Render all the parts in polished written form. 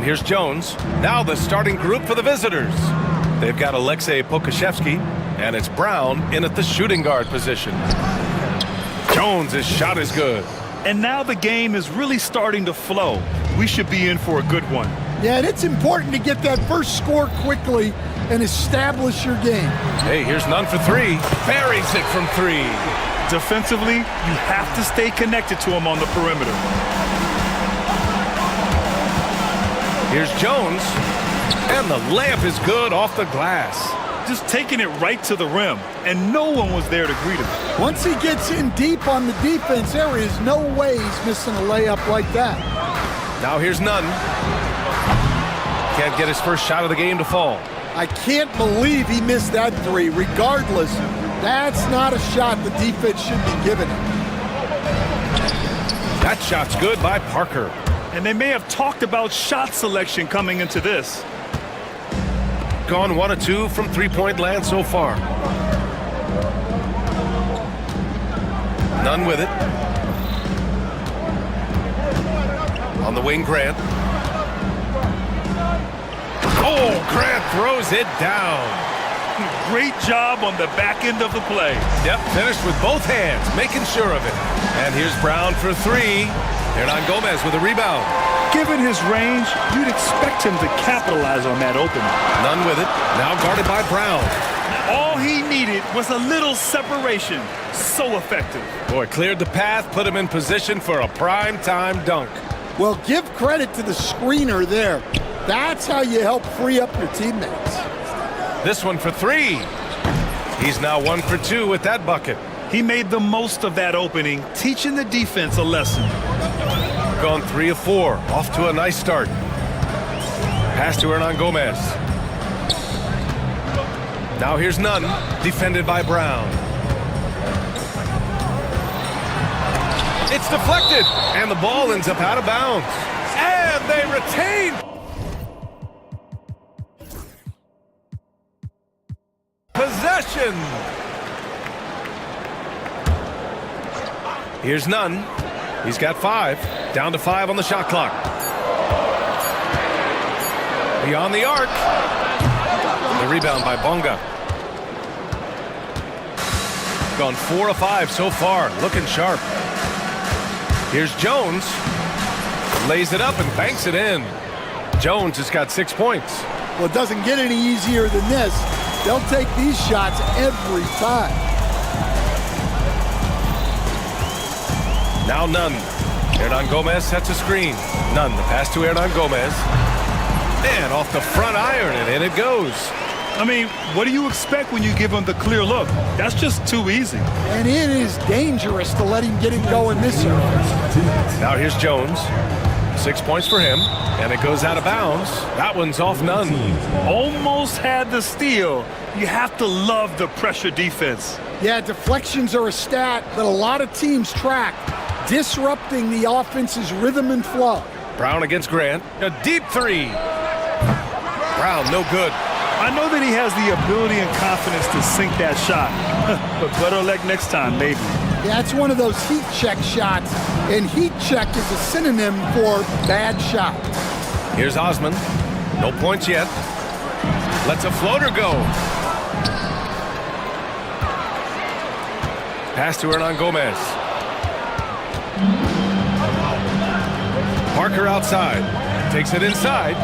And here's Jones. Now the starting group for the visitors. They've got Alexei Pokashevsky, and it's Brown in at the shooting guard position. Jones' shot is good. And now the game is really starting to flow. We should be in for a good one. Yeah, and it's important to get that first score quickly and establish your game. Hey, here's none for three. Buries it from three. Defensively, you have to stay connected to him on the perimeter. Here's Jones, and the layup is good off the glass. Just taking it right to the rim, and no one was there to greet him. Once he gets in deep on the defense, there is no way he's missing a layup like that. Now here's none. Can't get his first shot of the game to fall. I can't believe he missed that three. Regardless, that's not a shot the defense should be giving him. That shot's good by Parker. And they may have talked about shot selection coming into this. Gone 1 of 2 from three-point land so far. None with it. On the wing, Grant. Oh, Grant throws it down. Great job on the back end of the play. Yep, finished with both hands, making sure of it. And here's Brown for three. Hernan Gomez with a rebound. Given his range, you'd expect him to capitalize on that opening. None with it. Now guarded by Brown. All he needed was a little separation. So effective. Boy, cleared the path, put him in position for a prime-time dunk. Well, give credit to the screener there. That's how you help free up your teammates. This one for three. He's now 1 for 2 with that bucket. He made the most of that opening, teaching the defense a lesson. Gone 3 of 4. Off to a nice start. Pass to Hernan Gomez. Now here's none. Defended by Brown. It's deflected. And the ball ends up out of bounds. And they retain. Possession. Here's none. He's got 5. Down to 5 on the shot clock. Beyond the arc. The rebound by Bonga. Gone 4 of 5 so far. Looking sharp. Here's Jones. Lays it up and banks it in. Jones has got 6 points. Well, it doesn't get any easier than this. They'll take these shots every time. Now none. Hernan Gomez sets a screen. None. The pass to Hernan Gomez. And off the front iron, and in it goes. I mean, what do you expect when you give him the clear look? That's just too easy. And it is dangerous to let him get it going this early. Now here's Jones. 6 points for him, and it goes out of bounds. That one's off none. Almost had the steal. You have to love the pressure defense. Yeah, deflections are a stat that a lot of teams track, disrupting the offense's rhythm and flow. Brown against Grant. A deep three. Brown, no good. I know that he has the ability and confidence to sink that shot, but better luck next time, maybe. Yeah, it's one of those heat check shots, and heat check is a synonym for bad shot. Here's Osman. No points yet. Lets a floater go. Pass to Hernan Gomez. Parker outside. Takes it inside.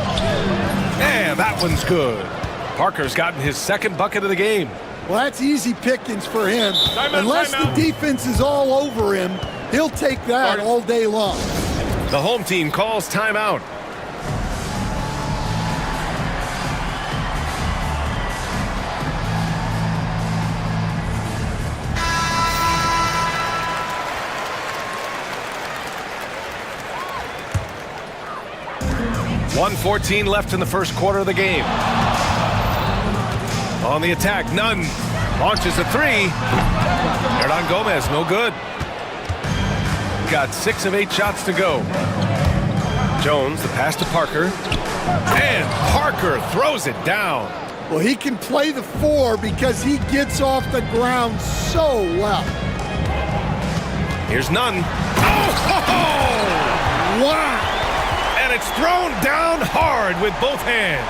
And that one's good. Parker's gotten his 2nd bucket of the game. Well, that's easy pickings for him. Unless the defense is all over him, he'll take that all day long. The home team calls timeout. .114 left in the first quarter of the game. On the attack, none. Launches a three. Hernan Gomez, no good. Got 6 of 8 shots to go. Jones, the pass to Parker. And Parker throws it down. Well, he can play the 4 because he gets off the ground so well. Here's none. Oh! Wow! And it's thrown down hard with both hands.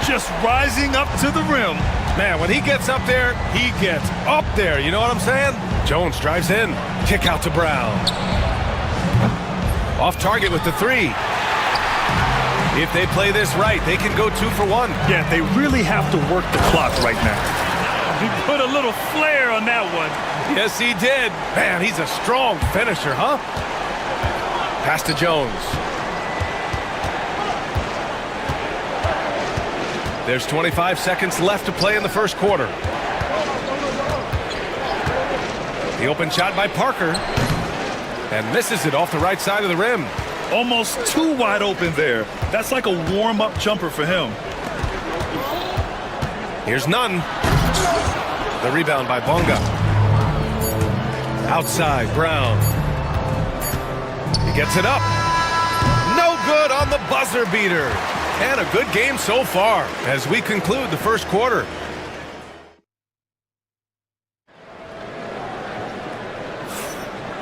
Just rising up to the rim. Man, when he gets up there, he gets up there. You know what I'm saying? Jones drives in. Kick out to Brown. Off target with the three. If they play this right, they can go 2 for 1. Yeah, they really have to work the clock right now. He put a little flair on that one. Yes, he did. Man, he's a strong finisher, huh? Pass to Jones. There's 25 seconds left to play in the first quarter. The open shot by Parker. And misses it off the right side of the rim. Almost too wide open there. That's like a warm-up jumper for him. Here's Nunn. The rebound by Bonga. Outside, Brown. He gets it up. No good on the buzzer beater. And a good game so far as we conclude the first quarter.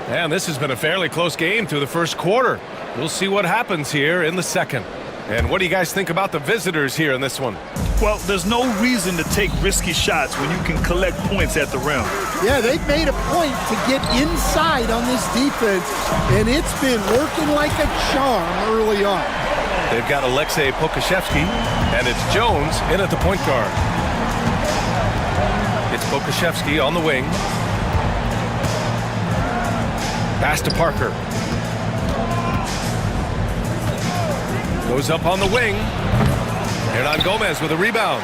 And this has been a fairly close game through the first quarter. We'll see what happens here in the second. And what do you guys think about the visitors here in this one? Well, there's no reason to take risky shots when you can collect points at the rim. Yeah, they've made a point to get inside on this defense, and it's been working like a charm early on. They've got Alexei Pokashevsky, and it's Jones in at the point guard. It's Pokashevsky on the wing. Pass to Parker. Goes up on the wing. Hernan Gomez with a rebound.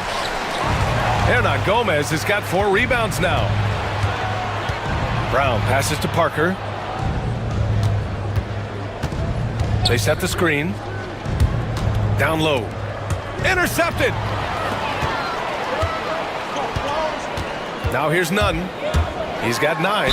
Hernan Gomez has got 4 rebounds now. Brown passes to Parker. They set the screen. Down low. Intercepted! Now here's Nunn. He's got 9.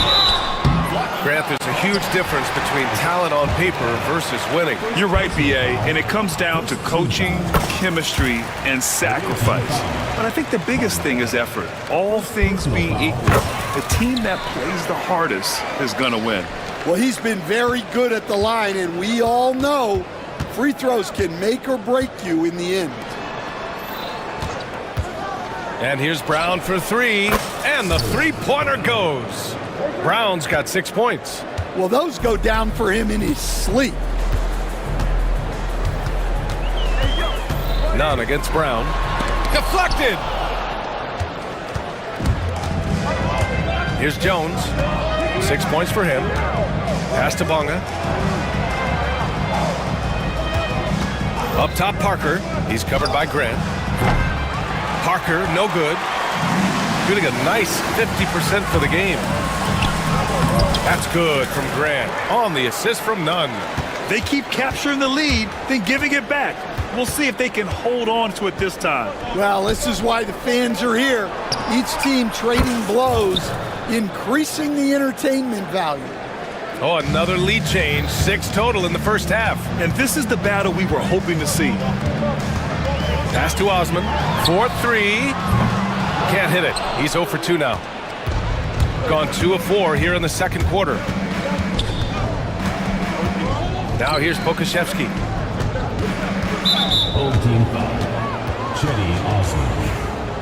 Grant, there's a huge difference between talent on paper versus winning. You're right, B.A., and it comes down to coaching, chemistry, and sacrifice. But I think the biggest thing is effort. All things being equal, the team that plays the hardest is going to win. Well, he's been very good at the line, and we all know free throws can make or break you in the end. And here's Brown for 3, and the three-pointer goes. Brown's got 6 points. Well, those go down for him in his sleep. None against Brown. Deflected! Here's Jones. 6 points for him. Pass to Bonga. Up top, Parker. He's covered by Grant. Parker, no good. Shooting a nice 50% for the game. That's good from Grant on the assist from Nunn. They keep capturing the lead, then giving it back. We'll see if they can hold on to it this time. Well, this is why the fans are here. Each team trading blows, increasing the entertainment value. Oh, another lead change. 6 total in the first half. And this is the battle we were hoping to see. Pass to Osman. 4-3. Can't hit it. He's 0 for 2 now. Gone 2 of 4 here in the second quarter. Now here's Pokashevsky. Old team foul. Chetty Osman.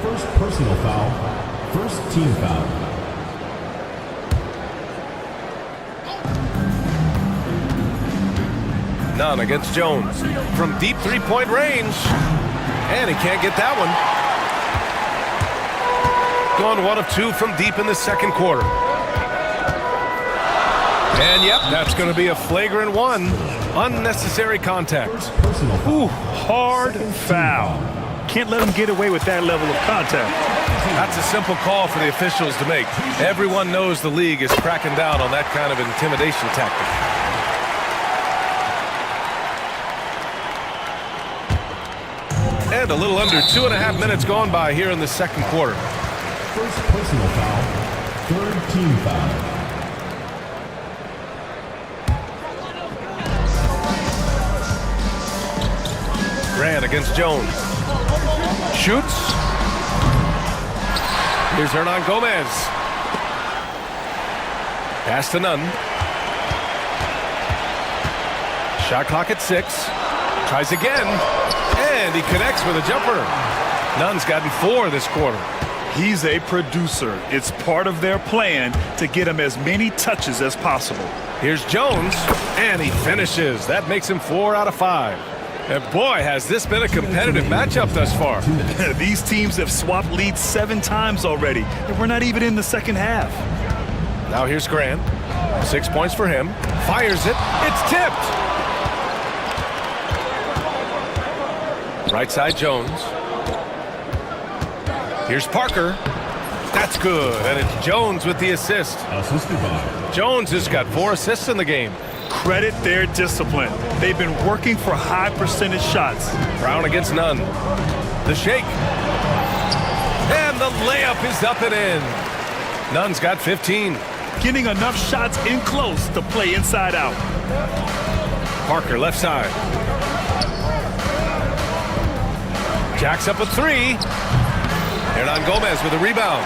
First personal foul. First team foul. None against Jones. From deep three-point range. And he can't get that one. Gone 1 of 2 from deep in the second quarter. And yep, that's going to be a flagrant 1. Unnecessary contact. Ooh, hard foul. Can't let him get away with that level of contact. That's a simple call for the officials to make. Everyone knows the league is cracking down on that kind of intimidation tactic. And a little under 2.5 minutes gone by here in the second quarter. First personal foul. Third team foul. Grant against Jones. Shoots. Here's Hernan Gomez. Pass to Nunn. Shot clock at 6. Tries again, and he connects with a jumper. Nunn's gotten 4 this quarter. He's a producer. It's part of their plan to get him as many touches as possible. Here's Jones, and he finishes. That makes him 4 out of 5. And boy, has this been a competitive matchup thus far. These teams have swapped leads 7 times already, and we're not even in the second half. Now here's Grant. 6 points for him. Fires it. It's tipped. Right side Jones. Here's Parker. That's good. And it's Jones with the assist. Assisted by Jones has got 4 assists in the game. Credit their discipline. They've been working for high percentage shots. Brown against Nunn. The shake. And the layup is up and in. Nunn's got 15. Getting enough shots in close to play inside out. Parker left side. Jacks up a 3. Hernan Gomez with a rebound.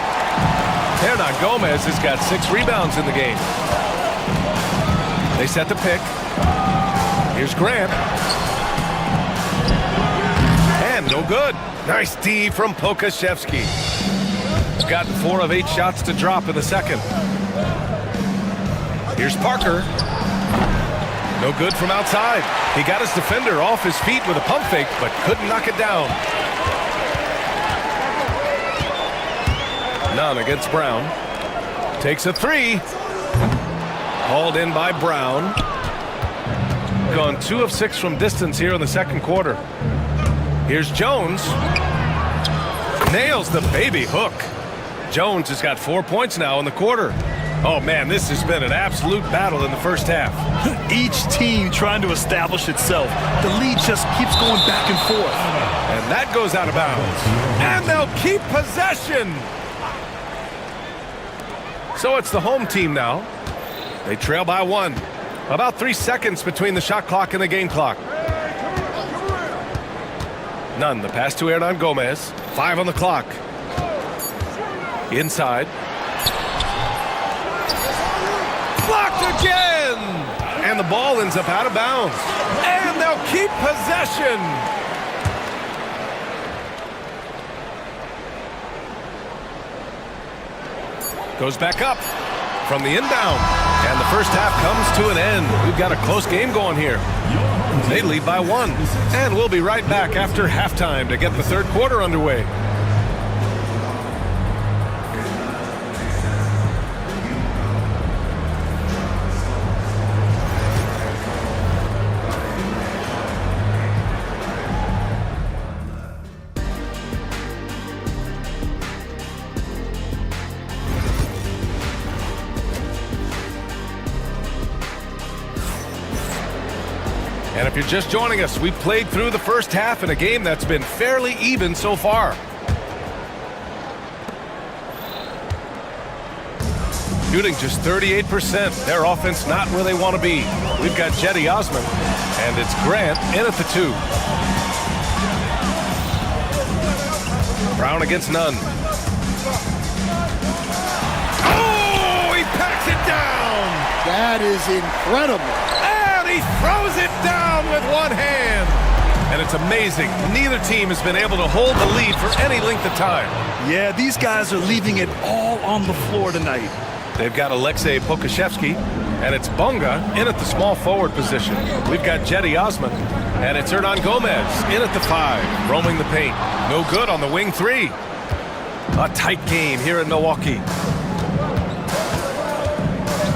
Hernan Gomez has got 6 rebounds in the game. They set the pick. Here's Grant. And no good. Nice D from Pokashevsky. He's gotten 4 of 8 shots to drop in the second. Here's Parker. No good from outside. He got his defender off his feet with a pump fake, but couldn't knock it down. Nunn against Brown. Takes a 3. Hauled in by Brown. Gone 2 of 6 from distance here in the second quarter. Here's Jones. Nails the baby hook. Jones has got 4 points now in the quarter. Oh man, this has been an absolute battle in the first half. Each team trying to establish itself. The lead just keeps going back and forth. And that goes out of bounds. And they'll keep possession. So it's the home team now. They trail by 1. About 3 seconds between the shot clock and the game clock. Nunn, the pass to Hernan Gomez. 5 on the clock. Inside. Blocked again! And the ball ends up out of bounds. And they'll keep possession. Goes back up from the inbound. And the first half comes to an end. We've got a close game going here. They lead by 1. And we'll be right back after halftime to get the third quarter underway. And if you're just joining us, we've played through the first half in a game that's been fairly even so far. Shooting just 38%. Their offense not where they want to be. We've got Cedi Osman, and it's Grant in at the 2. Brown against Nunn. Oh, he packs it down! That is incredible. He throws it down with one hand. And it's amazing. Neither team has been able to hold the lead for any length of time. Yeah, these guys are leaving it all on the floor tonight. They've got Alexei Pokashevsky, and it's Bonga in at the small forward position. We've got Cedi Osman, and it's Hernan Gomez in at the 5, roaming the paint. No good on the wing 3. A tight game here in Milwaukee.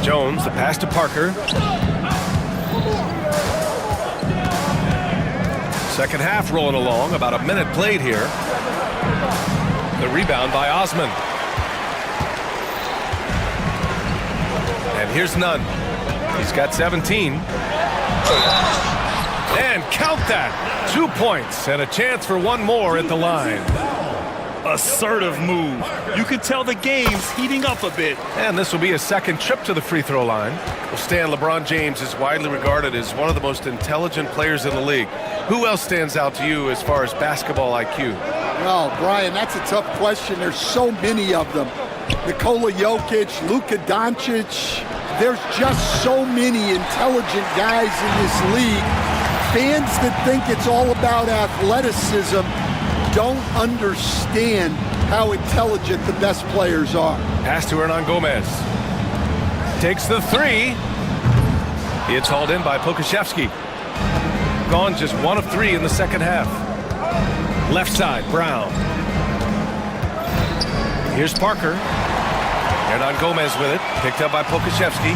Jones, the pass to Parker. Second half rolling along, about a minute played here. The rebound by Osman. And here's Nunn. He's got 17. And count that! 2 points and a chance for one more at the line. Assertive move. You can tell the game's heating up a bit. And this will be his second trip to the free throw line. Well, Stan, LeBron James is widely regarded as one of the most intelligent players in the league. Who else stands out to you as far as basketball IQ? Well, Brian, that's a tough question. There's so many of them. Nikola Jokic, Luka Doncic. There's just so many intelligent guys in this league. fans that think it's all about athleticism don't understand how intelligent the best players are. Pass to Hernan Gomez. Takes the three. It's hauled in by Pokashevsky. Gone just 1 of 3 in the second half. Left side, Brown. Here's Parker. Hernan Gomez with it. Picked up by Pokashevsky.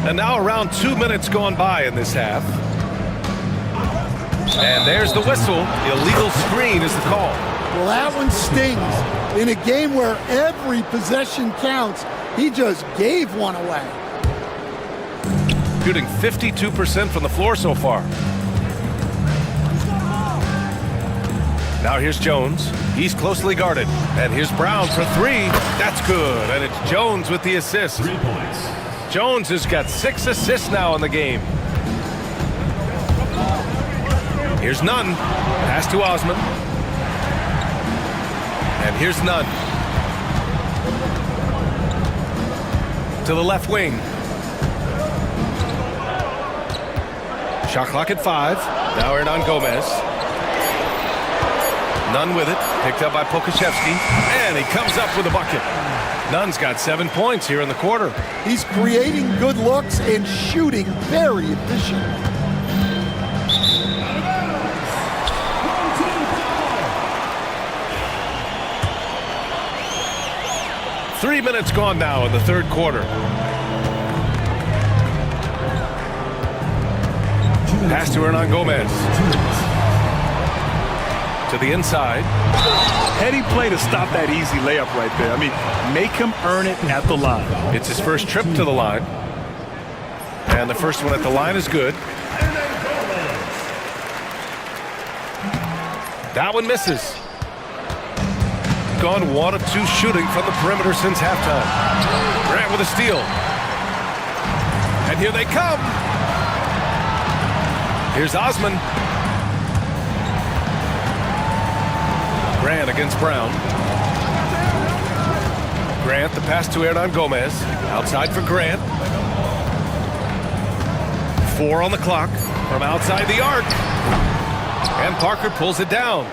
And now around 2 minutes gone by in this half. And there's the whistle. Illegal screen is the call. Well, that one stings. In a game where every possession counts, he just gave one away. Shooting 52% from the floor so far. Now here's Jones. He's closely guarded. And here's Brown for 3. That's good. And it's Jones with the assist. 3 points. Jones has got 6 assists now in the game. Here's Nunn. Pass to Osman. And here's Nunn. To the left wing. Shot clock at 5. Now Hernan Gomez. Nunn with it. Picked up by Pokashevsky. And he comes up with a bucket. Nunn's got 7 points here in the quarter. He's creating good looks and shooting very efficient. Three minutes gone now in the third quarter. Pass to Hernan Gomez. To the inside. Heady play to stop that easy layup right there. I mean, make him earn it at the line. It's his first trip to the line. And the first one at the line is good. That one misses. Gone 1 of 2 shooting from the perimeter since halftime. Grant with a steal. And here they come. Here's Osman. Grant against Brown. Grant, the pass to Hernan Gomez. Outside for Grant. 4 on the clock from outside the arc. And Parker pulls it down.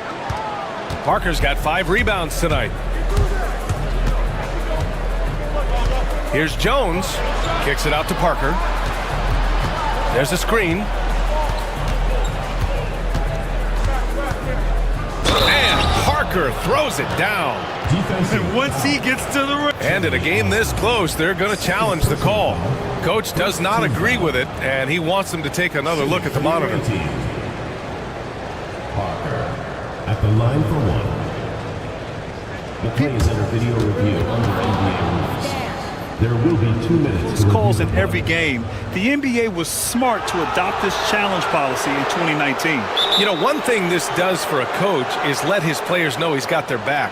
Parker's got 5 rebounds tonight. Here's Jones. Kicks it out to Parker. There's a screen. And Parker throws it down. And once he gets to the rim. And in a game this close, they're going to challenge the call. Coach does not agree with it, and he wants them to take another look at the monitor. Parker at the line for 1. The play is under video review under NBA rules. There will be 2 minutes. These calls in every game. The NBA was smart to adopt this challenge policy in 2019. You know, one thing this does for a coach is let his players know he's got their back.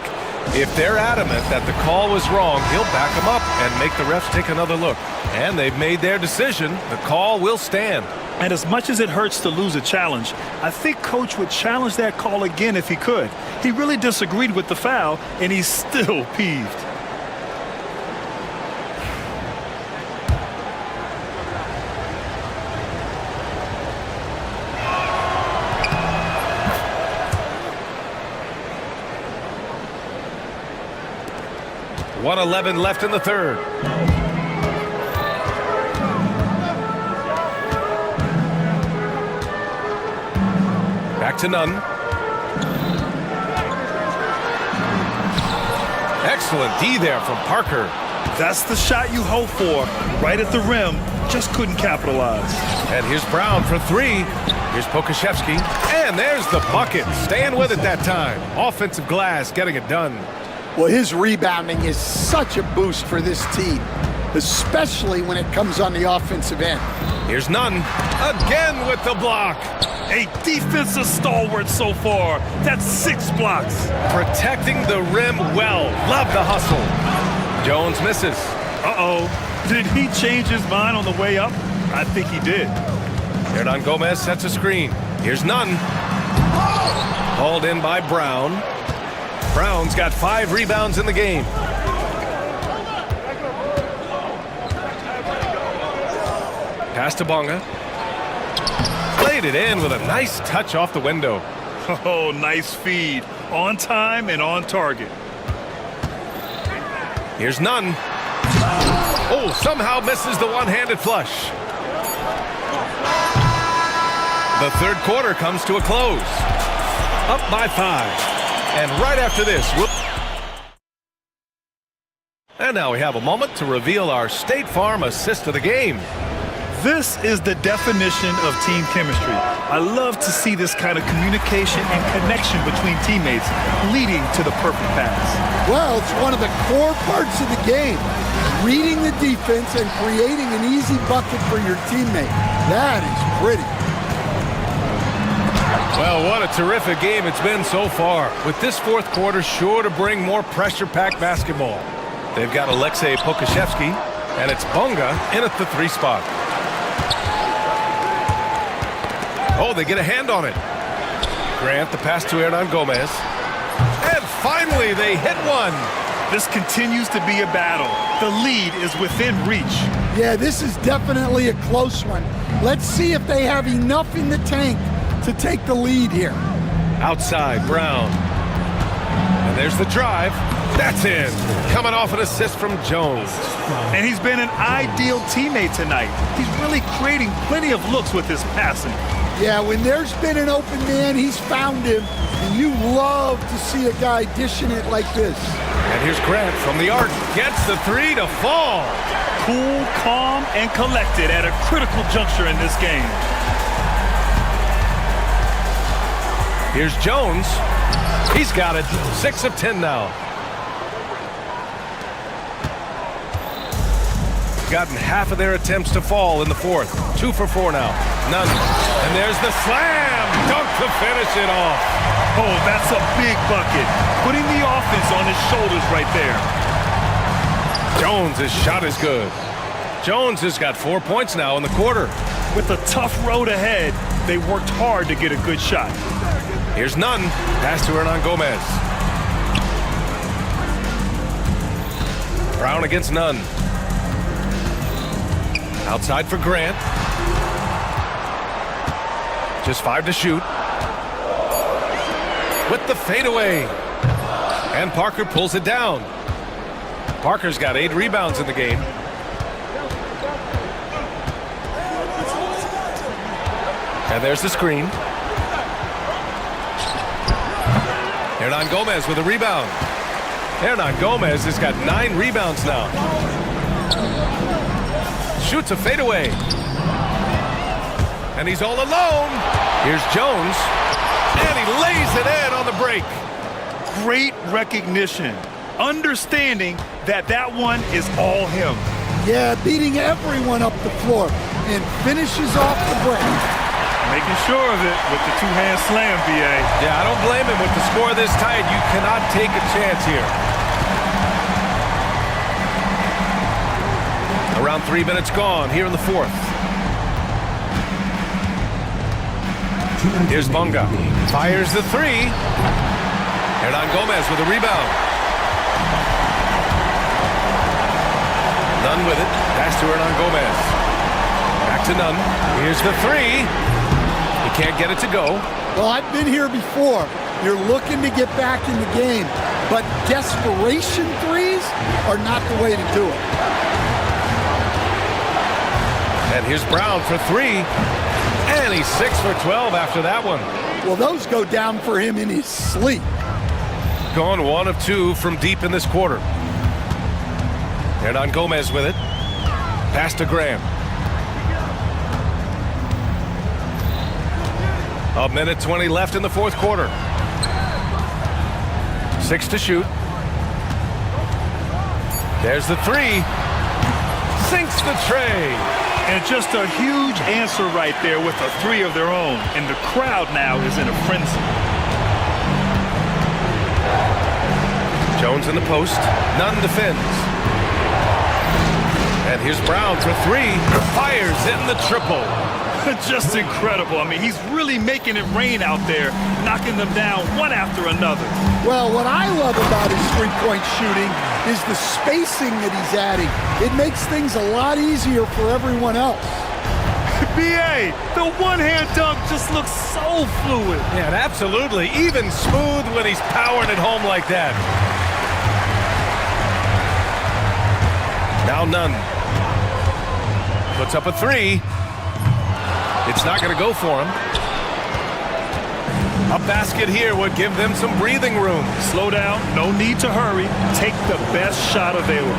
If they're adamant that the call was wrong, he'll back them up and make the refs take another look. And they've made their decision. The call will stand. And as much as it hurts to lose a challenge, I think Coach would challenge that call again if he could. He really disagreed with the foul, and he's still peeved. .111 left in the third. Back to Nunn. Excellent D there from Parker. That's the shot you hope for. Right at the rim. Just couldn't capitalize. And here's Brown for 3. Here's Pokashevsky. And there's the bucket. Staying with it that time. Offensive glass getting it done. Well, his rebounding is such a boost for this team, especially when it comes on the offensive end. Here's Nunn. Again with the block. A defensive stalwart so far. That's 6 blocks. Protecting the rim well. Love the hustle. Jones misses. Uh-oh. Did he change his mind on the way up? I think he did. Hernan Gomez sets a screen. Here's Nunn. Hauled in by Brown. Brown's got 5 rebounds in the game. Pass to Bonga. Played it in with a nice touch off the window. Oh, nice feed. On time and on target. Here's Nunn. Oh, somehow misses the one-handed flush. The third quarter comes to a close. Up by 5. And right after this, and now we have a moment to reveal our State Farm assist of the game. This is the definition of team chemistry. I love to see this kind of communication and connection between teammates leading to the perfect pass. Well, it's one of the core parts of the game. Reading the defense and creating an easy bucket for your teammate. That is pretty. Well, what a terrific game it's been so far. With this fourth quarter sure to bring more pressure-packed basketball. They've got Alexei Pokashevsky, and it's Bonga in at the 3 spot. Oh, they get a hand on it. Grant, the pass to Hernan Gomez. And finally, they hit one. This continues to be a battle. The lead is within reach. Yeah, this is definitely a close one. Let's see if they have enough in the tank to take the lead here. Outside, Brown. And there's the drive. That's in. Coming off an assist from Jones. And he's been an ideal teammate tonight. He's really creating plenty of looks with his passing. Yeah, when there's been an open man, he's found him. And you love to see a guy dishing it like this. And here's Grant from the arc. Gets the 3 to fall. Cool, calm, and collected at a critical juncture in this game. Here's Jones. He's got it. 6 of 10 now. Gotten half of their attempts to fall in the fourth. 2 for 4 now. None. And there's the slam. Dunk to finish it off. Oh, that's a big bucket. Putting the offense on his shoulders right there. Jones' shot is good. Jones has got 4 points now in the quarter. With a tough road ahead, they worked hard to get a good shot. Here's Nunn. Pass to Hernan Gomez. Brown against Nunn. Outside for Grant. Just 5 to shoot. With the fadeaway. And Parker pulls it down. Parker's got 8 rebounds in the game. And there's the screen. Hernan Gomez with a rebound. Hernan Gomez has got 9 rebounds now. Shoots a fadeaway. And he's all alone. Here's Jones. And he lays it in on the break. Great recognition. Understanding that that one is all him. Yeah, beating everyone up the floor and finishes off the break. Making sure of it with the 2-hand slam, BA. Yeah, I don't blame him. With the score this tight, you cannot take a chance here. Around 3 minutes gone here in the fourth. Here's Bonga. Fires the 3. Hernan Gomez with a rebound. Nunn with it. Pass to Hernan Gomez. Back to Nunn. Here's the 3. He can't get it to go. Well, I've been here before. You're looking to get back in the game, but desperation threes are not the way to do it. And here's Brown for 3. And he's 6 for 12 after that one. Well, those go down for him in his sleep. Gone 1 of 2 from deep in this quarter. Hernan Gomez with it. Pass to Graham. A minute 20 left in the fourth quarter. 6 to shoot. There's the 3. Sinks the tray. And just a huge answer right there with a 3 of their own. And the crowd now is in a frenzy. Jones in the post. Nunn defends. And here's Brown for 3. Fires in the triple. Just incredible. I mean, he's really making it rain out there, knocking them down one after another. Well, what I love about his three-point shooting is the spacing that he's adding. It makes things a lot easier for everyone else. BA, the one-hand dunk just looks so fluid. Yeah, absolutely. Even smooth when he's powering it home like that. Now Nunn puts up a three. It's not going to go for him. A basket here would give them some breathing room. Slow down, no need to hurry. Take the best shot available.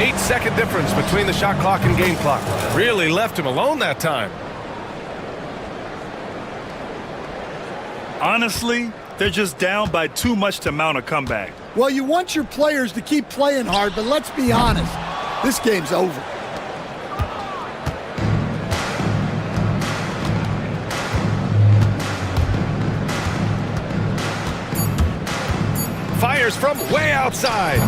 8-second difference between the shot clock and game clock. Really left him alone that time. Honestly, they're just down by too much to mount a comeback. Well, you want your players to keep playing hard, but let's be honest. This game's over. Fires from way outside.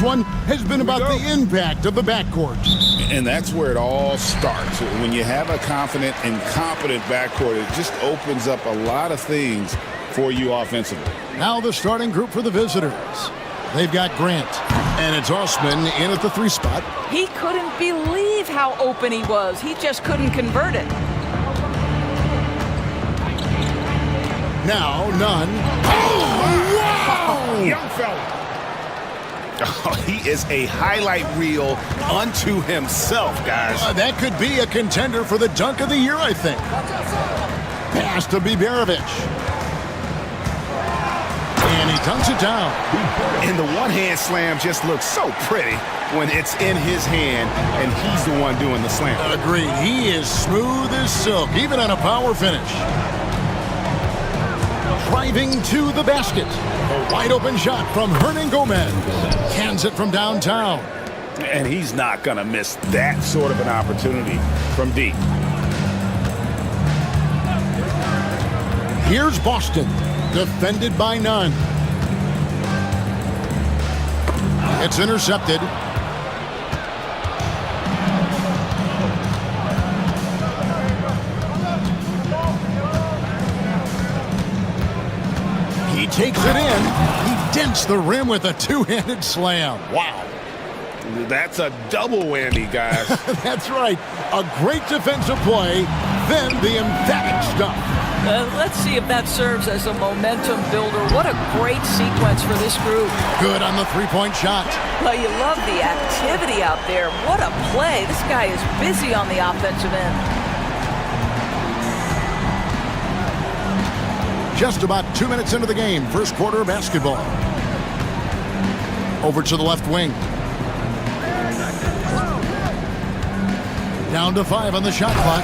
One has been about the impact of the backcourt. And that's where it all starts. When you have a confident and competent backcourt, it just opens up a lot of things for you offensively. Now the starting group for the visitors. They've got Grant, and it's Osman in at the 3 spot. He couldn't believe how open he was. He just couldn't convert it. Now Nunn. Oh, wow! Young fella. Oh, he is a highlight reel unto himself, guys. That could be a contender for the dunk of the year, I think. Pass to Biberovic. And he dunks it down. And the one-hand slam just looks so pretty when it's in his hand and he's the one doing the slam. Agreed. He is smooth as silk, even on a power finish. Driving to the basket. A wide-open shot from Hernan Gomez. Hands it from downtown. And he's not going to miss that sort of an opportunity from deep. Here's Boston, defended by Nunn. It's intercepted. He takes it in. He dents the rim with a two-handed slam. Wow. That's a double whammy, guys. That's right. A great defensive play, then the emphatic stuff. Let's see if that serves as a momentum builder. What a great sequence for this group. Good on the three-point shot. Well, you love the activity out there. What a play. This guy is busy on the offensive end. Just about 2 minutes into the game, first quarter of basketball. Over to the left wing. Down to 5 on the shot clock.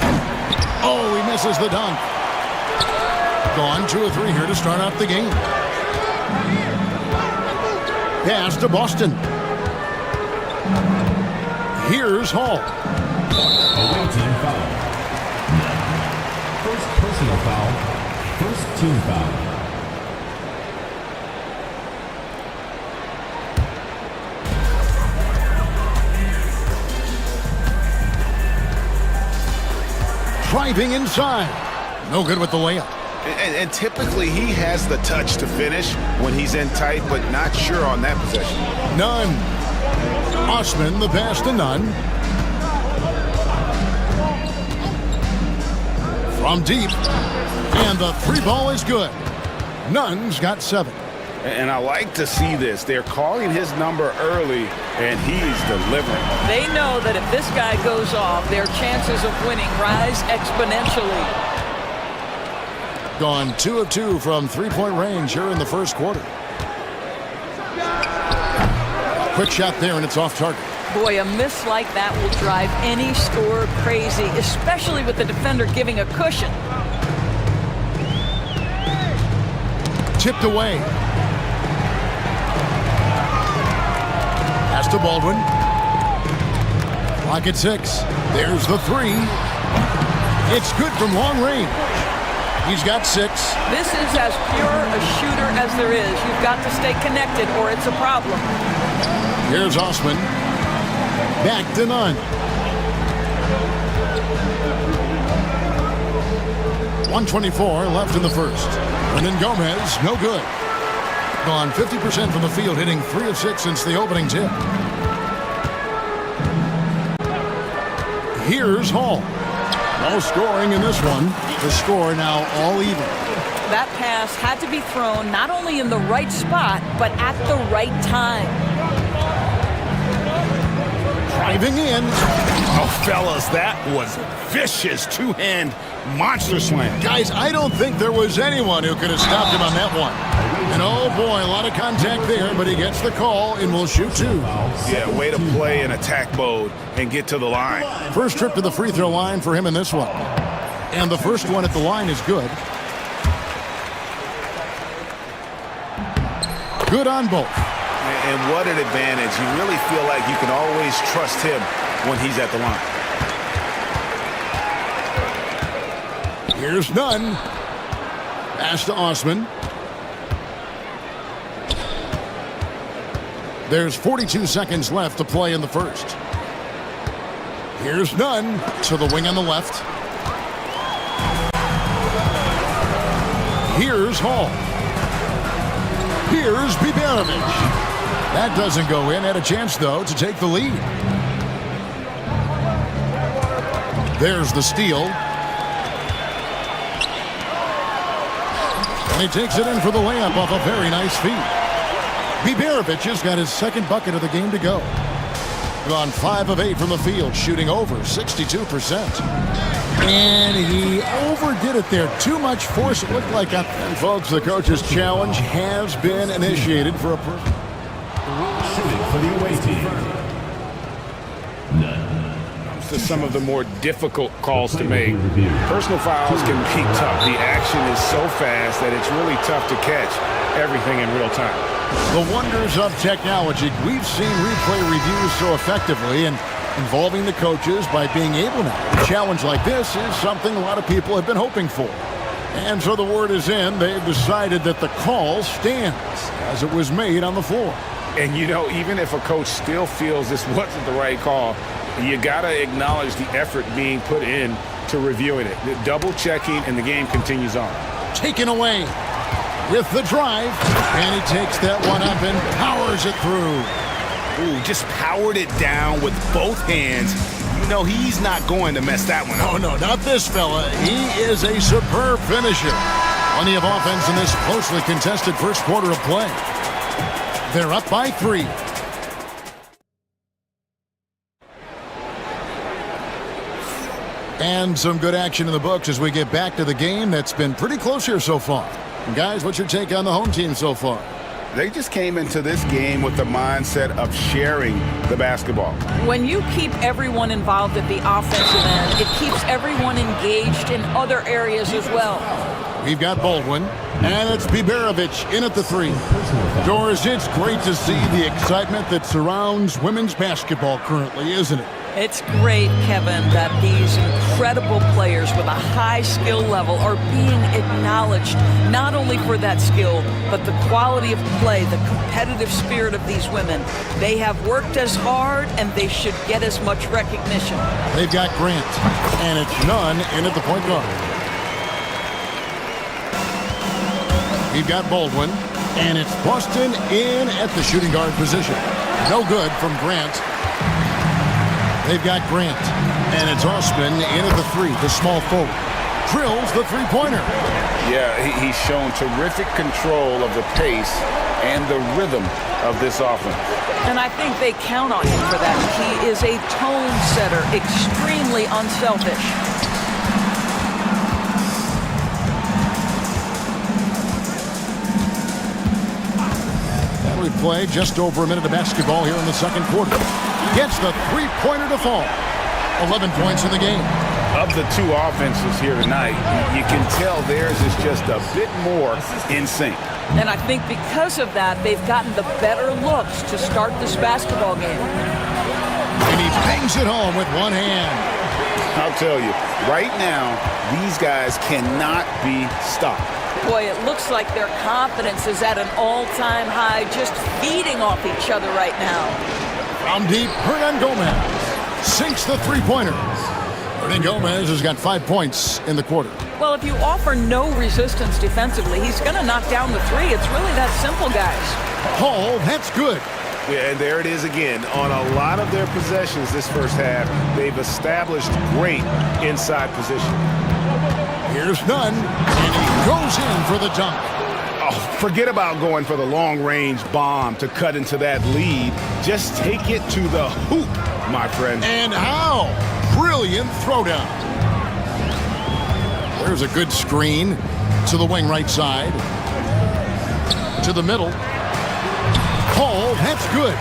Oh, he misses the dunk. Gone 2 of 3 here to start out the game. Pass to Boston. Here's Hall. Away team foul. First personal foul. First team foul. Driving inside. No good with the layup. And typically he has the touch to finish when he's in tight, but not sure on that possession. Nunn. Osman, the pass to Nunn. From deep. And the 3 ball is good. Nunn's got 7. And I like to see this. They're calling his number early, and he's delivering. They know that if this guy goes off, their chances of winning rise exponentially. Gone 2 of 2 from 3-point range here in the first quarter. Quick shot there, and it's off target. Boy, a miss like that will drive any scorer crazy, especially with the defender giving a cushion. Tipped away. Pass to Baldwin. Clock at 6. There's the 3. It's good from long range. He's got 6. This is as pure a shooter as there is. You've got to stay connected or it's a problem. Here's Osman. Back to Nunn. 1:24 left in the first. Hernan Gomez, no good. Gone 50% from the field, hitting 3 of 6 since the opening tip. Here's Hall. No scoring in this one. The score now all even. That pass had to be thrown not only in the right spot, but at the right time. Driving in. Oh, fellas, that was vicious two-hand monster slam. Guys, I don't think there was anyone who could have stopped him on that one. And oh boy, a lot of contact there, but he gets the call and will shoot 2. Yeah, way to play in attack mode and get to the line. First trip to the free throw line for him in this one. And the first one at the line is good. Good on both. And what an advantage. You really feel like you can always trust him when he's at the line. Here's Nunn. Pass to Osman. There's 42 seconds left to play in the first. Here's none to the wing on the left. Here's Hall. Here's Biberovic. That doesn't go in. Had a chance, though, to take the lead. There's the steal. And he takes it in for the layup off a very nice feed. Biberovic has got his second bucket of the game to go. Gone 5 of 8 from the field, shooting over 62%. And he overdid it there. Too much force, it looked like. And folks, the coach's challenge has been initiated for a perfect. Shooting for the away team. None. To some of the more difficult calls to make. Personal fouls can be tough. The action is so fast that it's really tough to catch everything in real time. The wonders of technology. We've seen replay reviews so effectively and involving the coaches by being able now. A challenge like this is something a lot of people have been hoping for. And so the word is in. They've decided that the call stands as it was made on the floor. And you know, even if a coach still feels this wasn't the right call, you gotta acknowledge the effort being put in to reviewing it. The double checking, and the game continues on. Taken away with the drive, and he takes that one up and powers it through. Ooh, just powered it down with both hands. You know he's not going to mess that one up. Oh, no, not this fella. He is a superb finisher. Plenty of offense in this closely contested first quarter of play. They're up by 3. And some good action in the books as we get back to the game that's been pretty close here so far. And guys, what's your take on the home team so far? They just came into this game with the mindset of sharing the basketball. When you keep everyone involved at the offensive end, it keeps everyone engaged in other areas as well. We've got Baldwin, and it's Biberovic in at the 3. Doris, it's great to see the excitement that surrounds women's basketball currently, isn't it? It's great, Kevin, that these incredible players with a high skill level are being acknowledged, not only for that skill, but the quality of play, the competitive spirit of these women. They have worked as hard, and they should get as much recognition. They've got Grant, and it's none in at the point guard. We've got Baldwin, and it's Boston in at the shooting guard position. No good from Grant. They've got Grant, and it's Osman in at the 3, the small forward. Drills the three-pointer. Yeah, he's shown terrific control of the pace and the rhythm of this offense. And I think they count on him for that. He is a tone setter, extremely unselfish. We play just over a minute of basketball here in the second quarter. Gets the three-pointer to fall. 11 points in the game. Of the two offenses here tonight, you can tell theirs is just a bit more in sync. And I think because of that, they've gotten the better looks to start this basketball game. And he bangs it home with one hand. I'll tell you, right now, these guys cannot be stopped. Boy, it looks like their confidence is at an all-time high, just feeding off each other right now. From deep, Hernan Gomez sinks the three-pointer. Hernan Gomez has got 5 points in the quarter. Well, if you offer no resistance defensively, he's going to knock down the 3. It's really that simple, guys. Hall, that's good. Yeah, and there it is again. On a lot of their possessions this first half, they've established great inside position. Here's none, and he goes in for the dunk. Oh, forget about going for the long-range bomb to cut into that lead. Just take it to the hoop, my friend. And how? Brilliant throwdown. There's a good screen to the wing right side. To the middle. Hall, that's good.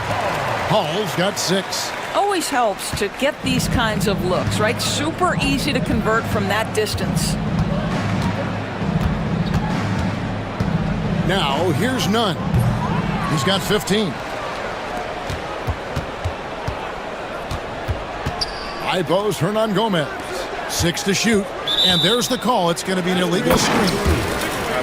Hall's got 6. Always helps to get these kinds of looks, right? Super easy to convert from that distance. Now, here's none. He's got 15. High post, Hernan Gomez. 6 to shoot. And there's the call. It's going to be an illegal screen.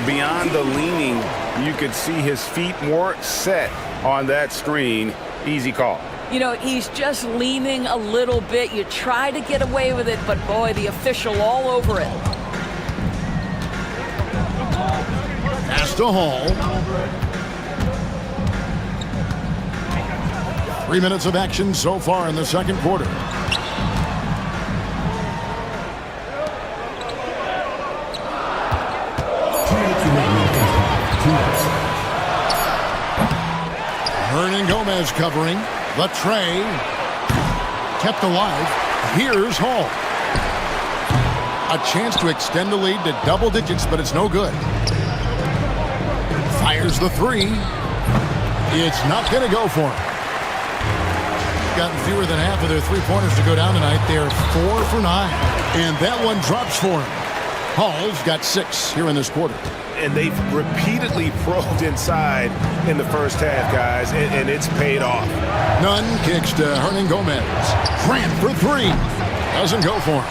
Beyond the leaning, you could see his feet more set on that screen. Easy call. You know, he's just leaning a little bit. You try to get away with it, but boy, the official all over it. Pass to Hall. 3 minutes of action so far in the second quarter. Hernan Gomez covering. The tray. Kept alive. Here's Hall. A chance to extend the lead to double digits, but it's no good. Fires the three. It's not going to go for him. Gotten fewer than half of their three-pointers to go down tonight. They're 4 for 9. And that one drops for him. Hall's got 6 here in this quarter. And they've repeatedly probed inside in the first half, guys, and it's paid off. Nunn kicks to Hernan Gomez. Grant for 3. Doesn't go for him.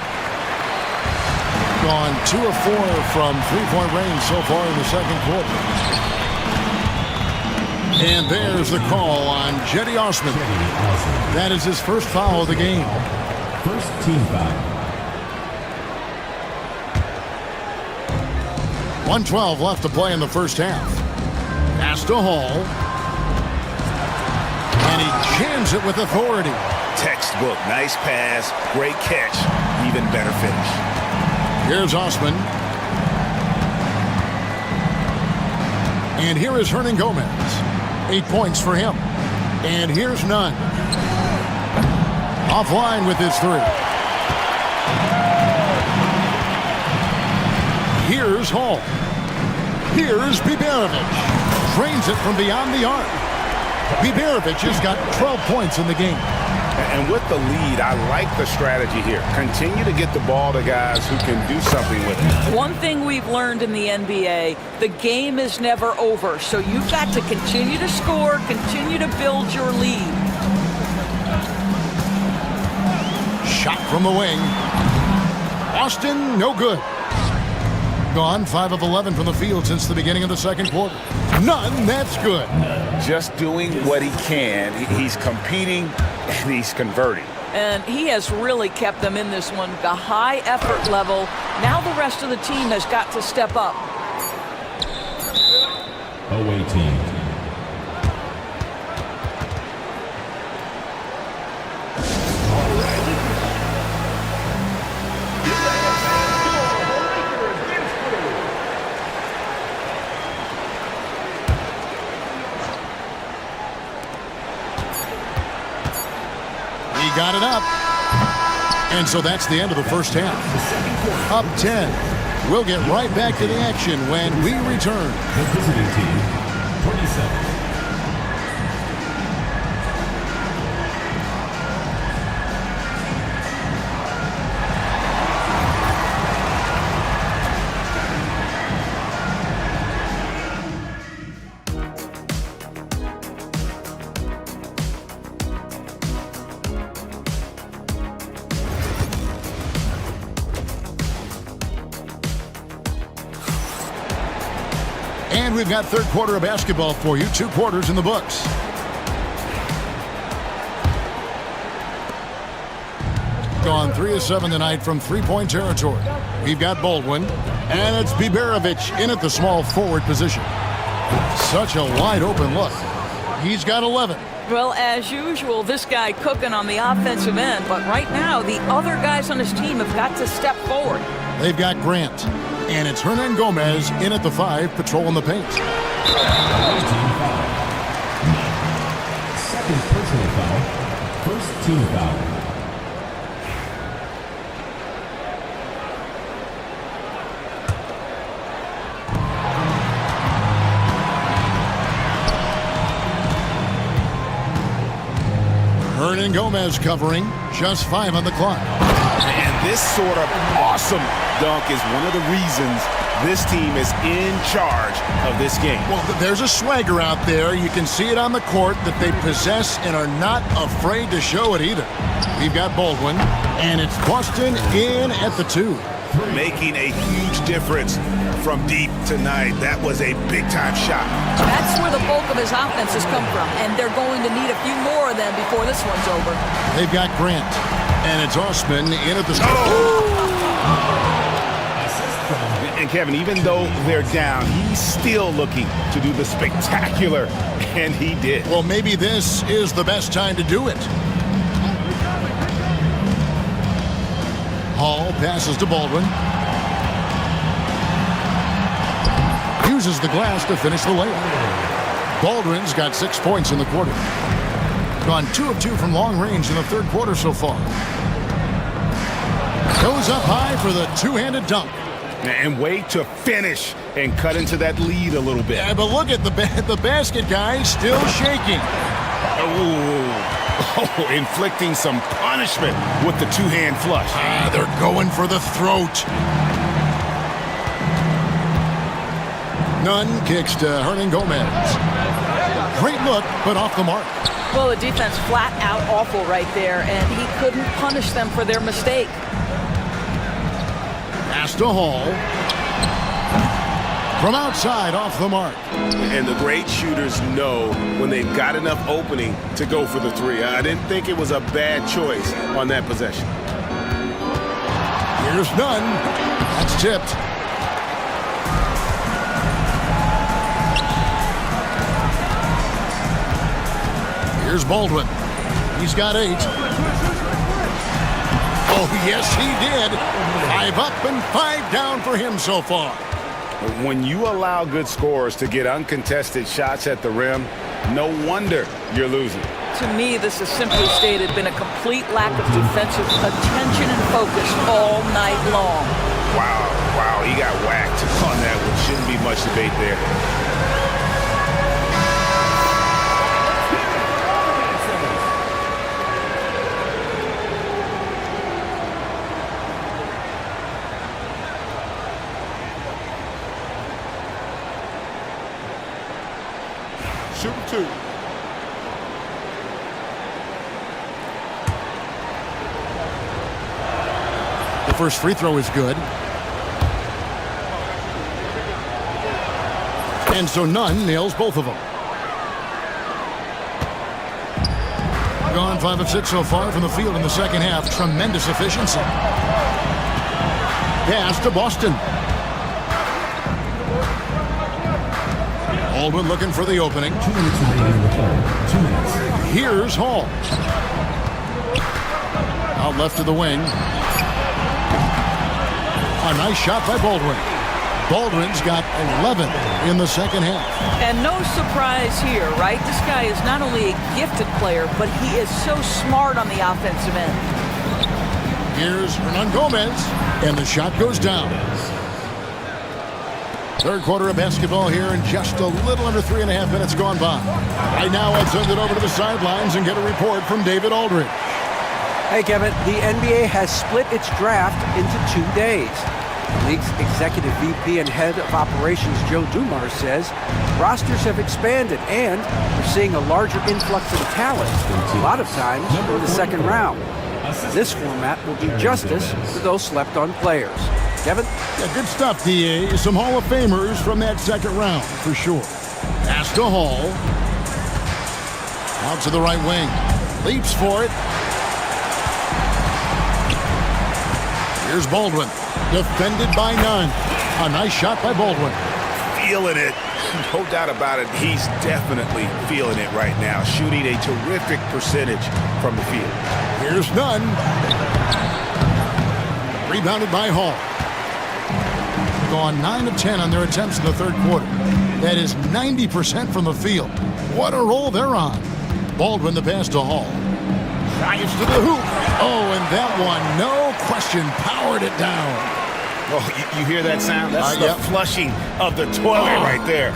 Gone 2 of 4 from three-point range so far in the second quarter. And there's the call on Jetty Osman. That is his first foul of the game. First team foul. 1:12 left to play in the first half. Pass to Hall. And he jams it with authority. Textbook, nice pass, great catch, even better finish. Here's Osman. And here is Hernan Gomez. 8 points for him. And here's Nunn. Offline with his 3. Here's Hall. Here's Biberovic. Drains it from beyond the arc. Biberovic has got 12 points in the game. And with the lead, I like the strategy here. Continue to get the ball to guys who can do something with it. One thing we've learned in the NBA, the game is never over. So you've got to continue to score, continue to build your lead. Shot from the wing. Austin, no good. Gone 5 of 11 from the field since the beginning of the second quarter. None, that's good. Just doing what he can. He's competing and he's converting. And he has really kept them in this one. The high effort level. Now the rest of the team has got to step up. Away team. Got it up. And so that's the end of the first half. Up 10. We'll get right back to the action when we return. The visiting team, 27. And we've got third quarter of basketball for you. 2 quarters in the books. Gone 3 of 7 tonight from three-point territory. We've got Baldwin, and it's Biberovic in at the small forward position. Such a wide-open look. He's got 11. Well, as usual, this guy cooking on the offensive end, but right now the other guys on his team have got to step forward. They've got Grant, and it's Hernan Gomez in at the 5, patrolling the paint. Second personal foul. First team foul. Hernan Gomez covering, just 5 on the clock. And this sort of awesome dunk is one of the reasons this team is in charge of this game. Well, there's a swagger out there. You can see it on the court that they possess and are not afraid to show it either. We've got Baldwin, and it's Boston in at the 2. making a huge difference from deep tonight. That was a big-time shot. That's where the bulk of his offense has come from, and they're going to need a few more of them before this one's over. They've got Grant, and it's Osman in at the start. And Kevin, even though they're down, he's still looking to do the spectacular, and he did. Well, maybe this is the best time to do it. Hall passes to Baldwin. Uses the glass to finish the layup. Baldwin's got 6 points in the quarter. Gone 2 of 2 from long range in the third quarter so far. Goes up high for the two-handed dunk. And wait to finish and cut into that lead a little bit. Yeah, but look at the basket guy still shaking. Oh, inflicting some punishment with the two-hand flush. They're going for the throat. Nunn kicks to Hernan Gomez. Great look, but off the mark. Well, the defense flat out awful right there, and he couldn't punish them for their mistake. Pass to Hall. From outside, off the mark. And the great shooters know when they've got enough opening to go for the three. I didn't think it was a bad choice on that possession. Here's Nunn. That's tipped. Here's Baldwin. He's got 8. Oh, yes, he did. 5 up and 5 down for him so far. When you allow good scorers to get uncontested shots at the rim, no wonder you're losing. To me, this has simply stated been a complete lack of defensive attention and focus all night long. Wow, he got whacked on that one. Shouldn't be much debate there. Shooting 2. The first free throw is good. And so Nunn nails both of them. Gone 5 of 6 so far from the field in the second half. Tremendous efficiency. Pass to Boston. Baldwin looking for the opening. 2 minutes remaining in the third. 2 minutes. Here's Hall. Out left to the wing. A nice shot by Baldwin. Baldwin's got 11 in the second half. And no surprise here, right? This guy is not only a gifted player, but he is so smart on the offensive end. Here's Hernan Gomez, and the shot goes down. Third quarter of basketball here, and just a little under 3.5 minutes gone by. Right now, I'll send it over to the sidelines and get a report from David Aldridge. Hey, Kevin, the NBA has split its draft into 2 days. The league's executive VP and head of operations, Joe Dumars, says rosters have expanded and we're seeing a larger influx of talent, a lot of times in the second round. This format will do justice to those slept-on players. Kevin? Yeah, good stuff, DA. Some Hall of Famers from that second round, for sure. Pass to Hall. Out to the right wing. Leaps for it. Here's Baldwin. Defended by Nunn. A nice shot by Baldwin. Feeling it. No doubt about it. He's definitely feeling it right now. Shooting a terrific percentage from the field. Here's Nunn. Rebounded by Hall. Gone 9 of 10 on their attempts in the third quarter. That is 90% from the field. What a roll they're on. Baldwin the pass to Hall. Drives to the hoop. Oh, and that one, no question, powered it down. Oh, you hear that sound? That's the flushing of the toilet right there.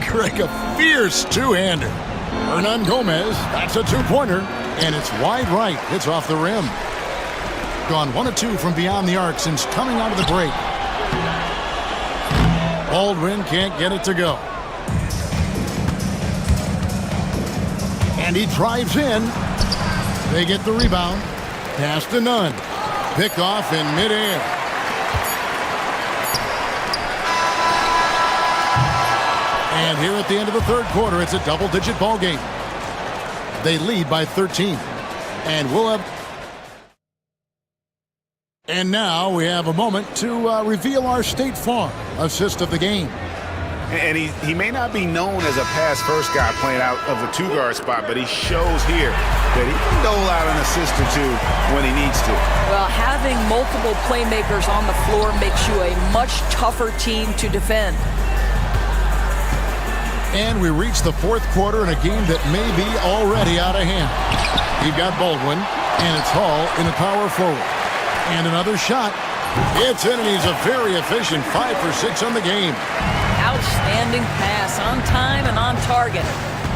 Greg, a fierce two-hander. Hernan Gomez, that's a two-pointer, and it's wide right. It's off the rim. Gone 1 of 2 from beyond the arc since coming out of the break. Baldwin can't get it to go. And he drives in. They get the rebound. Pass to Nunn. Pick off in midair. And here at the end of the third quarter, it's a double-digit ball game. They lead by 13. And we'll have... And now we have a moment to reveal our State Farm assist of the game. And he may not be known as a pass-first guy playing out of the two-guard spot, but he shows here that he can dole out an assist or two when he needs to. Well, having multiple playmakers on the floor makes you a much tougher team to defend. And we reach the fourth quarter in a game that may be already out of hand. You've got Baldwin, and it's Hall in a power forward. And another shot. It's in, and he's a very efficient 5 for 6 on the game. Outstanding pass, on time and on target.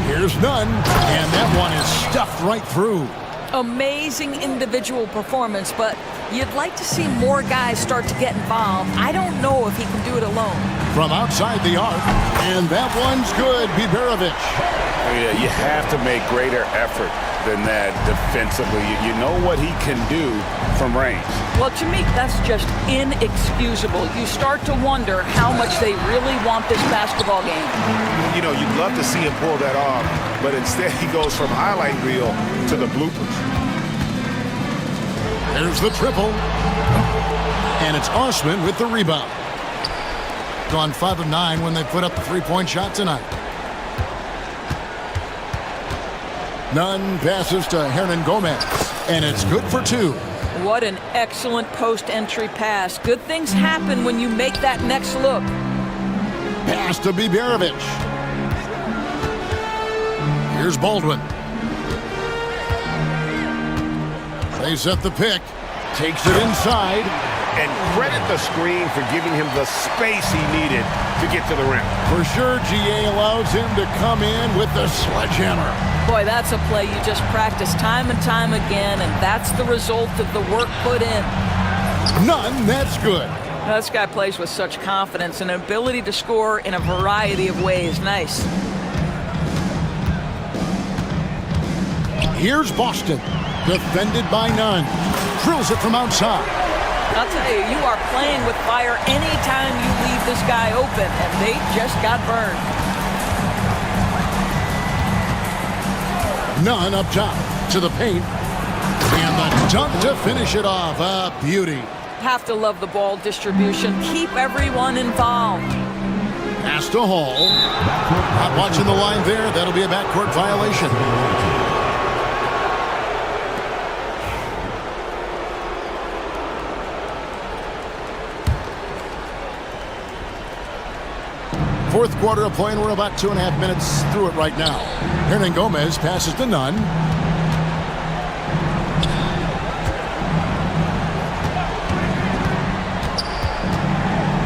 Here's none, and that one is stuffed right through. Amazing individual performance, but you'd like to see more guys start to get involved. I don't know if he can do it alone. From outside the arc, and that one's good, Biberovic. Yeah, you have to make greater effort than that defensively. You know what he can do from range. Well, to me, that's just inexcusable. You start to wonder how much they really want this basketball game. You know, you'd love to see him pull that off, but instead he goes from highlight reel to the bloopers. There's the triple. And it's Osman with the rebound. Gone 5 of 9 when they put up the three-point shot tonight. Nunn passes to Hernan Gomez, and it's good for 2. What an excellent post-entry pass. Good things happen when you make that next look. Pass to Biberovic. Here's Baldwin. They set the pick. Takes it inside. And credit the screen for giving him the space he needed to get to the rim. For sure, GA allows him to come in with the sledgehammer. Boy, that's a play you just practice time and time again, and that's the result of the work put in. None, that's good. Now, this guy plays with such confidence and an ability to score in a variety of ways. Nice. Here's Boston, defended by Nunn. Drills it from outside. I'll tell you, you are playing with fire anytime you leave this guy open, and they just got burned. Nunn up top to the paint. And the dunk to finish it off. A beauty. Have to love the ball distribution. Keep everyone involved. Pass to Hall. Not watching the line there. That'll be a backcourt violation. Fourth quarter of play, and we're about 2.5 minutes through it right now. Hernan Gomez passes to Nunn.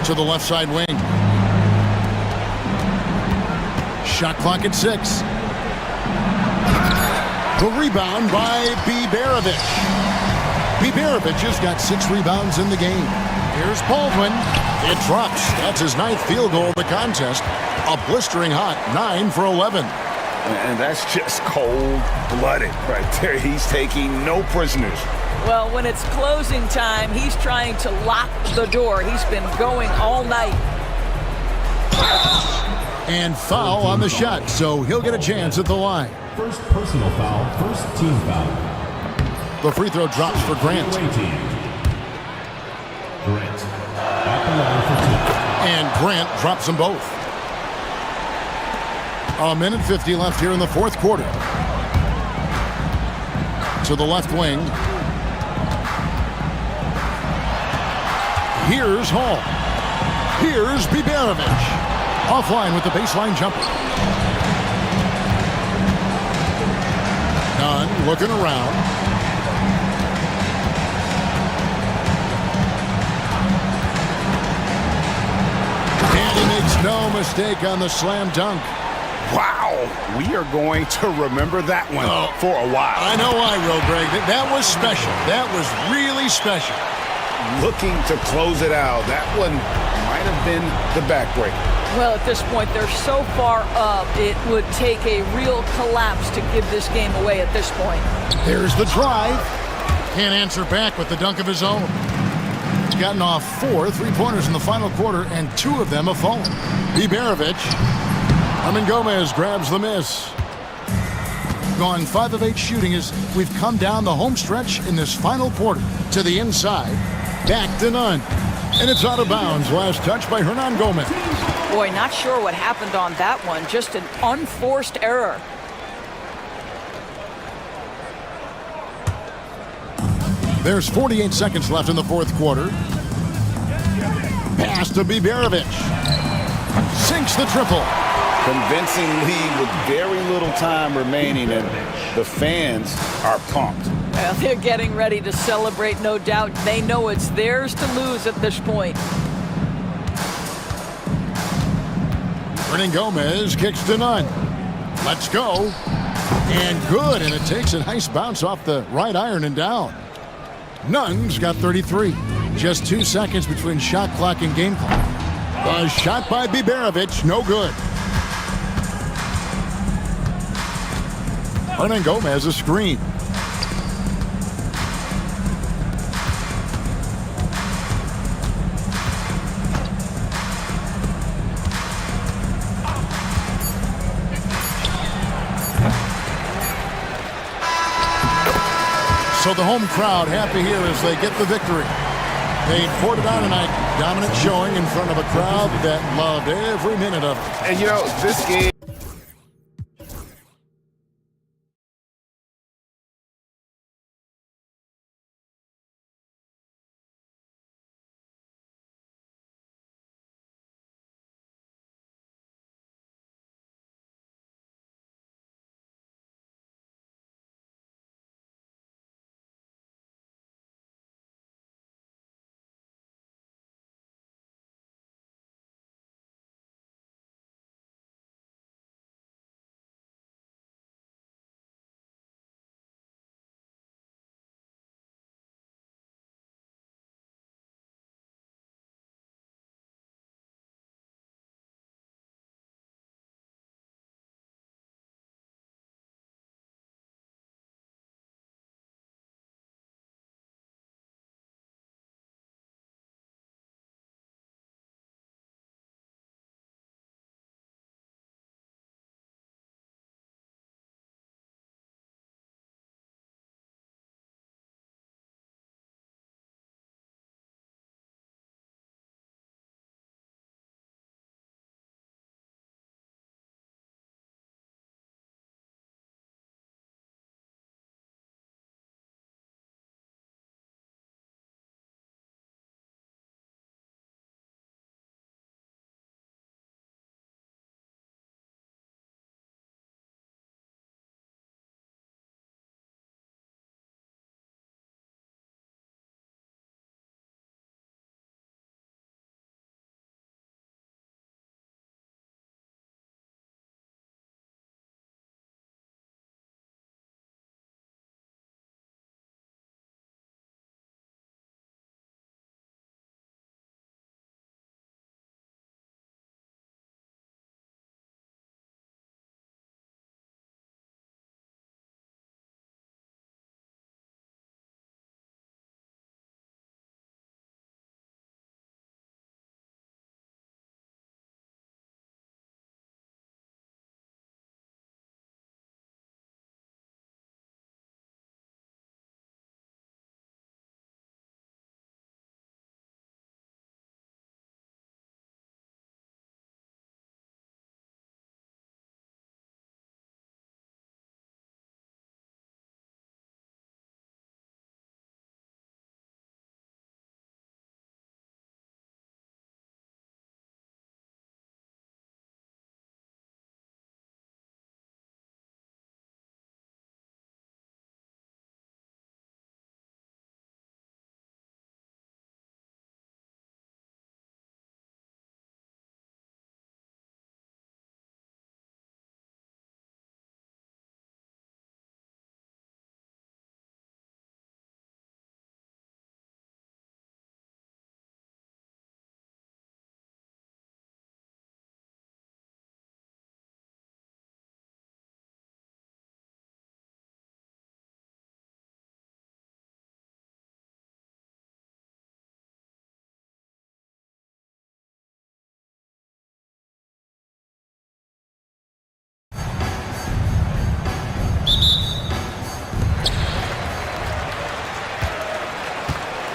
To the left side wing. Shot clock at 6. The rebound by Biberovic. Biberovic has got 6 rebounds in the game. Here's Baldwin. It drops. That's his 9th field goal of the contest. A blistering hot 9 for 11. And that's just cold-blooded right there. He's taking no prisoners. Well, when it's closing time, he's trying to lock the door. He's been going all night. And foul on the shot, so he'll get a chance at the line. First personal foul, first team foul. The free throw drops for Grant. Grant at the line for 2. And Grant drops them both. A minute 50 left here in the fourth quarter. To the left wing. Here's Hall. Here's Biberovic. Offline with the baseline jumper. Nunn looking around. And he makes no mistake on the slam dunk. Wow, we are going to remember that one for a while. I know I will, Greg. That was special. That was really special. Looking to close it out. That one might have been the backbreaker. Well, at this point, they're so far up, it would take a real collapse to give this game away at this point. There's the drive. Can't answer back with the dunk of his own. He's gotten off 4 3-pointers in the final quarter, and 2 of them have fallen. Biberovic. Gomez grabs the miss. Gone 5 of 8 shooting as we've come down the home stretch in this final quarter. To the inside, back to none. And it's out of bounds. Last touch by Gomez. Boy, not sure what happened on that one. Just an unforced error. There's 48 seconds left in the fourth quarter. Pass to Biberovic. Sinks the triple. Convincing lead with very little time remaining, and the fans are pumped. Well, they're getting ready to celebrate, no doubt. They know it's theirs to lose at this point. Gomez kicks to none. Let's go. And good, and it takes a nice bounce off the right iron and down. Nunn's got 33. Just 2 seconds between shot clock and game clock. A shot by Biberovic, no good. Gomez a screen. So the home crowd happy here as they get the victory. They poured it out tonight. Dominant showing in front of a crowd that loved every minute of it. And, you know, this game...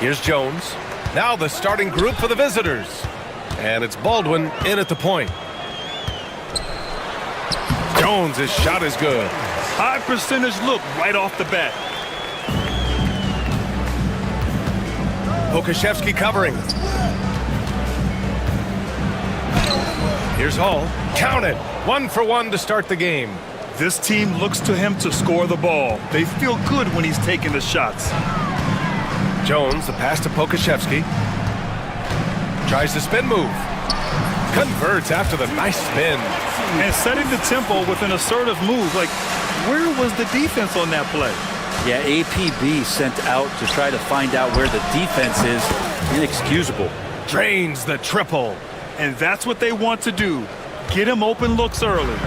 Here's Jones. Now the starting group for the visitors. And it's Baldwin in at the point. Jones, his shot is good. High percentage look right off the bat. Pokashevsky covering. Here's Hall. Count it. 1 for 1 to start the game. This team looks to him to score the ball. They feel good when he's taking the shots. Jones, the pass to Pokashevsky. Tries the spin move. Converts after the nice spin. And setting the tempo with an assertive move. Like, where was the defense on that play? Yeah, APB sent out to try to find out where the defense is. Inexcusable. Drains the triple. And that's what they want to do. Get him open looks early.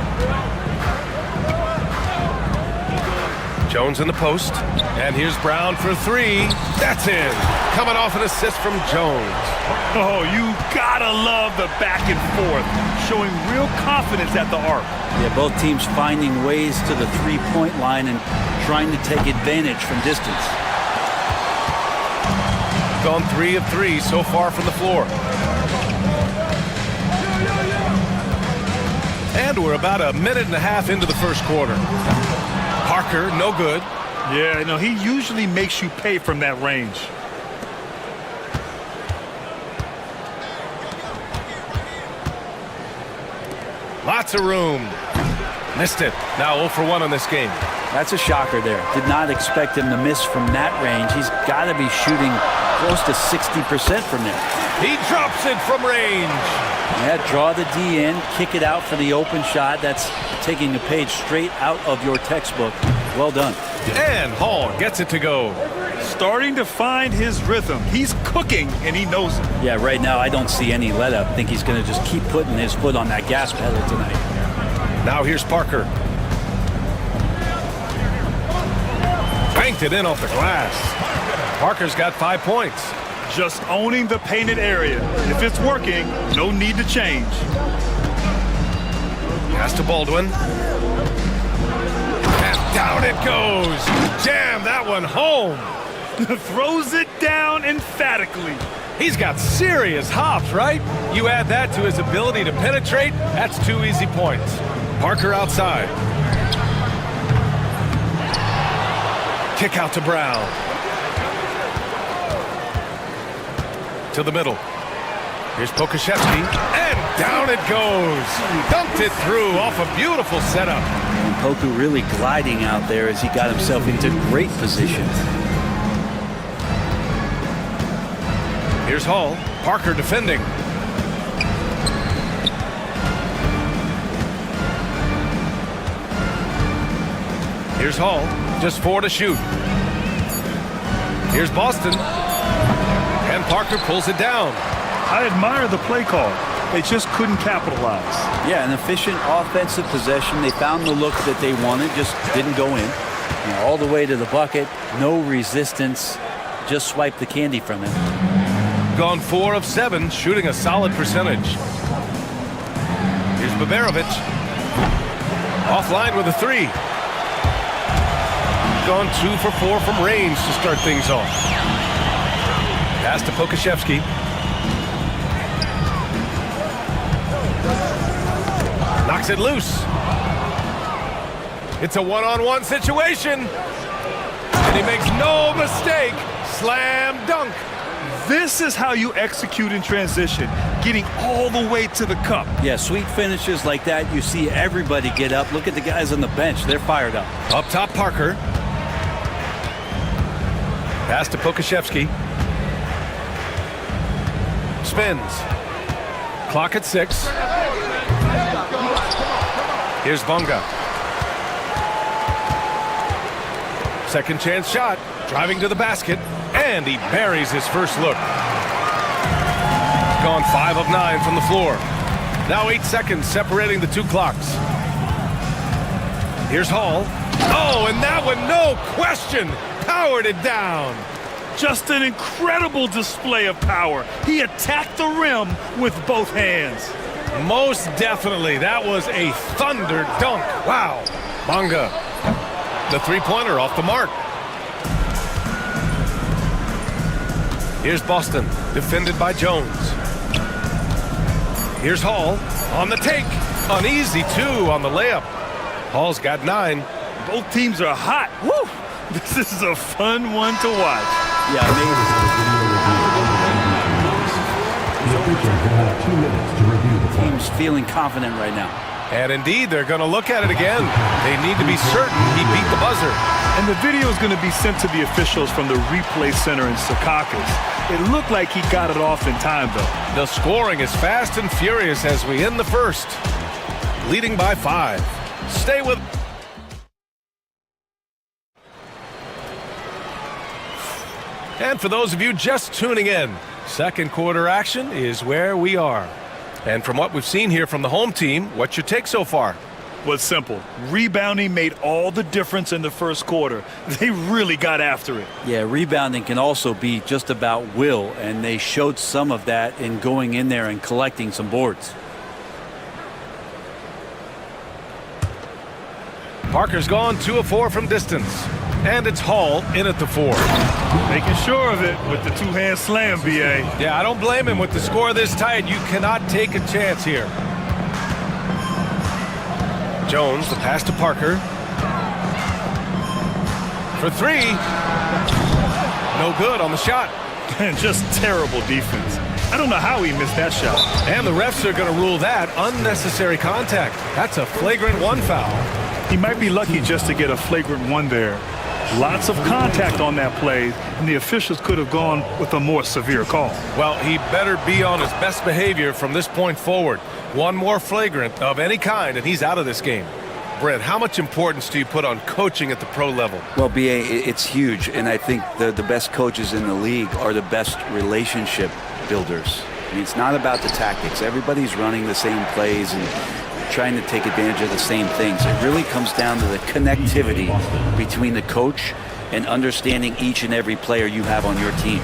Jones in the post. And here's Brown for 3. That's in. Coming off an assist from Jones. Oh, you gotta love the back and forth. Showing real confidence at the arc. Yeah, both teams finding ways to the three-point line and trying to take advantage from distance. Gone 3 of 3 so far from the floor. And we're about a minute and a half into the first quarter. Parker, no good. Yeah, no, he usually makes you pay from that range. Lots of room. Missed it. Now 0 for 1 on this game. That's a shocker there. Did not expect him to miss from that range. He's got to be shooting close to 60% from there. He drops it from range. Yeah, draw the D in, kick it out for the open shot. That's taking the page straight out of your textbook. Well done. And Hall gets it to go. Starting to find his rhythm. He's cooking, and he knows it. Yeah, right now I don't see any let up. I think he's going to just keep putting his foot on that gas pedal tonight. Now here's Parker. Banked it in off the glass. Parker's got 5 points. Just owning the painted area. If it's working, no need to change. Pass to Baldwin. And down it goes. Jam that one home. Throws it down emphatically. He's got serious hops, right? You add that to his ability to penetrate, that's 2 easy points. Parker outside. Kick out to Brown. To the middle. Here's Pokashevsky. And down it goes. Dunked it through off a beautiful setup. And Poku really gliding out there as he got himself into great position. Here's Hall. Parker defending. Here's Hall. Just 4 to shoot. Here's Boston. And Parker pulls it down. I admire the play call. They just couldn't capitalize. Yeah, an efficient offensive possession. They found the look that they wanted, just didn't go in. All the way to the bucket, no resistance, just swipe the candy from him. Gone 4 of 7, shooting a solid percentage. Here's Baberovic. Offline with a 3. Gone 2 for 4 from range to start things off. Pass to Pokashevsky. Knocks it loose. It's a one-on-one situation. And he makes no mistake. Slam dunk. This is how you execute in transition, getting all the way to the cup. Yeah, sweet finishes like that, you see everybody get up. Look at the guys on the bench. They're fired up. Up top, Parker. Pass to Pokashevsky. Spins. Clock at 6. Here's Bunga. Second chance shot. Driving to the basket. And he buries his first look. Gone 5 of 9 from the floor. Now 8 seconds separating the 2 clocks. Here's Hall. Oh, and that one, no question, powered it down. Just an incredible display of power. He attacked the rim with both hands. Most definitely. That was a thunder dunk. Wow. Bunga. The three-pointer off the mark. Here's Boston, defended by Jones. Here's Hall on the take. An easy 2 on the layup. Hall's got 9. Both teams are hot. Woo! This is a fun one to watch. Yeah, amazing. The officials will have 2 minutes to review the play. Team's feeling confident right now. And indeed, they're going to look at it again. They need to be certain he beat the buzzer. And the video is going to be sent to the officials from the replay center in Secaucus. It looked like he got it off in time, though. The scoring is fast and furious as we end the first. Leading by 5. Stay with... And for those of you just tuning in, second quarter action is where we are. And from what we've seen here from the home team, what's your take so far? Well, it's simple. Rebounding made all the difference in the first quarter. They really got after it. Yeah, rebounding can also be just about will, and they showed some of that in going in there and collecting some boards. Parker's gone 2 of 4 from distance. And it's Hall in at the 4. Making sure of it with the two-hand slam, B.A. Yeah, I don't blame him. With the score this tight, you cannot take a chance here. Jones, the pass to Parker. For 3. No good on the shot. And just terrible defense. I don't know how he missed that shot. And the refs are going to rule that unnecessary contact. That's a flagrant 1 foul. He might be lucky just to get a flagrant 1 there. Lots of contact on that play, and the officials could have gone with a more severe call. Well, he better be on his best behavior from this point forward. One more flagrant of any kind, and he's out of this game. Brent, how much importance do you put on coaching at the pro level? Well, B.A., it's huge, and I think the best coaches in the league are the best relationship builders. I mean, it's not about the tactics. Everybody's running the same plays and trying to take advantage of the same things. It really comes down to the connectivity between the coach and understanding each and every player you have on your team.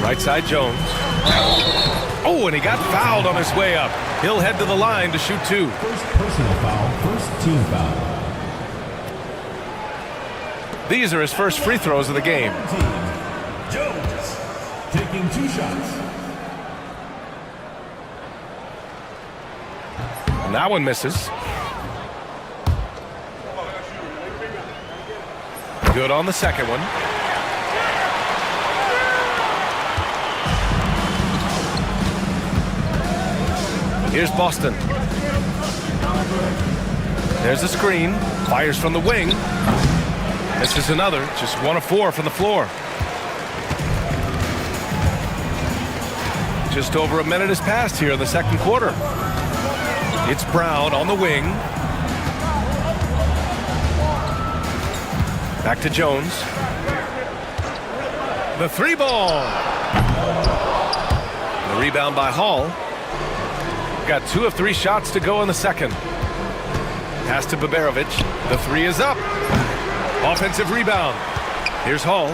Right side Jones. Oh, and he got fouled on his way up. He'll head to the line to shoot 2. First personal foul, first team foul. These are his first free throws of the game. Jones taking 2 shots. And that one misses. Good on the second one. Here's Boston. There's a screen. Fires from the wing. This is another. Just 1 of 4 from the floor. Just over a minute has passed here in the second quarter. It's Brown on the wing. Back to Jones. The 3 ball. The rebound by Hall. Got 2 of 3 shots to go in the second. Pass to Baberovic. The 3 is up. Offensive rebound. Here's Hall.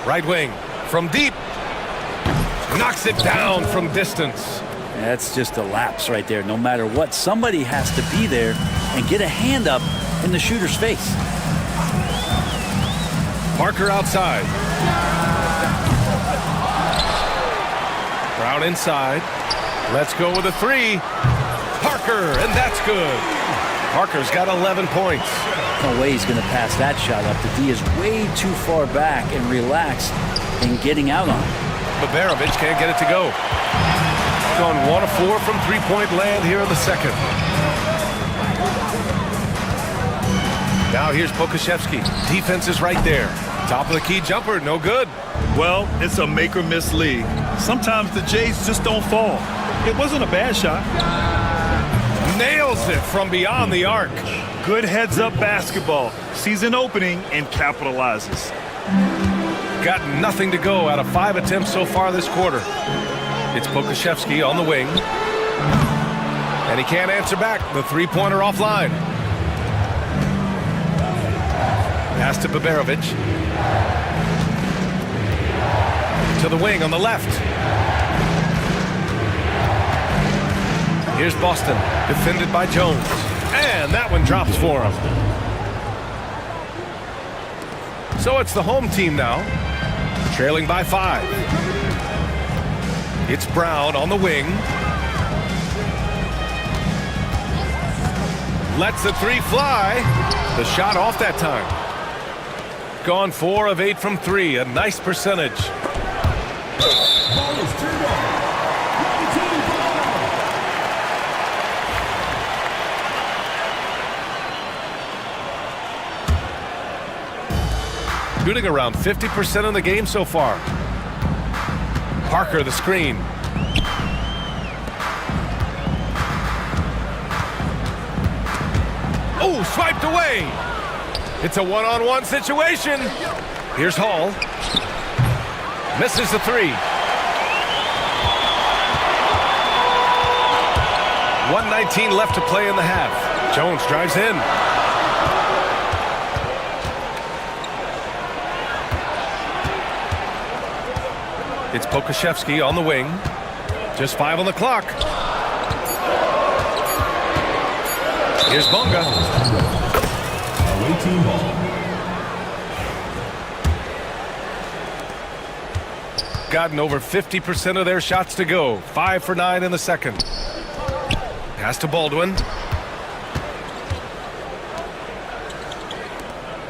Right wing. From deep. Knocks it down from distance. That's just a lapse right there. No matter what, somebody has to be there and get a hand up in the shooter's face. Parker outside. Brown inside. Let's go with a 3. Parker, and that's good. Parker's got 11 points. No way he's going to pass that shot up. The D is way too far back and relaxed in getting out on it. Baberovic can't get it to go. Gone 1 of 4 from 3-point land here in the second. Now here's Pokashevsky. Defense is right there. Top of the key jumper, no good. Well, it's a make or miss league. Sometimes the Jays just don't fall. It wasn't a bad shot. Nails it from beyond the arc. Good heads-up basketball. Sees an opening and capitalizes. Got nothing to go out of 5 attempts so far this quarter. It's Pokashevsky on the wing. And he can't answer back. The 3-pointer offline. Pass to Baberovic. To the wing on the left. Here's Boston, defended by Jones. And that one drops for him. So it's the home team now, trailing by 5. It's Brown on the wing. Lets the 3 fly. The shot off that time. Gone 4 of 8 from 3, a nice percentage. Shooting around 50% in the game so far. Parker the screen. Oh, swiped away. It's a one-on-one situation. Here's Hall. Misses the 3. 1:19 left to play in the half. Jones drives in. It's Pokashevsky on the wing. Just 5 on the clock. Here's Bonga. Away team ball. Gotten over 50% of their shots to go. 5 for 9 in the second. Pass to Baldwin.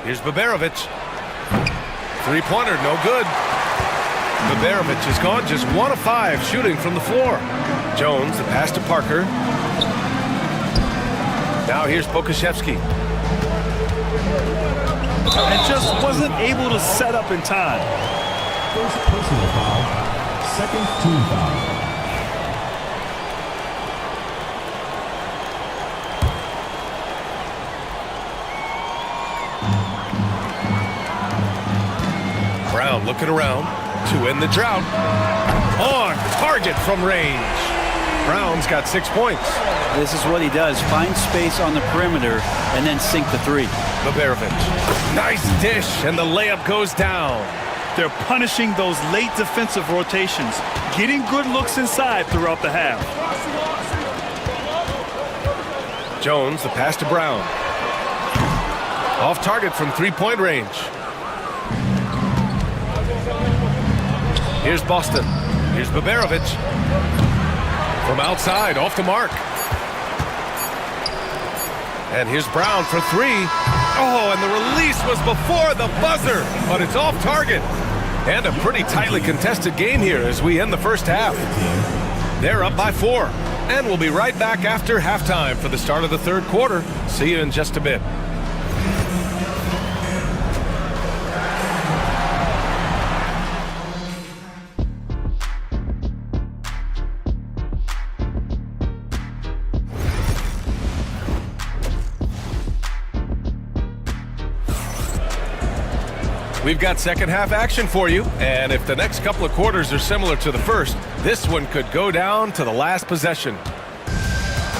Here's Baberovic. 3-pointer, no good. Baberovic has gone just 1 of 5 shooting from the floor. Jones, the pass to Parker. Now here's Pokashevsky. And just wasn't able to set up in time. First personal foul. Second team foul. Brown looking around to end the drought. On target from range. Brown's got 6 points. This is what he does. Find space on the perimeter and then sink the 3. Baberovic. Nice dish, and the layup goes down. They're punishing those late defensive rotations, getting good looks inside throughout the half. Jones, the pass to Brown. Off target from 3-point range. Here's Boston. Here's Baberovic. From outside, off the mark. And here's Brown for 3. Oh, and the release was before the buzzer, but it's off target. And a pretty tightly contested game here as we end the first half. They're up by 4. And we'll be right back after halftime for the start of the third quarter. See you in just a bit. We've got second half action for you, and if the next couple of quarters are similar to the first, this one could go down to the last possession.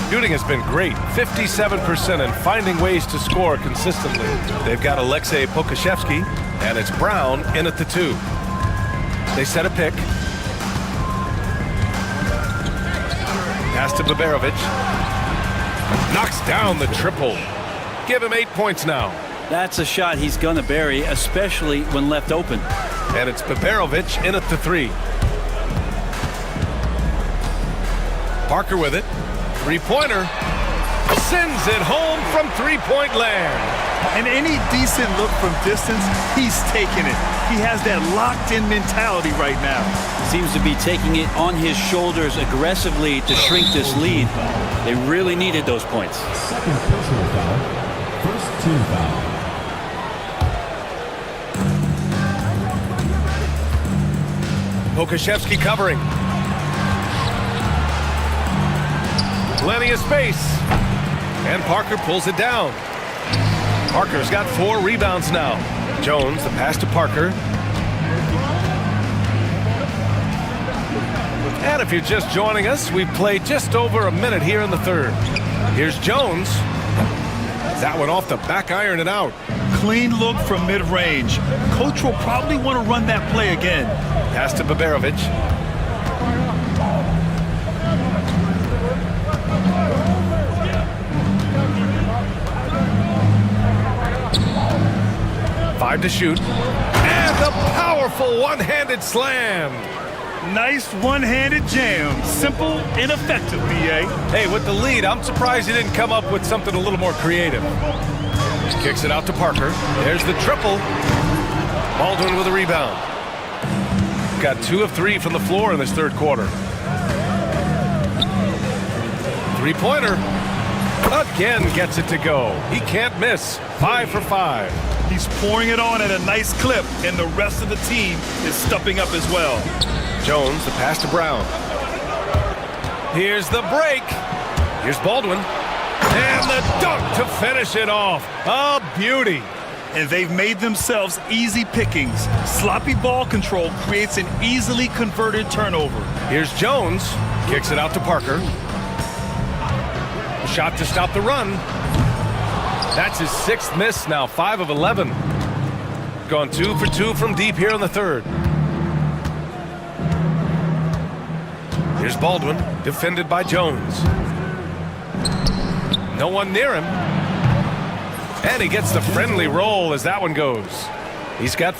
Shooting has been great, 57%, and finding ways to score consistently. They've got Alexei Pokashevsky, and it's Brown in at the 2. They set a pick. Pass to Baberovic. Knocks down the triple. Give him 8 points now. That's a shot he's going to bury, especially when left open. And it's Baberovic in at the 3. Parker with it. 3-pointer. Sends it home from 3-point land. And any decent look from distance, he's taking it. He has that locked-in mentality right now. Seems to be taking it on his shoulders aggressively to shrink this lead. They really needed those points. Second personal foul. First team foul. Pokashevsky covering. Plenty of space. And Parker pulls it down. Parker's got 4 rebounds now. Jones, the pass to Parker. And if you're just joining us, we've played just over a minute here in the third. Here's Jones. That one off the back iron and out. Clean look from mid-range. Coach will probably want to run that play again. Pass to Baberovic. 5 to shoot. And the powerful one-handed slam. Nice one-handed jam. Simple and effective, B.A. Hey, with the lead, I'm surprised he didn't come up with something a little more creative. Kicks it out to Parker. There's the triple. Baldwin with a rebound. Got 2 of 3 from the floor in this third quarter. Three-pointer. Again gets it to go. He can't miss. 5 for 5. He's pouring it on at a nice clip, and the rest of the team is stepping up as well. Jones, the pass to Brown. Here's the break. Here's Baldwin. And the dunk to finish it off. A beauty. And they've made themselves easy pickings. Sloppy ball control creates an easily converted turnover. Here's Jones. Kicks it out to Parker. A shot to stop the run. That's his 6th miss now, 5 of 11. Gone 2 for 2 from deep here in the third. Here's Baldwin, defended by Jones. No one near him. And he gets the friendly roll as that one goes. He's got...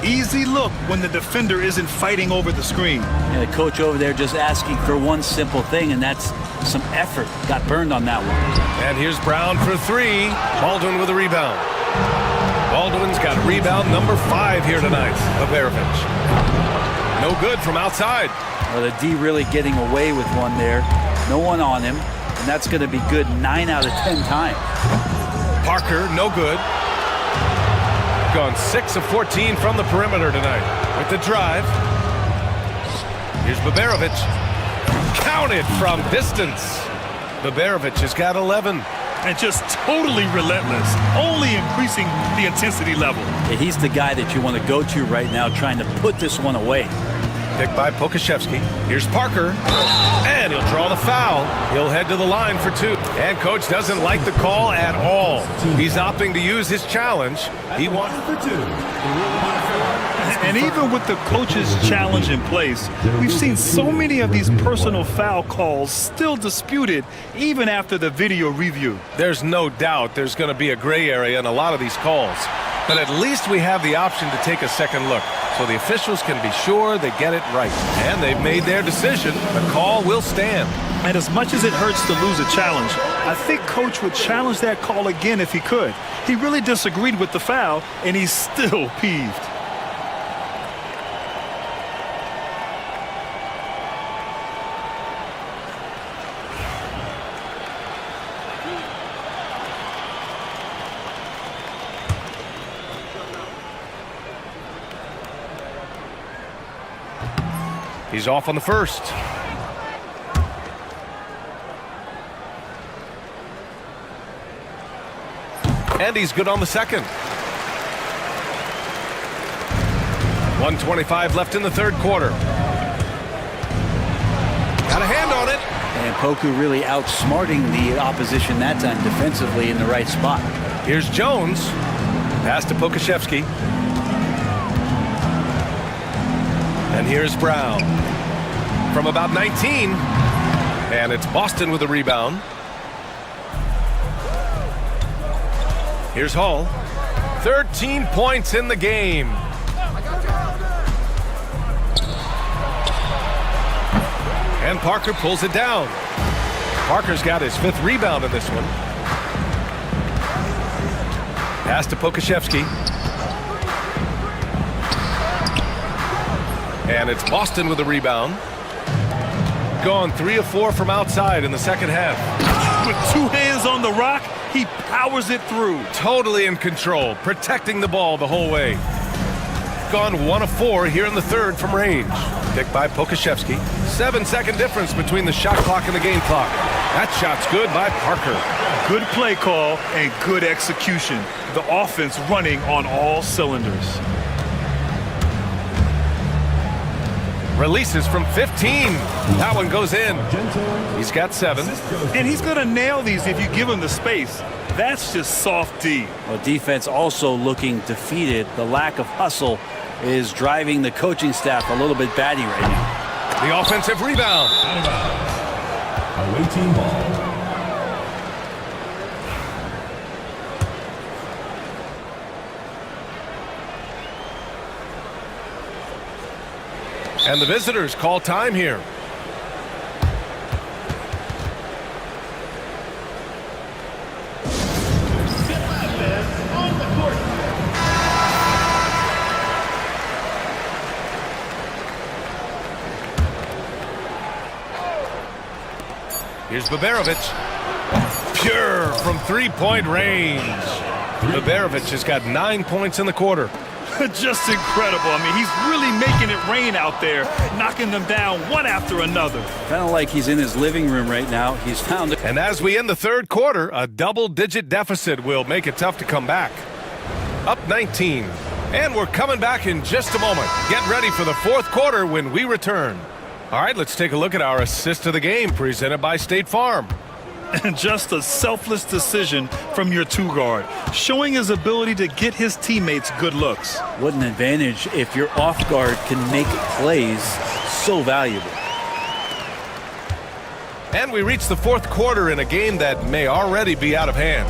Easy look when the defender isn't fighting over the screen. And the coach over there just asking for one simple thing, and that's some effort. Got burned on that one. And here's Brown for 3. Baldwin with a rebound. Baldwin's got rebound number 5 here tonight. Baberovic. No good from outside. Well, the D really getting away with one there. No one on him, and that's going to be good 9 out of 10 times. Parker, no good. Gone 6 of 14 from the perimeter tonight. With the drive. Here's Baberovic. Counted from distance. Baberovic has got 11. And just totally relentless, only increasing the intensity level. Yeah, he's the guy that you want to go to right now, trying to put this one away. Picked by Pokashevsky. Here's Parker. And he'll draw the foul. He'll head to the line for 2. And coach doesn't like the call at all. He's opting to use his challenge. He wants for 2. And even with the coach's challenge in place, we've seen so many of these personal foul calls still disputed even after the video review. There's no doubt there's going to be a gray area in a lot of these calls. But at least we have the option to take a second look, so the officials can be sure they get it right. And they've made their decision. The call will stand. And as much as it hurts to lose a challenge, I think coach would challenge that call again if he could. He really disagreed with the foul, and he's still peeved. He's off on the first. And he's good on the second. 1:25 left in the third quarter. Got a hand on it. And Poku really outsmarting the opposition that time defensively in the right spot. Here's Jones. Pass to Pokashevsky. And here's Brown. From about 19. And it's Boston with a rebound. Here's Hall. 13 points in the game. And Parker pulls it down. Parker's got his 5th rebound in this one. Pass to Pokashevsky. And it's Boston with a rebound. Gone 3 of 4 from outside in the second half. With 2 hands on the rock, he powers it through. Totally in control, protecting the ball the whole way. Gone 1 of 4 here in the third from range. Picked by Pokashevsky. 7-second difference between the shot clock and the game clock. That shot's good by Parker. Good play call and good execution. The offense running on all cylinders. Releases from 15. That one goes in. He's got 7. And he's going to nail these if you give him the space. That's just soft D. Well, defense also looking defeated. The lack of hustle is driving the coaching staff a little bit batty right now. The offensive rebound. Away team ball. And the visitors call time here. Here's Baberovic. Pure from three-point range. Baberovic has got 9 points in the quarter. Just incredible. I mean, he's really making it rain out there, knocking them down one after another. Kind of like he's in his living room right now. He's found it. And as we end the third quarter, a double-digit deficit will make it tough to come back. Up 19. And we're coming back in just a moment. Get ready for the fourth quarter when we return. All right, let's take a look at our assist of the game presented by State Farm. And just a selfless decision from your two-guard, showing his ability to get his teammates good looks. What an advantage if your off guard can make plays so valuable. And we reach the fourth quarter in a game that may already be out of hand.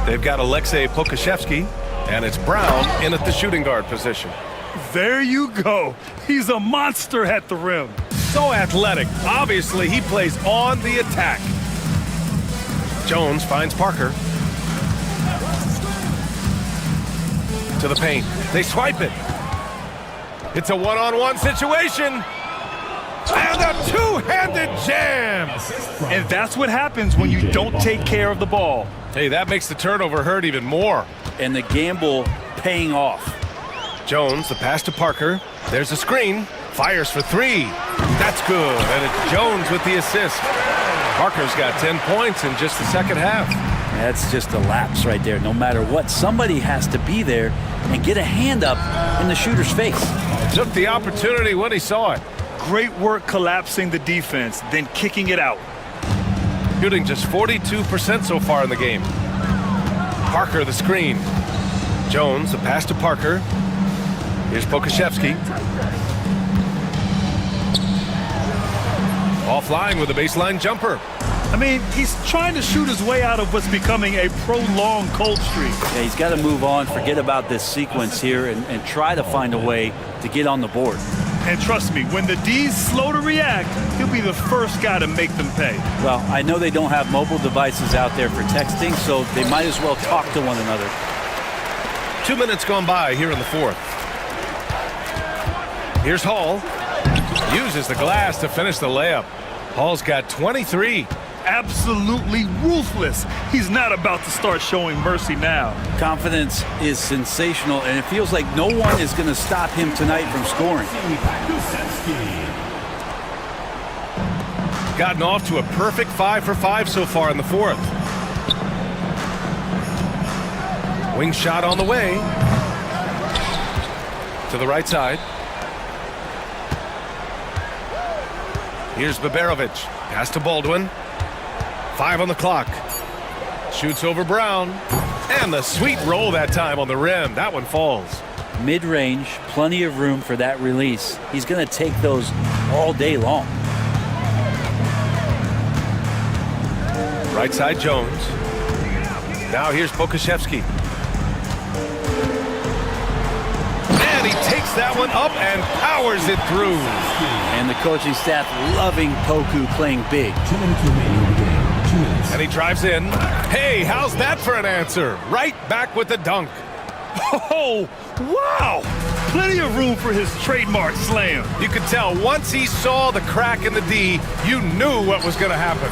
They've got Alexei Pokashevsky, and it's Brown in at the shooting guard position. There you go. He's a monster at the rim. So athletic. Obviously, he plays on the attack. Jones finds Parker. To the paint. They swipe it. It's a one-on-one situation. And a two-handed jam. And that's what happens when you don't take care of the ball. Hey, that makes the turnover hurt even more. And the gamble paying off. Jones, the pass to Parker. There's a screen. Fires for 3. That's good. And it's Jones with the assist. Parker's got 10 points in just the second half. That's just a lapse right there. No matter what, somebody has to be there and get a hand up in the shooter's face. Took the opportunity when he saw it. Great work collapsing the defense, then kicking it out. Shooting just 42% so far in the game. Parker the screen. Jones, the pass to Parker. Here's Pokashevsky. Offline with a baseline jumper. I mean, he's trying to shoot his way out of what's becoming a prolonged cold streak. Yeah, he's got to move on, forget about this sequence here, and try to find a way to get on the board. And trust me, when the D's slow to react, he'll be the first guy to make them pay. Well, I know they don't have mobile devices out there for texting, so they might as well talk to one another. 2 minutes gone by here in the fourth. Here's Hall. Uses the glass to finish the layup. Hall's got 23. Absolutely ruthless. He's not about to start showing mercy now. Confidence is sensational, and it feels like no one is going to stop him tonight from scoring. Gotten off to a perfect 5 for 5 so far in the fourth. Wing shot on the way. To the right side. Here's Baberovic. Pass to Baldwin. 5 on the clock. Shoots over Brown. And the sweet roll that time on the rim. That one falls. Mid-range, plenty of room for that release. He's going to take those all day long. Right side Jones. Now here's Pokashevsky. And he takes that one up and powers it through. And the coaching staff loving Poku playing big. 2 minutes remaining in the game. 2 minutes. And he drives in. Hey, how's that for an answer? Right back with the dunk. Oh, wow! Plenty of room for his trademark slam. You could tell once he saw the crack in the D, you knew what was going to happen.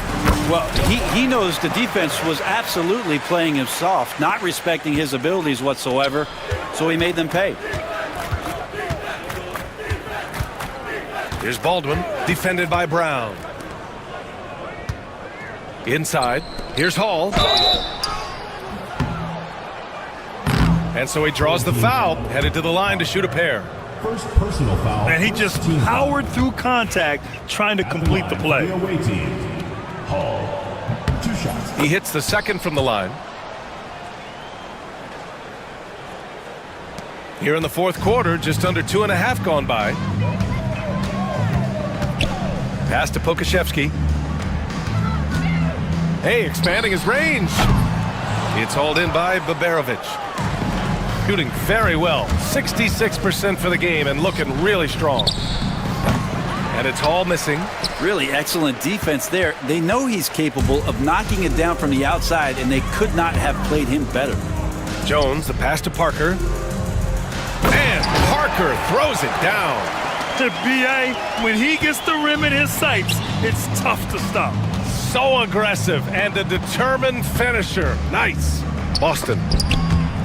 Well, he knows the defense was absolutely playing him soft, not respecting his abilities whatsoever, so he made them pay. Here's Baldwin, defended by Brown. Inside, here's Hall. And so he draws the foul, headed to the line to shoot a pair. first personal foul. And he just powered through contact trying to complete the play. The away team. Hall. 2 shots. He hits the second from the line. Here in the fourth quarter, just under 2.5 gone by. Pass to Pokashevsky. Hey, expanding his range. It's hauled in by Baberovic. Shooting very well. 66% for the game and looking really strong. And it's all missing. Really excellent defense there. They know he's capable of knocking it down from the outside, and they could not have played him better. Jones, the pass to Parker. And Parker throws it down. The BA, when he gets the rim in his sights, it's tough to stop. So aggressive and a determined finisher. Nice. Boston.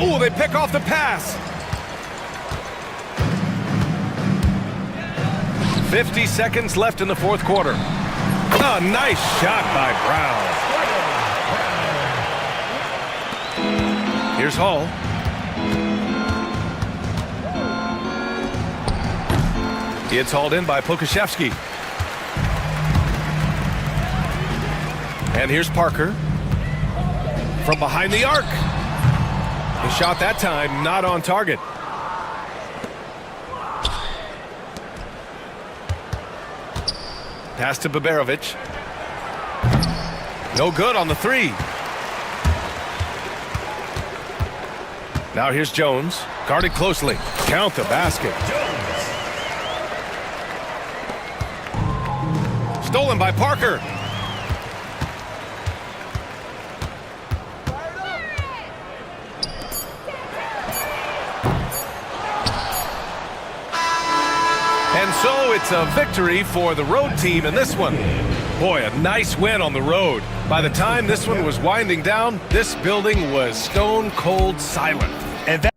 Oh, they pick off the pass. 50 seconds left in the fourth quarter. A nice shot by Brown. Here's Hall. It's hauled in by Pokashevsky. And here's Parker. From behind the arc. The shot that time not on target. Pass to Baberovic. No good on the three. Now here's Jones. Guarded closely. Count the basket. Stolen by Parker. And so it's a victory for the road team in this one. Boy, a nice win on the road. By the time this one was winding down, this building was stone cold silent. And that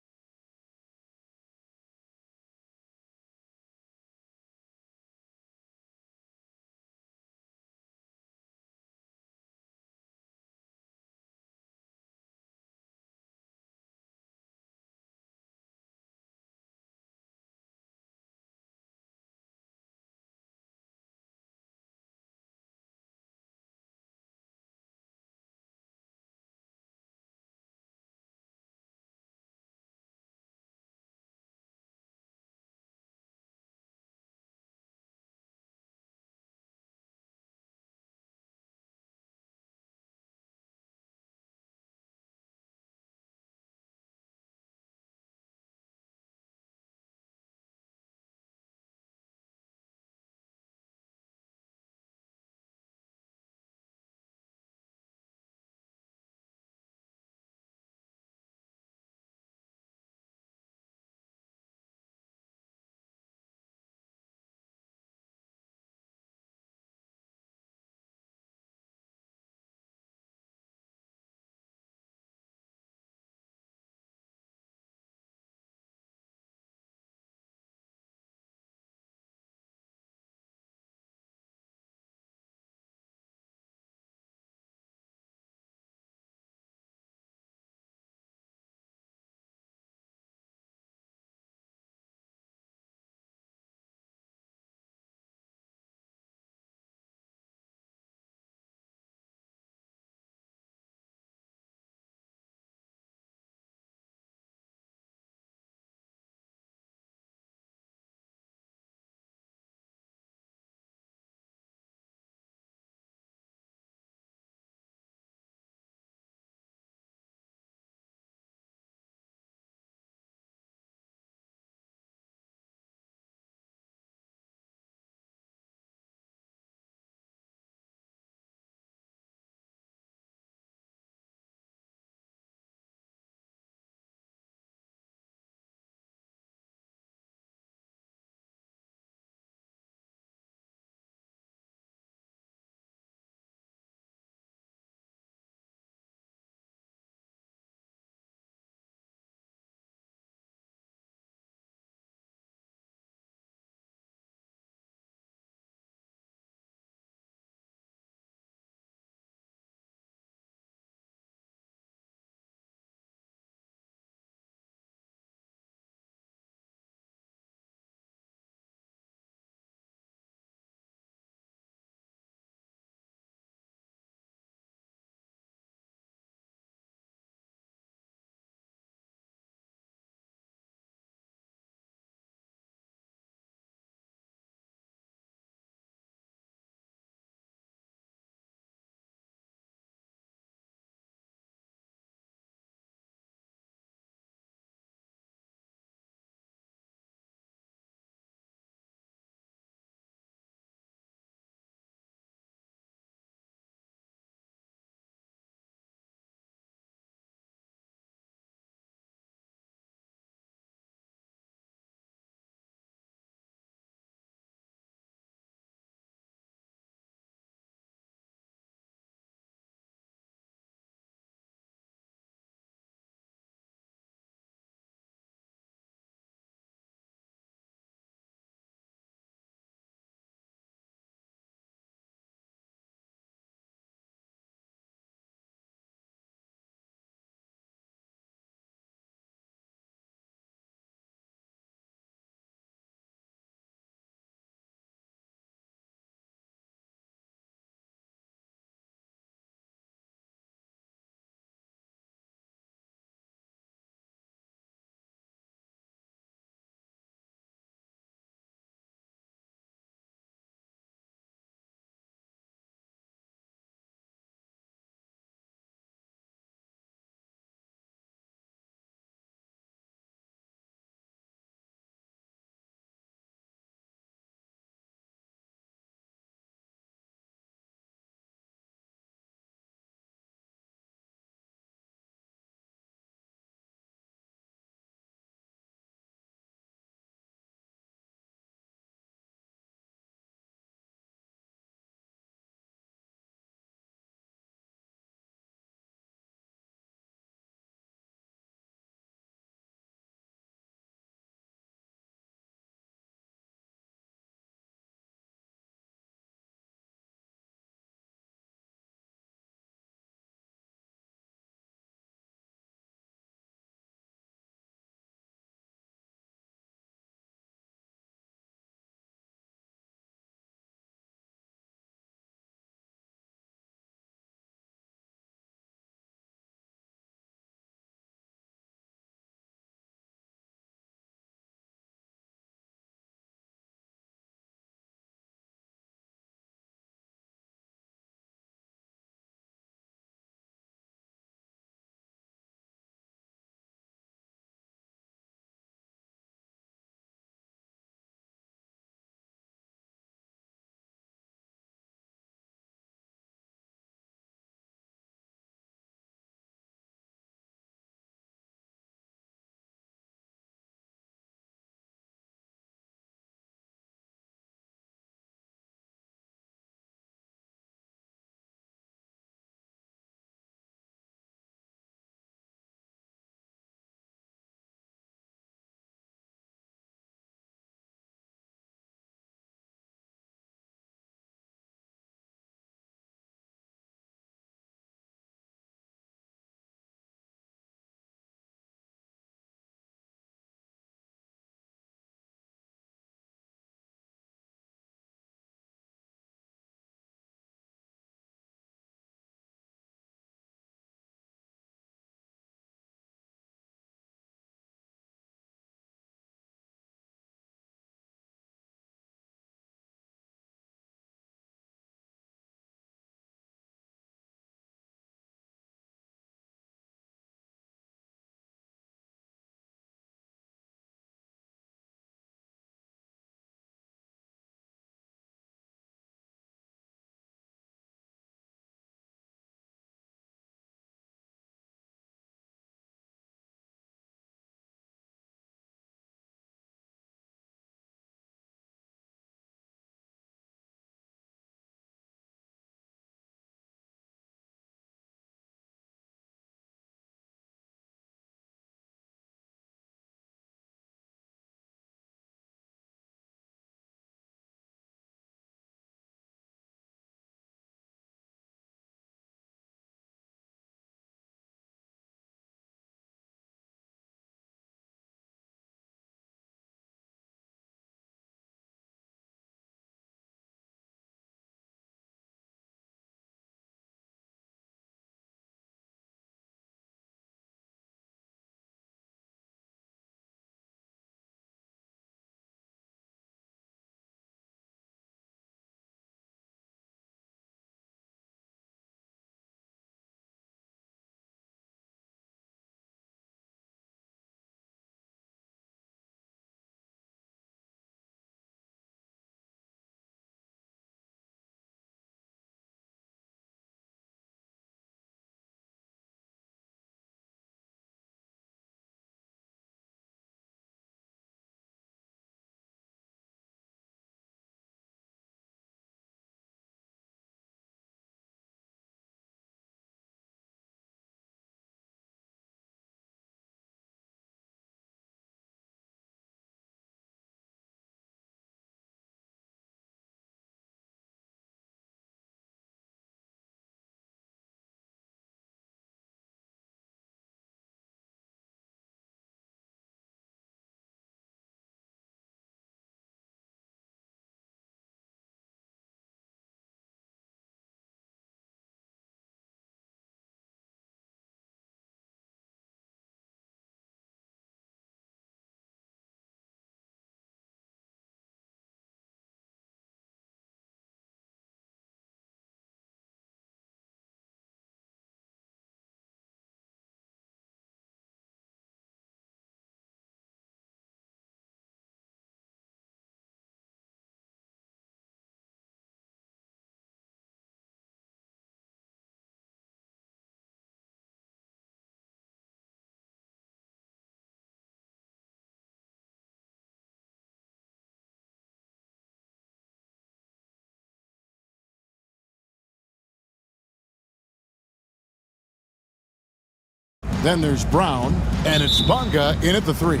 Then there's Brown, and it's Bonga in at the 3.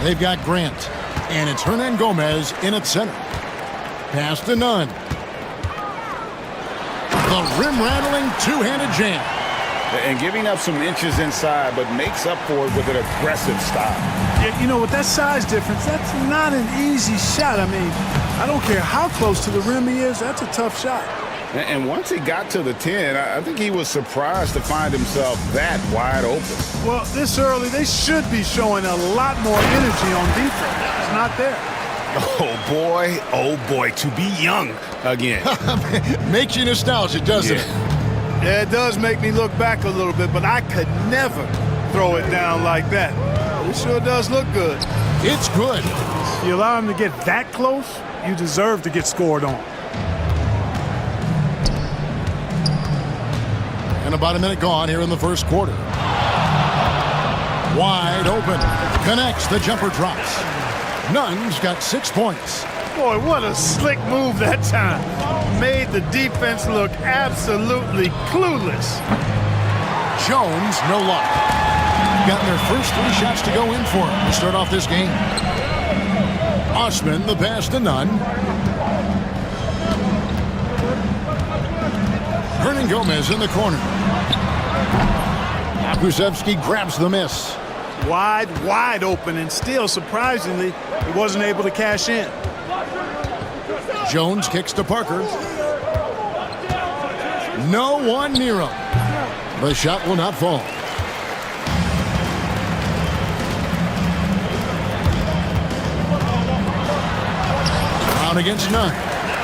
They've got Grant, and it's Hernan Gomez in at center. Pass to Nunn. The rim-rattling two-handed jam. And giving up some inches inside, but makes up for it with an aggressive style. Yeah, you know, with that size difference, that's not an easy shot. I mean, I don't care how close to the rim he is, that's a tough shot. And once he got to the 10, I think he was surprised to find himself that wide open. Well, this early, they should be showing a lot more energy on defense. It's not there. Oh boy, to be young again. Makes you nostalgic, doesn't it? Yeah, it does make me look back a little bit, but I could never throw it down like that. It sure does look good. It's good. You allow him to get that close, you deserve to get scored on. And about a minute gone here in the first quarter. Wide open. Connects. The jumper drops. Nunn's got 6 points. Boy, what a slick move that time. Made the defense look absolutely clueless. Jones, no luck. Gotten their first 3 shots to go in for him to start off this game. Osman, the pass to Nunn. Hernan Gomez in the corner. Kusevsky grabs the miss. Wide open, and still, surprisingly, he wasn't able to cash in. Jones kicks to Parker. No one near him. The shot will not fall. Brown against Nunn.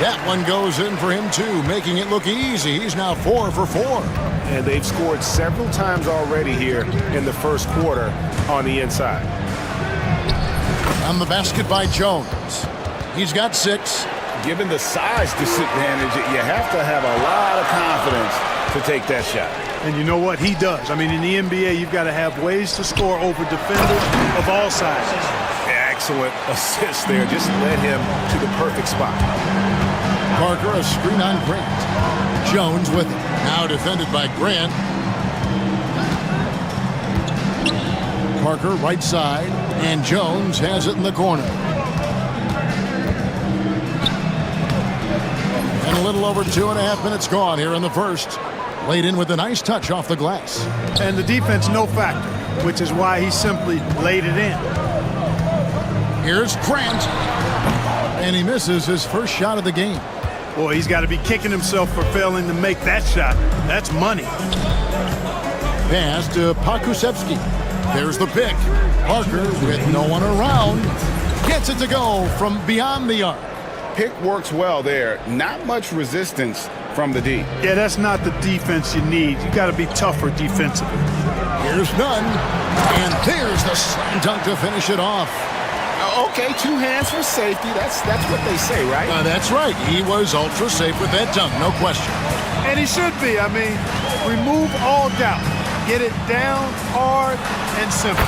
That one goes in for him too, making it look easy. He's now 4 for 4. And they've scored several times already here in the first quarter on the inside. On the basket by Jones. He's got 6. Given the size disadvantage, you have to have a lot of confidence to take that shot. And you know what? He does. I mean, in the NBA, you've got to have ways to score over defenders of all sizes. Excellent assist there. Just led him to the perfect spot. Parker, a screen on Grant. Jones with it. Now defended by Grant. Parker right side, and Jones has it in the corner. And a little over 2.5 minutes gone here in the first. Laid in with a nice touch off the glass. And the defense no factor, which is why he simply laid it in. Here's Grant. And he misses his first shot of the game. Boy, he's got to be kicking himself for failing to make that shot. That's money. Pass to Pakusevsky. There's the pick. Parker, with no one around, gets it to go from beyond the arc. Pick works well there. Not much resistance from the D. Yeah, that's not the defense you need. You got to be tougher defensively. Here's Nunn. And there's the slam dunk to finish it off. Okay, 2 hands for safety. That's what they say, right? That's right. He was ultra safe with that dunk, no question. And he should be. I mean, remove all doubt. Get it down, hard, and simple.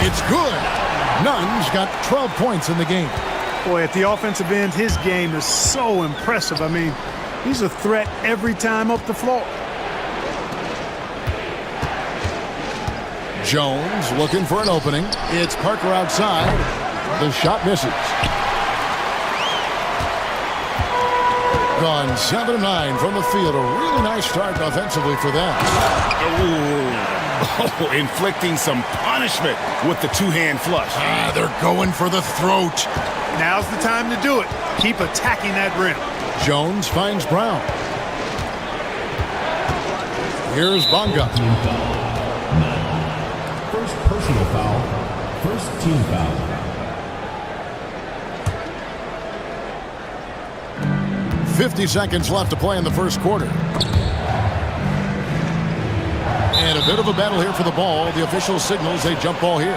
It's good. Nunn's got 12 points in the game. Boy, at the offensive end, his game is so impressive. I mean, he's a threat every time up the floor. Jones looking for an opening. It's Parker outside. The shot misses. Gone 7-9 from the field. A really nice start offensively for them. Ooh. Inflicting some punishment with the 2-hand flush. They're going for the throat. Now's the time to do it. Keep attacking that rim. Jones finds Brown. Here's Bonga. First personal foul. First team foul. 50 seconds left to play in the first quarter. And a bit of a battle here for the ball. The official signals a jump ball here.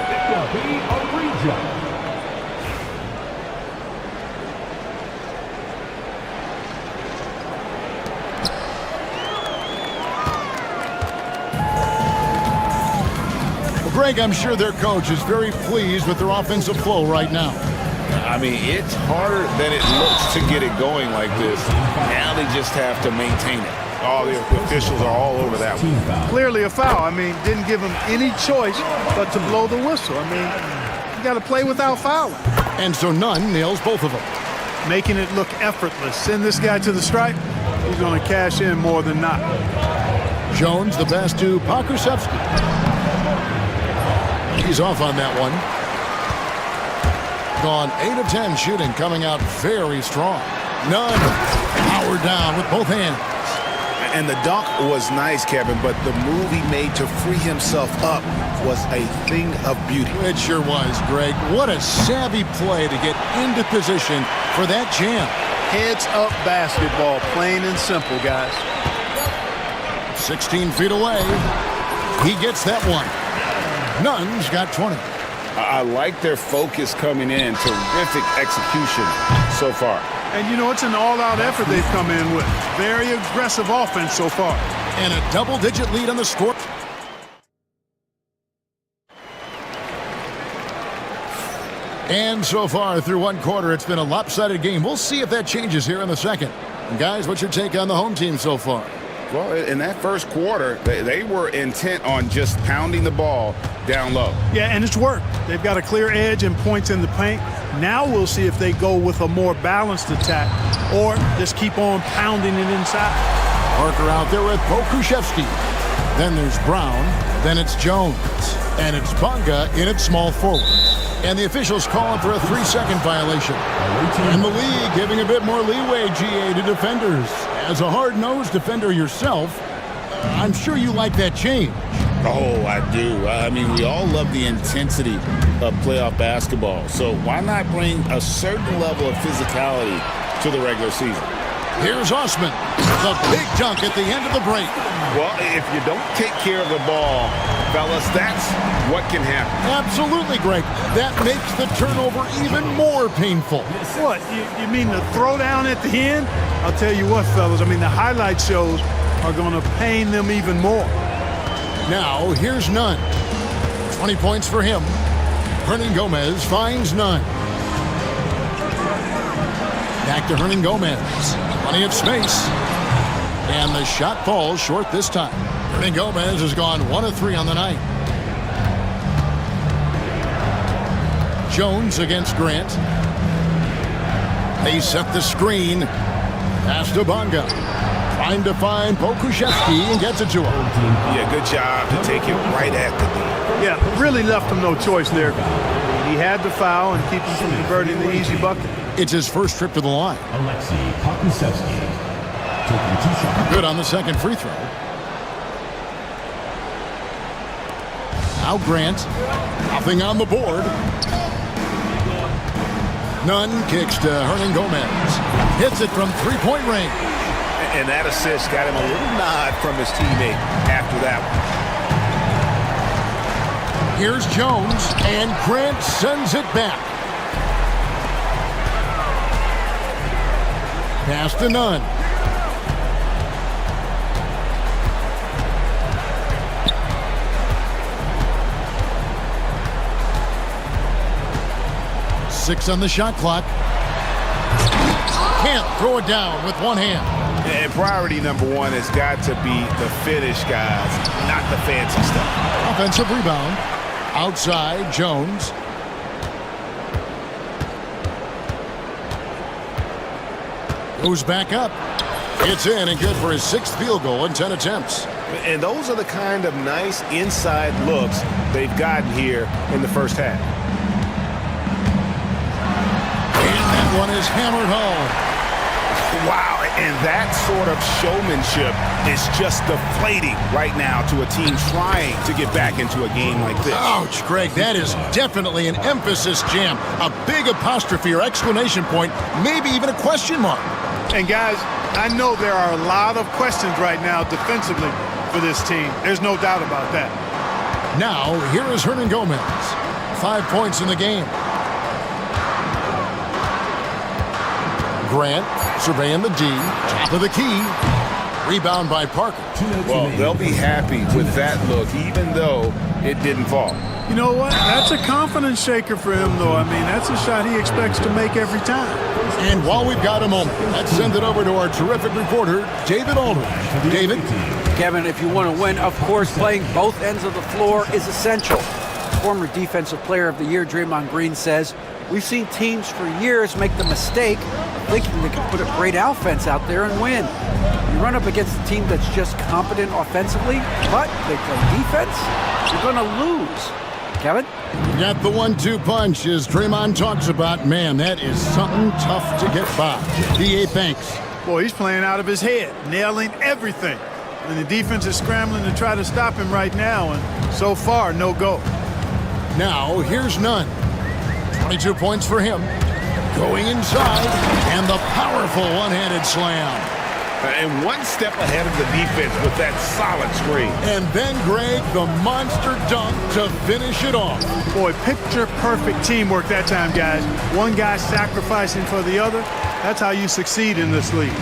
Greg, I'm sure their coach is very pleased with their offensive flow right now. I mean, it's harder than it looks to get it going like this. Now they just have to maintain it. Oh, the officials are all over that one. Team foul. Clearly a foul. I mean, didn't give him any choice but to blow the whistle. I mean, you got to play without fouling. And so none nails both of them. Making it look effortless. Send this guy to the stripe, he's going to cash in more than not. Jones the pass to Pokusevski. He's off on that one. Gone 8 of 10 shooting, coming out very strong. None. Power down with both hands. And the dunk was nice, Kevin, but the move he made to free himself up was a thing of beauty. It sure was, Greg. What a savvy play to get into position for that jam. Heads up basketball, plain and simple, guys. 16 feet away. He gets that one. Nunn's got 20. I like their focus coming in. Terrific execution so far. And you know, it's an all-out effort they've come in with. Very aggressive offense so far. And a double-digit lead on the score. And so far through one quarter, it's been a lopsided game. We'll see if that changes here in the second. And guys, what's your take on the home team so far? Well, in that first quarter, they were intent on just pounding the ball down low. Yeah, and it's worked. They've got a clear edge and points in the paint. Now we'll see if they go with a more balanced attack or just keep on pounding it inside. Parker out there with Pokusevski. Then there's Brown. Then it's Jones. And it's Bonga in at small forward. And the officials calling for a 3-second violation. And the league giving a bit more leeway, GA, to defenders. As a hard-nosed defender yourself, I'm sure you like that change. Oh, I do. I mean, we all love the intensity of playoff basketball. So why not bring a certain level of physicality to the regular season? Here's Osman. The big dunk at the end of the break. Well, if you don't take care of the ball, fellas, that's what can happen. Absolutely, Greg. That makes the turnover even more painful. What? You mean the throwdown at the end? I'll tell you what, fellas. I mean, the highlight shows are going to pain them even more. Now, here's Nunn. 20 points for him. Hernan Gomez finds Nunn. Back to Hernan Gomez. Plenty of space. And the shot falls short this time. Hernan Gomez has gone 1 of 3 on the night. Jones against Grant. They set the screen. Pass to Bonga. Trying to find Pokusevski and gets it to him. Yeah, good job to take it right at the knee. Yeah, really left him no choice there. He had to foul and keep him from converting the easy bucket. It's his first trip to the line. Alexei Pokusevski taking 2 shots. Good on the second free throw. Now Grant. Nothing on the board. Nunn kicks to Hernan Gomez. Hits it from 3-point range. And that assist got him a little nod from his teammate after that one. Here's Jones, and Grant sends it back. Pass to Nunn. Six on the shot clock. Can't throw it down with one hand. And priority number 1 has got to be the finish, guys, not the fancy stuff. Offensive rebound. Outside, Jones. Goes back up. It's in and good for his 6th field goal in 10 attempts. And those are the kind of nice inside looks they've gotten here in the first half. And that one is hammered home. Wow, and that sort of showmanship is just deflating right now to a team trying to get back into a game like this. Ouch, Greg, that is definitely an emphasis jam. A big apostrophe or exclamation point, maybe even a question mark. And guys, I know there are a lot of questions right now defensively for this team. There's no doubt about that. Now, here is Hernan Gomez. 5 points in the game. Grant surveying the D, top of the key. Rebound by Parker. Well, they'll be happy with that look, even though it didn't fall. You know what? That's a confidence shaker for him, though. I mean, that's a shot he expects to make every time. And while we've got a moment, let's send it over to our terrific reporter, David Aldridge. David? Kevin, if you want to win, of course, playing both ends of the floor is essential. Former Defensive Player of the Year Draymond Green says, we've seen teams for years make the mistake of thinking they can put a great offense out there and win. You run up against a team that's just competent offensively, but they play defense, you're going to lose. Kevin? Got the 1-2 punch as Draymond talks about. Man, that is something tough to get by. D.A. Banks. Boy, he's playing out of his head, nailing everything. And the defense is scrambling to try to stop him right now, and so far, no go. Now, here's Nunn. 22 points for him. Going inside, and the powerful one-handed slam. And one step ahead of the defense with that solid screen. And then, Greg, the monster dunk to finish it off. Boy, picture-perfect teamwork that time, guys. One guy sacrificing for the other. That's how you succeed in this league.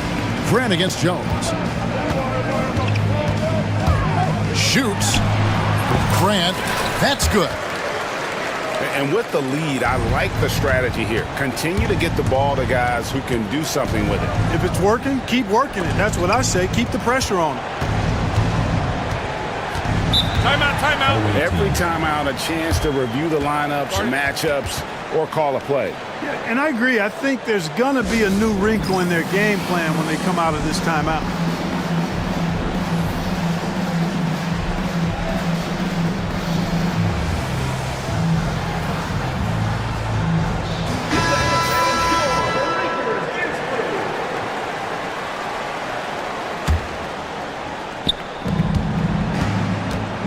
Grant against Jones. Shoots. Grant, that's good. And with the lead, I like the strategy here. Continue to get the ball to guys who can do something with it. If it's working, keep working it. That's what I say. Keep the pressure on it. Timeout, timeout. Every timeout, a chance to review the lineups, matchups, or call a play. Yeah, and I agree. I think there's going to be a new wrinkle in their game plan when they come out of this timeout.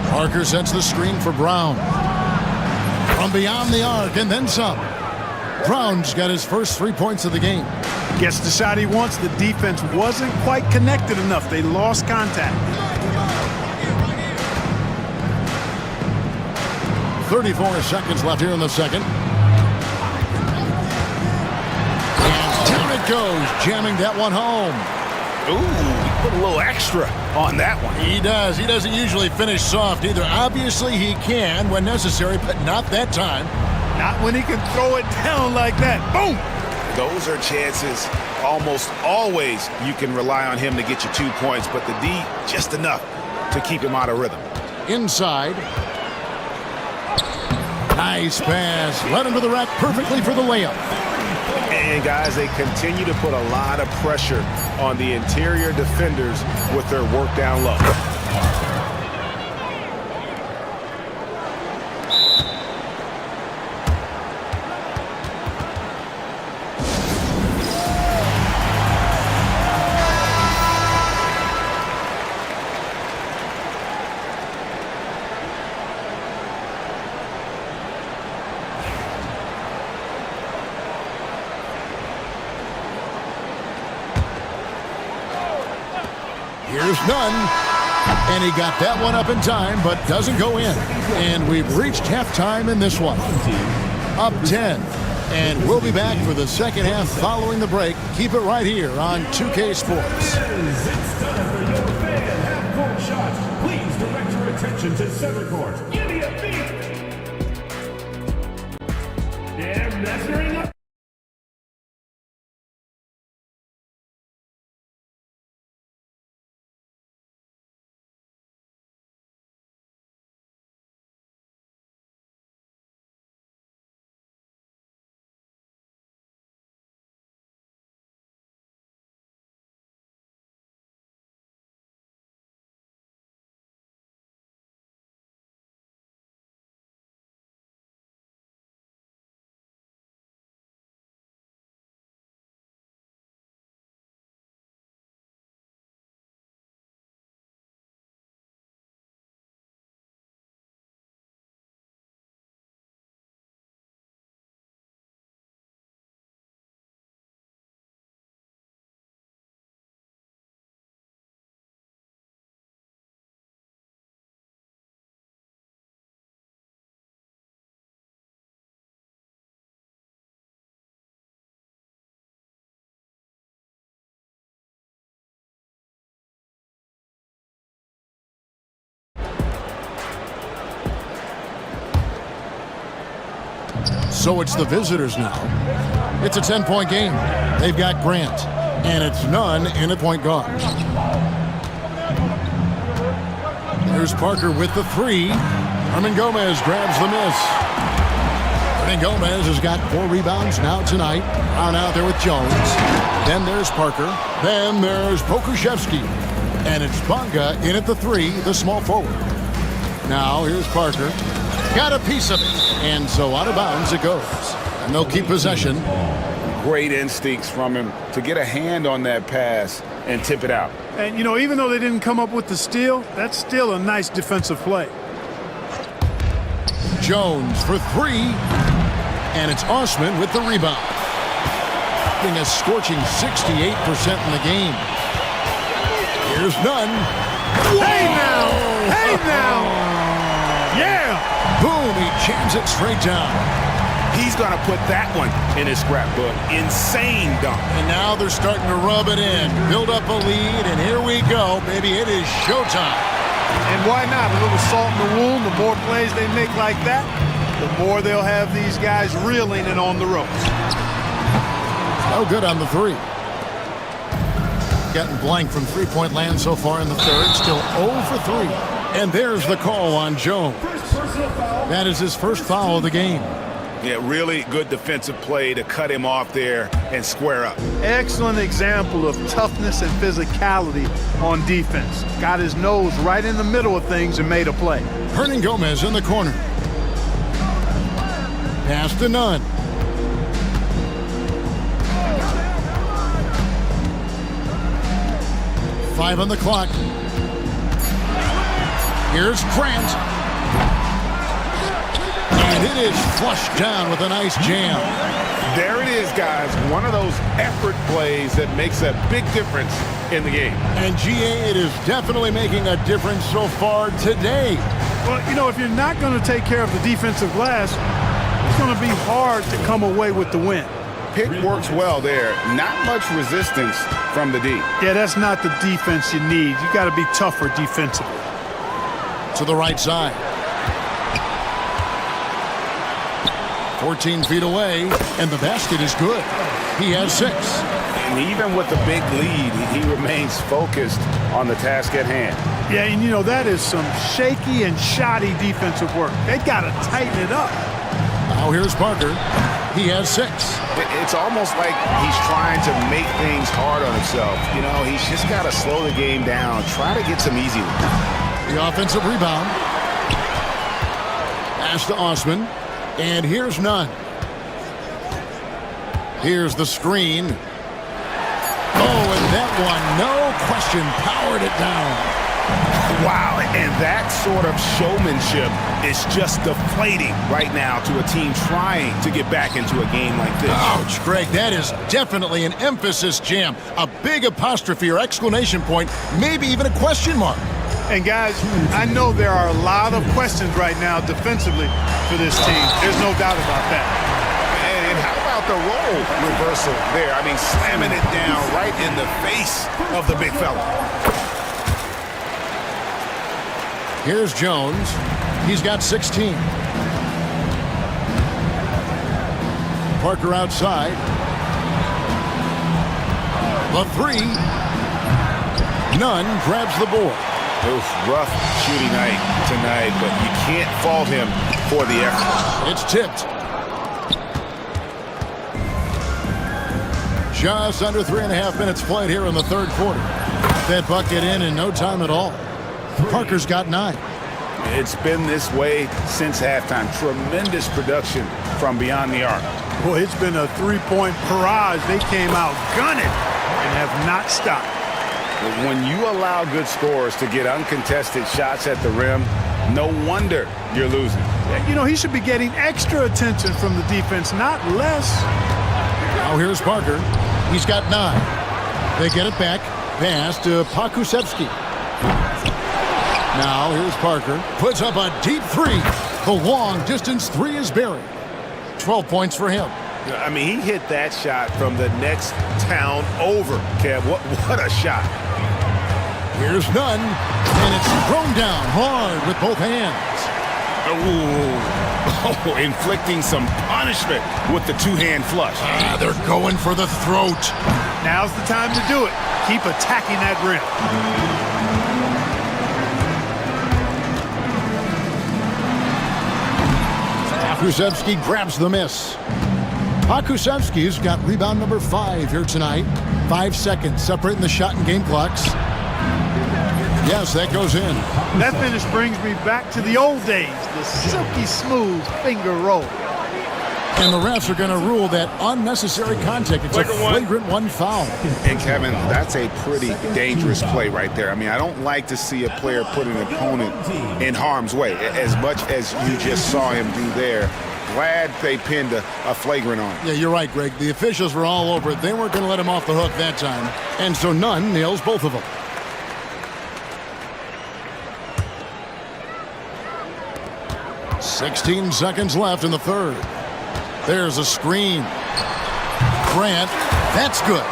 Parker sets the screen for Brown. From beyond the arc and then some. Brown's got his first 3 points of the game. Gets the shot he wants. The defense wasn't quite connected enough. They lost contact. 34 seconds left here in the second. And down it goes, jamming that one home. Ooh, put a little extra on that one. He does. He doesn't usually finish soft either. Obviously, he can when necessary, but not that time. Not when he can throw it down like that. Boom! Those are chances almost always you can rely on him to get you 2 points, but the D, just enough to keep him out of rhythm. Inside. Nice pass. Led him to the rack perfectly for the layup. And guys, they continue to put a lot of pressure on the interior defenders with their work down low. Here's Nunn. And he got that one up in time, but doesn't go in. And we've reached halftime in this one. Up 10. And we'll be back for the second half following the break. Keep it right here on 2K Sports. It's time for your fan half-court shots. Please direct your attention to center court. Give me a beat. And measuring up. So it's the visitors now. It's a 10-point game. They've got Grant, and it's none in at point guard. Here's Parker with the three. Herman Gomez grabs the miss. Herman Gomez has got 4 rebounds now tonight. Brown out there with Jones. Then there's Parker. Then there's Pokushevsky. And it's Bonga in at the three, the small forward. Now here's Parker. Got a piece of it. And so out of bounds it goes. And they'll keep possession. Great instincts from him to get a hand on that pass and tip it out. And, you know, even though they didn't come up with the steal, that's still a nice defensive play. Jones for three. And it's Osman with the rebound. Getting a scorching 68% in the game. Here's none. Hey now! Hey now! Yeah! Boom, he jams it straight down. He's going to put that one in his scrapbook. Insane dunk. And now they're starting to rub it in. Build up a lead, and here we go, baby. It is showtime. And why not? A little salt in the wound. The more plays they make like that, the more they'll have these guys reeling and on the ropes. No good on the three. Getting blank from three-point land so far in the third. Still 0 for 3. And there's the call on Jones. That is his first foul of the game. Yeah, really good defensive play to cut him off there and square up. Excellent example of toughness and physicality on defense. Got his nose right in the middle of things and made a play. Hernan Gomez in the corner. Pass to none. Five on the clock. Here's Grant. And it is flushed down with a nice jam. There it is, guys. One of those effort plays that makes a big difference in the game. And GA, it is definitely making a difference so far today. Well, you know, if you're not going to take care of the defensive glass, it's going to be hard to come away with the win. Pick works well there. Not much resistance from the D. Yeah, that's not the defense you need. You got to be tougher defensively. To the right side. 14 feet away, and the basket is good. He has 6. And even with the big lead, he remains focused on the task at hand. Yeah, and you know, that is some shaky and shoddy defensive work. They got to tighten it up. Now here's Parker. He has 6. It's almost like he's trying to make things hard on himself. You know, he's just got to slow the game down, try to get some easy ones. The offensive rebound. Pass to Osman. And here's none. Here's the screen. Oh, and that one, no question, powered it down. Wow, and that sort of showmanship is just deflating right now to a team trying to get back into a game like this. Ouch, Greg, that is definitely an emphasis jam. A big apostrophe or exclamation point, maybe even a question mark. And guys, I know there are a lot of questions right now defensively for this team. There's no doubt about that. And how about the role reversal there? I mean, slamming it down right in the face of the big fella. Here's Jones. He's got 16. Parker outside. The three. Nunn grabs the board. It was rough shooting night tonight, but you can't fault him for the effort. It's tipped. Just under 3.5 minutes played here in the third quarter. That bucket in no time at all. Parker's got 9. It's been this way since halftime. Tremendous production from beyond the arc. Boy, it's been a three-point barrage. They came out gunning and have not stopped. When you allow good scorers to get uncontested shots at the rim, no wonder you're losing. You know, he should be getting extra attention from the defense, not less. Now here's Parker. He's got 9. They get it back. Pass to Pokusevsky. Now here's Parker. Puts up a deep 3. The long-distance 3 is buried. 12 points for him. I mean, he hit that shot from the next town over, Kev. What a shot. Here's Nunn, and it's thrown down hard with both hands. Oh, inflicting some punishment with the two-hand flush. They're going for the throat. Now's the time to do it. Keep attacking that rim. Pakusevsky grabs the miss. Pakusevsky's got rebound number 5 here tonight. 5 seconds separating the shot and game clocks. Yes, that goes in. That finish brings me back to the old days, the silky smooth finger roll. And the refs are going to rule that unnecessary contact. It's a flagrant one foul. And Kevin, that's a pretty dangerous play right there. I mean, I don't like to see a player put an opponent in harm's way, as much as you just saw him do there. Glad they pinned a flagrant on him. Yeah, you're right, Greg. The officials were all over it. They weren't going to let him off the hook that time. And so none nails both of them. 16 seconds left in the third. There's a screen. Grant, that's good.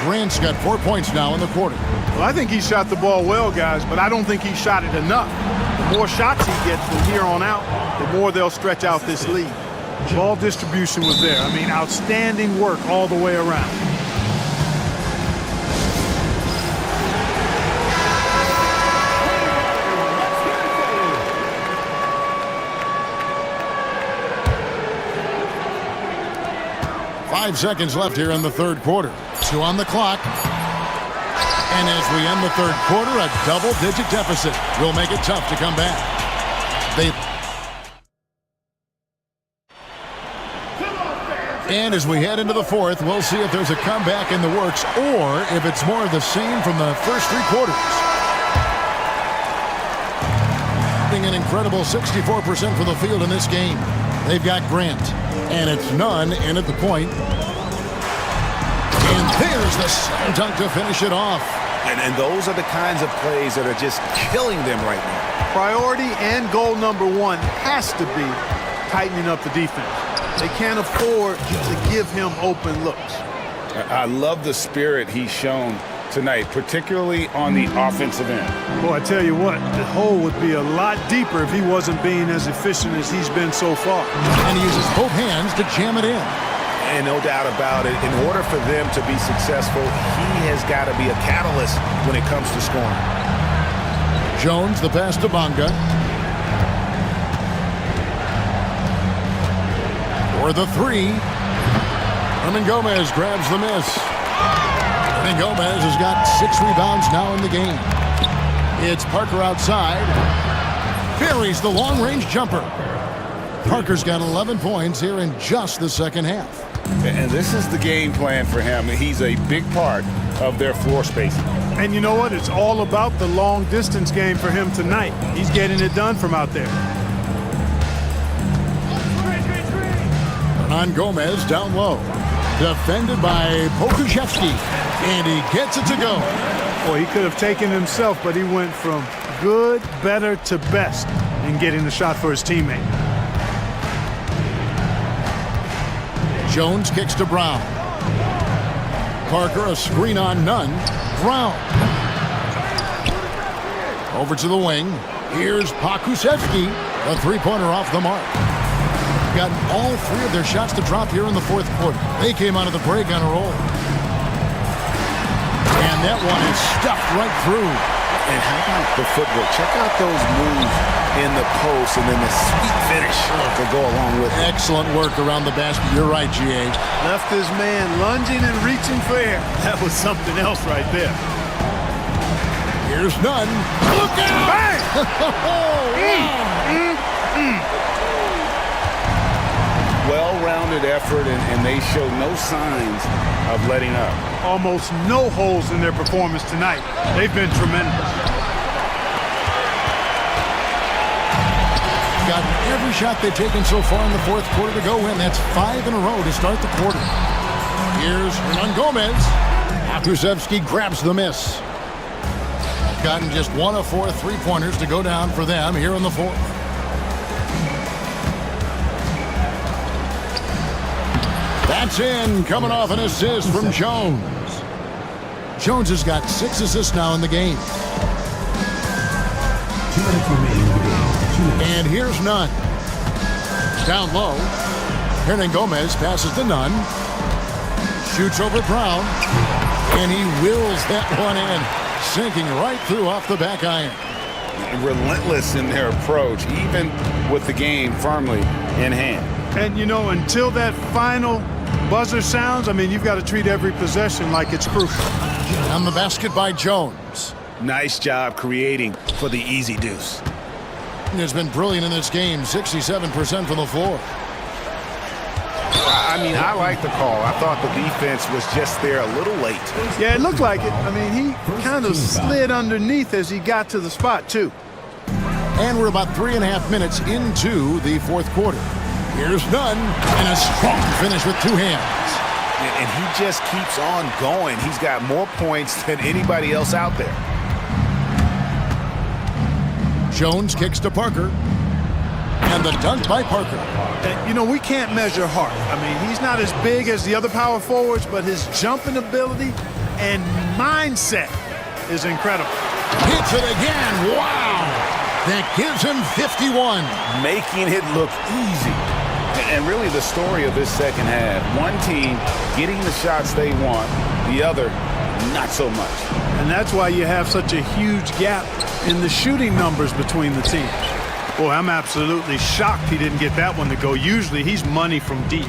Grant's got 4 points now in the quarter. Well, I think he shot the ball well, guys, but I don't think he shot it enough. The more shots he gets from here on out, the more they'll stretch out this lead. Ball distribution was there. I mean, outstanding work all the way around. Five seconds left here in the third quarter. 2 on the clock. And as we end the third quarter, a double-digit deficit will make it tough to come back. And as we head into the fourth, we'll see if there's a comeback in the works or if it's more of the same from the first 3 quarters. An incredible 64% for the field in this game. They've got Grant, and it's none in at the point. And there's the slam dunk to finish it off. And those are the kinds of plays that are just killing them right now. Priority and goal number 1 has to be tightening up the defense. They can't afford to give him open looks. I love the spirit he's shown tonight, particularly on the offensive end. Well, I tell you what, the hole would be a lot deeper if he wasn't being as efficient as he's been so far. And he uses both hands to jam it in. And no doubt about it, in order for them to be successful, he has got to be a catalyst when it comes to scoring. Jones, the pass to Bonga. For the 3. Herman Gomez grabs the miss. And Gomez has got 6 rebounds now in the game. It's Parker outside. Buries the long-range jumper. Parker's got 11 points here in just the second half. And this is the game plan for him. He's a big part of their floor spacing. And you know what? It's all about the long-distance game for him tonight. He's getting it done from out there. On Gomez down low. Defended by Pokusevsky. And he gets it to go. Well, he could have taken himself, but he went from good, better to best in getting the shot for his teammate. Jones kicks to Brown. Parker, a screen on none. Brown. Over to the wing. Here's Pakusevsky. A 3-pointer off the mark. Gotten all 3 of their shots to drop here in the fourth quarter. They came out of the break on a roll. And that one is stuffed right through. And how about the footwork? Check out those moves in the post and then the sweet finish to go along with it. Excellent work around the basket. You're right, GA. Left his man lunging and reaching for air. That was something else right there. Here's none. Look out! Bang! Well-rounded effort, and they show no signs of letting up. Almost no holes in their performance tonight. They've been tremendous. Got every shot they've taken so far in the fourth quarter to go in. That's 5 in a row to start the quarter. Here's Hernan Gomez. Pakusevsky grabs the miss. Gotten just 1 of 4 3-pointers to go down for them here in the fourth. That's in, coming off an assist from Jones. Jones has got 6 assists now in the game. 2 minutes remaining in the game. And here's Nunn. Down low. Hernan Gomez passes to Nunn. Shoots over Brown. And he wills that one in, sinking right through off the back iron. Relentless in their approach, even with the game firmly in hand. And, you know, until that final buzzer sounds, I mean, you've got to treat every possession like it's crucial. On the basket by Jones. Nice job creating for the easy deuce. Has been brilliant in this game, 67% from the floor. I mean, I like the call. I thought the defense was just there a little late. Yeah, it looked like it. I mean, he kind of slid underneath as he got to the spot, too. And we're about 3.5 minutes into the fourth quarter. Here's Nunn, and a strong finish with two hands. And he just keeps on going. He's got more points than anybody else out there. Jones kicks to Parker. And the dunk by Parker. And, you know, we can't measure heart. I mean, he's not as big as the other power forwards, but his jumping ability and mindset is incredible. Hits it again. Wow. That gives him 51. Making it look easy. And really the story of this second half, one team getting the shots they want, the other not so much. And that's why you have such a huge gap in the shooting numbers between the teams. Boy, I'm absolutely shocked he didn't get that one to go. Usually he's money from deep.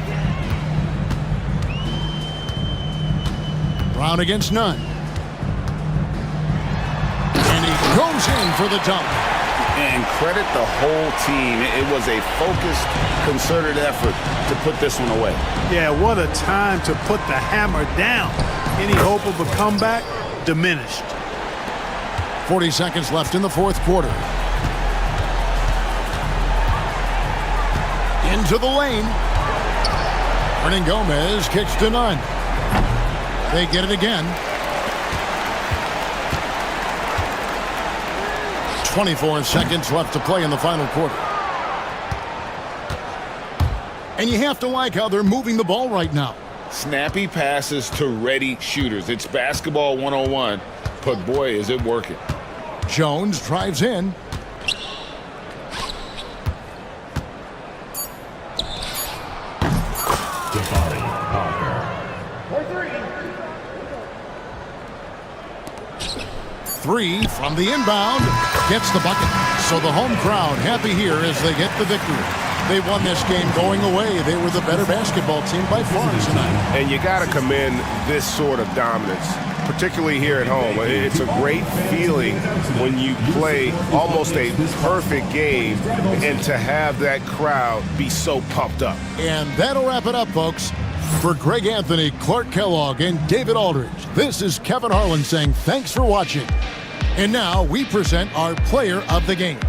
Brown against Nunn. And he goes in for the dunk. And credit the whole team. It was a focused, concerted effort to put this one away. Yeah, what a time to put the hammer down. Any hope of a comeback diminished. 40 seconds left in the fourth quarter. Into the lane. Hernan Gomez kicks to Nunn. They get it again. 24 seconds left to play in the final quarter. And you have to like how they're moving the ball right now. Snappy passes to ready shooters. It's basketball 101, but boy, is it working. Jones drives in. Three from the inbound. Gets the bucket. So the home crowd happy here as they get the victory. They won this game going away. They were the better basketball team by far tonight. And you got to commend this sort of dominance, particularly here at home. It's a great feeling when you play almost a perfect game and to have that crowd be so pumped up. And that'll wrap it up, folks. For Greg Anthony, Clark Kellogg, and David Aldridge, this is Kevin Harlan saying thanks for watching. And now we present our player of the game.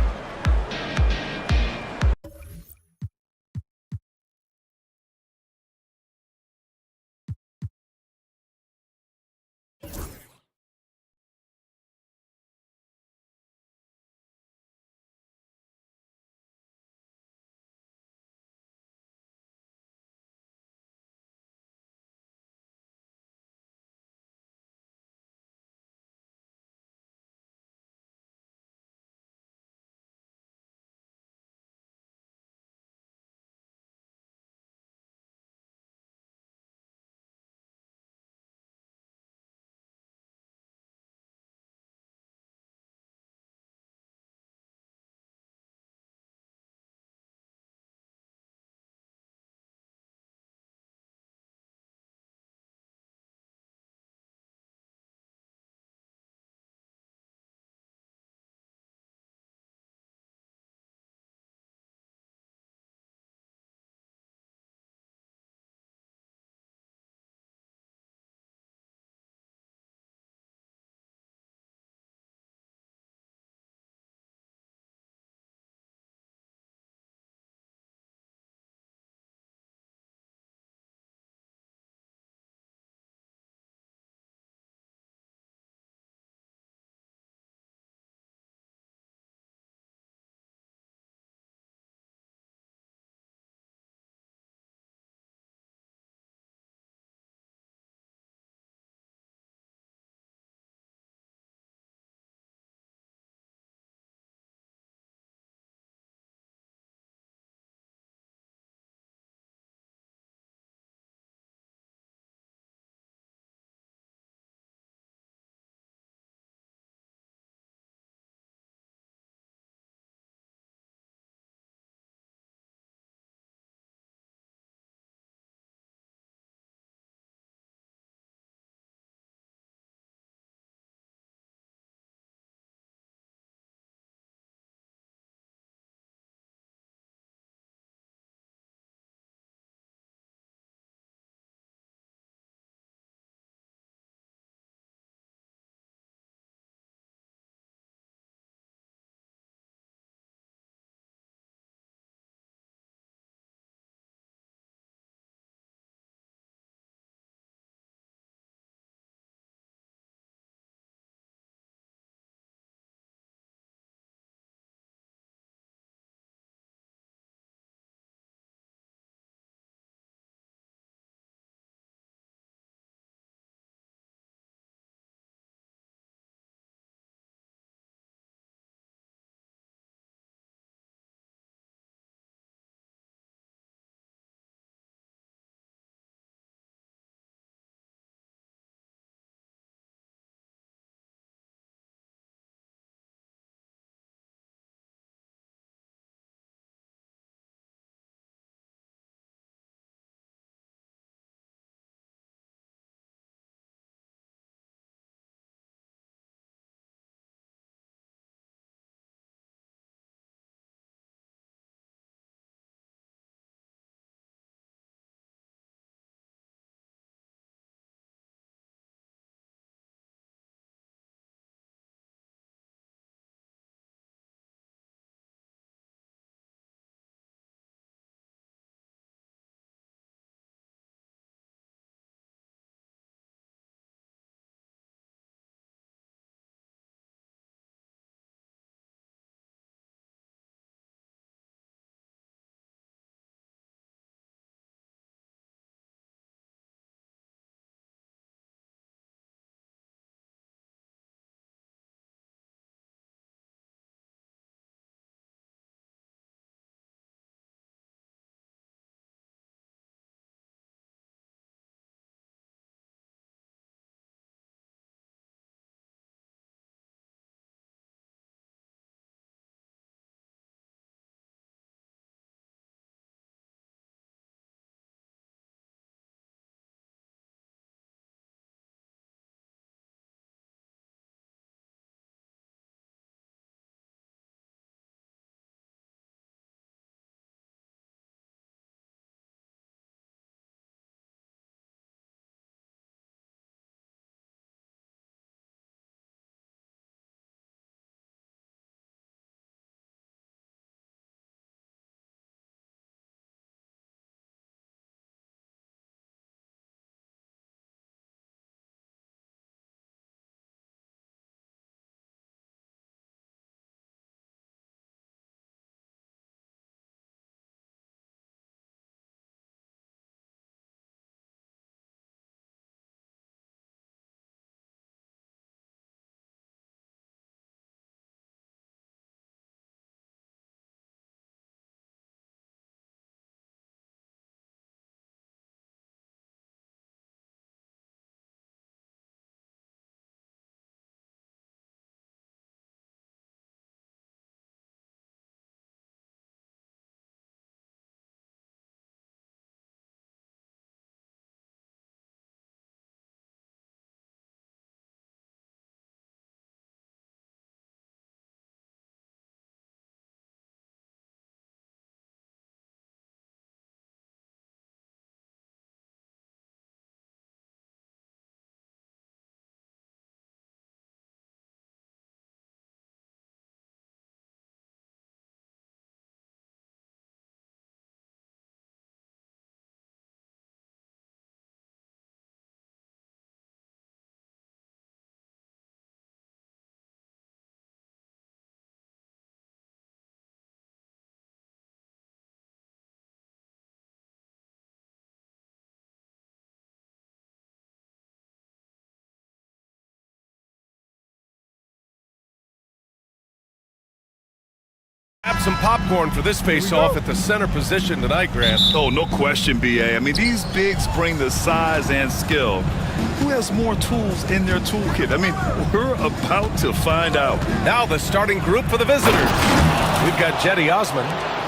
Have some popcorn for this face-off at the center position tonight, Grant. Oh, no question, BA. I mean, these bigs bring the size and skill. Who has more tools in their toolkit? I mean, we're about to find out. Now the starting group for the visitors. We've got Jetty Osman,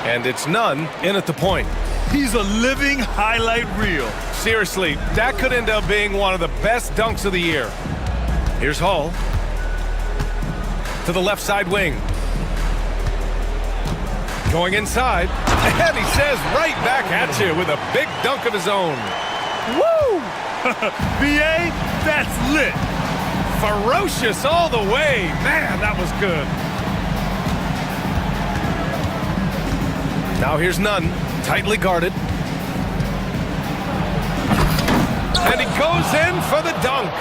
and it's none in at the point. He's a living highlight reel. Seriously, that could end up being one of the best dunks of the year. Here's Hall. To the left side wing. Going inside, and he says right back at you with a big dunk of his own. Woo! BA, that's lit. Ferocious all the way. Man, that was good. Now here's Nunn, tightly guarded. And he goes in for the dunk.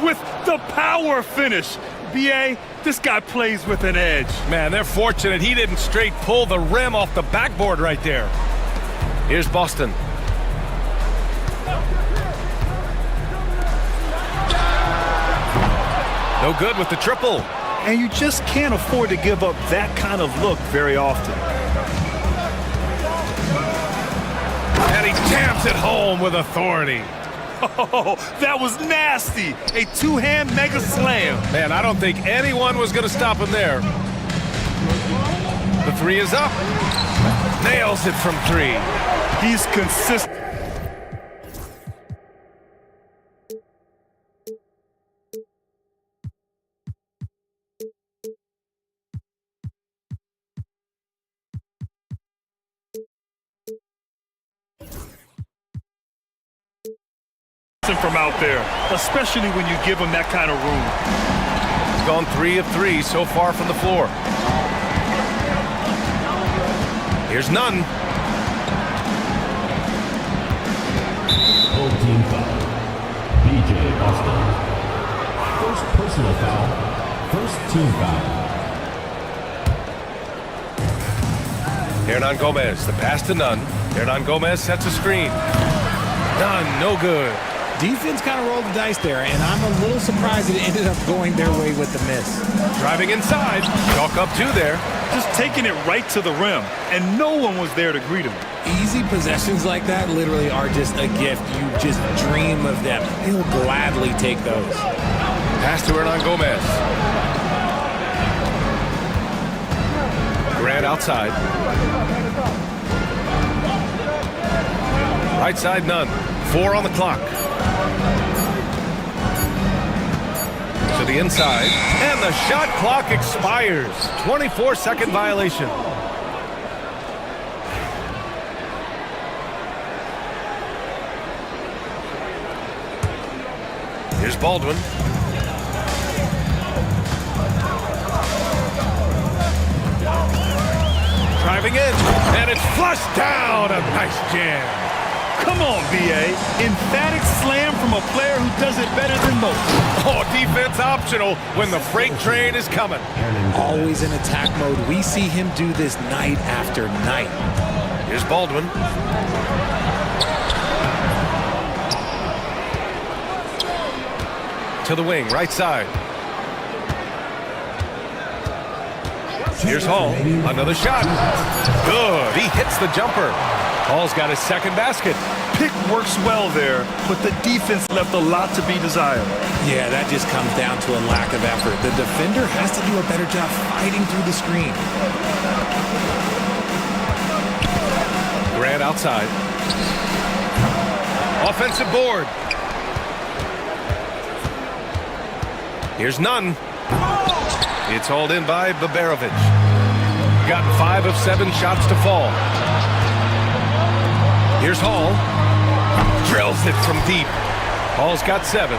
With the power finish. BA, this guy plays with an edge. Man, they're fortunate he didn't straight pull the rim off the backboard right there. Here's Boston. No good with the triple. And you just can't afford to give up that kind of look very often. And he jams it home with authority. Oh, that was nasty. A two-hand mega slam. Man, I don't think anyone was going to stop him there. The three is up. Nails it from three. He's consistent. From out there, especially when you give him that kind of room. He's gone 3 of 3 so far from the floor. Here's Nunn. Full team foul. BJ Boston. First personal foul. First team foul. Hernan Gomez, the pass to Nunn. Hernan Gomez sets a screen. Nunn, no good. Defense kind of rolled the dice there, and I'm a little surprised it ended up going their way with the miss. Driving inside, chalk up 2 there. Just taking it right to the rim, and no one was there to greet him. Easy possessions like that literally are just a gift. You just dream of them. He'll gladly take those. Pass to Hernan Gomez. Grant outside. Right side, Nunn. 4 on the clock. To the inside, and the shot clock expires. 24-second violation. Here's Baldwin. Driving in, and it's flushed down. A nice jam. Come on, BA. Emphatic slam from a player who does it better than most. Oh, defense optional when the freight train is coming. Always in attack mode. We see him do this night after night. Here's Baldwin. To the wing, right side. Here's Hall. Another shot. Good. He hits the jumper. Hall's got his second basket. Pick works well there, but the defense left a lot to be desired. Yeah, that just comes down to a lack of effort. The defender has to do a better job fighting through the screen. Grant outside. Offensive board. Here's Nunn. It's hauled in by Baberovic. Got 5 of 7 shots to fall. Here's Hall. Drills it from deep. Hall's got 7.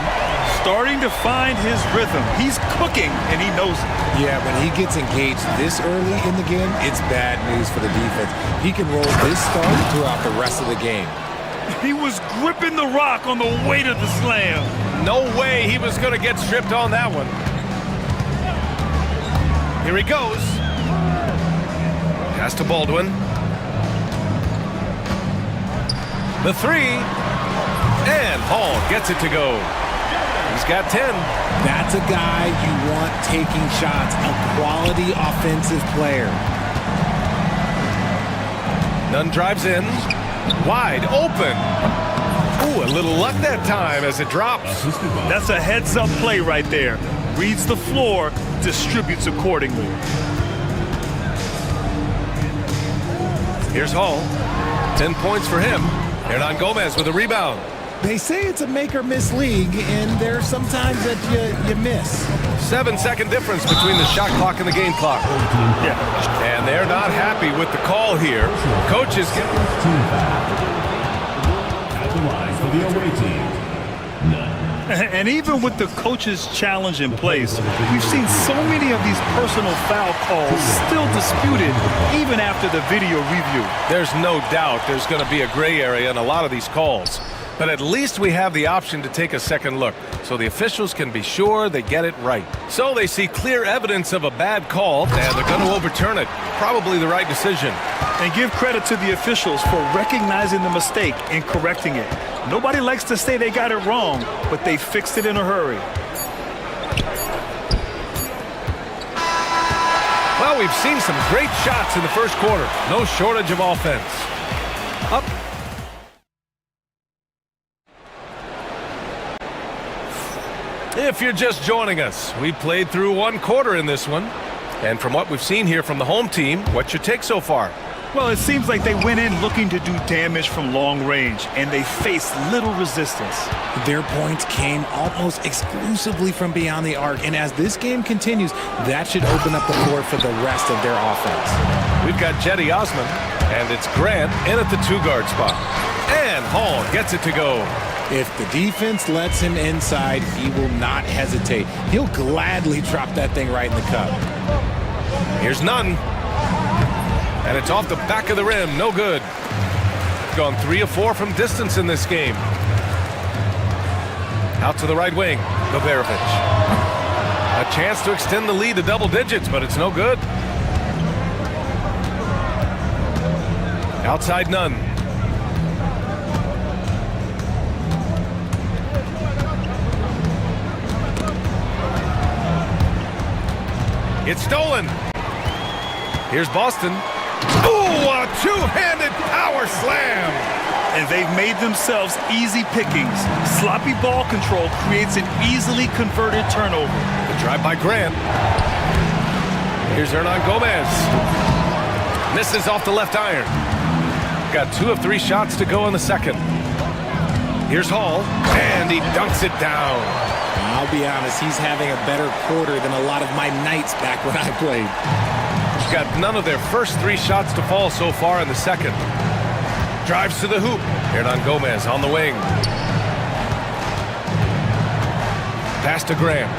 Starting to find his rhythm. He's cooking, and he knows it. Yeah, when he gets engaged this early in the game, it's bad news for the defense. He can roll this start throughout the rest of the game. He was gripping the rock on the way to the slam. No way he was going to get stripped on that one. Here he goes. Pass to Baldwin. The 3. And Hall gets it to go. He's got 10. That's a guy you want taking shots, a quality offensive player. Nunn drives in. Wide open. Ooh, a little luck that time as it drops. That's a heads-up play right there. Reads the floor, distributes accordingly. Here's Hall. 10 points for him. Hernan Gomez with a rebound. They say it's a make-or-miss league, and there's sometimes that you miss. 7-second difference between the shot clock and the game clock. Yeah. And they're not happy with the call here. Coaches get... At the line for the away team, Nunn. And even with the coach's challenge in place, we've seen so many of these personal foul calls still disputed even after the video review. There's no doubt there's going to be a gray area in a lot of these calls. But at least we have the option to take a second look, so the officials can be sure they get it right. So they see clear evidence of a bad call, and they're going to overturn it. Probably the right decision. And give credit to the officials for recognizing the mistake and correcting it. Nobody likes to say they got it wrong, but they fixed it in a hurry. Well, we've seen some great shots in the first quarter. No shortage of offense. Up. If you're just joining us, we played through one quarter in this one. And from what we've seen here from the home team, what's your take so far? Well, it seems like they went in looking to do damage from long range, and they faced little resistance. Their points came almost exclusively from beyond the arc, and as this game continues, that should open up the floor for the rest of their offense. We've got Jetty Osman, and it's Grant in at the two-guard spot. And Hall gets it to go. If the defense lets him inside, he will not hesitate. He'll gladly drop that thing right in the cup. Here's Nunn. And it's off the back of the rim. No good. Gone 3 of 4 from distance in this game. Out to the right wing. Goberovich. A chance to extend the lead to double digits, but it's no good. Outside Nunn. It's stolen. Here's Boston. Ooh, a two-handed power slam. And they've made themselves easy pickings. Sloppy ball control creates an easily converted turnover. The drive by Grant. Here's Hernan Gomez. Misses off the left iron. Got 2 of 3 shots to go in the second. Here's Hall, and he dunks it down. I'll be honest, he's having a better quarter than a lot of my nights back when I played. He's got none of their first 3 shots to fall so far in the second. Drives to the hoop. Hernan Gomez on the wing. Pass to Graham.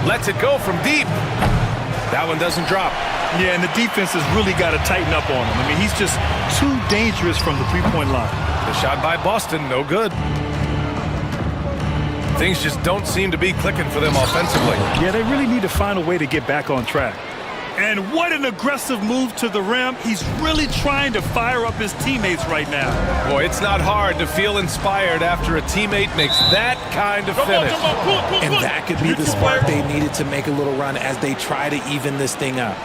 Lets it go from deep. That one doesn't drop. Yeah, and the defense has really got to tighten up on him. I mean, he's just too dangerous from the three-point line. The shot by Boston, no good. Things just don't seem to be clicking for them offensively. Yeah, they really need to find a way to get back on track. And what an aggressive move to the rim. He's really trying to fire up his teammates right now. Boy, it's not hard to feel inspired after a teammate makes that kind of finish. And that could be the spark they needed to make a little run as they try to even this thing up.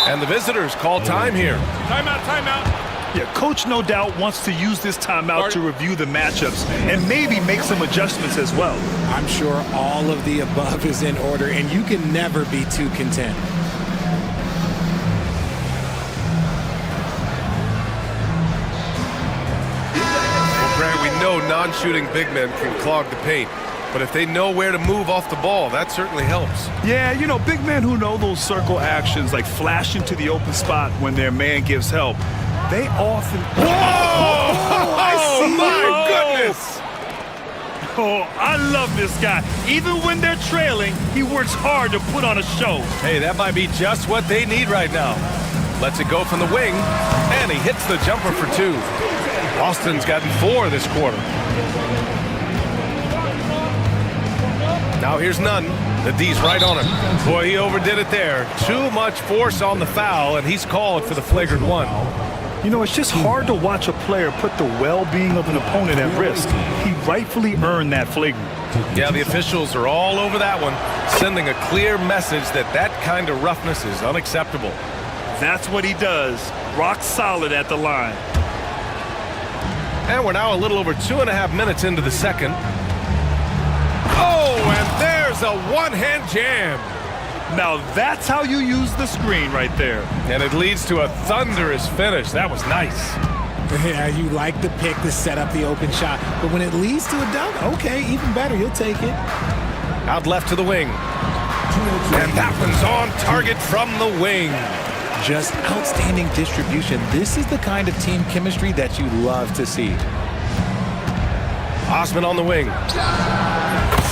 And the visitors call time here. Timeout, timeout. Yeah, coach no doubt wants to use this timeout to review the matchups and maybe make some adjustments as well. I'm sure all of the above is in order, and you can never be too content. Well, Grant, we know non-shooting big men can clog the paint. But if they know where to move off the ball, that certainly helps. Yeah, you know, big men who know those circle actions, like flashing to the open spot when their man gives help, they often... Whoa! I see. My goodness! Oh, I love this guy. Even when they're trailing, he works hard to put on a show. Hey, that might be just what they need right now. Lets it go from the wing, and he hits the jumper for 2. Boston's gotten 4 this quarter. Now here's Nunn. The D's right on him. Boy, he overdid it there. Too much force on the foul, and he's called for the flagrant 1. You know, it's just hard to watch a player put the well-being of an opponent at risk. He rightfully earned that flagrant. Yeah, the officials are all over that one, sending a clear message that that kind of roughness is unacceptable. That's what he does. Rock solid at the line. And we're now a little over 2.5 minutes into the second. Oh, and there's a one-hand jam. Now that's how you use the screen right there. And it leads to a thunderous finish. That was nice. Yeah, you like the pick to set up the open shot, but when it leads to a dunk, okay, even better, you'll take it. Out left to the wing. And that one's on target from the wing. Just outstanding distribution. This is the kind of team chemistry that you love to see. Osman on the wing.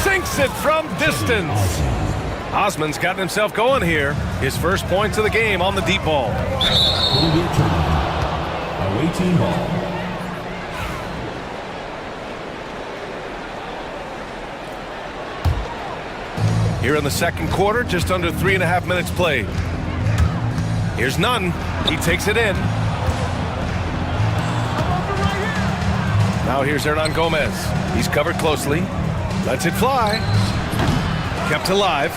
Sinks it from distance. Osman's gotten himself going here. His first points of the game on the deep ball. Away team ball. Here in the second quarter, just under 3.5 minutes played. Here's Nunn. He takes it in. Now here's Hernan Gomez. He's covered closely. Lets it fly. Kept alive.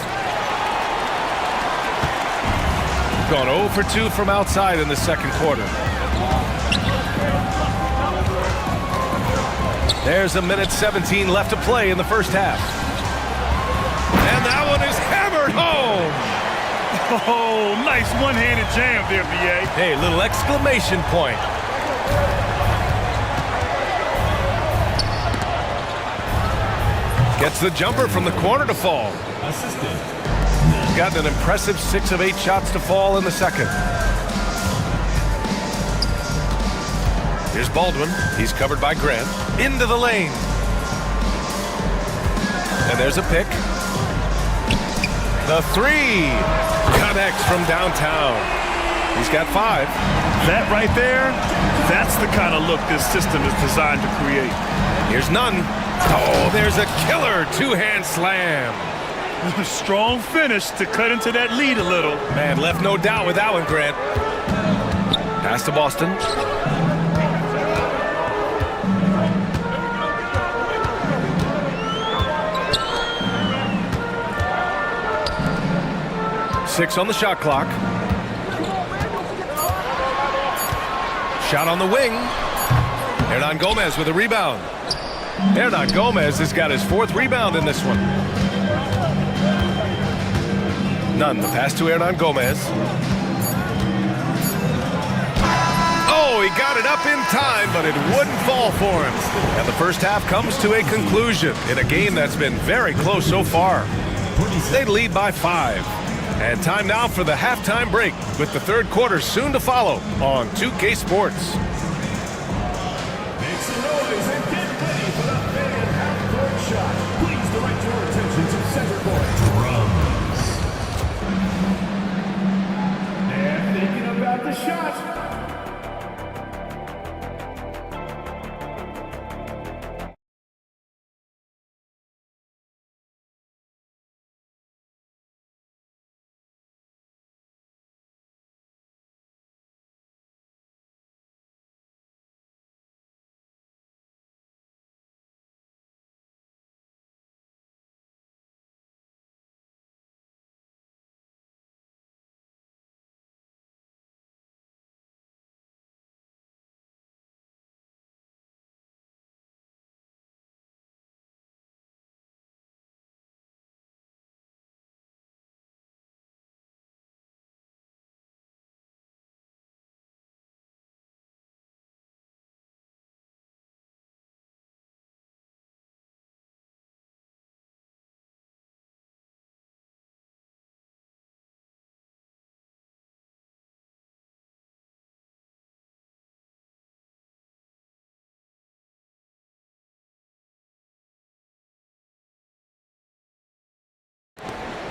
Gone 0 for 2 from outside in the second quarter. There's 1:17 left to play in the first half. And that one is hammered home. Oh, nice one-handed jam there, BA. Hey, little exclamation point. Gets the jumper from the corner to fall. He's gotten an impressive 6 of 8 shots to fall in the second. Here's Baldwin. He's covered by Grant. Into the lane. And there's a pick. The three connects from downtown. He's got 5. That right there, that's the kind of look this system is designed to create. Here's Nunn. Oh, there's a killer two-hand slam. Strong finish to cut into that lead a little. Man, left no doubt with that one, Grant. Pass to Boston. Six on the shot clock. Shot on the wing. Hernan Gomez with a rebound. Hernan Gomez has got his 4th rebound in this one. Nunn, the pass to Hernan Gomez. Oh, he got it up in time, but it wouldn't fall for him. And the first half comes to a conclusion in a game that's been very close so far. They lead by 5. And time now for the halftime break, with the third quarter soon to follow on 2K Sports. Make some noise and get ready for the fan half-court shot. Please direct your attention to center court. Drums. And thinking about the shot.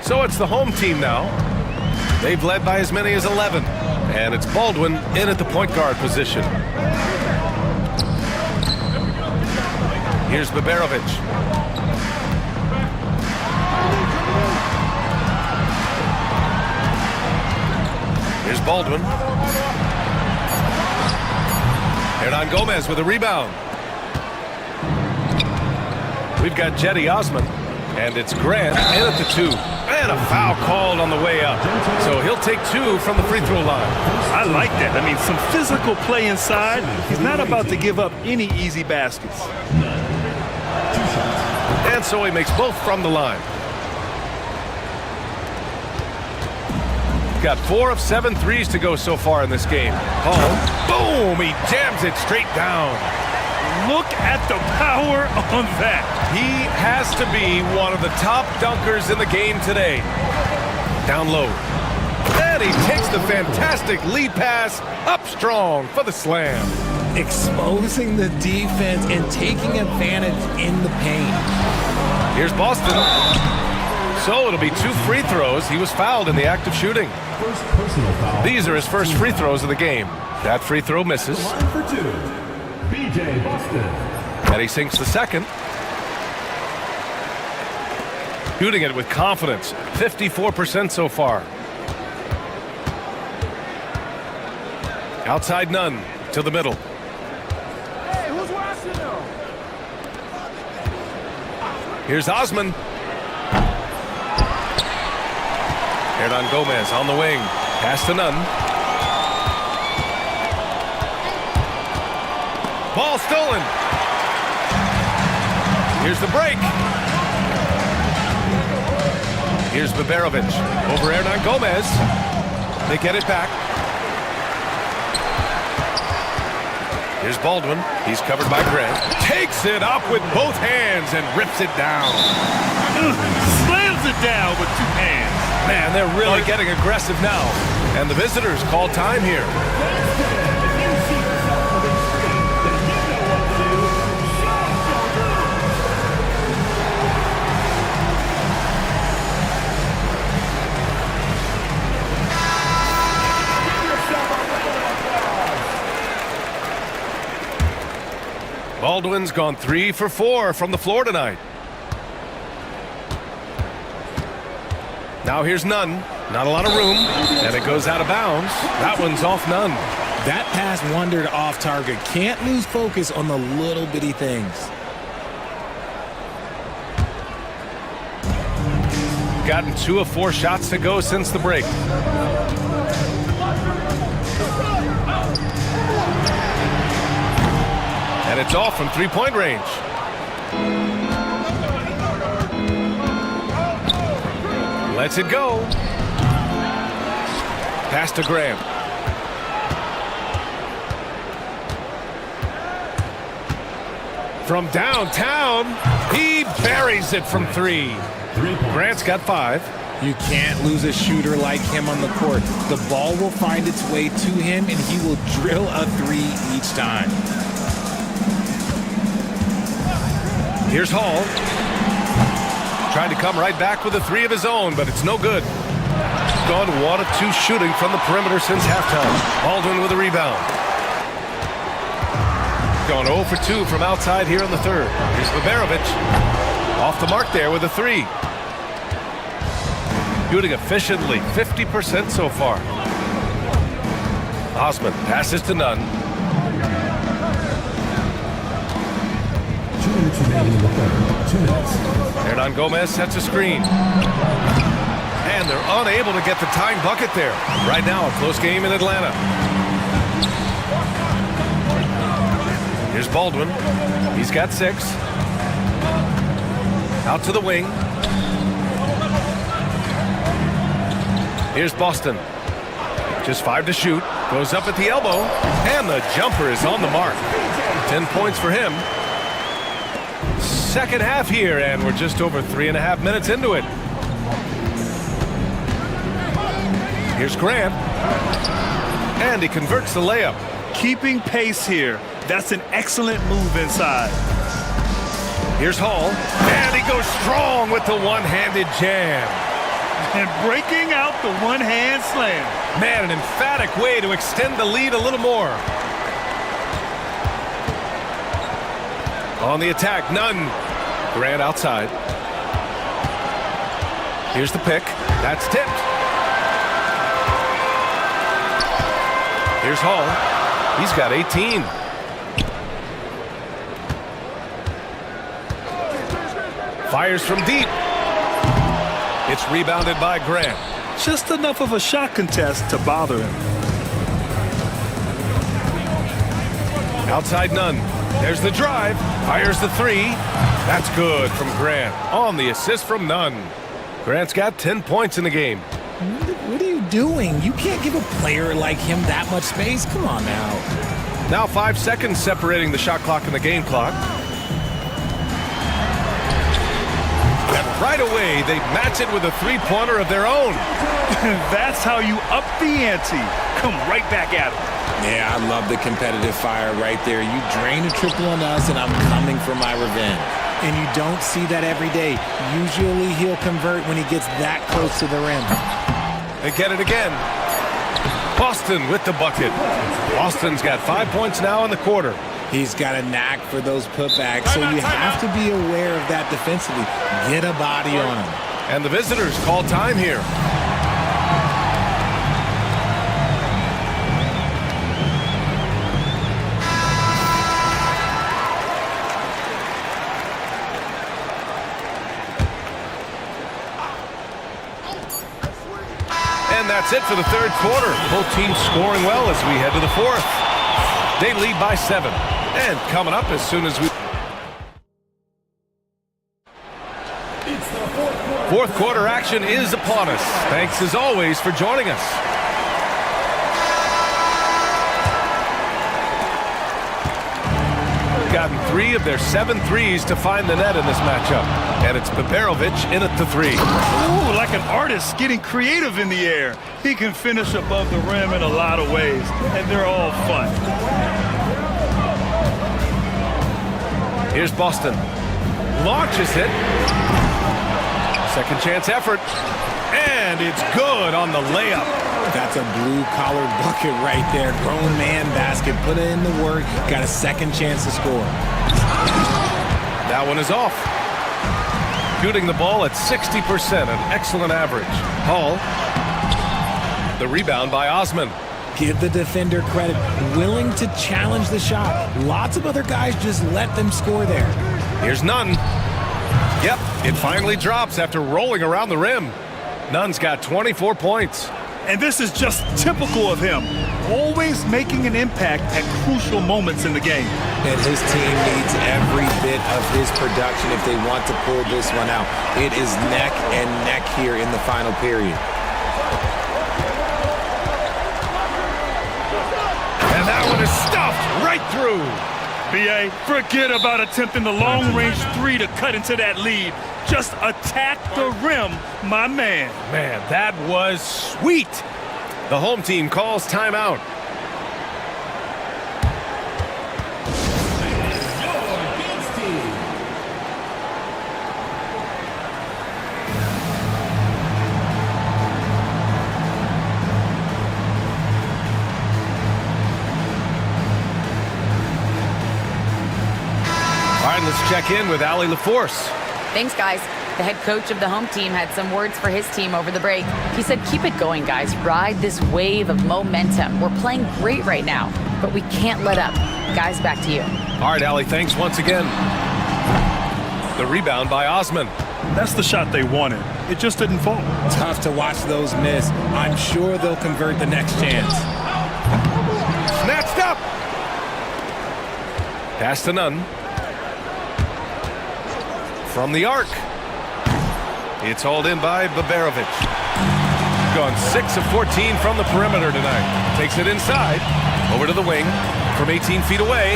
So it's the home team now. They've led by as many as 11. And it's Baldwin in at the point guard position. Here's Biberovic. Here's Baldwin. Hernan Gomez with a rebound. We've got Jetty Osman, and it's Grant in at the 2. And a foul called on the way up. So he'll take 2 from the free throw line. I like that. I mean, some physical play inside. He's not about to give up any easy baskets. And so he makes both from the line. Got 4 of 7 threes to go so far in this game. Hall, boom, he jams it straight down. Look at the power on that. He has to be one of the top dunkers in the game today. Down low. And he takes the fantastic lead pass up strong for the slam. Exposing the defense and taking advantage in the paint. Here's Boston. So it'll be 2 free throws. He was fouled in the act of shooting. These are his first free throws of the game. That free throw misses. For 2, BJ Boston. And he sinks the second. Shooting it with confidence. 54% so far. Outside none. To the middle. Hey, who's watching though? Here's Osman. Hernan Gomez on the wing. Pass to none. Ball stolen. Here's the break. Here's Biberovic over Hernan Gomez. They get it back. Here's Baldwin. He's covered by Grant. Takes it up with both hands and rips it down. Slams it down with 2 hands. Man, they're really getting aggressive now. And the visitors call time here. Baldwin's gone 3 for 4 from the floor tonight. Now here's Nunn. Not a lot of room. And it goes out of bounds. That one's off Nunn. That pass wandered off target. Can't lose focus on the little bitty things. Gotten 2 of 4 shots to go since the break. And it's off from 3-point range. Lets it go. Pass to Graham. From downtown, he buries it from 3. Grant's got 5. You can't lose a shooter like him on the court. The ball will find its way to him, and he will drill a 3 each time. Here's Hall. Trying to come right back with a 3 of his own, but it's no good. Gone 1 of 2 shooting from the perimeter since halftime. Baldwin with a rebound. Gone 0 for 2 from outside here in the third. Here's Biberovic. Off the mark there with a 3. Shooting efficiently, 50% so far. Osman passes to Nunn. 2 minutes remaining in the third. 2 minutes. Hernan Gomez sets a screen. And they're unable to get the tying bucket there. Right now, a close game in Atlanta. Here's Baldwin. He's got 6. Out to the wing. Here's Boston. Just 5 to shoot. Goes up at the elbow. And the jumper is on the mark. 10 points for him. Second half here, and we're just over 3.5 minutes into it. Here's Grant. And he converts the layup. Keeping pace here. That's an excellent move inside. Here's Hall. And he goes strong with the one-handed jam. And breaking out the one-hand slam. Man, an emphatic way to extend the lead a little more. On the attack, Nunn. Grant outside. Here's the pick. That's tipped. Here's Hall. He's got 18. Fires from deep. It's rebounded by Grant. Just enough of a shot contest to bother him. Outside Nunn. There's the drive. Fires the three. That's good from Grant. On the assist from Nunn. Grant's got 10 points in the game. What are you doing? You can't give a player like him that much space. Come on now. Now 5 seconds separating the shot clock and the game clock. And right away, they match it with a three-pointer of their own. That's how you up the ante. Come right back at him. Yeah, I love the competitive fire right there. You drain a triple on us, and I'm coming for my revenge. And you don't see that every day. Usually he'll convert when he gets that close to the rim. They get it again. Boston with the bucket. Boston's got 5 points now in the quarter. He's got a knack for those putbacks, so you have to be aware of that defensively. Get a body on him. And the visitors call time here. And that's it for the third quarter. Both teams scoring well as we head to the fourth. They lead by 7. And coming up as soon as we... Fourth quarter action is upon us. Thanks as always for joining us. Gotten 3 of their 7 threes to find the net in this matchup. And it's Baberovic in at the 3. Ooh, like an artist getting creative in the air. He can finish above the rim in a lot of ways, and they're all fun. Here's Boston. Launches it. Second chance effort. And it's good on the layup. That's a blue-collar bucket right there. Grown man basket. Put in the work. Got a second chance to score. That one is off. Shooting the ball at 60%, an excellent average. Hall. The rebound by Osman. Give the defender credit. Willing to challenge the shot. Lots of other guys just let them score there. Here's Nunn. Yep, it finally drops after rolling around the rim. Nunn's got 24 points. And this is just typical of him. Always making an impact at crucial moments in the game. And his team needs every bit of his production if they want to pull this one out. It is neck and neck here in the final period. And that one is stuffed right through. B.A., forget about attempting the long-range 3 to cut into that lead. Just attack the rim, my man. Man, that was sweet. The home team calls timeout. All right, let's check in with Allie LaForce. Thanks, guys. The head coach of the home team had some words for his team over the break. He said, keep it going, guys. Ride this wave of momentum. We're playing great right now, but we can't let up. Guys, back to you. All right, Allie, thanks once again. The rebound by Osman. That's the shot they wanted. It just didn't fall. Tough to watch those miss. I'm sure they'll convert the next chance. Snatched up. Pass to Nunn. From the arc. It's hauled in by Baberovic. Gone 6 of 14 from the perimeter tonight. Takes it inside. Over to the wing. From 18 feet away.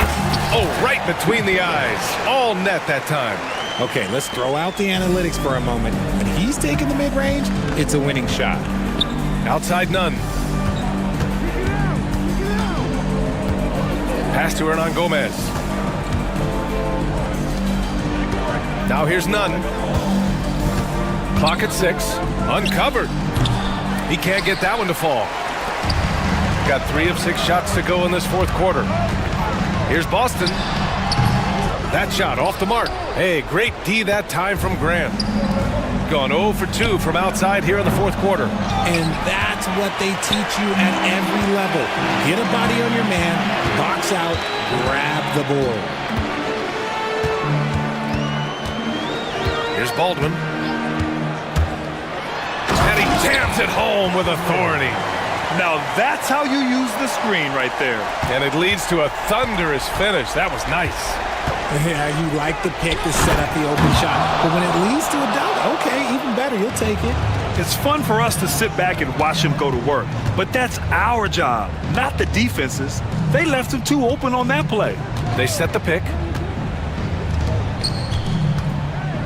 Oh, right between the eyes. All net that time. Okay, let's throw out the analytics for a moment. When he's taking the mid-range, it's a winning shot. Outside Nunn. Pass to Hernan Gomez. Now here's Nunn. Clock at 6. Uncovered. He can't get that one to fall. Got 3 of 6 shots to go in this fourth quarter. Here's Boston. That shot off the mark. Hey, great D that time from Grant. Gone 0 for 2 from outside here in the fourth quarter. And that's what they teach you at every level. Get a body on your man, box out, grab the board. Here's Baldwin. And he jams it home with authority. Now that's how you use the screen right there. And it leads to a thunderous finish. That was nice. Yeah, you like the pick to set up the open shot. But when it leads to a dunk, okay, even better, you'll take it. It's fun for us to sit back and watch him go to work. But that's our job, not the defense's. They left him too open on that play. They set the pick.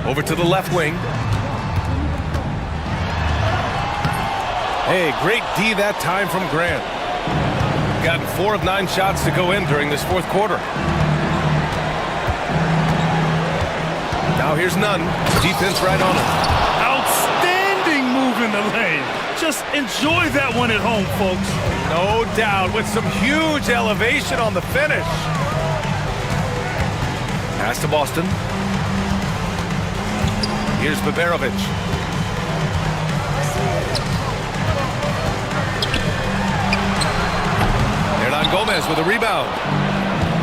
Over to the left wing. Hey, great D that time from Grant. Gotten 4 of 9 shots to go in during this fourth quarter. Now here's Nunn. Defense right on him. Outstanding move in the lane. Just enjoy that one at home, folks. No doubt, with some huge elevation on the finish. Pass to Boston. Here's Biberovic. Hernan Gomez with a rebound.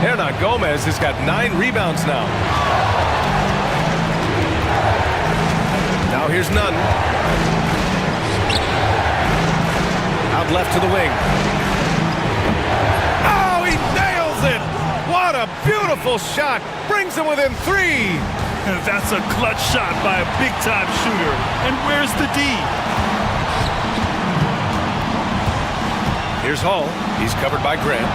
Hernan Gomez has got 9 rebounds now. Now here's Nunn. Out left to the wing. Oh, he nails it! What a beautiful shot! Brings him within 3. That's a clutch shot by a big-time shooter. And where's the D? Here's Hall. He's covered by Grant.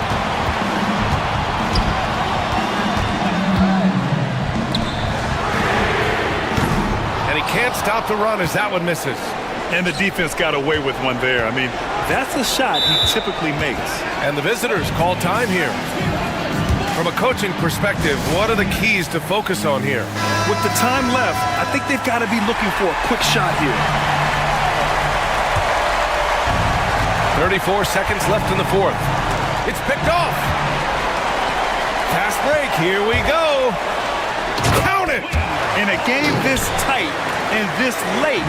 And he can't stop the run as that one misses. And the defense got away with one there. I mean, that's a shot he typically makes. And the visitors call time here. From a coaching perspective, what are the keys to focus on here? With the time left, I think they've got to be looking for a quick shot here. 34 seconds left in the fourth. It's picked off. Fast break. Here we go. Count it. In a game this tight and this late,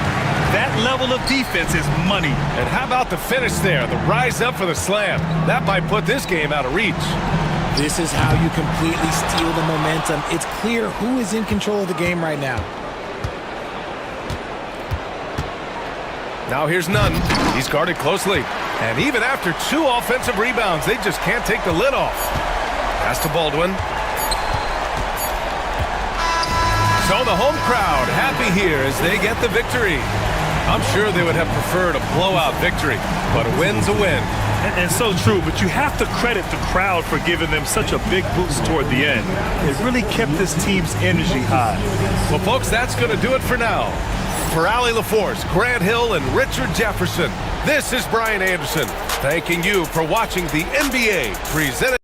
that level of defense is money. And how about the finish there? The rise up for the slam. That might put this game out of reach. This is how you completely steal the momentum. It's clear who is in control of the game right now. Now here's Nunn. He's guarded closely. And even after 2 offensive rebounds, they just can't take the lid off. Pass to Baldwin. So the home crowd happy here as they get the victory. I'm sure they would have preferred a blowout victory, but a win's a win. And so true, but you have to credit the crowd for giving them such a big boost toward the end. It really kept this team's energy high. Well, folks, that's going to do it for now. For Allie LaForce, Grant Hill, and Richard Jefferson, this is Brian Anderson, thanking you for watching the NBA presented.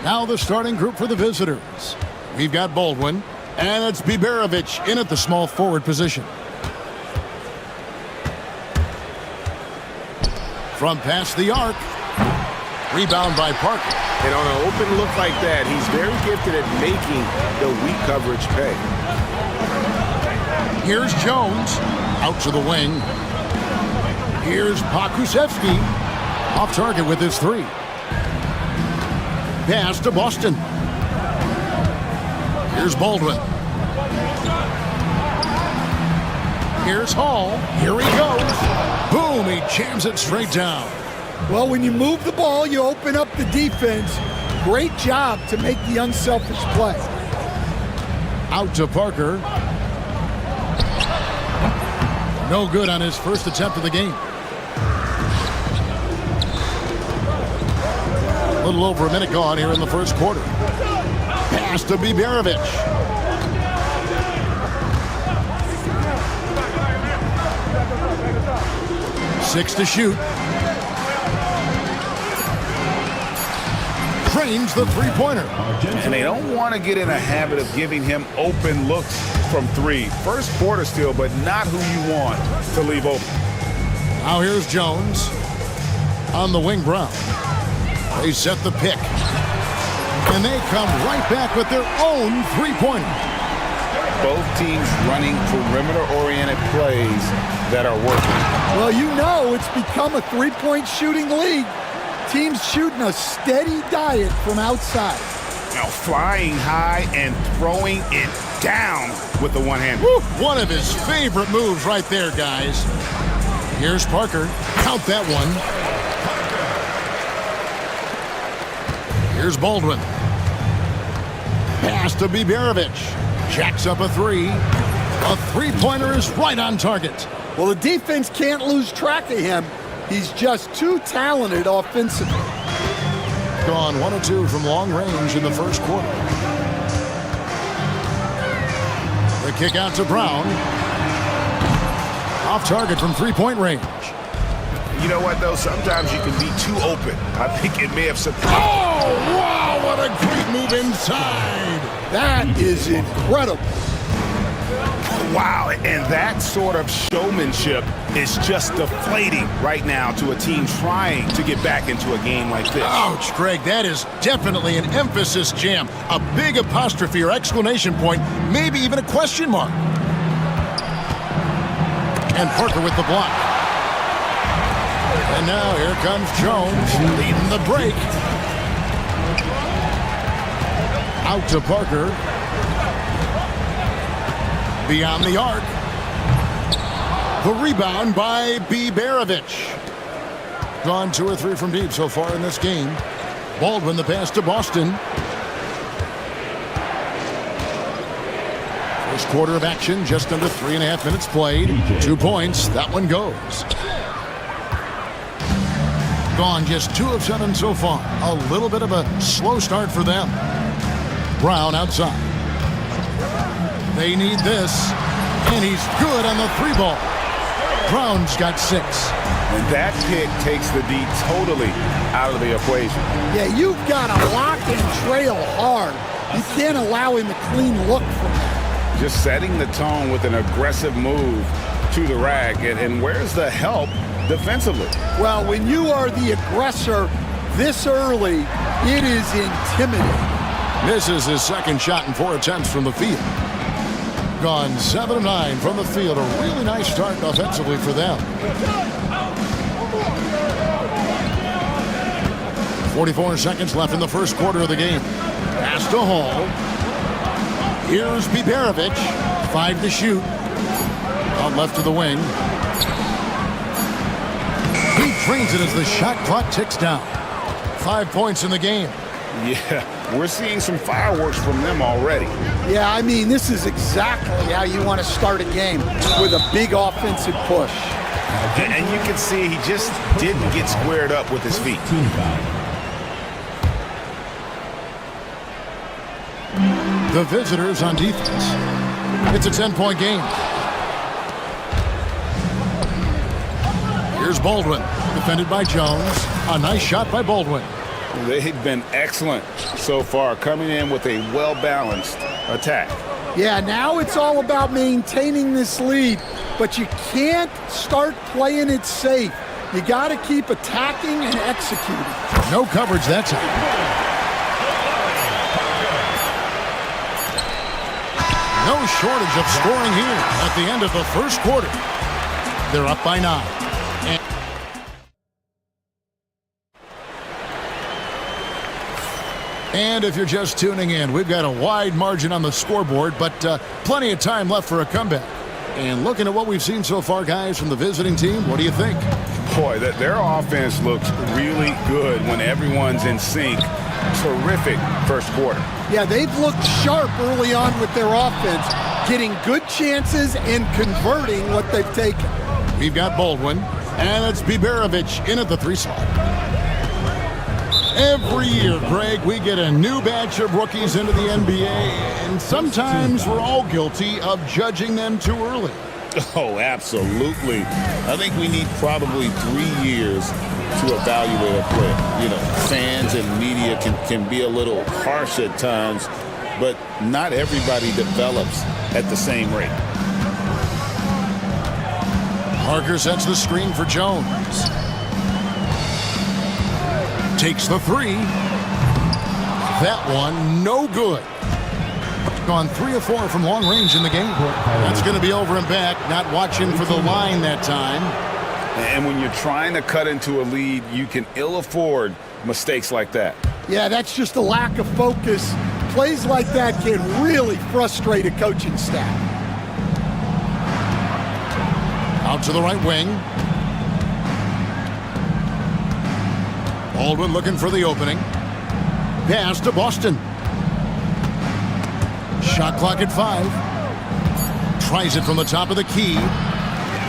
Now the starting group for the visitors. We've got Baldwin, and it's Biberovic in at the small forward position. From past the arc. Rebound by Parker. And on an open look like that, he's very gifted at making the weak coverage pay. Here's Jones. Out to the wing. Here's Pokusevski. Off target with his three. Pass to Boston. Here's Baldwin. Here's Hall. Here he goes. Boom, he jams it straight down. Well, when you move the ball, you open up the defense. Great job to make the unselfish play. Out to Parker. No good on his first attempt of the game. A little over a minute gone here in the first quarter. Pass to Biberovic. Six to shoot. Trains the three-pointer. And they don't want to get in a habit of giving him open looks from three. First quarter still, but not who you want to leave open. Now here's Jones. On the wing, Brown. They set the pick. And they come right back with their own three-pointer. Both teams running perimeter-oriented plays that are working. Well, you know it's become a three-point shooting league. Teams shooting a steady diet from outside. Now flying high and throwing it down with the one hand. Woo! One of his favorite moves right there, guys. Here's Parker. Count that one. Here's Baldwin. Pass to Biberovic. Jacks up a three. A three-pointer is right on target. Well, the defense can't lose track of him. He's just too talented offensively. Gone 1 of 2 from long range in the first quarter. The kick out to Brown. Off target from three-point range. You know what, though? Sometimes you can be too open. I think it may have surprised. Oh, wow, what a great move inside. That is incredible. Wow, and that sort of showmanship is just deflating right now to a team trying to get back into a game like this. Ouch, Greg, that is definitely an emphasis jam. A big apostrophe or exclamation point, maybe even a question mark. And Parker with the block. And now here comes Jones leading the break. Out to Parker. Beyond the arc. The rebound by Biberovic. Gone 2 or 3 from deep so far in this game. Baldwin the pass to Boston. First quarter of action, just under 3.5 minutes played. 2 points, that one goes. Gone just 2 of 7 so far. A little bit of a slow start for them. Brown outside. They need this, and he's good on the 3 ball. Brown's got 6. And that pick takes the D totally out of the equation. Yeah, you've got to lock and trail hard. You can't allow him a clean look from that. Just setting the tone with an aggressive move to the rack. And where's the help defensively? Well, when you are the aggressor this early, it is intimidating. Misses his second shot in 4 attempts from the field. Gone 7 of 9 from the field. A really nice start offensively for them. 44 seconds left in the first quarter of the game. Pass to Hall. Here's Biberovic. 5 to shoot. Out left to the wing. He trains it as the shot clock ticks down. 5 points in the game. Yeah, we're seeing some fireworks from them already. Yeah, I mean, this is exactly how you want to start a game, with a big offensive push. And you can see he just didn't get squared up with his feet. The visitors on defense. It's a 10-point game. Here's Baldwin, defended by Jones. A nice shot by Baldwin. They've been excellent so far, coming in with a well-balanced attack. Yeah, now it's all about maintaining this lead, but you can't start playing it safe. You got to keep attacking and executing. No coverage that time. No shortage of scoring here at the end of the first quarter. They're up by 9. And if you're just tuning in, we've got a wide margin on the scoreboard, but plenty of time left for a comeback. And looking at what we've seen so far, guys, from the visiting team, what do you think? Boy, their offense looks really good when everyone's in sync. Terrific first quarter. Yeah, they've looked sharp early on with their offense, getting good chances and converting what they've taken. We've got Baldwin, and it's Biberovic in at the 3 slot. Every year, Greg, we get a new batch of rookies into the NBA, and sometimes we're all guilty of judging them too early. Oh, absolutely. I think we need probably 3 years to evaluate a player. You know, fans and media can be a little harsh at times, but not everybody develops at the same rate. Parker sets the screen for Jones. Takes the 3. That one, no good. Gone 3 of 4 from long range in the game. That's going to be over and back. Not watching for the line that time. And when you're trying to cut into a lead, you can ill afford mistakes like that. Yeah, that's just a lack of focus. Plays like that can really frustrate a coaching staff. Out to the right wing. Baldwin looking for the opening. Pass to Boston. Shot clock at 5. Tries it from the top of the key.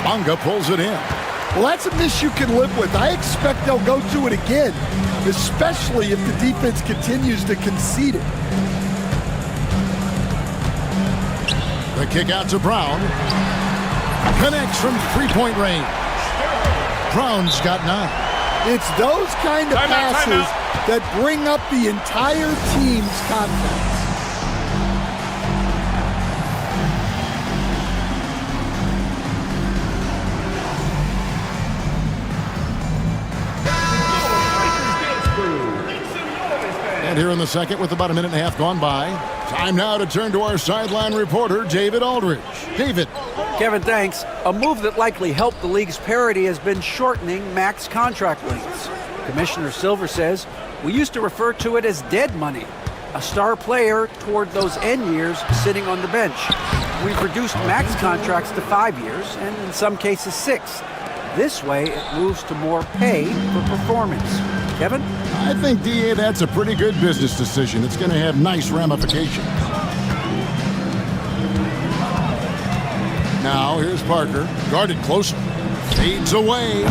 Bonga pulls it in. Well, that's a miss you can live with. I expect they'll go to it again, especially if the defense continues to concede it. The kick out to Brown. Connects from 3-point range. Brown's got 9. It's those kind of passes that bring up the entire team's confidence. And here in the second with about a minute and a half gone by. Time now to turn to our sideline reporter, David Aldridge. David. Kevin, thanks. A move that likely helped the league's parity has been shortening max contract lengths. Commissioner Silver says, we used to refer to it as dead money, a star player toward those end years sitting on the bench. We've reduced max contracts to 5 years, and in some cases 6. This way, it moves to more pay for performance. Kevin? I think, DA, that's a pretty good business decision. It's going to have nice ramifications. Now, here's Parker. Guarded closer. Fades away.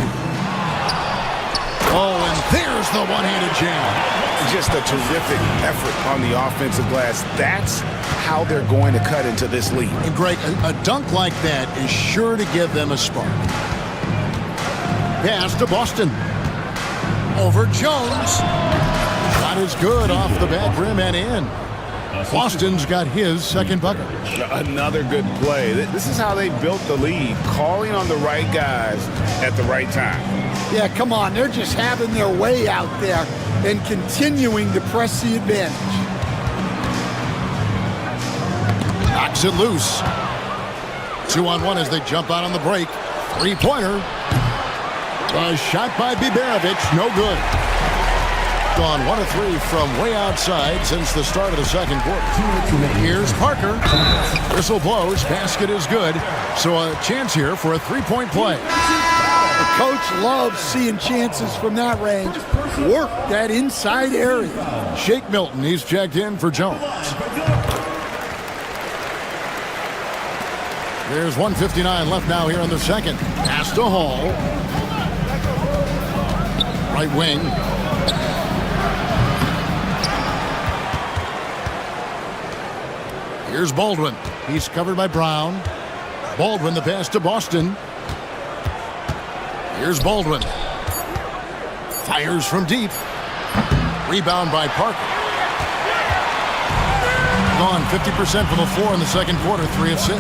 Oh, and there's the one-handed jam. Just a terrific effort on the offensive glass. That's how they're going to cut into this lead. And, Greg, a dunk like that is sure to give them a spark. Pass to Boston. Over Jones. Shot is good off the back rim and in. Boston's got his second bucket. Another good play. This is how they built the lead, calling on the right guys at the right time. Yeah, come on. They're just having their way out there and continuing to press the advantage. Knocks it loose. 2-on-1 as they jump out on the break. 3-pointer. A shot by Biberovic, no good. Gone 1 of 3 from way outside since the start of the second quarter. Here's Parker. Whistle blows, basket is good. So a chance here for a 3-point play. The coach loves seeing chances from that range. Work that inside area. Shake Milton, he's checked in for Jones. There's 1:59 left now here in the second. Pass to Hall. Right wing. Here's Baldwin. He's covered by Brown. Baldwin, the pass to Boston. Here's Baldwin. Fires from deep. Rebound by Parker. Gone 50% from the floor in the second quarter, 3 of 6.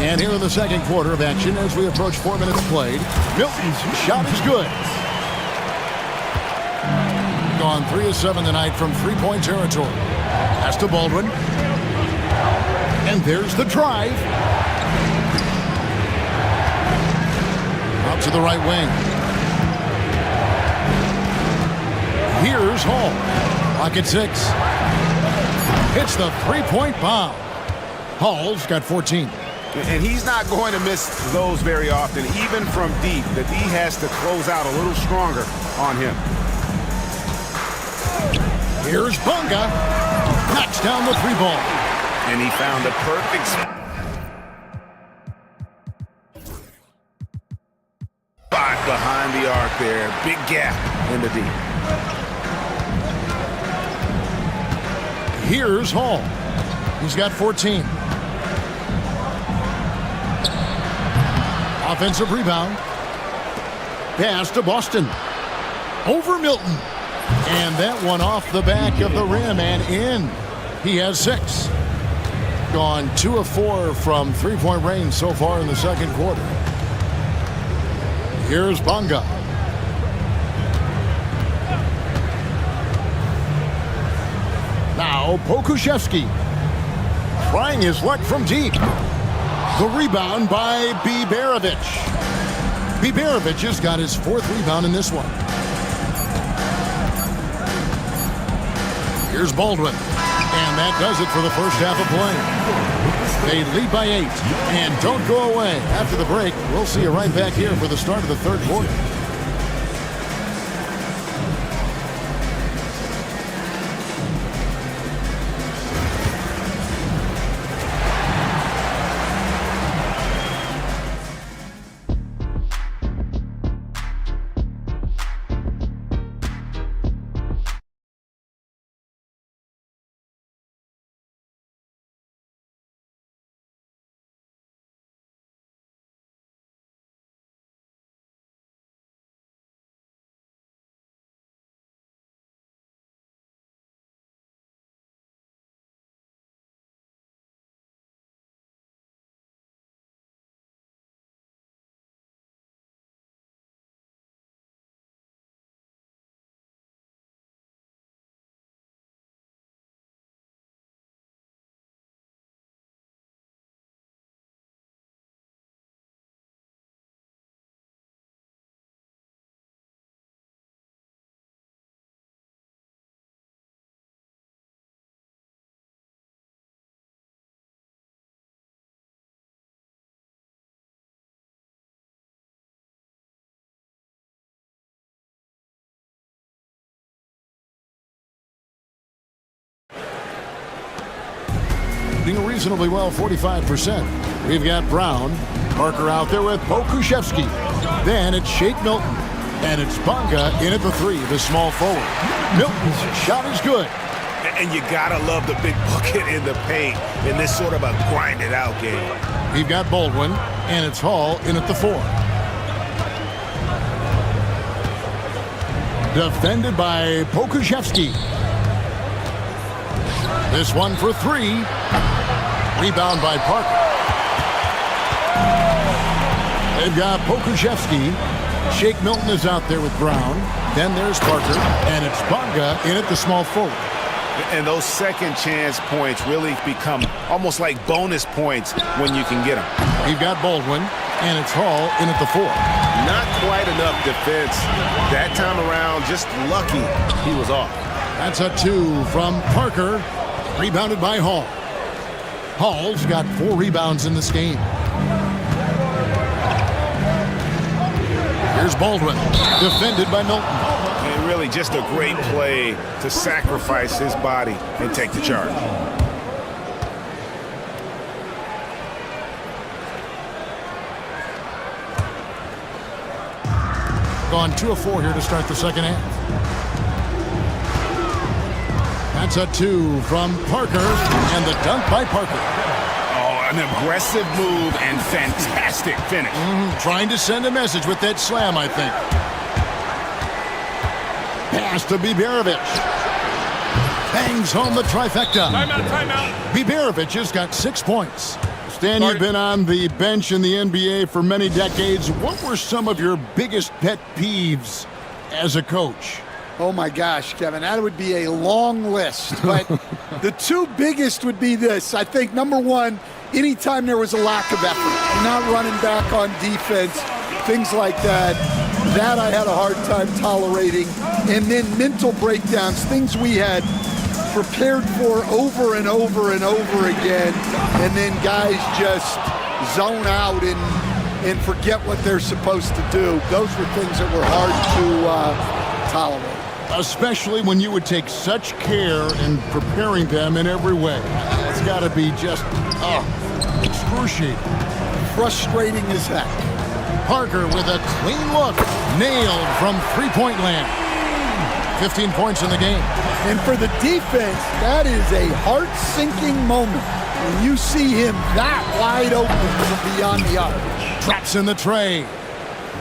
And here in the second quarter of action, as we approach 4 minutes played, Milton's shot is good. Gone 3 of 7 tonight from three-point territory. Pass to Baldwin. And there's the drive. Out to the right wing. Here's Hall. Clock at 6. Hits the three-point bomb. Hall's got 14. And he's not going to miss those very often, even from deep, that he has to close out a little stronger on him. Here's Bunga. Knocks down the 3-ball. And he found the perfect spot behind the arc there. Big gap in the deep. Here's Hall. He's got 14. Offensive rebound. Pass to Boston. Over Milton. And that one off the back of the rim and in. He has 6. Gone 2 of 4 from three-point range so far in the second quarter. Here's Bunga. Now Pokuševski. Trying his luck from deep. The rebound by Biberovic. Biberovic has got his 4th rebound in this one. Here's Baldwin. And that does it for the first half of play. They lead by 8. And don't go away. After the break, we'll see you right back here for the start of the third quarter. Doing reasonably well, 45%. We've got Brown. Parker out there with Pokuševski. Then it's Shake Milton. And it's Bunga in at the 3, the small forward. Milton's shot is good. And you gotta love the big bucket in the paint in this sort of a grind-it-out game. We've got Baldwin, and it's Hall in at the 4. Defended by Pokuševski. This one for 3. Rebound by Parker. They've got Pokuševski. Shake Milton is out there with Brown. Then there's Parker, and it's Bunga in at the small forward. And those second chance points really become almost like bonus points when you can get them. We've got Baldwin, and it's Hall in at the 4. Not quite enough defense that time around. Just lucky he was off. That's a 2 from Parker. Rebounded by Hall. Hall's got 4 rebounds in this game. Here's Baldwin, defended by Milton. And really just a great play to sacrifice his body and take the charge. Gone 2 of 4 here to start the second half. That's a 2 from Parker, and the dunk by Parker. Oh, an aggressive move and fantastic finish. Trying to send a message with that slam, I think. Pass to Biberovic. Bangs home the trifecta. Timeout. Biberovic has got 6 points. Stan, you've been on the bench in the NBA for many decades. What were some of your biggest pet peeves as a coach? Oh my gosh, Kevin, that would be a long list. But the two biggest would be this. I think number one, anytime there was a lack of effort, not running back on defense, things like that, that I had a hard time tolerating. And then mental breakdowns, things we had prepared for over and over and over again, and then guys just zone out and forget what they're supposed to do. Those were things that were hard to tolerate. Especially when you would take such care in preparing them in every way. It's got to be just, excruciating. Frustrating as heck. Parker with a clean look. Nailed from three-point land. 15 points in the game. And for the defense, that is a heart-sinking moment when you see him that wide open from beyond the arc. Traps in the tray.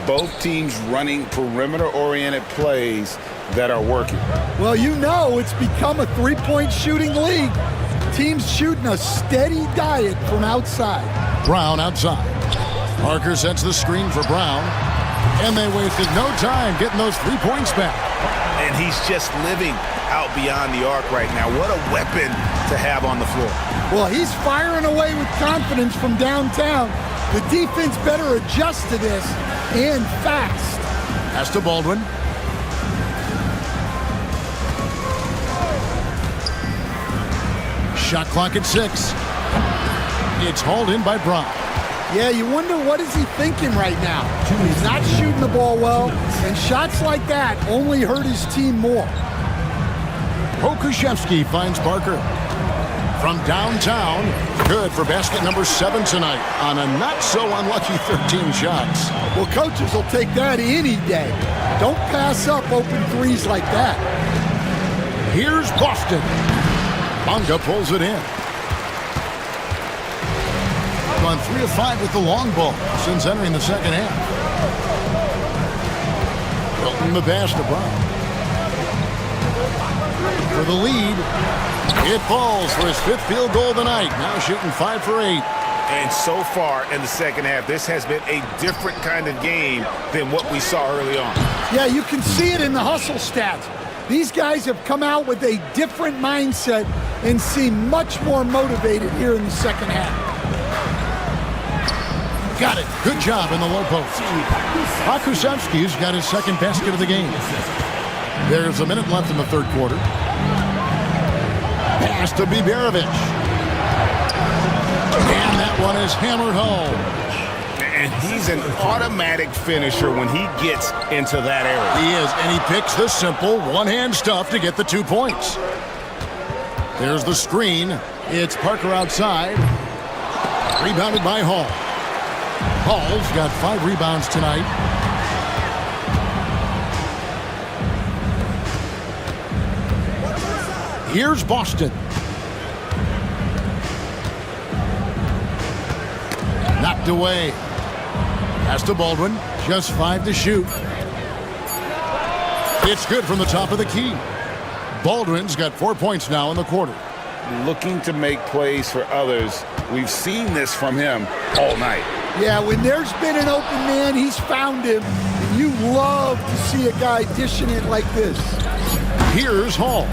Both teams running perimeter-oriented plays that are working. Well, you know it's become a three-point shooting league. Teams shooting a steady diet from outside. Brown outside. Parker sets the screen for Brown. And they wasted no time getting those 3 points back. And he's just living out beyond the arc right now. What a weapon to have on the floor. Well, he's firing away with confidence from downtown. The defense better adjust to this, and fast. Pass to Baldwin. Shot clock at 6. It's hauled in by Brown. Yeah, you wonder what is he thinking right now. He's not shooting the ball well, and shots like that only hurt his team more. Pokuševski finds Parker. From downtown, good for basket number 7 tonight on a not-so-unlucky 13 shots. Well, coaches will take that any day. Don't pass up open threes like that. Here's Boston. Bonga pulls it in. Gone 3 of 5 with the long ball since entering the second half. Wilton the pass to Brown. For the lead, it falls for his 5th field goal of the night. Now shooting 5 for 8. And so far in the second half, this has been a different kind of game than what we saw early on. Yeah, you can see it in the hustle stats. These guys have come out with a different mindset and seem much more motivated here in the second half. Got it. Good job in the low post. Pokuševski's got his second basket of the game. There's a minute left in the third quarter. Pass to Biberovic. And that one is hammered home. And he's an automatic finisher when he gets into that area. He is, and he picks the simple one-hand stuff to get the 2 points. There's the screen. It's Parker outside. Rebounded by Hall. Hall's got 5 rebounds tonight. Here's Boston. Knocked away. Pass to Baldwin. Just 5 to shoot. It's good from the top of the key. Baldwin's got 4 points now in the quarter. Looking to make plays for others. We've seen this from him all night. Yeah, when there's been an open man, he's found him. And you love to see a guy dishing it like this. Here's Hall.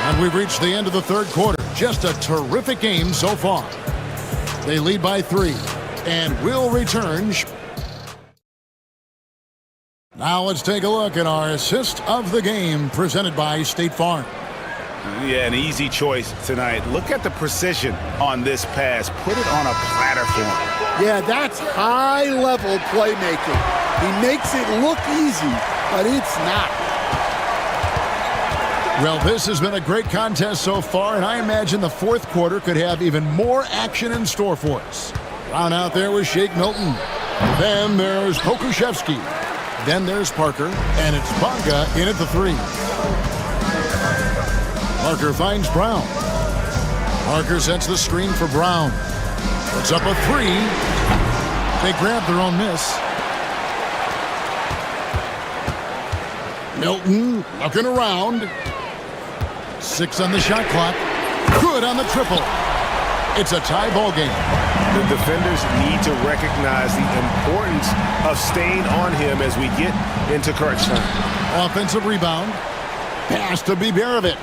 And we've reached the end of the third quarter. Just a terrific game so far. They lead by 3 and will return. Now let's take a look at our assist of the game presented by State Farm. Yeah, an easy choice tonight. Look at the precision on this pass. Put it on a platter for him. Yeah, that's high-level playmaking. He makes it look easy, but it's not. Well, this has been a great contest so far, and I imagine the fourth quarter could have even more action in store for us. Round out there was Shake Milton. Then there's Pokuševski. Then there's Parker, and it's Bonga in at the 3. Parker finds Brown. Parker sets the screen for Brown. Puts up a 3. They grab their own miss. Milton looking around. 6 on the shot clock. Good on the triple. It's a tie ball game. The defenders need to recognize the importance of staying on him as we get into crunch time. Offensive rebound. Pass to Biberovic.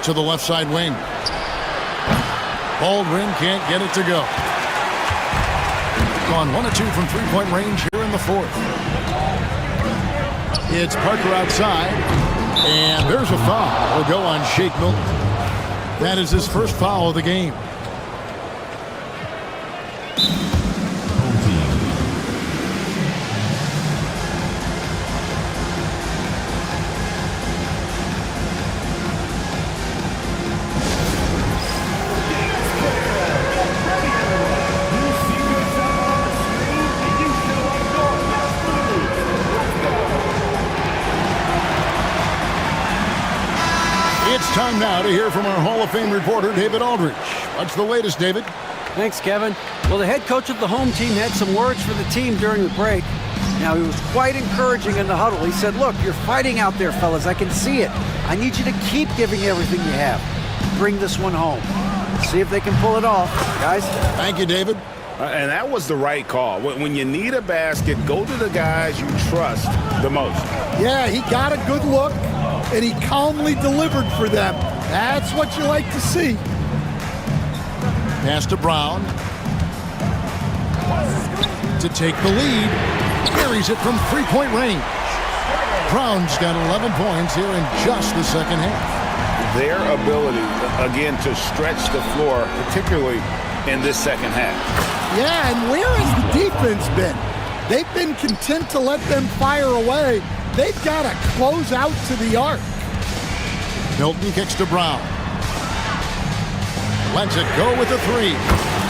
To the left side wing. Baldwin can't get it to go. Gone 1 of 2 from three-point range here in the fourth. It's Parker outside. And there's a foul. Will go on Shake Milton. That is his first foul of the game. It's time now to hear from our Hall of Fame reporter, David Aldridge. What's the latest, David? Thanks, Kevin. Well, the head coach of the home team had some words for the team during the break. Now, he was quite encouraging in the huddle. He said, look, you're fighting out there, fellas. I can see it. I need you to keep giving everything you have. Bring this one home. See if they can pull it off. Guys? Thank you, David. And that was the right call. When you need a basket, go to the guys you trust the most. Yeah, he got a good look, and he calmly delivered for them. That's what you like to see. Pass to Brown. To take the lead. Carries it from three-point range. Brown's got 11 points here in just the second half. Their ability, again, to stretch the floor, particularly in this second half. Yeah, and where has the defense been? They've been content to let them fire away. They've got to close out to the arc. Milton kicks to Brown. Lets it go with the three.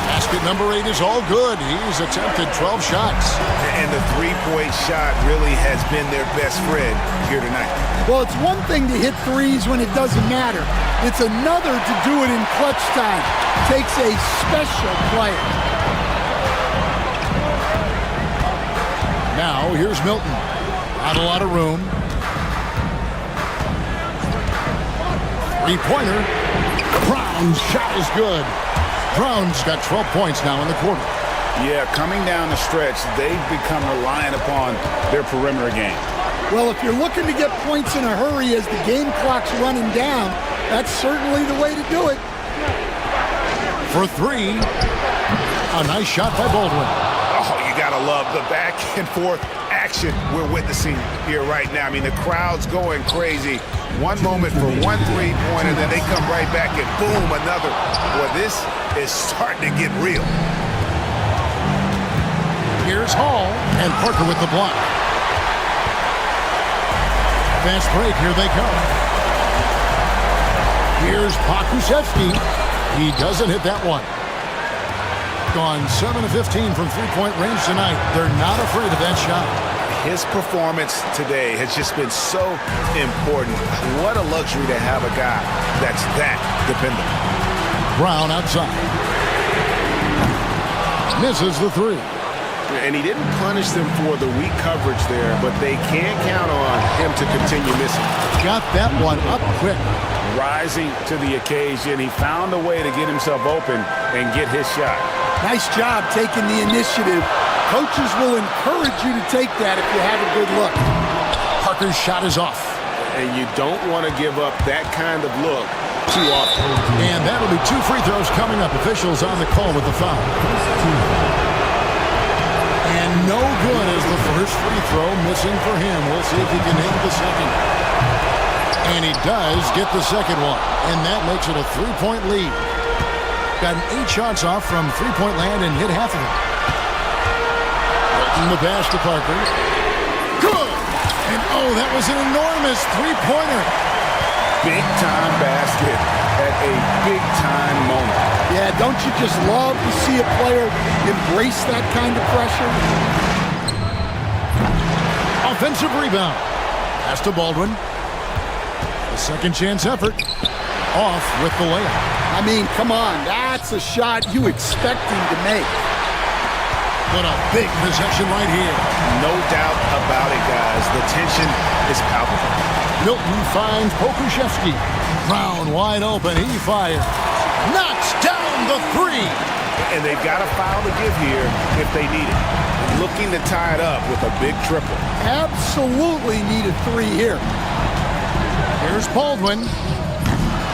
Basket number 8 is all good. He's attempted 12 shots. And the three-point shot really has been their best friend here tonight. Well, it's one thing to hit threes when it doesn't matter. It's another to do it in clutch time. Takes a special player. Now, here's Milton. Not a lot of room. Three-pointer. Brown's shot is good. Brown's got 12 points now in the quarter. Yeah, coming down the stretch, they've become reliant upon their perimeter game. Well, if you're looking to get points in a hurry as the game clock's running down, that's certainly the way to do it. For three. A nice shot by Baldwin. Oh, you gotta love the back and forth action we're witnessing here right now. I mean, the crowd's going crazy. One moment for one three-pointer, then they come right back and boom, another. Well, this is starting to get real. Here's Hall and Parker with the block. Fast break, here they come. Here's Pokusevski. He doesn't hit that one. Gone 7 of 15 from three-point range tonight. They're not afraid of that shot. His performance today has just been so important. What a luxury to have a guy that's that dependable. Brown outside. Misses the three. And he didn't punish them for the weak coverage there, but they can't count on him to continue missing. Got that one up quick. Rising to the occasion, he found a way to get himself open and get his shot. Nice job taking the initiative. Coaches will encourage you to take that if you have a good look. Parker's shot is off. And you don't want to give up that kind of look too often. And that'll be 2 free throws coming up. Officials on the call with the foul. And no good as the first free throw missing for him. We'll see if he can hit the second. And he does get the second one. And that makes it a 3-point lead. Got 8 shots off from three-point land and hit half of it. The pass to Parker. Good! And oh, that was an enormous three-pointer. Big-time basket at a big-time moment. Yeah, don't you just love to see a player embrace that kind of pressure? Offensive rebound. Pass to Baldwin. A second chance effort. Off with the layup. I mean, come on. That's a shot you expect him to make. But a big possession right here. No doubt about it, guys. because the tension is palpable. Milton finds Pokushevsky. Brown wide open. He fires. Knocks down the three. And they've got a foul to give here if they need it. Looking to tie it up with a big triple. Absolutely need a three here. Here's Baldwin.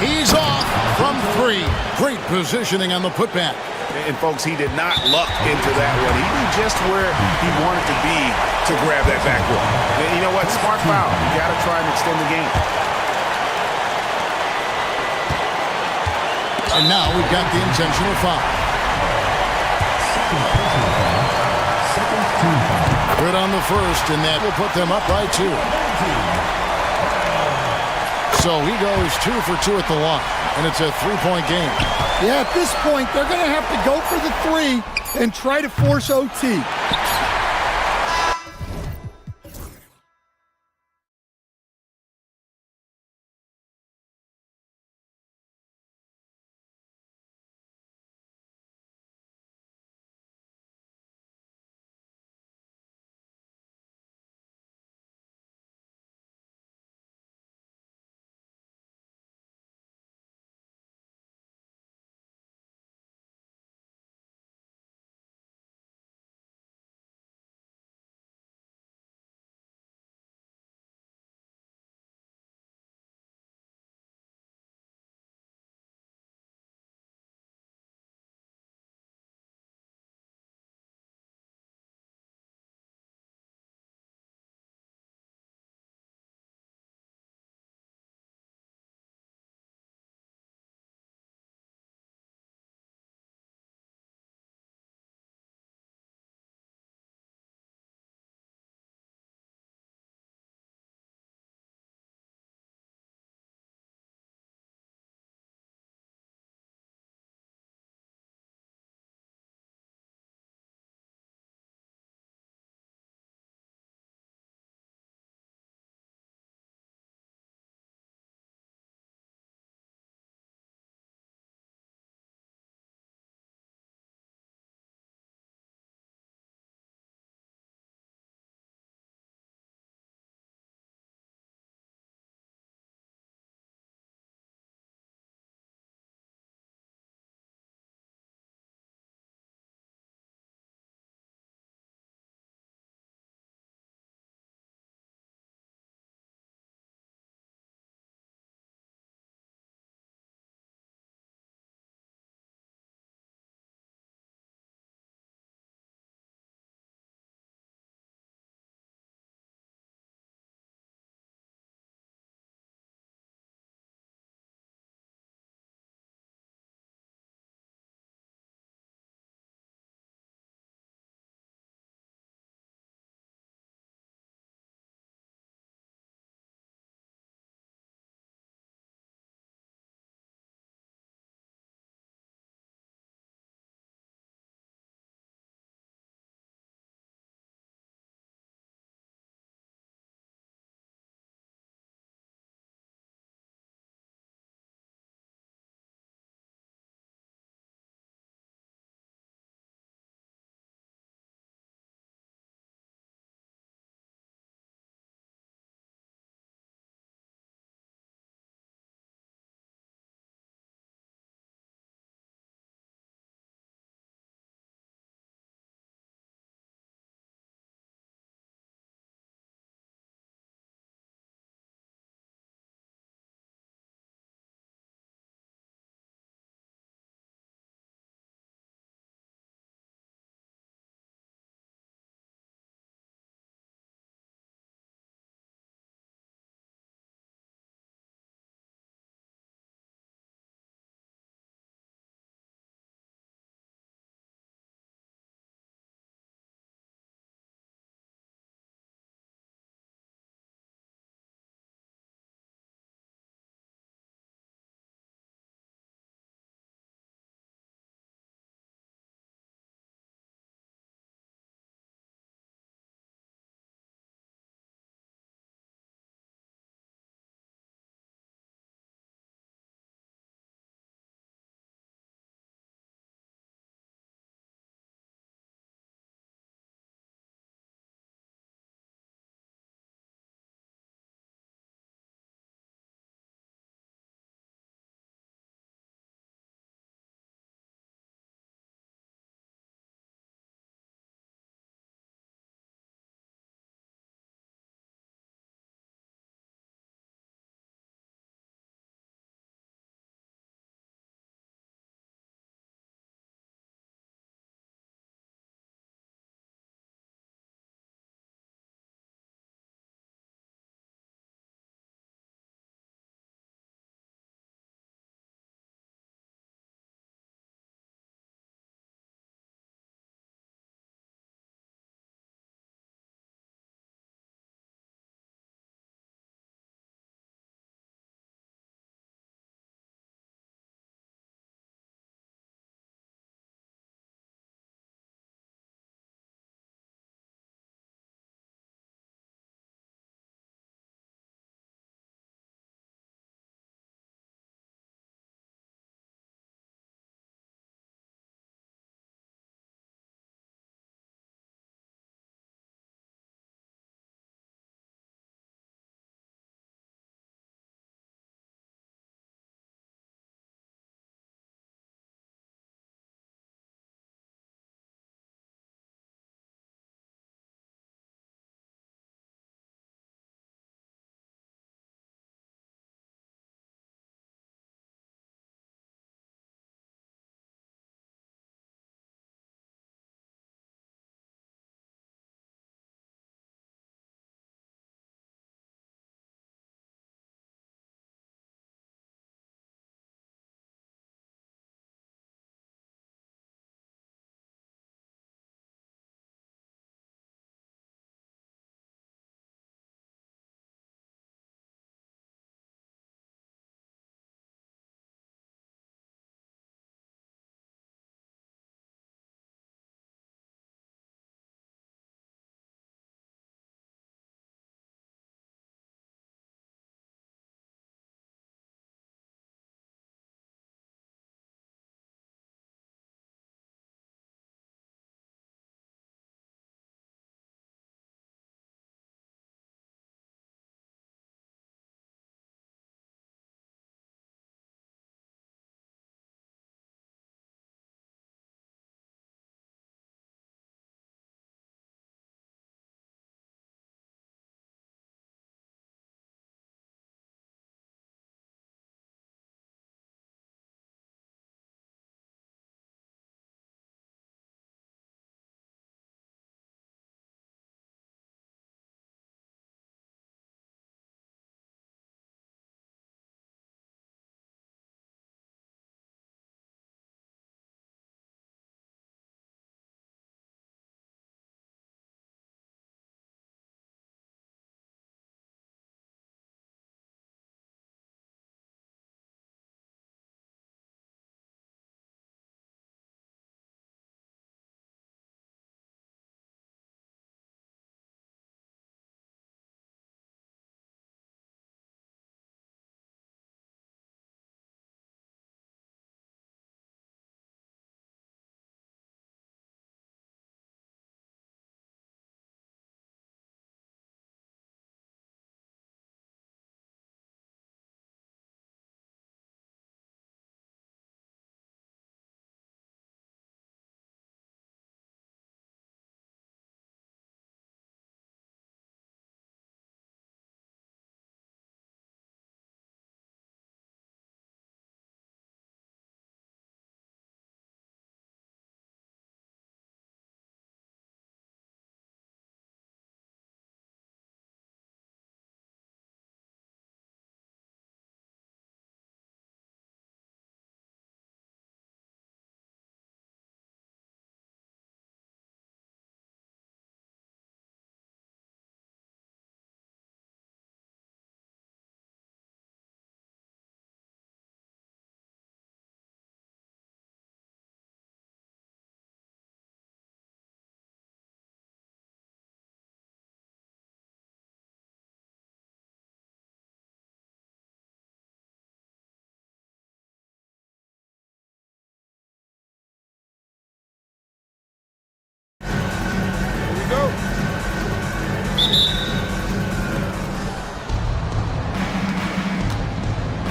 He's off from three. Great positioning on the putback. And folks, he did not luck into that one. He knew just where he wanted to be to grab that backboard. And you know what? Smart foul. You got to try and extend the game. And now we've got the intentional foul. Good on the first, and that will put them up by 2. So he goes 2 for 2 at the line, and it's a 3-point game. Yeah, at this point, they're going to have to go for the three and try to force OT.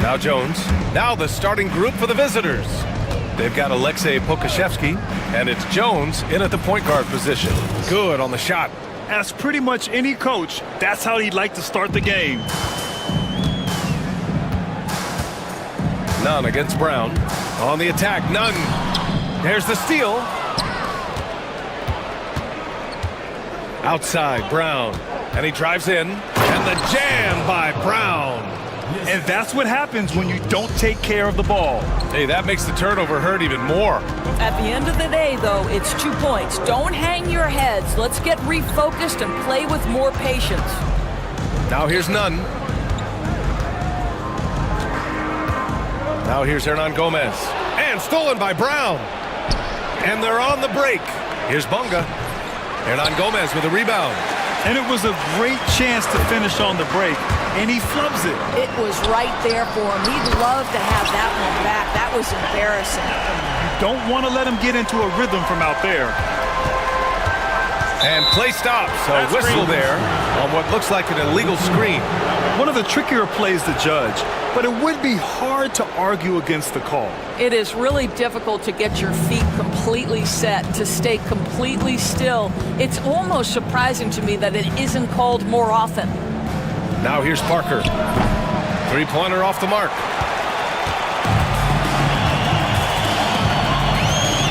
Now Jones. Now the starting group for the visitors. They've got Alexei Pokashevsky, and it's Jones in at the point guard position. Good on the shot. As pretty much any coach, that's how he'd like to start the game. Nunn against Brown. On the attack, Nunn. There's the steal. Outside, Brown. And he drives in. And the jam by Brown. And that's what happens when you don't take care of the ball. Hey, that makes the turnover hurt even more. At the end of the day, though, it's 2 points. Don't hang your heads. Let's get refocused and play with more patience. Now here's Nunn. Now here's Hernan Gomez. And stolen by Brown. And they're on the break. Here's Bunga. Hernan Gomez with a rebound. And it was a great chance to finish on the break, and he flubs it. It was right there for him. He'd love to have that one back. That was embarrassing. You don't want to let him get into a rhythm from out there. And play stops. A whistle there on what looks like an illegal screen. One of the trickier plays to judge, but it would be hard to argue against the call. It is really difficult to get your feet completely set, to stay completely still. It's almost surprising to me that it isn't called more often. Now here's Parker. Three-pointer off the mark.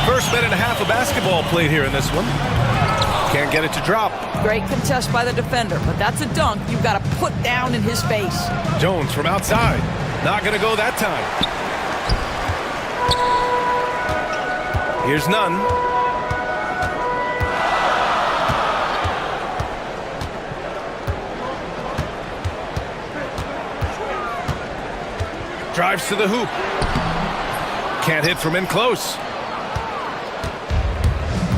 First minute and a half of basketball played here in this one. Can't get it to drop. Great contest by the defender, but that's a dunk you've got to put down in his face. Jones from outside. Not going to go that time. Here's Nunn. Drives to the hoop. Can't hit from in close.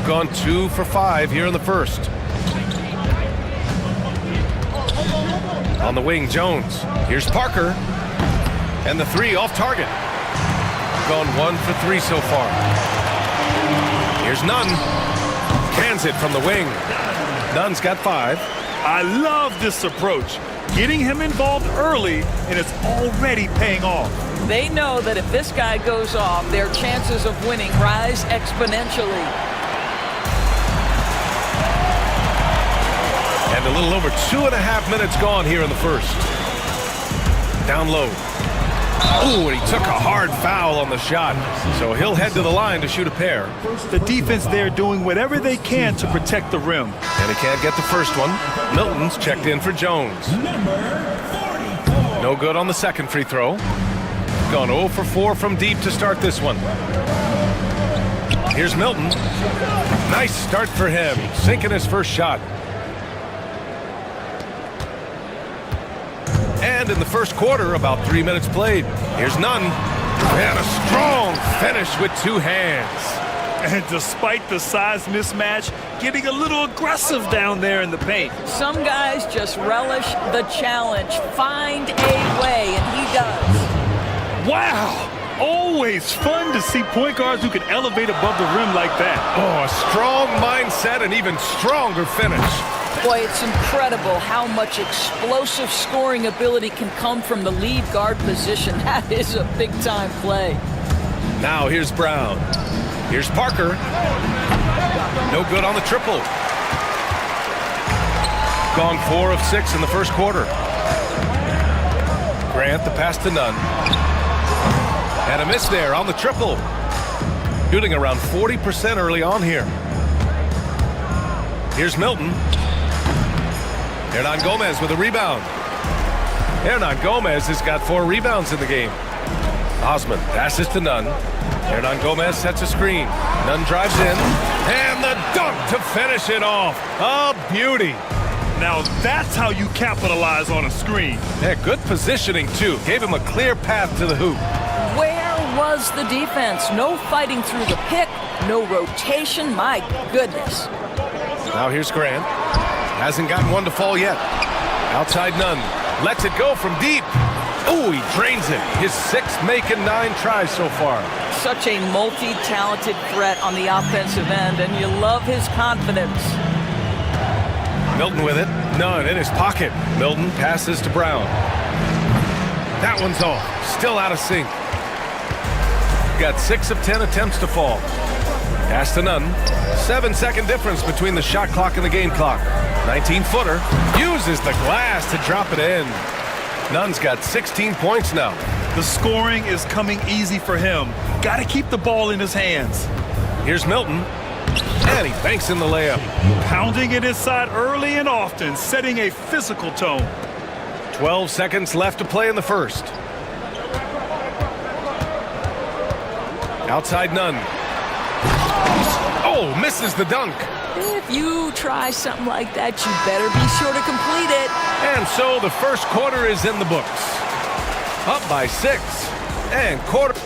Gone 2 for 5 here in the first. On the wing, Jones. Here's Parker. And the three off target. Gone 1 for 3 so far. Here's Nunn. Cans it from the wing. Nunn's got 5. I love this approach. Getting him involved early, and it's already paying off. They know that if this guy goes off, their chances of winning rise exponentially. And a little over 2.5 minutes gone here in the first. Down low. Ooh, and he took a hard foul on the shot. So he'll head to the line to shoot a pair. The defense there doing whatever they can to protect the rim. And he can't get the first one. Milton's checked in for Jones. No good on the second free throw. Gone 0 for 4 from deep to start this one. Here's Milton. Nice start for him. Sinking his first shot. And in the first quarter, about 3 minutes played. Here's Nunn. And a strong finish with 2 hands. And despite the size mismatch, getting a little aggressive down there in the paint. Some guys just relish the challenge. Find a way, and he does. Wow! Always fun to see point guards who can elevate above the rim like that. Oh, a strong mindset and even stronger finish. Boy, it's incredible how much explosive scoring ability can come from the lead guard position. That is a big-time play. Now here's Brown. Here's Parker. No good on the triple. Gone 4 of 6 in the first quarter. Grant, the pass to Nunn. And a miss there on the triple. Shooting around 40% early on here. Here's Milton. Hernan Gomez with a rebound. Hernan Gomez has got 4 rebounds in the game. Osman passes to Nunn. Hernan Gomez sets a screen. Nunn drives in. And the dunk to finish it off. A beauty. Now that's how you capitalize on a screen. Yeah, good positioning, too. Gave him a clear path to the hoop. Where was the defense? No fighting through the pick. No rotation. My goodness. Now here's Grant. Hasn't gotten one to fall yet. Outside Nunn. Lets it go from deep. Oh, he drains it. His 6th make and 9 tries so far. Such a multi-talented threat on the offensive end, and you love his confidence. Milton with it. Nunn in his pocket. Milton passes to Brown. That one's off. Still out of sync. Got 6 of 10 attempts to fall. Pass to Nunn. 7-second difference between the shot clock and the game clock. 19-footer. Uses the glass to drop it in. Nunn's got 16 points now. The scoring is coming easy for him. Got to keep the ball in his hands. Here's Milton. And he banks in the layup. Pounding it inside early and often, setting a physical tone. 12 seconds left to play in the first. Outside Nunn. Oh, misses the dunk. If you try something like that, you better be sure to complete it. And so the first quarter is in the books. Up by 6. And quarter.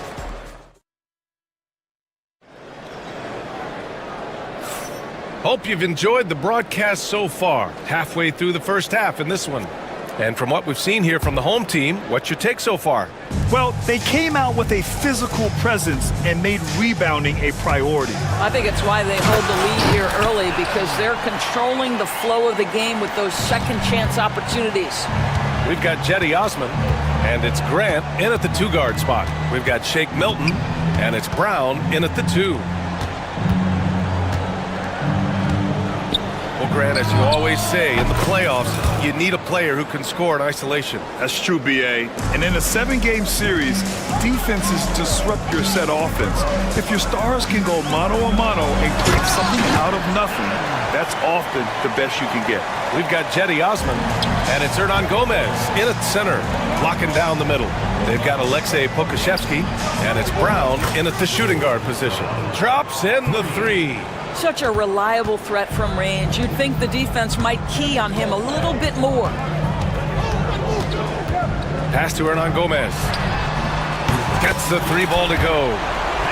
Hope you've enjoyed the broadcast so far. Halfway through the first half in this one. And from what we've seen here from the home team, what's your take so far? Well, they came out with a physical presence and made rebounding a priority. I think it's why they hold the lead here early, because they're controlling the flow of the game with those second chance opportunities. We've got Jetty Osman, and it's Grant in at the 2-guard spot. We've got Shake Milton, and it's Brown in at the 2. Well, Grant, as you always say, in the playoffs, you need a player who can score in isolation. That's true, B.A. And in a 7-game series, defenses disrupt your set offense. If your stars can go mano-a-mano and create something out of nothing, that's often the best you can get. We've got Jetty Osman, and it's Hernan Gomez in at center, blocking down the middle. They've got Alexei Pokashevsky, and it's Brown in at the shooting guard position. Drops in the 3. Such a reliable threat from range. You'd think the defense might key on him a little bit more. Pass to Hernan Gomez. Gets the 3 ball to go.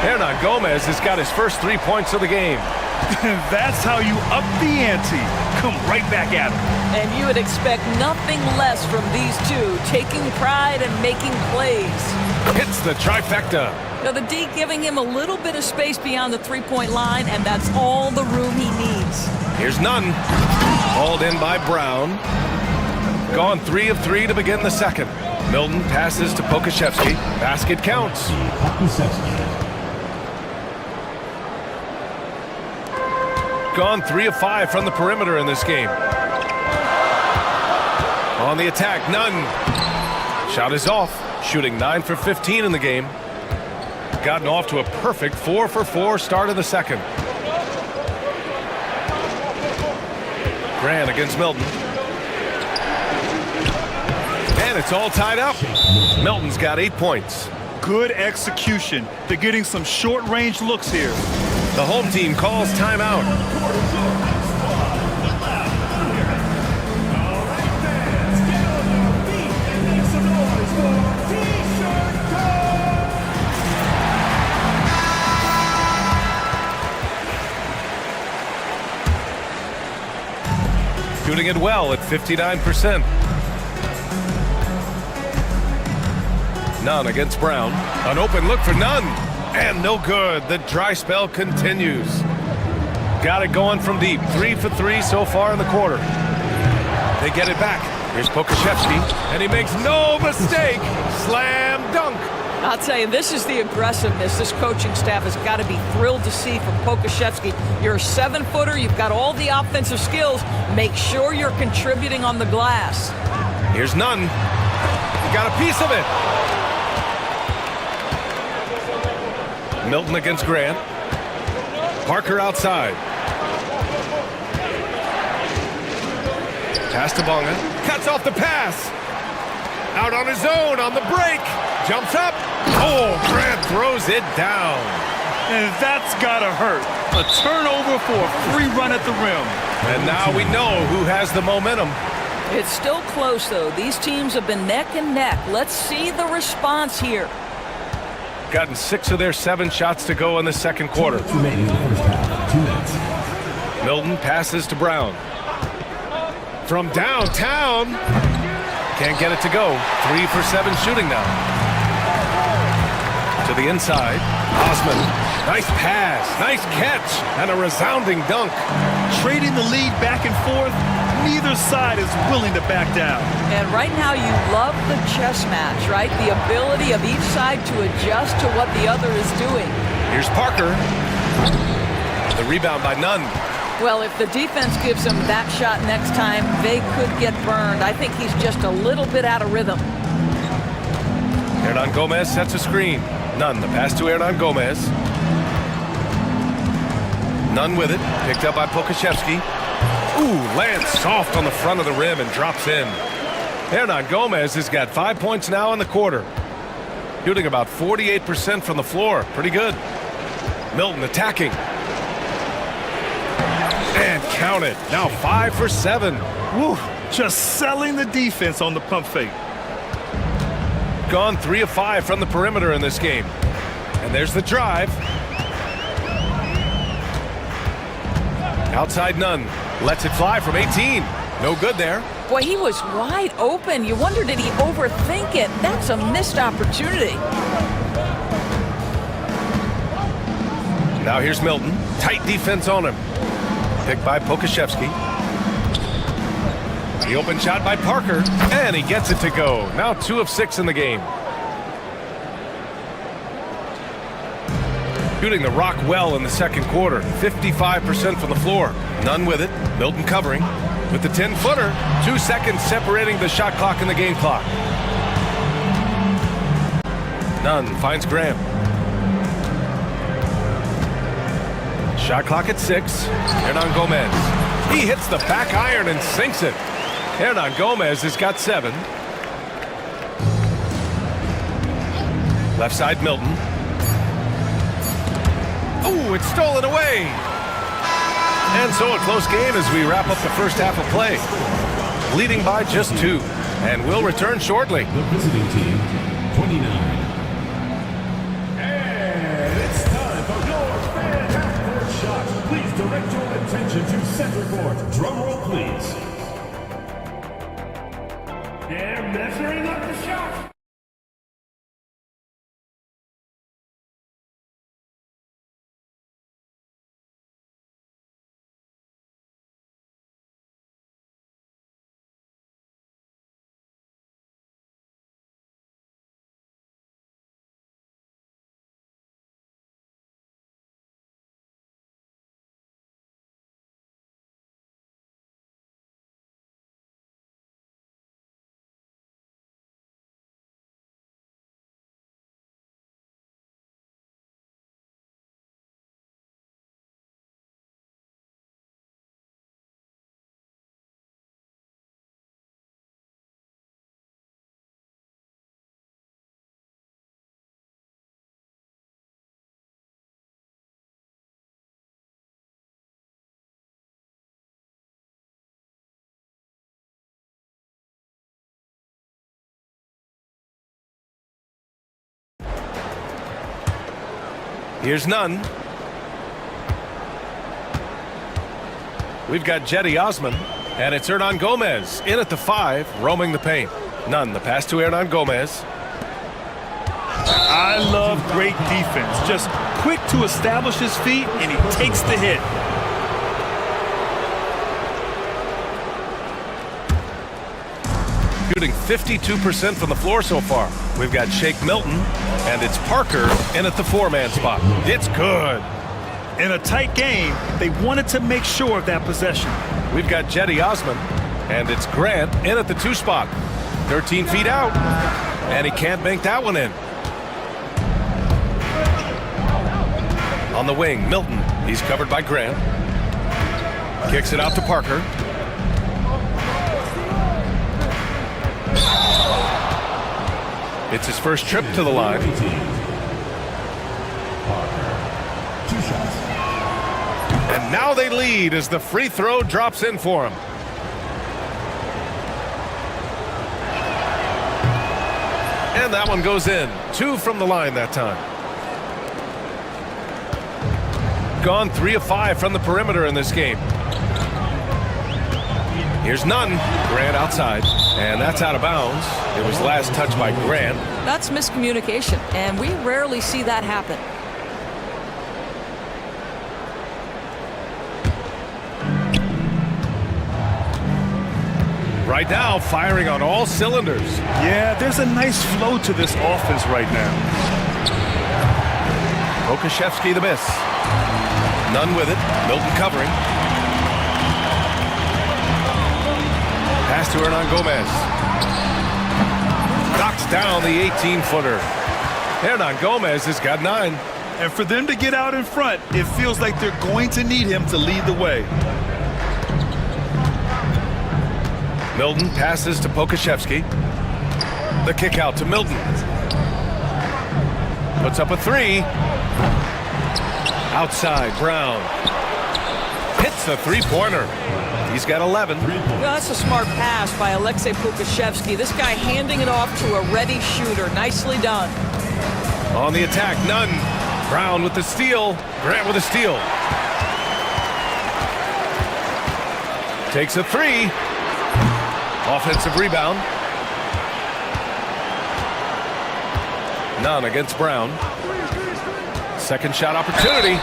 Hernan Gomez has got his first 3 points of the game. That's how you up the ante. Come right back at him. And you would expect nothing less from these two, taking pride and making plays. Hits the trifecta. Now the D giving him a little bit of space beyond the 3-point line, and that's all the room he needs. Here's Nunn. Hauled in by Brown. Gone 3 of 3 to begin the second. Milton passes to Pokashevsky. Basket counts. Gone 3 of 5 from the perimeter in this game. On the attack, Nunn. Shot is off. Shooting 9 for 15 in the game. Gotten off to a perfect 4 for 4 start of the second. Grant against Milton. And it's all tied up. Milton's got 8 points. Good execution. They're getting some short-range looks here. The home team calls timeout. Shooting it well at 59%. Nunn against Brown. An open look for Nunn. And no good. The dry spell continues. Got it going from deep. 3 for 3 so far in the quarter. They get it back. Here's Pokashevsky. And he makes no mistake. Slam dunk. I'll tell you, this is the aggressiveness this coaching staff has got to be thrilled to see from Pokashevsky. You're a 7-footer. You've got all the offensive skills. Make sure you're contributing on the glass. Here's Nunn. Got a piece of it. Milton against Grant. Parker outside. Pass to Bonga. Cuts off the pass. Out on his own on the break. Jumps up. Oh, Grant throws it down. And that's gotta hurt. A turnover for a free run at the rim. And now we know who has the momentum. It's still close, though. These teams have been neck and neck. Let's see the response here. Gotten 6 of their 7 shots to go in the second quarter. Remaining in the first half. 2 minutes. Milton passes to Brown. From downtown. Can't get it to go. 3 for 7 shooting now. To the inside. Osman. Nice pass. Nice catch. And a resounding dunk. Trading the lead back and forth. neither side is willing to back down. And right now you love the chess match, right? The ability of each side to adjust to what the other is doing. Here's Parker. The rebound by Nunn. Well, if the defense gives him that shot next time, they could get burned. I think he's just a little bit out of rhythm. Hernan Gomez sets a screen. Nunn, the pass to Hernan Gomez. Nunn with it, picked up by Pokashevsky. Ooh, lands soft on the front of the rim and drops in. Hernan Gomez has got 5 points now in the quarter. Shooting about 48% from the floor. Pretty good. Milton attacking. And count it. Now 5 for 7. Woo, just selling the defense on the pump fake. Gone 3 of 5 from the perimeter in this game. And there's the drive. Outside Nunn. Lets it fly from 18. No good there. Boy, he was wide open. You wonder, did he overthink it? That's a missed opportunity. Now here's Milton. Tight defense on him. Picked by Pokashevsky. The open shot by Parker. And he gets it to go. Now 2 of 6 in the game. Shooting the rock well in the second quarter. 55% from the floor. Nunn with it. Milton covering. With the 10-footer. 2 seconds separating the shot clock and the game clock. Nunn finds Graham. Shot clock at 6. Hernan Gomez. He hits the back iron and sinks it. Hernan Gomez has got 7. Left side Milton. Ooh, it's stolen away. And so a close game as we wrap up the first half of play. Leading by just 2. And we'll return shortly. The visiting team, 29. And it's time for your fan half-court shot. Please direct your attention to center court. Drum roll, please. They're measuring up the shot. Here's Nunn. We've got Jetty Osman, and it's Hernan Gomez in at the 5, roaming the paint. Nunn, the pass to Hernan Gomez. I love great defense. Just quick to establish his feet, and he takes the hit. Shooting 52% from the floor so far. We've got Shake Milton, and it's Parker in at the 4-man spot. It's good. In a tight game, they wanted to make sure of that possession. We've got Jetty Osman, and it's Grant in at the 2 spot. 13 feet out, and he can't bank that one in. On the wing, Milton. He's covered by Grant. Kicks it out to Parker. It's his first trip to the line. And now they lead as the free throw drops in for him. And that one goes in. 2 from the line that time. Gone 3 of 5 from the perimeter in this game. Here's Nunn. Grant outside. And that's out of bounds. It was last touched by Grant. That's miscommunication, and we rarely see that happen. Right now, firing on all cylinders. Yeah, there's a nice flow to this offense right now. Pokashevsky the miss. None with it. Milton covering. Pass to Hernan Gomez. Knocks down the 18-footer. Hernan Gomez has got 9. And for them to get out in front, it feels like they're going to need him to lead the way. Milton passes to Pokashevsky. The kick out to Milton. Puts up a 3. Outside, Brown. Hits the three-pointer. He's got 11. Well, that's a smart pass by Alexei Pokashevsky. This guy handing it off to a ready shooter. Nicely done. On the attack, Nunn. Brown with the steal. Grant with a steal. Takes a 3. Offensive rebound. Nunn against Brown. Second shot opportunity.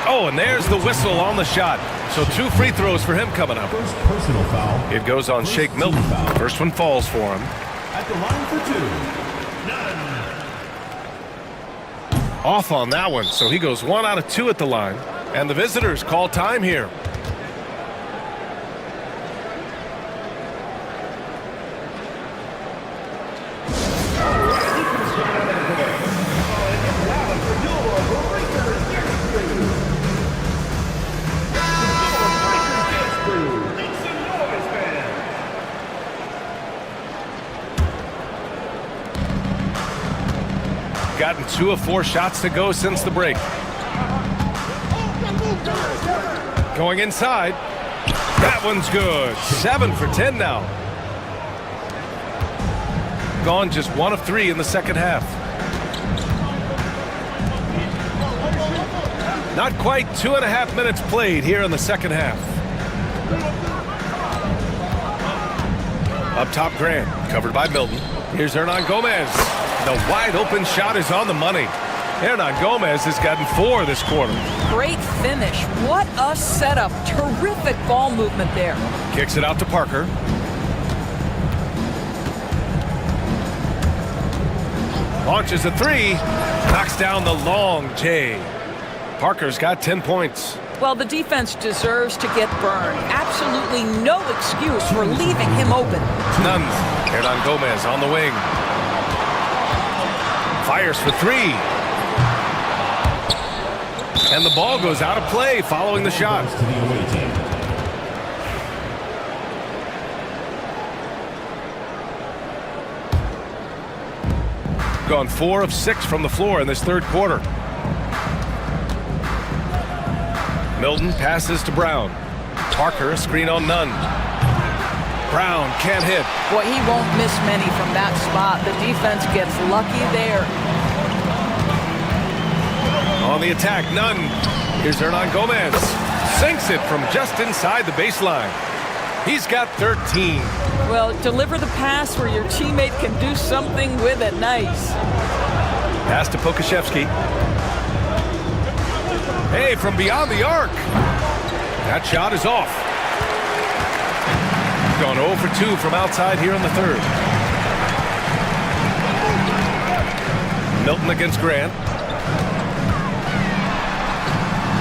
Oh, and there's the whistle on the shot. So 2 free throws for him coming up. First personal foul. It goes on Shake Milton. First one falls for him. At the line for 2. Off on that one, so he goes 1 out of 2 at the line. And the visitors call time here. Gotten 2 of 4 shots to go since the break. Going inside. That one's good. 7 for 10 now. Gone just 1 of 3 in the second half. Not quite 2.5 minutes played here in the second half. Up top, Grant, covered by Milton. Here's Hernan Gomez. The wide open shot is on the money. Hernan Gomez has gotten 4 this quarter. Great finish. What a setup. Terrific ball movement there. Kicks it out to Parker. Launches a 3. Knocks down the long J. Parker's got 10 points. Well, the defense deserves to get burned. Absolutely no excuse for leaving him open. None. Hernan Gomez on the wing. Fires for 3. And the ball goes out of play following the shot. To the away team. Gone 4 of 6 from the floor in this third quarter. Milton passes to Brown. Parker, a screen on Nunn. Brown can't hit. Boy, he won't miss many from that spot. The defense gets lucky there. On the attack, Nunn. Here's Hernan Gomez. Sinks it from just inside the baseline. He's got 13. Well, deliver the pass where your teammate can do something with it. Nice. Pass to Pokashevsky. Hey, from beyond the arc. That shot is off. Gone 0 for 2 from outside here in the third. Milton against Grant.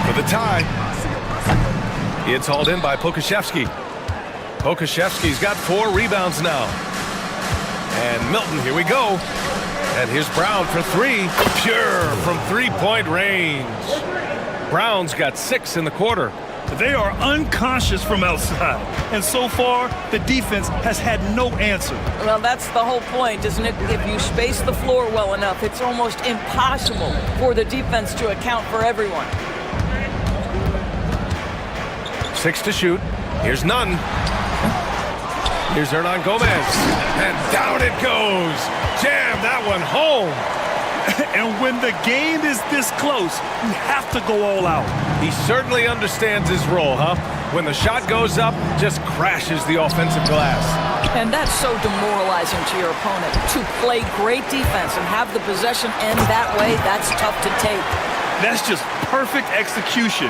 For the tie. It's hauled in by Pokashevsky. Pokashevsky's got 4 rebounds now. And Milton, here we go. And here's Brown for 3. Pure from 3-point range. Brown's got 6 in the quarter. They are unconscious from outside. And so far, the defense has had no answer. Well, that's the whole point, isn't it? If you space the floor well enough, it's almost impossible for the defense to account for everyone. 6 to shoot. Here's Nunn. Here's Hernan Gomez. And down it goes. Jam that one home. And when the game is this close, you have to go all out. He certainly understands his role, huh? When the shot goes up, just crashes the offensive glass. And that's so demoralizing to your opponent. To play great defense and have the possession end that way, that's tough to take. That's just perfect execution.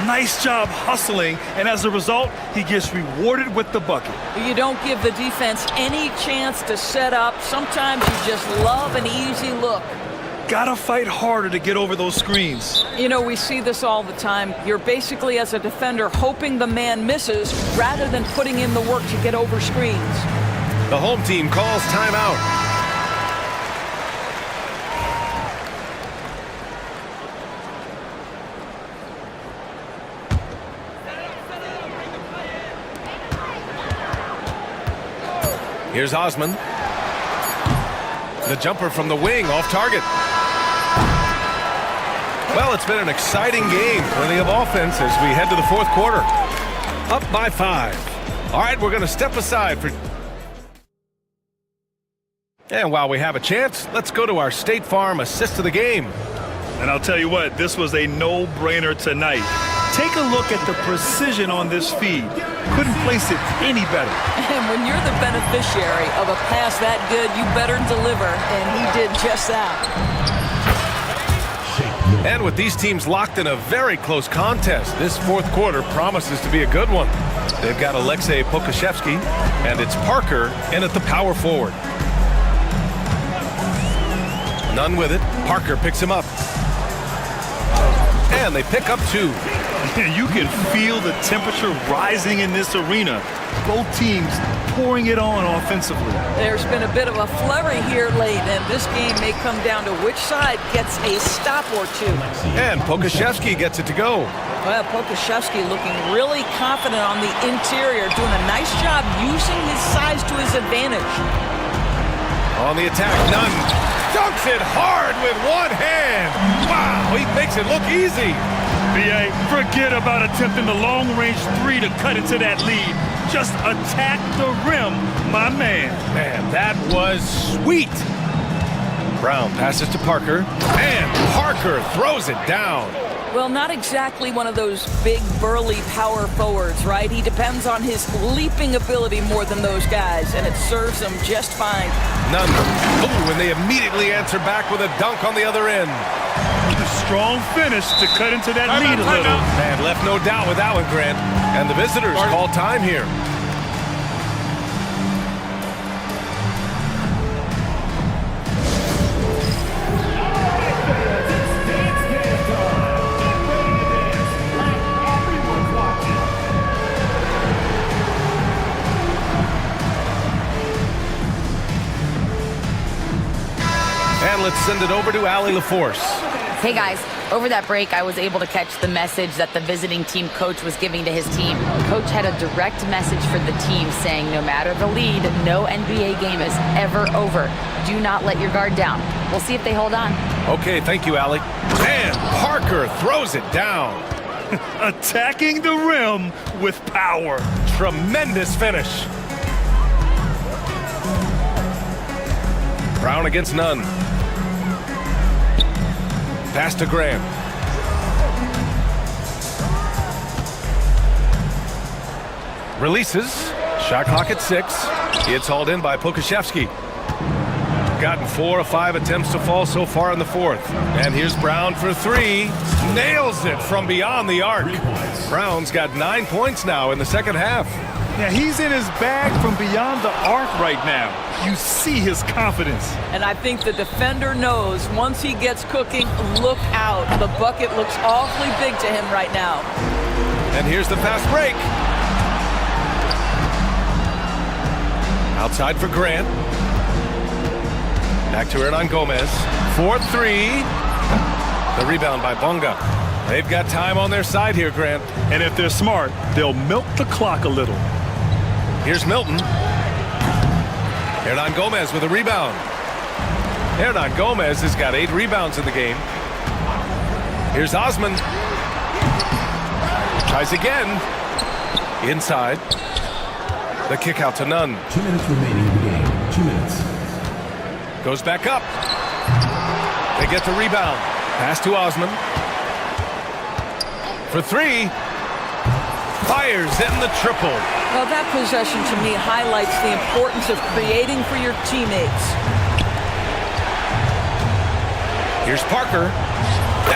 Nice job hustling, and as a result, he gets rewarded with the bucket. You don't give the defense any chance to set up. Sometimes you just love an easy look. Gotta fight harder to get over those screens. You know, we see this all the time. You're basically, as a defender, hoping the man misses rather than putting in the work to get over screens. The home team calls timeout. Here's Osman. The jumper from the wing, off target. Well, it's been an exciting game. Plenty of offense as we head to the fourth quarter. Up by 5. All right, we're going to step aside for... And while we have a chance, let's go to our State Farm assist of the game. And I'll tell you what, this was a no-brainer tonight. Take a look at the precision on this feed. Couldn't place it any better. And when you're the beneficiary of a pass that good, you better deliver, and he did just that. And with these teams locked in a very close contest, this fourth quarter promises to be a good one. They've got Alexei Pokashevsky, and it's Parker in at the power forward. None with it. Parker picks him up. And they pick up 2. You can feel the temperature rising in this arena. Both teams pouring it on offensively. There's been a bit of a flurry here late, and this game may come down to which side gets a stop or 2. And Pokashevsky gets it to go. Well, Pokashevsky looking really confident on the interior, doing a nice job using his size to his advantage. On the attack, Nunn dunks it hard with one hand. Wow, he makes it look easy. BA, forget about attempting the long-range 3 to cut into that lead. Just attack the rim, my man. Man, that was sweet. Brown passes to Parker, and Parker throws it down. Well, not exactly one of those big, burly power forwards, right? He depends on his leaping ability more than those guys, and it serves him just fine. None. Ooh, and they immediately answer back with a dunk on the other end. A strong finish to cut into that lead a little. Man, left no doubt with that one, Grant. And the visitors call time here. And let's send it over to Allie LaForce. Hey guys, over that break, I was able to catch the message that the visiting team coach was giving to his team. Coach had a direct message for the team saying no matter the lead, no NBA game is ever over. Do not let your guard down. We'll see if they hold on. Okay, thank you, Allie. And Parker throws it down. Attacking the rim with power. Tremendous finish. Brown against Nunn. Pass to Graham. Releases. Shot clock at 6. It's hauled in by Pokashevsky. Gotten 4 of 5 attempts to fall so far in the fourth. And here's Brown for 3. Nails it from beyond the arc. Brown's got 9 points now in the second half. Yeah, he's in his bag from beyond the arc right now. You see his confidence. And I think the defender knows once he gets cooking, look out. The bucket looks awfully big to him right now. And here's the fast break. Outside for Grant. Back to Hernan Gomez. 4-3. The rebound by Bonga. They've got time on their side here, Grant. And if they're smart, they'll milk the clock a little. Here's Milton. Hernan Gomez with a rebound. Hernan Gomez has got 8 rebounds in the game. Here's Osman. Tries again. Inside. The kick out to Nunn. 2 minutes remaining in the game. 2 minutes. Goes back up. They get the rebound. Pass to Osman. For 3. Fires in the triple. Well, that possession to me highlights the importance of creating for your teammates. Here's Parker.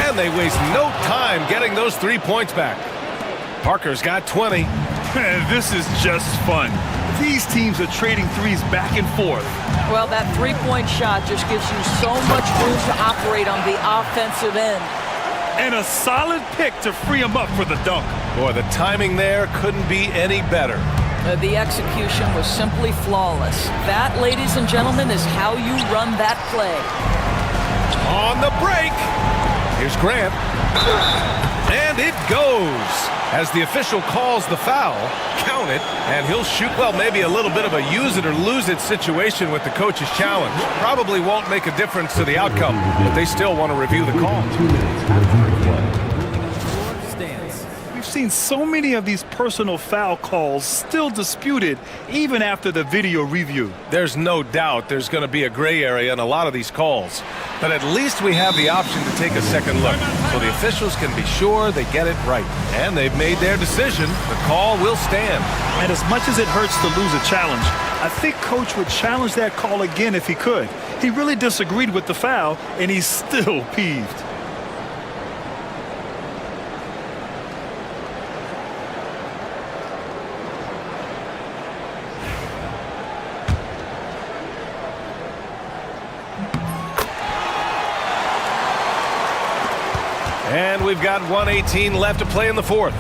And they waste no time getting those 3 points back. Parker's got 20. Man, this is just fun. These teams are trading threes back and forth. Well, that three-point shot just gives you so much room to operate on the offensive end. And a solid pick to free him up for the dunk. Boy, the timing there couldn't be any better. The execution was simply flawless. That, ladies and gentlemen, is how you run that play. On the break. Here's Grant. And it goes. As the official calls the foul, count it, and he'll shoot, well, maybe a little bit of a use it or lose it situation with the coach's challenge. Probably won't make a difference to the outcome, but they still want to review the call. We've seen so many of these personal foul calls still disputed even after the video review. There's no doubt there's going to be a gray area in a lot of these calls, but at least we have the option to take a second look so the officials can be sure they get it right. And they've made their decision. The call will stand. And as much as it hurts to lose a challenge, I think Coach would challenge that call again if he could. He really disagreed with the foul, and he's still peeved. And we've got 1:18 left to play in the fourth.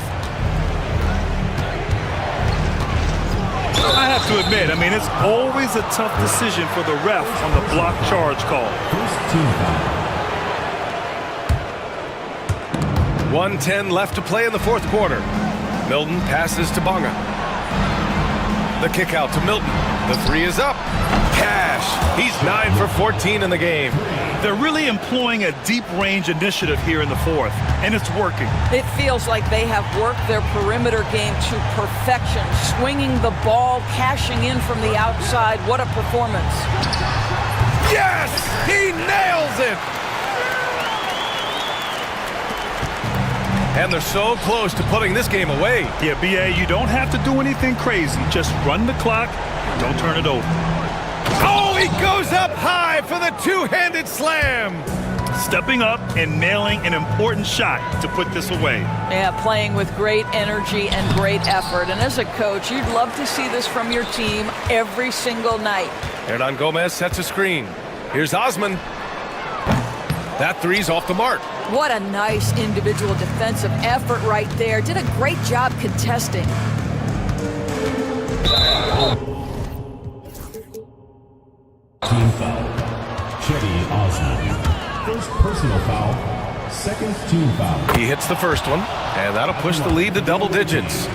I have to admit, it's always a tough decision for the ref on the block charge call. 1:10 left to play in the fourth quarter. Milton passes to Bonga. The kick out to Milton. The three is up. Cash. He's 9 for 14 in the game. They're really employing a deep range initiative here in the fourth, and it's working. It feels like they have worked their perimeter game to perfection, swinging the ball, cashing in from the outside. What a performance. Yes! He nails it! And they're so close to putting this game away. Yeah, B.A., you don't have to do anything crazy. Just run the clock. Don't turn it over. Oh, he goes up high for the two-handed slam. Stepping up and nailing an important shot to put this away. Yeah, playing with great energy and great effort. And as a coach, you'd love to see this from your team every single night. Hernan Gomez sets a screen. Here's Osman. That three's off the mark. What a nice individual defensive effort right there. Did a great job contesting. Team foul. Chetty Osman. First personal foul. Second team foul. He hits the first one, and that'll push the lead to double digits.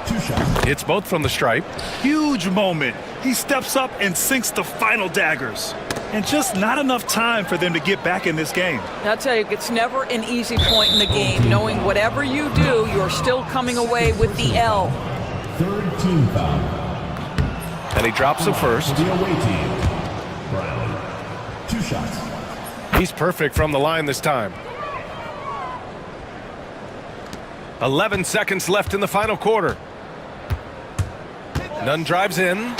Two shots. It's both from the stripe. Huge moment. He steps up and sinks the final daggers. And just not enough time for them to get back in this game. I'll tell you, it's never an easy point in the game, knowing whatever you do, you're still coming away with the L. Third team foul. And he drops the first. The away team. Brown. Two shots. He's perfect from the line this time. 11 seconds left in the final quarter. Nunn drives in.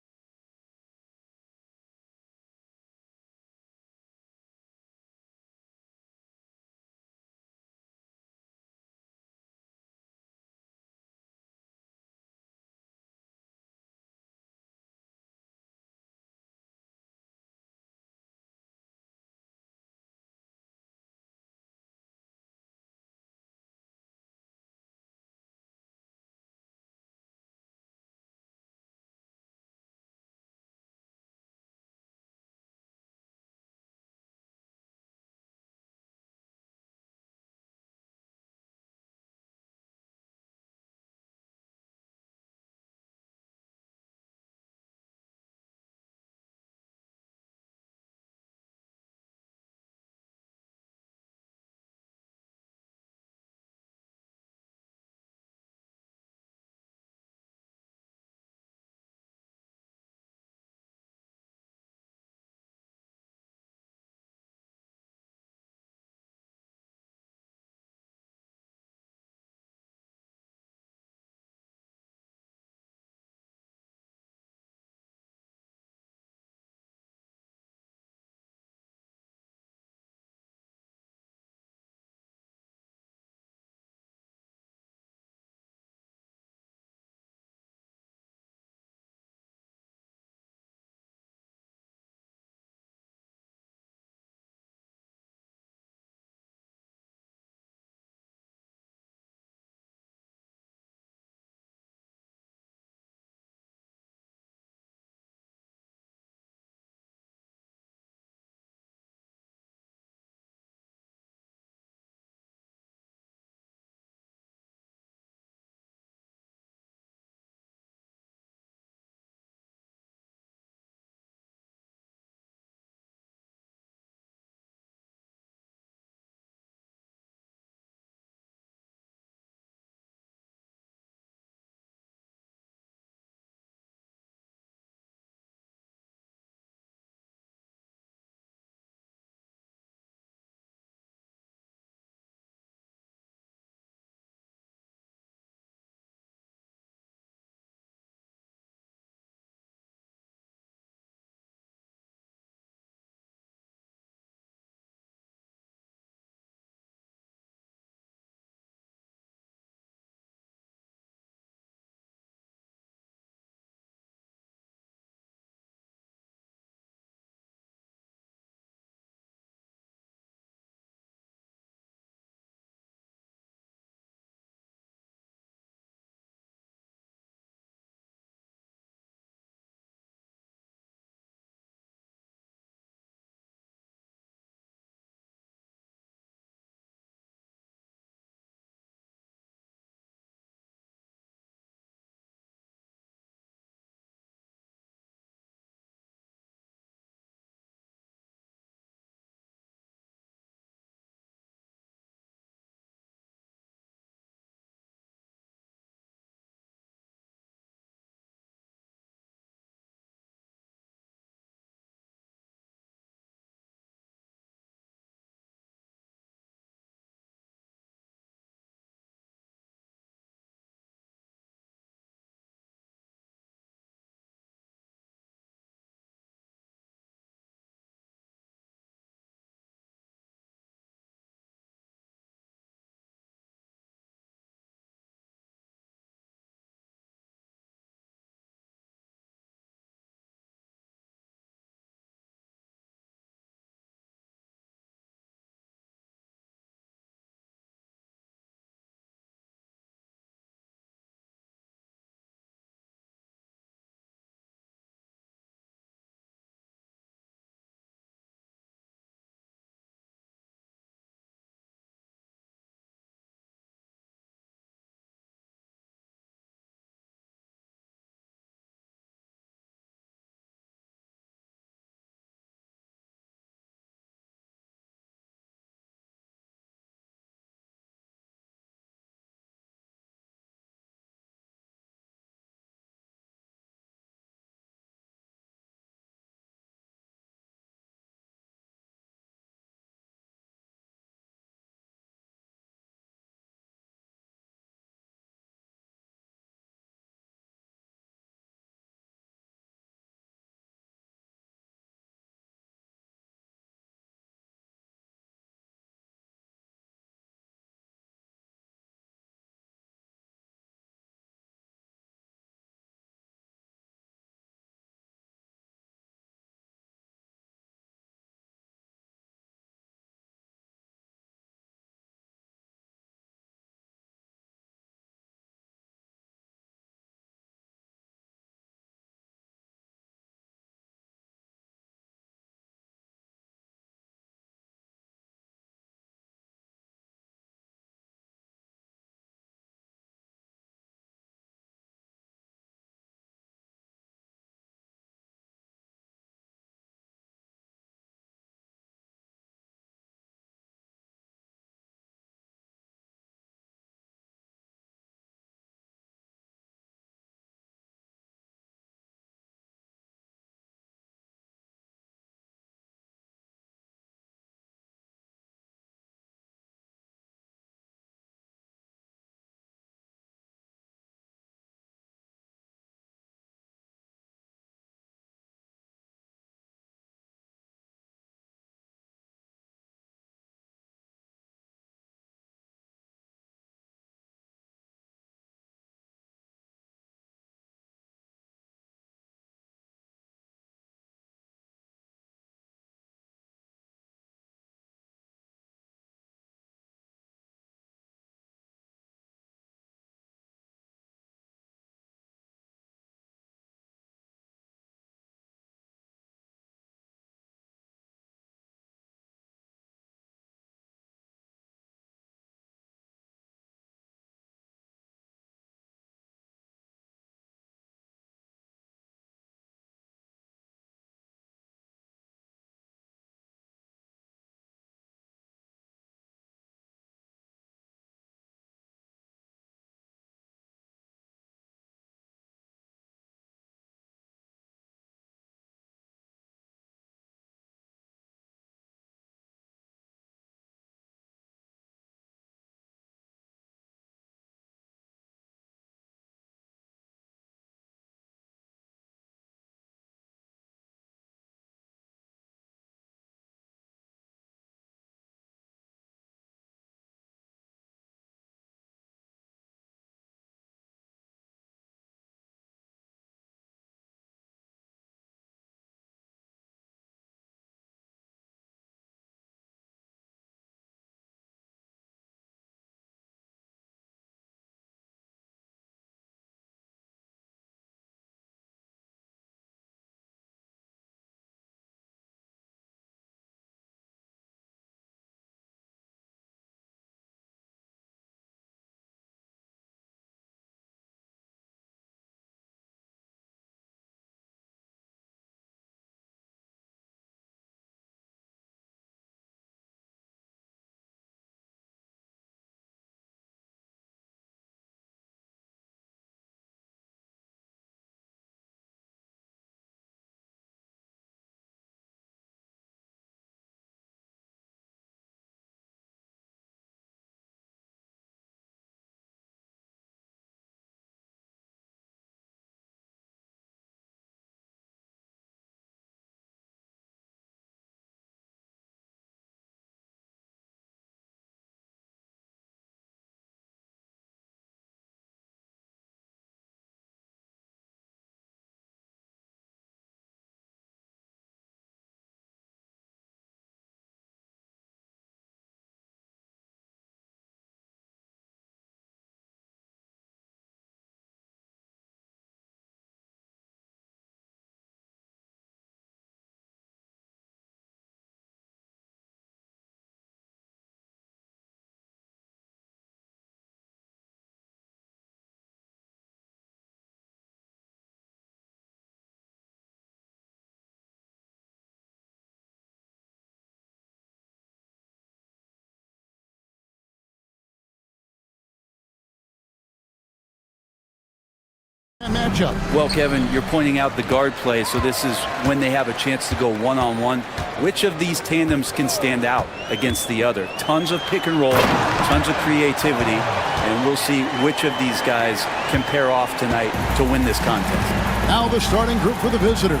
matchup. Well, Kevin, you're pointing out the guard play, so this is when they have a chance to go one-on-one. Which of these tandems can stand out against the other? Tons of pick and roll, tons of creativity, and we'll see which of these guys can pair off tonight to win this contest. Now the starting group for the visitors.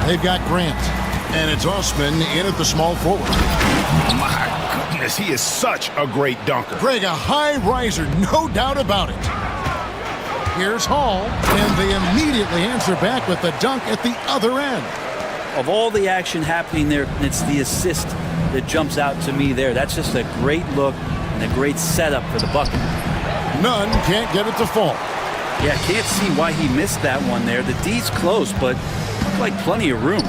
They've got Grant, and it's Osman in at the small forward. My goodness, he is such a great dunker. Greg, a high riser, no doubt about it. Here's Hall, and they immediately answer back with the dunk at the other end. Of all the action happening there, it's the assist that jumps out to me there. That's just a great look and a great setup for the bucket. Nunn can't get it to fall. Yeah, can't see why he missed that one there. The D's close, but like plenty of room.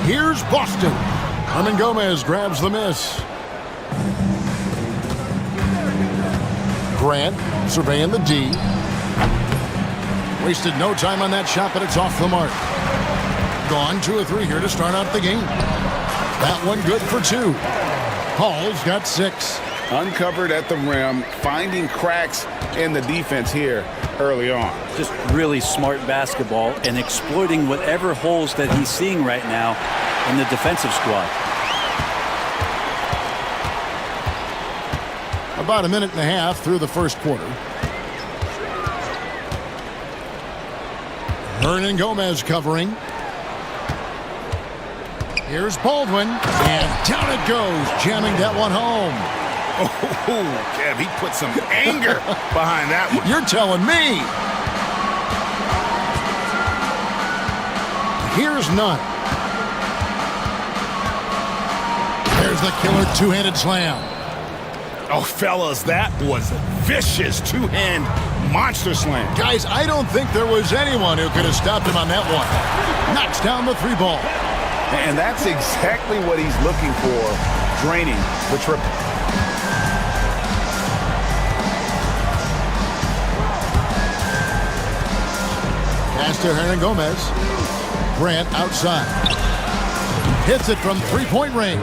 Here's Boston. Hernan Gomez grabs the miss. Grant surveying the D. Wasted no time on that shot, but it's off the mark. Gone 2 of 3 here to start out the game. That one good for 2. Hall's got 6. Uncovered at the rim, finding cracks in the defense here early on. Just really smart basketball and exploiting whatever holes that he's seeing right now in the defensive squad. About a minute and a half through the first quarter. Hernan Gomez covering. Here's Baldwin, and down it goes, jamming that one home. Oh, Kev, he put some anger behind that one. You're telling me. Here's Nunn. There's the killer two-handed slam. Oh, fellas, that was a vicious two-hand monster slam. Guys, I don't think there was anyone who could have stopped him on that one. Knocks down the 3 ball. And that's exactly what he's looking for, draining the triple. Pass to Hernan Gomez. Grant outside. Hits it from 3-point range.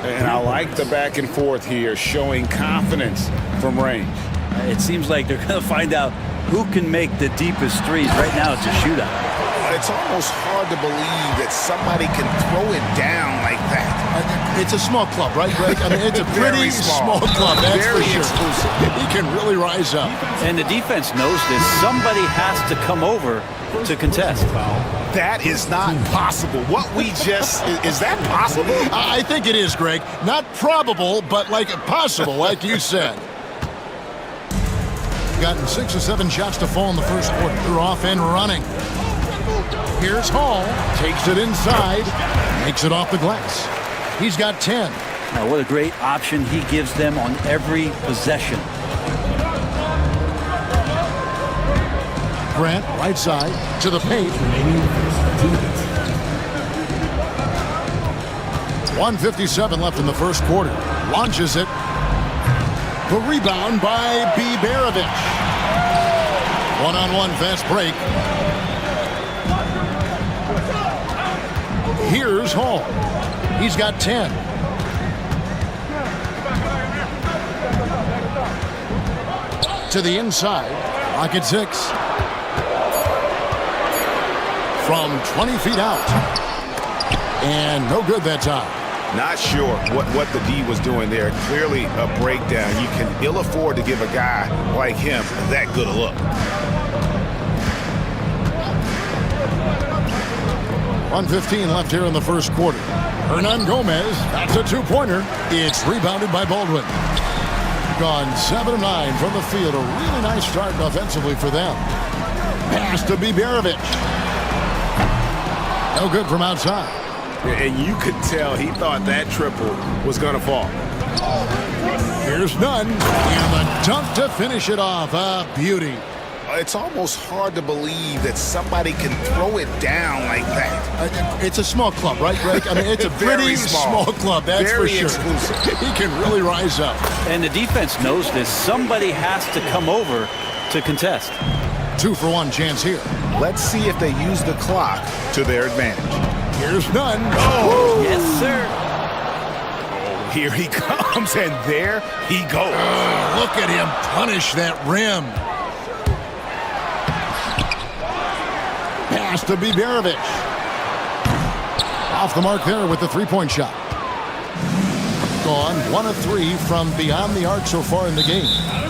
And I like the back and forth here, showing confidence from range. It seems like they're going to find out who can make the deepest threes. Right now it's a shootout. It's almost hard to believe that somebody can throw it down like that. It's a small club, right, Greg? I mean, it's a pretty small club, that's very for sure. exclusive. He can really rise up. And the defense knows this. Somebody has to come over to contest. That is not possible. What we just, is that possible? I think it is, Greg. Not probable, but like possible, like you said. Gotten 6 or 7 shots to fall in the first quarter. They're off and running. Here's Hall. Takes it inside. Makes it off the glass. He's got 10. Now, what a great option he gives them on every possession. Grant, right side, to the paint. 1:57 left in the first quarter. Launches it. The rebound by Bibjerević. One-on-one fast break. Here's Hall. He's got 10. To the inside. Pocket 6. From 20 feet out. And no good that time. Not sure what the D was doing there. Clearly a breakdown. You can ill afford to give a guy like him that good a look. 1:15 left here in the first quarter. Hernan Gomez, that's a 2-pointer. It's rebounded by Baldwin. Gone 7 of 9 from the field. A really nice start offensively for them. Pass to Bibjerević. No good from outside. And you could tell he thought that triple was going to fall. Here's Nunn. And the dunk to finish it off. A beauty. It's almost hard to believe that somebody can throw it down like that. It's a small club, right, Greg? I mean, it's a pretty small club, that's very for sure. Exclusive. He can really rise up. And the defense knows this. Somebody has to come over to contest. 2-for-1 chance here. Let's see if they use the clock to their advantage. Here's Nunn. Oh! Yes, sir. Oh, here he comes, and there he goes. Look at him punish that rim. Pass to Bibjerevic. Off the mark there with the three-point shot. Gone 1 of 3 from beyond the arc so far in the game.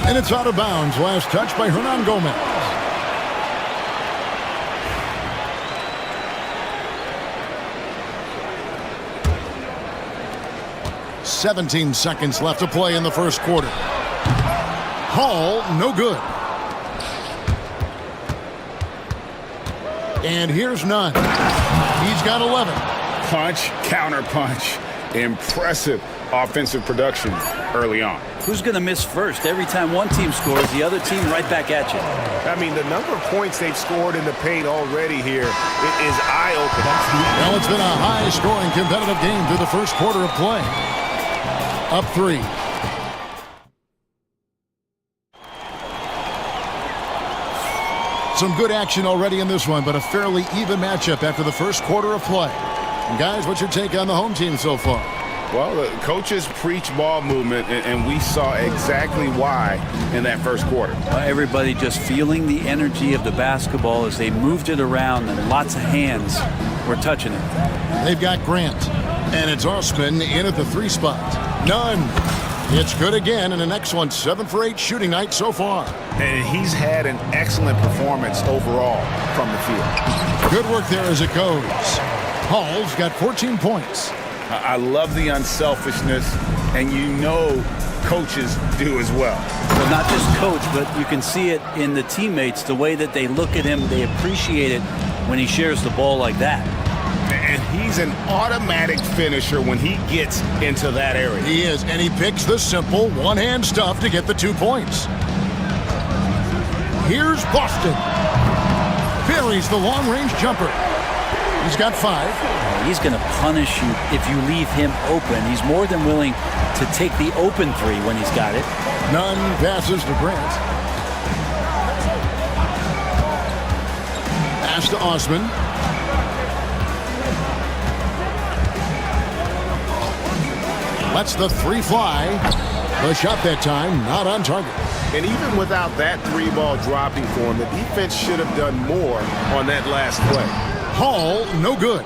And it's out of bounds. Last touch by Hernan Gomez. "17 seconds left to play in the first quarter. Hall, no good. And here's none. He's got 11. Punch, counter punch. Impressive offensive production early on. Who's going to miss first? Every time one team scores, the other team right back at you. I mean, the number of points they've scored in the paint already here is eye-opening. Well, it's been a high-scoring competitive game through the first quarter of play. Up 3. Some good action already in this one, but a fairly even matchup after the first quarter of play. And guys, what's your take on the home team so far? Well, the coaches preach ball movement, and we saw exactly why in that first quarter. Everybody just feeling the energy of the basketball as they moved it around, and lots of hands were touching it. They've got Grant, and it's Osman in at the 3 spot. None. It's good again, and an excellent 7 for 8 shooting night so far. And he's had an excellent performance overall from the field. Good work there as it goes. Hall's got 14 points. I love the unselfishness, and you know coaches do as well. Well, not just coach, but you can see it in the teammates, the way that they look at him, they appreciate it when he shares the ball like that. And he's an automatic finisher when he gets into that area. He is, and he picks the simple one-hand stuff to get the 2 points. Here's Boston. Buries the long-range jumper. He's got 5. He's going to punish you if you leave him open. He's more than willing to take the open 3 when he's got it. None passes to Grant. Pass to Osman. Lets the 3 fly. The shot that time not on target. And even without that 3-ball dropping for him, the defense should have done more on that last play. Hall, no good.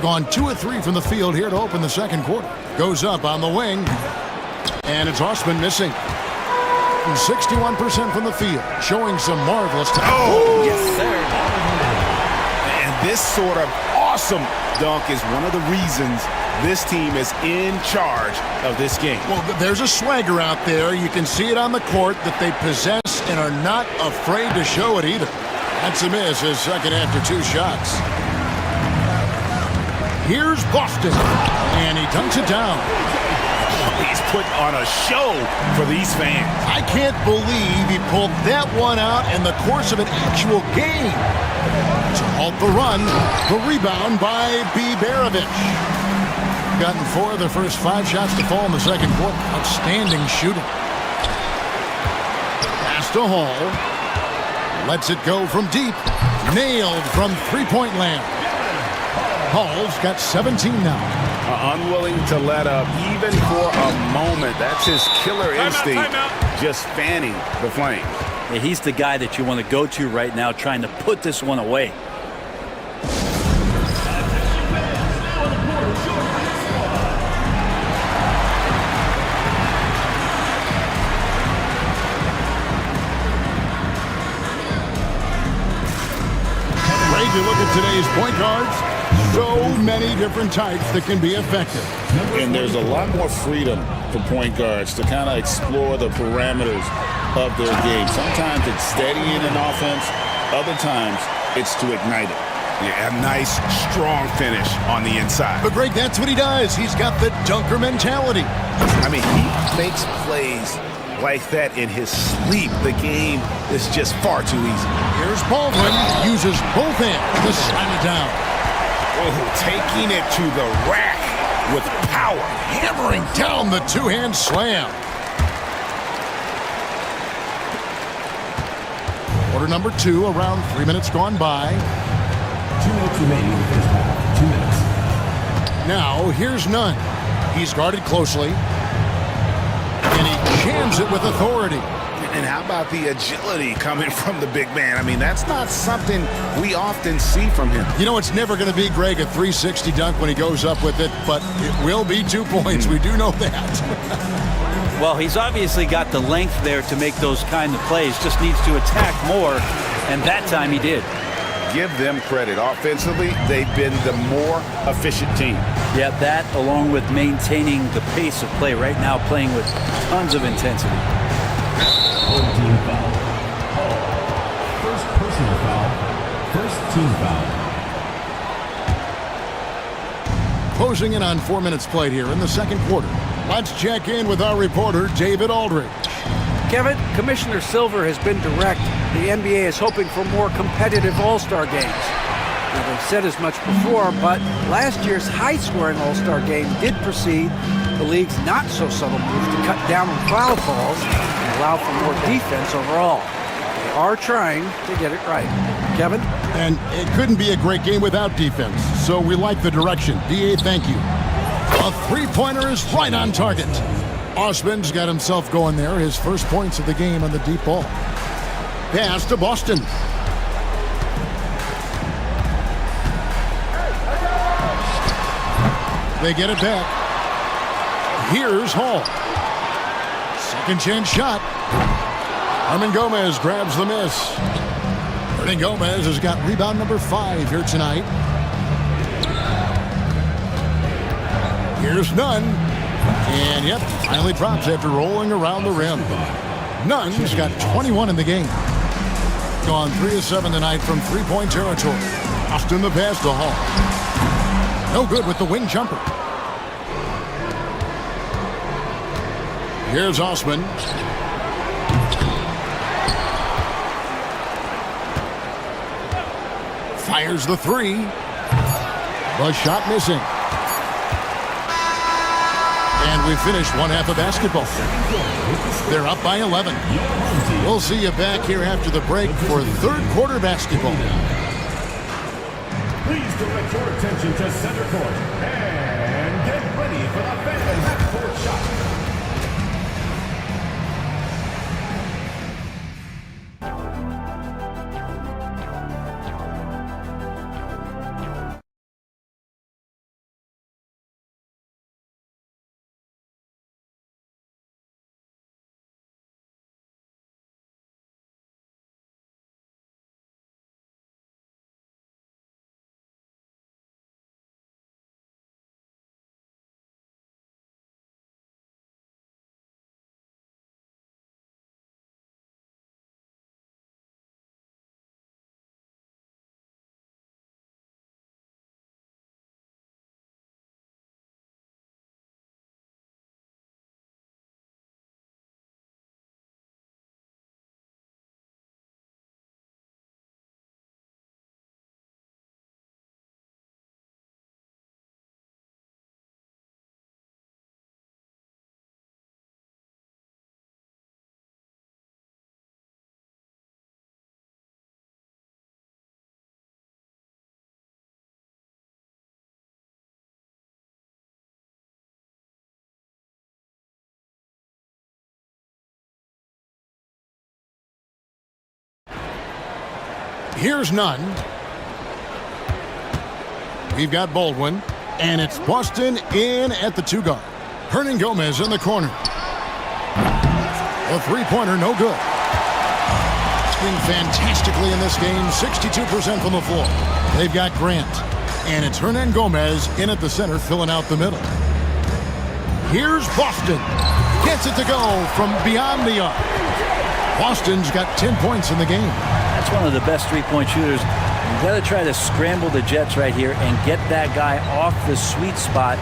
Gone 2 of 3 from the field here to open the second quarter. Goes up on the wing. And it's Osman missing. 61% from the field, showing some marvelous talent. Oh, yes, sir. And this sort of awesome dunk is one of the reasons this team is in charge of this game. Well, there's a swagger out there. You can see it on the court that they possess and are not afraid to show it either. That's a miss, his second after 2 shots. Here's Boston, and he dunks it down. He's put on a show for these fans. I can't believe he pulled that one out in the course of an actual game. To halt the run, the rebound by Bibjerevic. Gotten 4 of the first 5 shots to fall in the second quarter. Outstanding shooting. Pass to Hall. Lets it go from deep. Nailed from 3-point land. Hall's got 17 now. Unwilling to let up even for a moment. That's his killer instinct. Just fanning the flame. Yeah, he's the guy that you want to go to right now, trying to put this one away. Ready to look at today's point guards? So many different types that can be effective. And there's a lot more freedom for point guards to kind of explore the parameters of their game. Sometimes it's steadying an offense. Other times it's to ignite it. Yeah, a nice, strong finish on the inside. But Greg, that's what he does. He's got the dunker mentality. I mean, he makes plays like that in his sleep. The game is just far too easy. Here's Baldwin. Uses both hands to slam it down. Oh, taking it to the rack with power. Hammering down the 2-hand slam. Quarter number 2, around 3 minutes gone by. 2 minutes remaining in the first half. 2 minutes. Now, here's Nunn. He's guarded closely. And he jams it with authority. And how about the agility coming from the big man? I mean, that's not something we often see from him. You know, it's never going to be, Greg, a 360 dunk when he goes up with it, but it will be 2 points. We do know that. Well, he's obviously got the length there to make those kind of plays. Just needs to attack more, and that time he did. Give them credit. Offensively, they've been the more efficient team. Yeah, that along with maintaining the pace of play right now, playing with tons of intensity. Home team foul. First personal foul. First team foul. Closing in on 4 minutes played here in the second quarter. Let's check in with our reporter, David Aldridge. Kevin, Commissioner Silver has been direct. The NBA is hoping for more competitive All-Star games. Now, they've said as much before, but last year's high-scoring All-Star game did precede the league's not-so-subtle move to cut down on foul calls and allow for more defense overall. They are trying to get it right. Kevin? And it couldn't be a great game without defense, so we like the direction. DA, thank you. A three-pointer is right on target. Osman's got himself going there, his first points of the game on the deep ball. Pass to Boston. They get it back. Here's Hall. Second chance shot. Hernan Gomez grabs the miss. Hernan Gomez has got rebound number 5 here tonight. Here's Nunn. And yep, finally drops after rolling around the rim. Nunn's got 21 in the game. Gone 3 of 7 tonight from three-point territory. Austin the pass to Hall. No good with the wing jumper. Here's Osman. Fires the three. The shot missing. And we finished one half of basketball. They're up by 11. We'll see you back here after the break for third quarter basketball. Please direct your attention to center court and get ready for the Phantom half-court shot. Here's Nunn. We've got Baldwin, and it's Boston in at the 2-guard. Hernan Gomez in the corner. A three-pointer, no good. Shooting fantastically in this game, 62% from the floor. They've got Grant, and it's Hernan Gomez in at the center, filling out the middle. Here's Boston. Gets it to go from beyond the arc. Boston's got 10 points in the game. That's one of the best three-point shooters. You've got to try to scramble the Jets right here and get that guy off the sweet spot.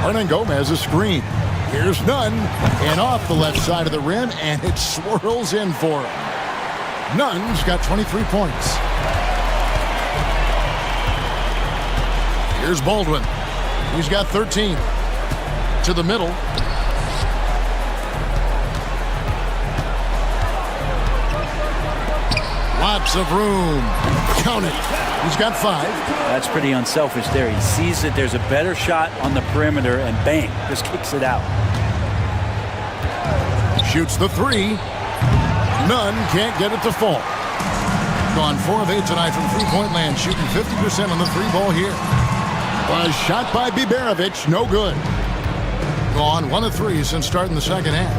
Hernan Gomez a screen. Here's Nunn, and off the left side of the rim, and it swirls in for him. Nunn's got 23 points. Here's Baldwin. He's got 13. To the middle. Lots of room. Count it. He's got 5. That's pretty unselfish there. He sees that there's a better shot on the perimeter, and bang, just kicks it out. Shoots the three. None, can't get it to fall. Gone 4 of 8 tonight from three-point land, shooting 50% on the three ball here. A shot by Biberovic, no good. Gone 1 of 3 since starting the second half.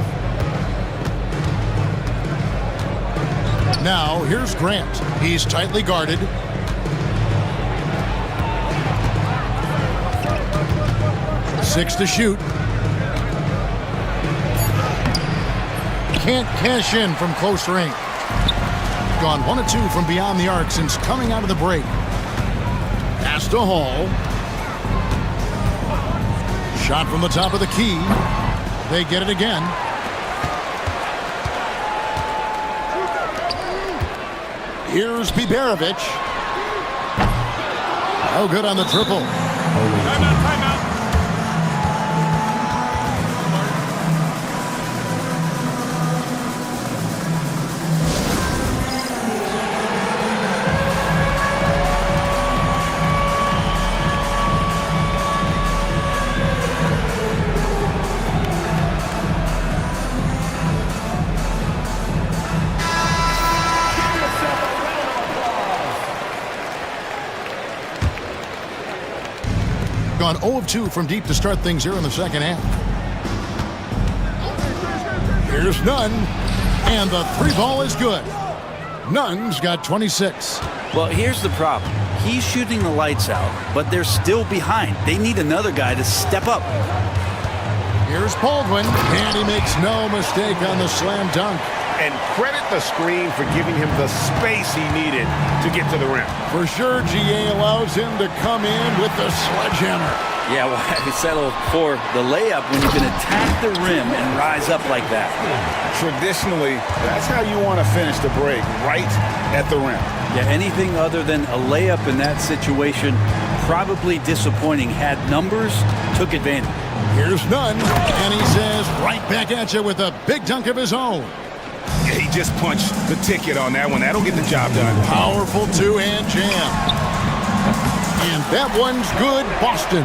Now, here's Grant. He's tightly guarded. Six to shoot. Can't cash in from close range. Gone 1 of 2 from beyond the arc since coming out of the break. Pass to Hall. Shot from the top of the key. They get it again. Here's Biberovic. No good on the triple. Timeout. Gone 0 of 2 from deep to start things here in the second half. Here's Nunn, and the three ball is good. Nunn's got 26. Well, here's the problem. He's shooting the lights out, but they're still behind. They need another guy to step up. Here's Baldwin, and he makes no mistake on the slam dunk. And credit the screen for giving him the space he needed to get to the rim. For sure, GA allows him to come in with the sledgehammer. Yeah, why settle for the layup when you can attack the rim and rise up like that? Traditionally, that's how you want to finish the break, right at the rim. Yeah, anything other than a layup in that situation, probably disappointing. Had numbers, took advantage. Here's Nunn, and he says right back at you with a big dunk of his own. Yeah, he just punched the ticket on that one. That'll get the job done. Powerful two-hand jam. And that one's good, Boston.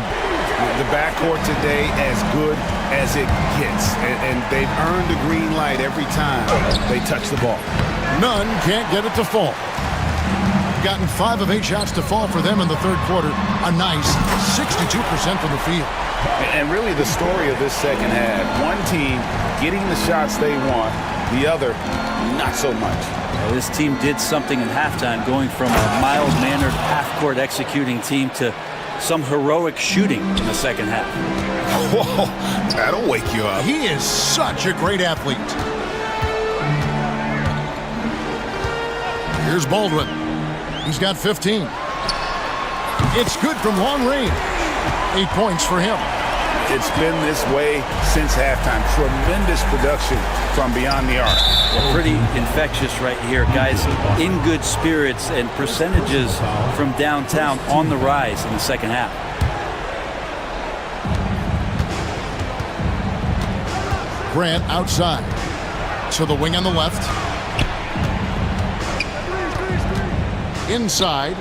The backcourt today as good as it gets. And they've earned the green light every time they touch the ball. Nunn can't get it to fall. Gotten 5 of 8 shots to fall for them in the third quarter. A nice 62% from the field. And really the story of this second half. One team getting the shots they want, the other not so much. Well, this team did something in halftime, going from a mild-mannered half-court executing team to some heroic shooting in the second half. Whoa, that'll wake you up. He is such a great athlete. Here's Baldwin. He's got 15. It's good from long range. 8 points for him. It's been this way since halftime. Tremendous production from beyond the arc. Well, pretty infectious right here. Guys in good spirits, and percentages from downtown on the rise in the second half. Grant outside. To the wing on the left. Inside.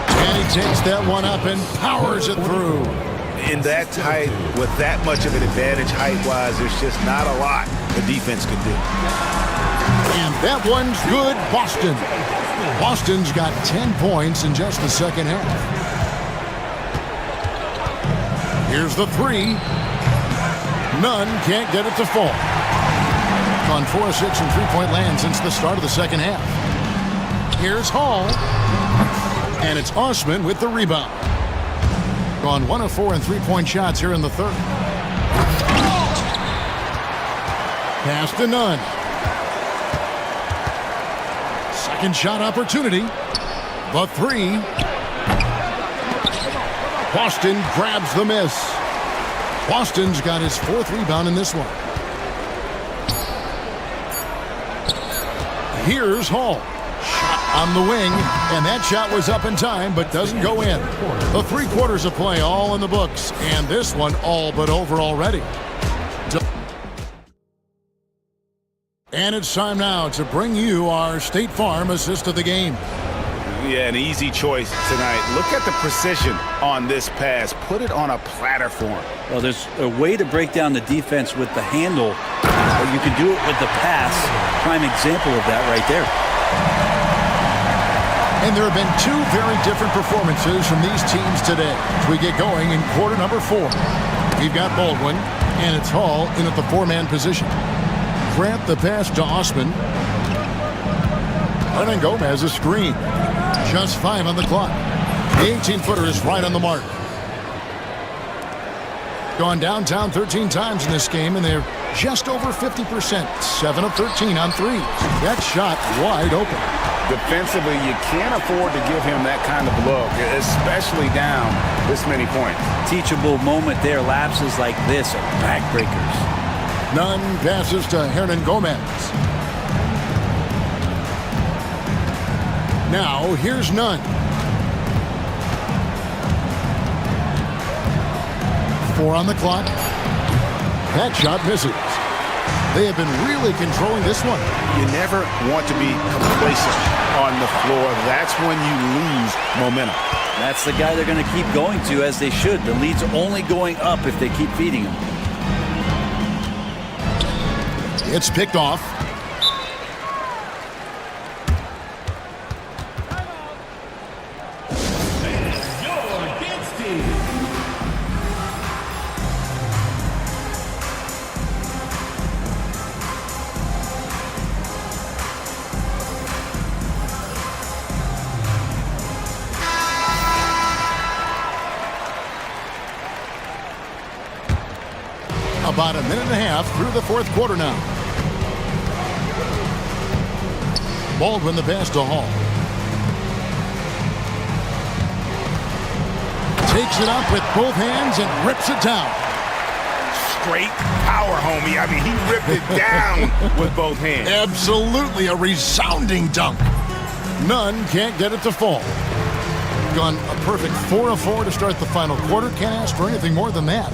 And he takes that one up and powers it through. In that tight, with that much of an advantage height-wise, there's just not a lot the defense could do. And that one's good, Boston. Boston's got 10 points in just the second half. Here's the three. Nunn can't get it to fall. On 4 of 6 from three-point land since the start of the second half. Here's Hall. And it's Osman with the rebound. Gone 1 of 4 in three-point shots here in the third. Pass to Nunn. Second shot opportunity. The three. Boston grabs the miss. Boston's got his 4th rebound in this one. Here's Hall. On the wing, and that shot was up in time, but doesn't go in. The 3 quarters of play all in the books, and this one all but over already. And it's time now to bring you our State Farm assist of the game. Yeah, an easy choice tonight. Look at the precision on this pass. Put it on a platter form. Well, there's a way to break down the defense with the handle But you can do it with the pass. Prime example of that right there. And there have been two very different performances from these teams today as we get going in quarter number 4. We've got Baldwin, and it's Hall in at the 4-man position. Grant the pass to Osman. And then Gomez a screen. Just 5 on the clock. The 18-footer is right on the mark. Gone downtown 13 times in this game, and they're just over 50%. 7 of 13 on threes. That shot wide open. Defensively, you can't afford to give him that kind of look, especially down this many points. Teachable moment there. Lapses like this are backbreakers. Nunn passes to Hernan Gomez. Now, here's Nunn. 4 on the clock. That shot misses. They have been really controlling this one. You never want to be complacent on the floor. That's when you lose momentum. That's the guy they're going to keep going to, as they should. The lead's only going up if they keep feeding him. It's picked off. About a minute and a half through the 4th quarter now. Baldwin the pass to Hall. Takes it up with both hands and rips it down. Straight power, homie. I mean, he ripped it down with both hands. Absolutely a resounding dunk. Nunn can't get it to fall. Gone a perfect 4 of 4 to start the final quarter. Can't ask for anything more than that.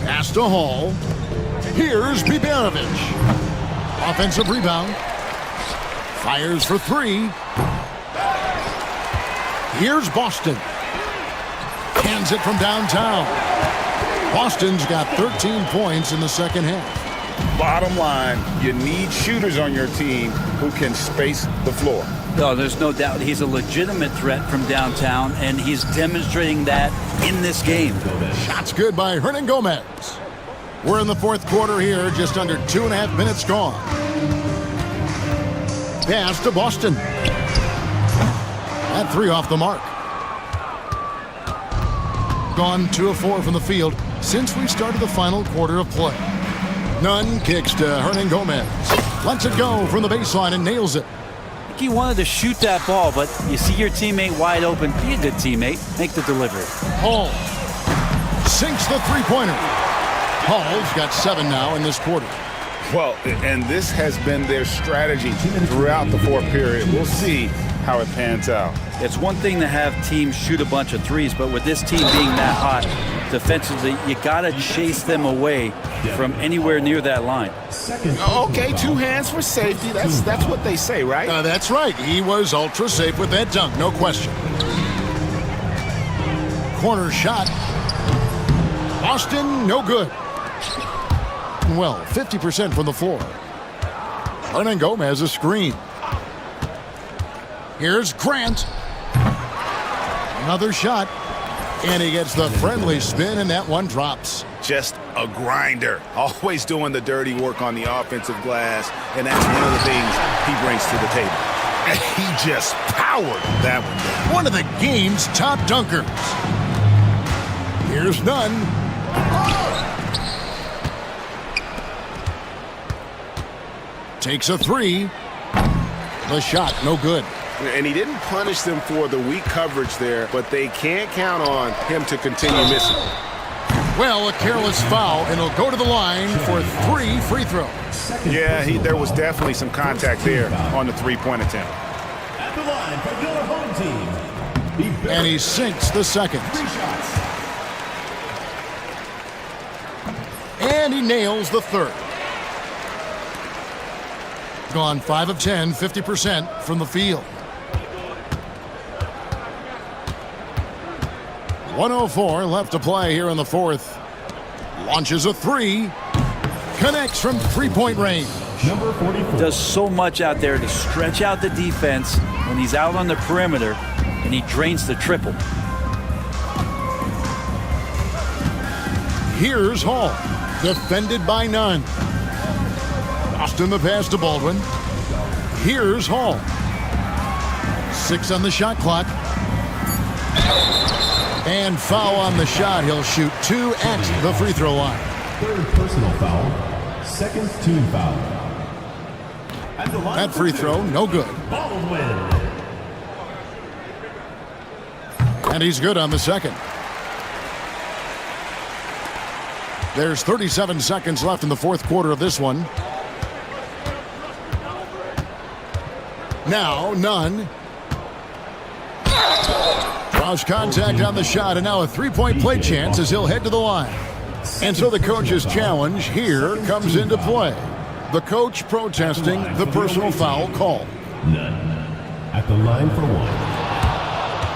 Pass to Hall. Here's Biberovic. Offensive rebound. Fires for 3. Here's Boston. Hands it from downtown. Boston's got 13 points in the second half. Bottom line, you need shooters on your team who can space the floor. No, there's no doubt he's a legitimate threat from downtown, and he's demonstrating that in this game. Shots good by Hernan Gomez. We're in the 4th quarter here, just under 2.5 minutes gone. Pass to Boston. That 3 off the mark. Gone 2 of 4 from the field since we started the final quarter of play. Nunn kicks to Hernan Gomez. Lets it go from the baseline and nails it. He wanted to shoot that ball, but you see your teammate wide open. Be a good teammate. Make the delivery. Hall sinks the three-pointer. Hall's got 7 now in this quarter. Well, and this has been their strategy throughout the 4th period. We'll see how it pans out. It's one thing to have teams shoot a bunch of threes, but with this team being that hot defensively, you got to chase them away from anywhere near that line. Okay, 2 hands for safety. That's what they say, right? That's right. He was ultra safe with that dunk, no question. Corner shot. Boston, no good. Well, 50% from the floor. Hernan Gomez a screen. Here's Grant. Another shot. And he gets the friendly spin, and that one drops. Just a grinder. Always doing the dirty work on the offensive glass, and that's one of the things he brings to the table. And he just powered that one down. One of the game's top dunkers. Here's Nunn. Takes a 3. The shot, no good. And he didn't punish them for the weak coverage there, but they can't count on him to continue missing. Well, a careless foul, and he'll go to the line for 3 free throws. Yeah, there was definitely some contact there on the three-point attempt. At the line for your home team. And he sinks the second. And he nails the third. Gone 5 of 10, 50% from the field. 1:04 left to play here in the 4th. Launches a three. Connects from three-point range. Number 44. Does so much out there to stretch out the defense when he's out on the perimeter, and he drains the triple. Here's Hall. Defended by none. Austin the pass to Baldwin. Here's Hall. 6 on the shot clock. And foul on the shot. He'll shoot 2 at the free throw line. Third personal foul. Second team foul. That free throw, no good. Baldwin. And he's good on the second. There's 37 seconds left in the fourth quarter of this one. Now, none. Draws contact on the shot, and now a three-point play chance as he'll head to the line. And so the coach's challenge here comes into play. The coach protesting the personal foul call. None. At the line for one.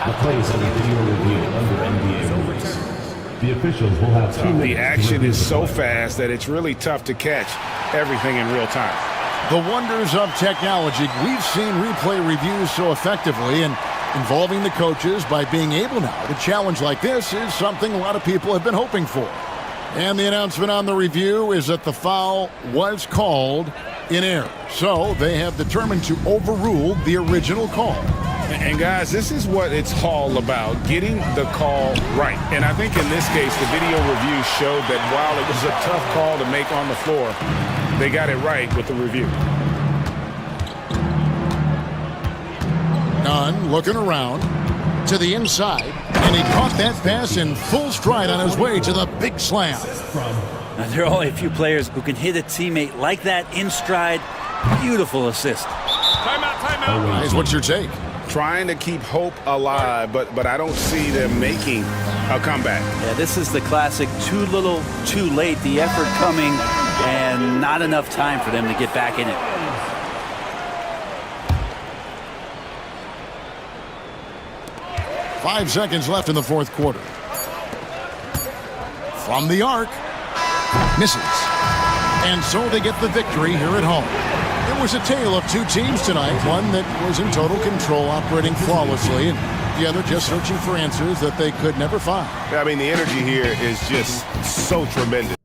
The play is under video review under NBA rules. The officials will have 2 minutes. The action is so fast that it's really tough to catch everything in real time. The wonders of technology. We've seen replay reviews so effectively, and involving the coaches by being able now to challenge like this is something a lot of people have been hoping for. And the announcement on the review is that the foul was called in error. So they have determined to overrule the original call. And guys, this is what it's all about, getting the call right. And I think in this case, the video review showed that while it was a tough call to make on the floor, they got it right with the review. Nunn looking around to the inside, and he caught that pass in full stride on his way to the big slam. Now, there are only a few players who can hit a teammate like that in stride. Beautiful assist. Timeout. Guys, what's your take? Trying to keep hope alive, but I don't see them making a comeback. Yeah, this is the classic too little, too late. The effort coming and not enough time for them to get back in it. Five seconds left in the fourth quarter. From the arc. Misses. And so they get the victory here at home. It was a tale of two teams tonight. One that was in total control, operating flawlessly, and the other just searching for answers that they could never find. I mean, the energy here is just so tremendous.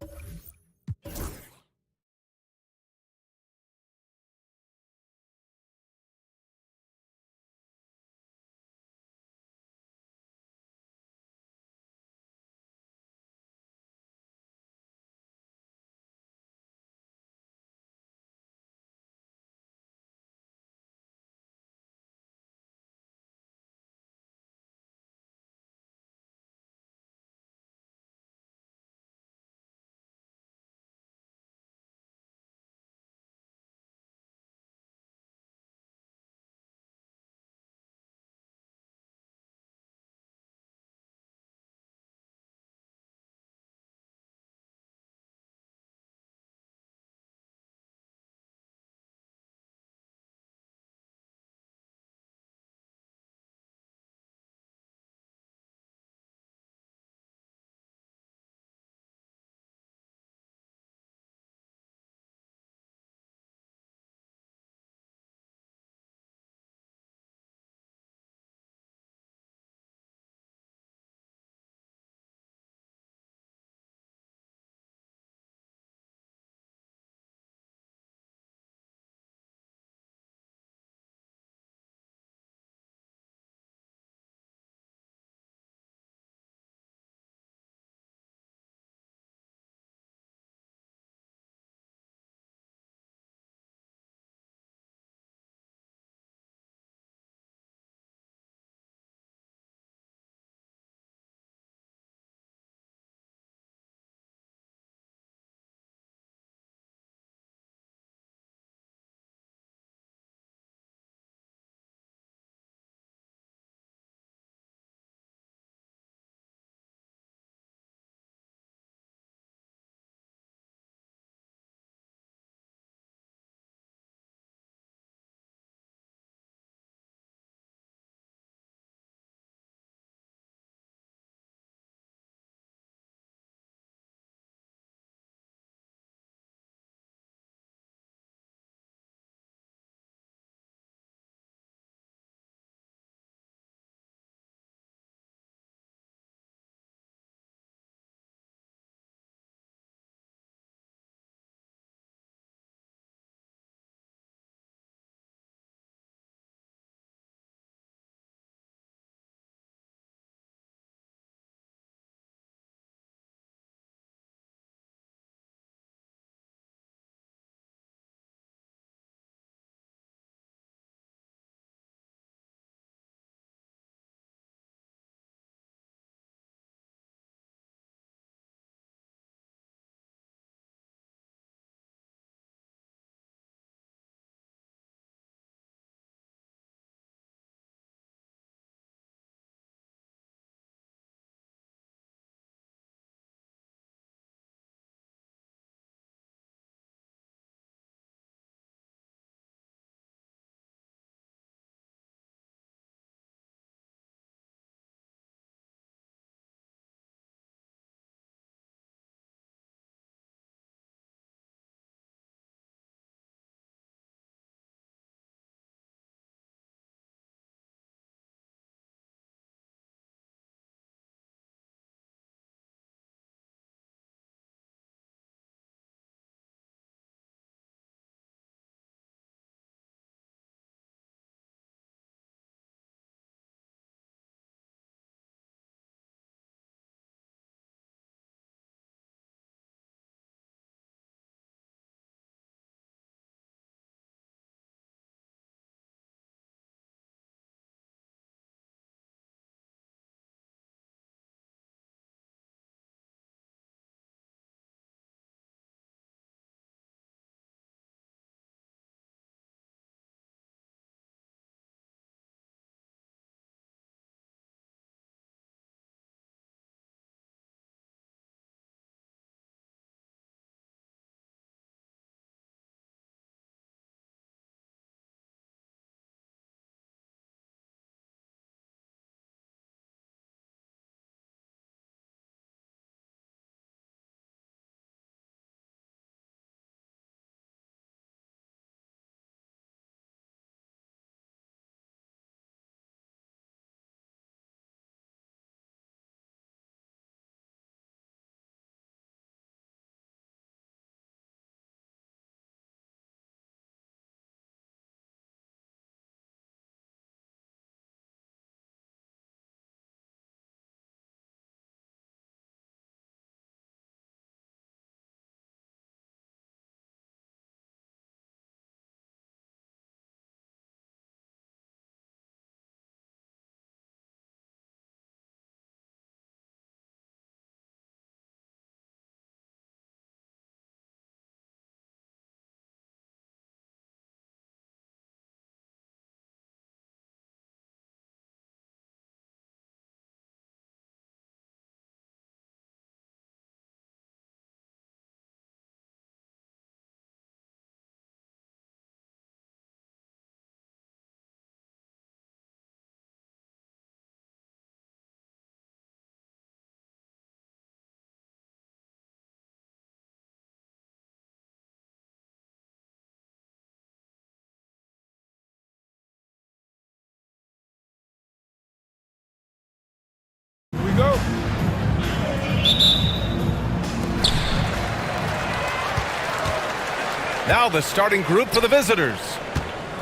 Now the starting group for the visitors.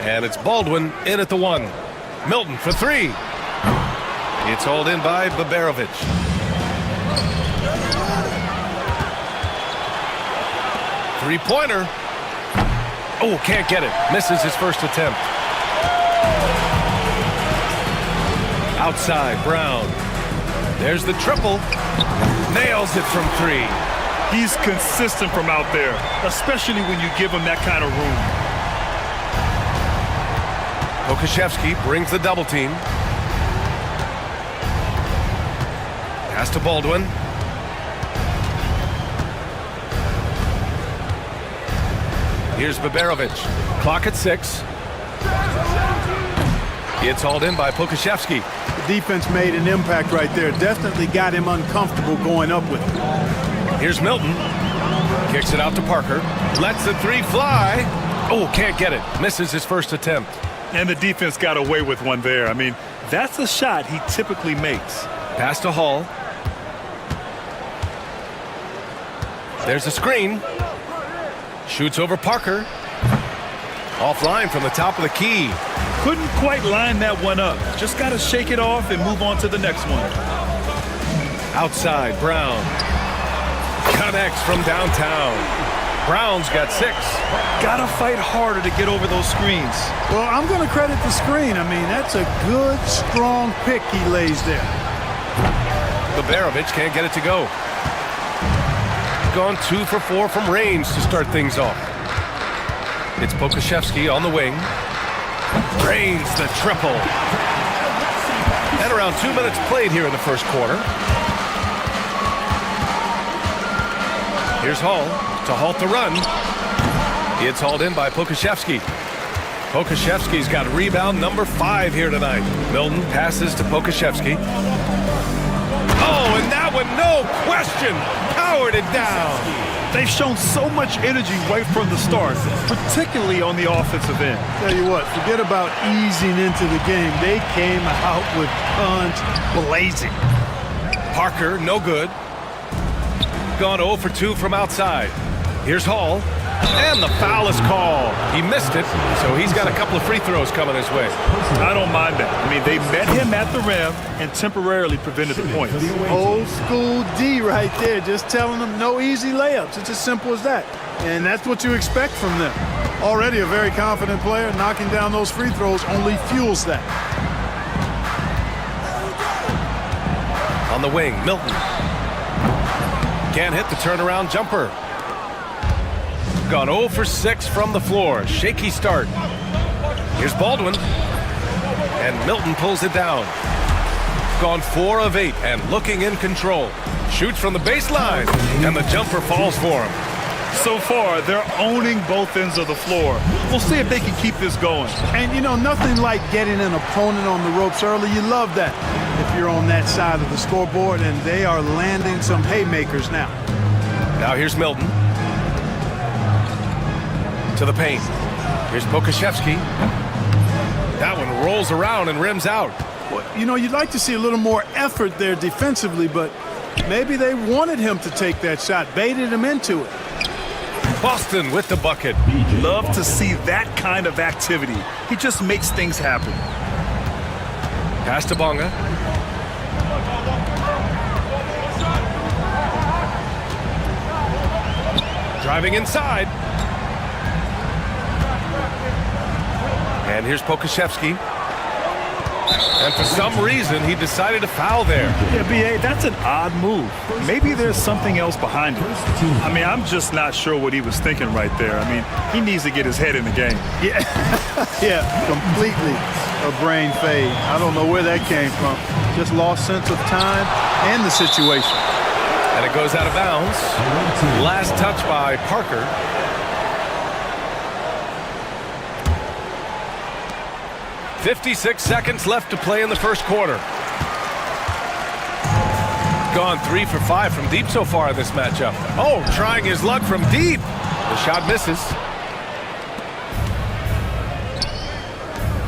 And it's Baldwin in at the 1. Milton for 3. It's hauled in by Baberovic. Three-pointer. Oh, can't get it. Misses his first attempt. Outside, Brown. There's the triple. Nails it from 3. He's consistent from out there, especially when you give him that kind of room. Okashevsky brings the double team. Pass to Baldwin. Here's Baberovic. Clock at 6. It's hauled in by Pokashevsky. The defense made an impact right there. Definitely got him uncomfortable going up with it. Here's Milton. Kicks it out to Parker. Lets the 3 fly. Oh, can't get it. Misses his first attempt. And the defense got away with one there. I mean, that's a shot he typically makes. Pass to Hall. There's a screen. Shoots over Parker. Offline from the top of the key. Couldn't quite line that one up. Just got to shake it off and move on to the next one. Outside, Brown. Connects from downtown. Brown's got 6. Got to fight harder to get over those screens. Well, I'm going to credit the screen. I mean, that's a good, strong pick he lays there. Baberovic can't get it to go. Gone 2 for 4 from range to start things off. It's Pokashevsky on the wing. Drains the triple. And around 2 minutes played here in the first quarter. Here's Hall to halt the run. It's hauled in by Pokashevsky. Pokashevsky's got rebound number 5 here tonight. Milton passes to Pokashevsky. Oh, and that one, no question, powered it down. They've shown so much energy right from the start, particularly on the offensive end. Tell you what, forget about easing into the game. They came out with guns blazing. Parker, no good. Gone 0 for 2 from outside. Here's Hall. And the foul is called. He missed it, so he's got a couple of free throws coming his way. I don't mind that. I mean, they met him at the rim and temporarily prevented the points. Old school D right there, just telling them no easy layups. It's as simple as that. And that's what you expect from them. Already a very confident player, knocking down those free throws only fuels that. On the wing, Milton. Can't hit the turnaround jumper. Gone 0 for 6 from the floor. Shaky start. Here's Baldwin. And Milton pulls it down. Gone 4 of 8 and looking in control. Shoots from the baseline. And the jumper falls for him. So far, they're owning both ends of the floor. We'll see if they can keep this going. And, you know, nothing like getting an opponent on the ropes early. You love that if you're on that side of the scoreboard, and they are landing some haymakers now. Now here's Milton. To the paint. Here's Pokashevsky. That one rolls around and rims out. Well, you know, you'd like to see a little more effort there defensively, but maybe they wanted him to take that shot, baited him into it. Boston with the bucket. Love to see that kind of activity. He just makes things happen. Pass to Bonga. Driving inside. And here's Pokashevsky. And for some reason, he decided to foul there. Yeah, B.A., that's an odd move. Maybe there's something else behind it. I mean, I'm just not sure what he was thinking right there. I mean, he needs to get his head in the game. Yeah, yeah, completely a brain fade. I don't know where that came from. Just lost sense of time and the situation. And it goes out of bounds. Last touch by Parker. .56 seconds left to play in the first quarter. Gone 3 for 5 from deep so far in this matchup. Oh, trying his luck from deep. The shot misses.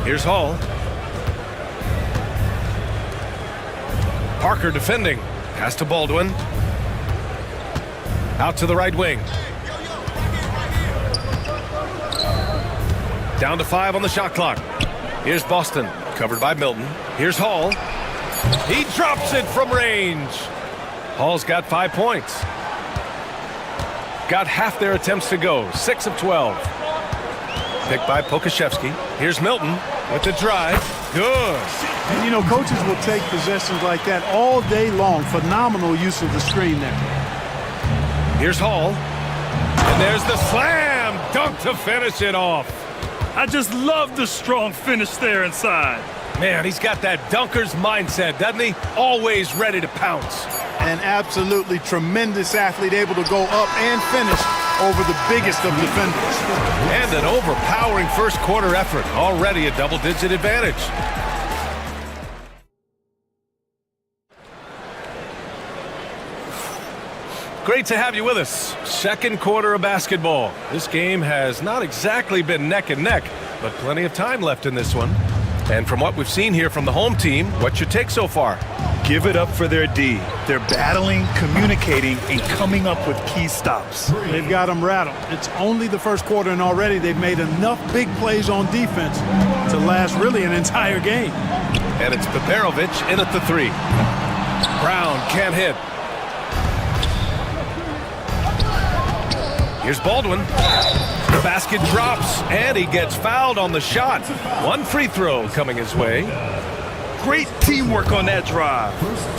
Here's Hall. Parker defending. Pass to Baldwin. Out to the right wing. Down to 5 on the shot clock. Here's Boston, covered by Milton. Here's Hall. He drops it from range. Hall's got 5 points. Got half their attempts to go, 6 of 12. Picked by Pokashevsky. Here's Milton with the drive. Good. And, you know, coaches will take possessions like that all day long. Phenomenal use of the screen there. Here's Hall. And there's the slam dunk to finish it off. I just love the strong finish there inside. Man, he's got that dunker's mindset, doesn't he? Always ready to pounce. An absolutely tremendous athlete, able to go up and finish over the biggest of defenders. And an overpowering first quarter effort. Already a double-digit advantage. Great to have you with us. Second quarter of basketball. This game has not exactly been neck and neck, but plenty of time left in this one. And from what we've seen here from the home team, what's your take so far? Give it up for their D. They're battling, communicating, and coming up with key stops. They've got them rattled. It's only the first quarter, and already they've made enough big plays on defense to last really an entire game. And it's Peperovic in at the 3. Brown can't hit. Here's Baldwin. The basket drops, and he gets fouled on the shot. One free throw coming his way. Great teamwork on that drive,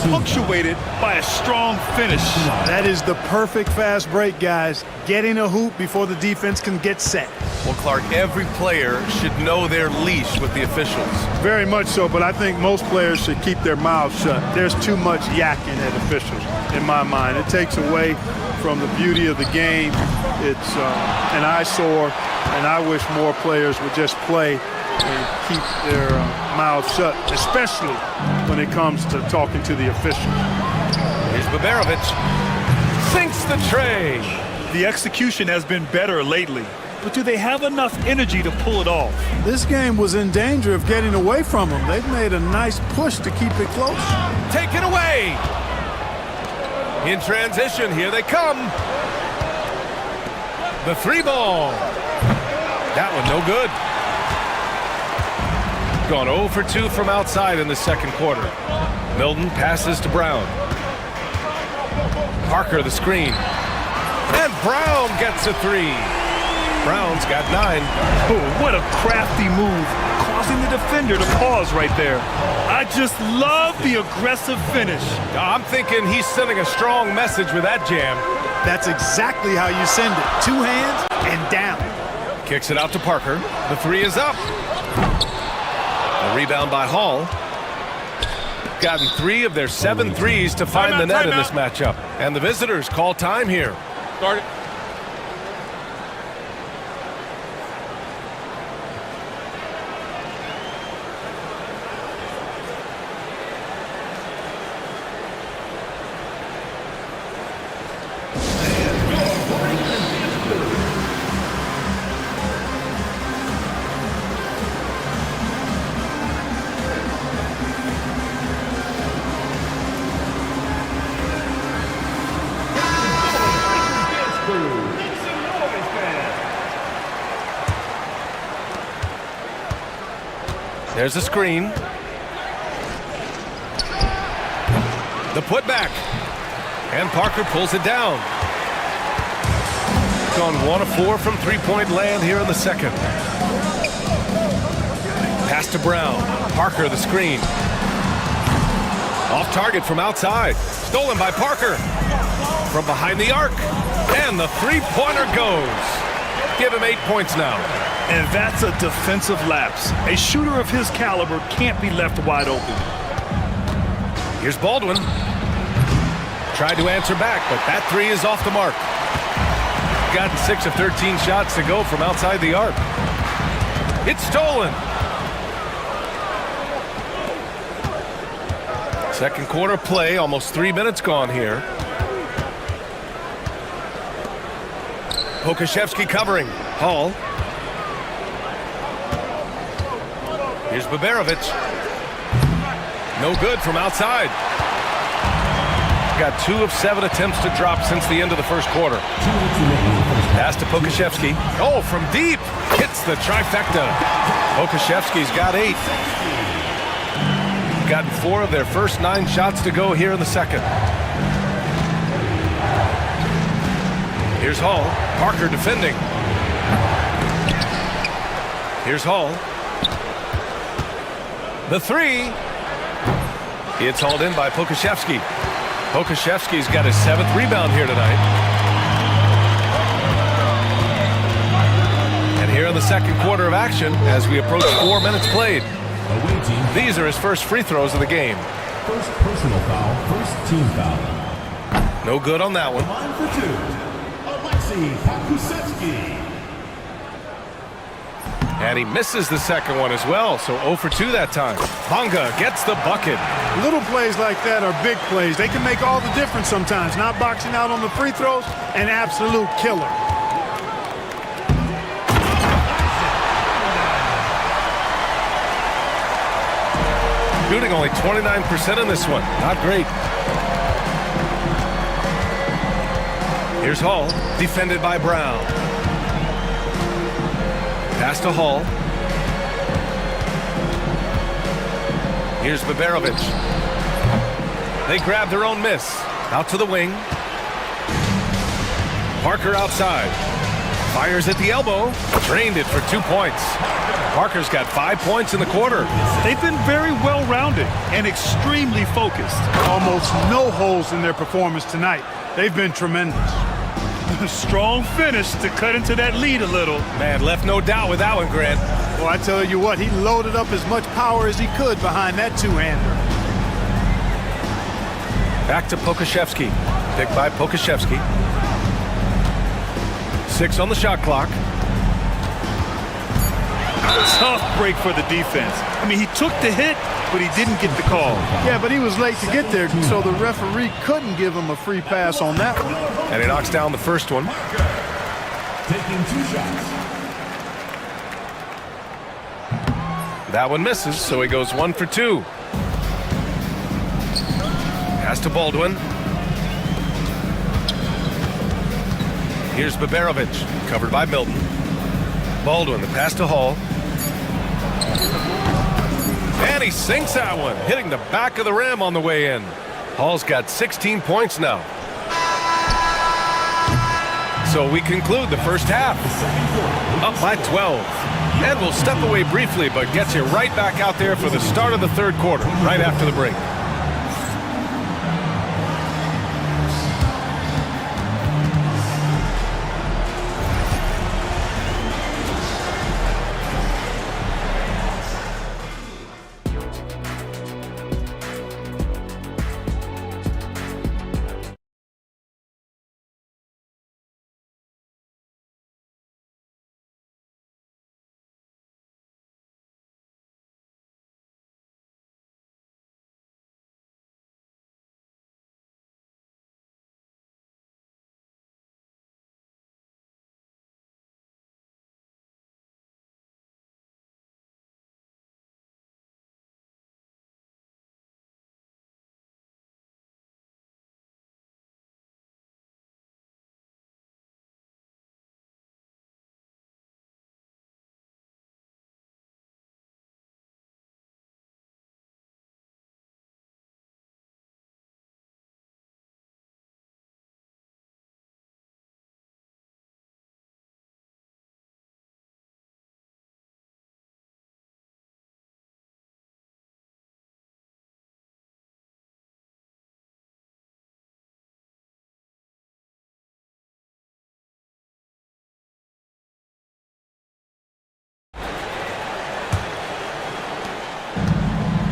punctuated by a strong finish. That is the perfect fast break, guys. Getting a hoop before the defense can get set. Well, Clark, every player should know their leash with the officials. Very much so, but I think most players should keep their mouths shut. There's too much yakking at officials, in my mind. It takes away from the beauty of the game. It's an eyesore, and I wish more players would just play and keep their mouths shut, especially when it comes to talking to the official. Here's Beberovic. Sinks the tray. The execution has been better lately, but do they have enough energy to pull it off? This game was in danger of getting away from them. They've made a nice push to keep it close. Taken away. In transition, here they come. The 3 ball. That one no good. Gone 0 for 2 from outside in the second quarter. Milton passes to Brown. Parker the screen. And Brown gets a 3. Brown's got 9. Oh, what a crafty move, causing the defender to pause right there. I just love the aggressive finish. I'm thinking he's sending a strong message with that jam. That's exactly how you send it. 2 hands and down. Kicks it out to Parker. The 3 is up. A rebound by Hall. Gotten 3 of their 7 threes to find the net in this matchup. And the visitors call time here. Start it. There's a screen. The putback. And Parker pulls it down. Gone 1 of 4 from three-point land here in the second. Pass to Brown. Parker the screen. Off target from outside. Stolen by Parker. From behind the arc. And the three-pointer goes. Give him 8 points now. And that's a defensive lapse. A shooter of his caliber can't be left wide open. Here's Baldwin. Tried to answer back, but that 3 is off the mark. Gotten 6 of 13 shots to go from outside the arc. It's stolen. Second quarter play, almost 3 minutes gone here. Pokashevsky covering. Hall. Here's Beberovic. No good from outside. Got 2 of 7 attempts to drop since the end of the first quarter. Pass to Pokashevsky. Oh, from deep. Hits the trifecta. Pokuševski's got 8. Gotten 4 of their first 9 shots to go here in the second. Here's Hall. Parker defending. Here's Hall. The 3. It's hauled in by Pokuševski. Pokuševski's got his 7th rebound here tonight. And here in the second quarter of action, as we approach 4 minutes played. These are his first free throws of the game. First personal foul, first team foul. No good on that one. Line for 2, Pokuševski. And he misses the second one as well, so 0 for 2 that time. Bonga gets the bucket. Little plays like that are big plays. They can make all the difference sometimes. Not boxing out on the free throws, an absolute killer. Shooting only 29% in this one. Not great. Here's Hall, defended by Brown. Pass to Hall. Here's Biberovic. They grab their own miss. Out to the wing. Parker outside. Fires at the elbow. Drained it for 2 points. Parker's got 5 points in the quarter. They've been very well-rounded and extremely focused. Almost no holes in their performance tonight. They've been tremendous. Strong finish to cut into that lead a little. Man, left no doubt with that one, Grant. Well, I tell you what, he loaded up as much power as he could behind that two-hander. Back to Pokuševski. Picked by Pokuševski. 6 on the shot clock. Tough break for the defense. I mean, he took the hit, but he didn't get the call. Yeah, but he was late to get there, so the referee couldn't give him a free pass on that one. And he knocks down the first one. Taking 2 shots. That one misses, so he goes 1 for 2. Pass to Baldwin. Here's Biberovic, covered by Milton. Baldwin, the pass to Hall. And he sinks that one, hitting the back of the rim on the way in. Hall's got 16 points now. So we conclude the first half. Up by 12. And we'll step away briefly, but get you right back out there for the start of the third quarter, right after the break.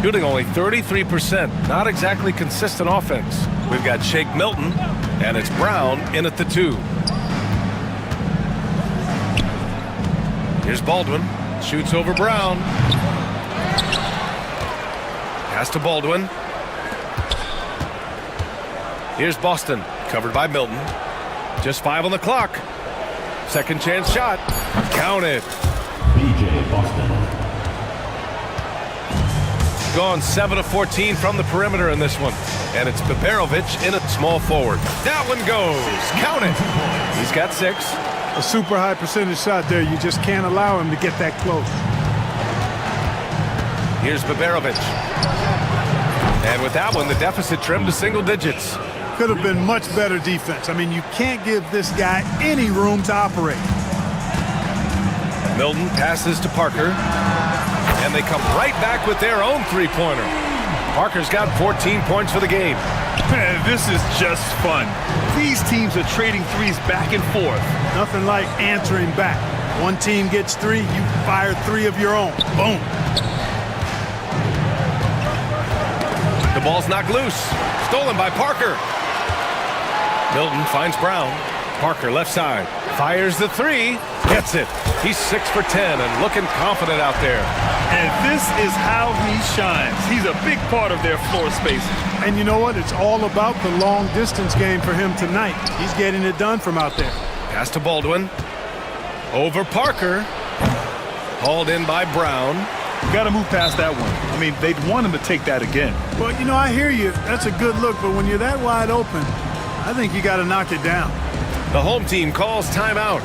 Shooting only 33%. Not exactly consistent offense. We've got Shake Milton, and it's Brown in at the 2. Here's Baldwin. Shoots over Brown. Pass to Baldwin. Here's Boston, covered by Milton. Just 5 on the clock. Second chance shot. Count it. BJ Boston. Gone 7 of 14 from the perimeter in this one. And it's Biberovic in at small forward. That one goes. Count it. He's got 6. A super high percentage shot there. You just can't allow him to get that close. Here's Baberovic. And with that one, the deficit trimmed to single digits. Could have been much better defense. I mean, you can't give this guy any room to operate. Milton passes to Parker. And they come right back with their own three-pointer. Parker's got 14 points for the game. Man, this is just fun. These teams are trading threes back and forth. Nothing like answering back. One team gets three, you fire three of your own. Boom. The ball's knocked loose. Stolen by Parker. Milton finds Brown. Parker left side. Fires the three. Gets it. He's 6 for 10 and looking confident out there. And this is how he shines. He's a big part of their floor spacing. And you know what? It's all about the long distance game for him tonight. He's getting it done from out there. Pass to Baldwin. Over Parker. Hauled in by Brown. You got to move past that one. I mean, they'd want him to take that again. Well, you know, I hear you. That's a good look, but when you're that wide open, I think you got to knock it down. The home team calls timeout.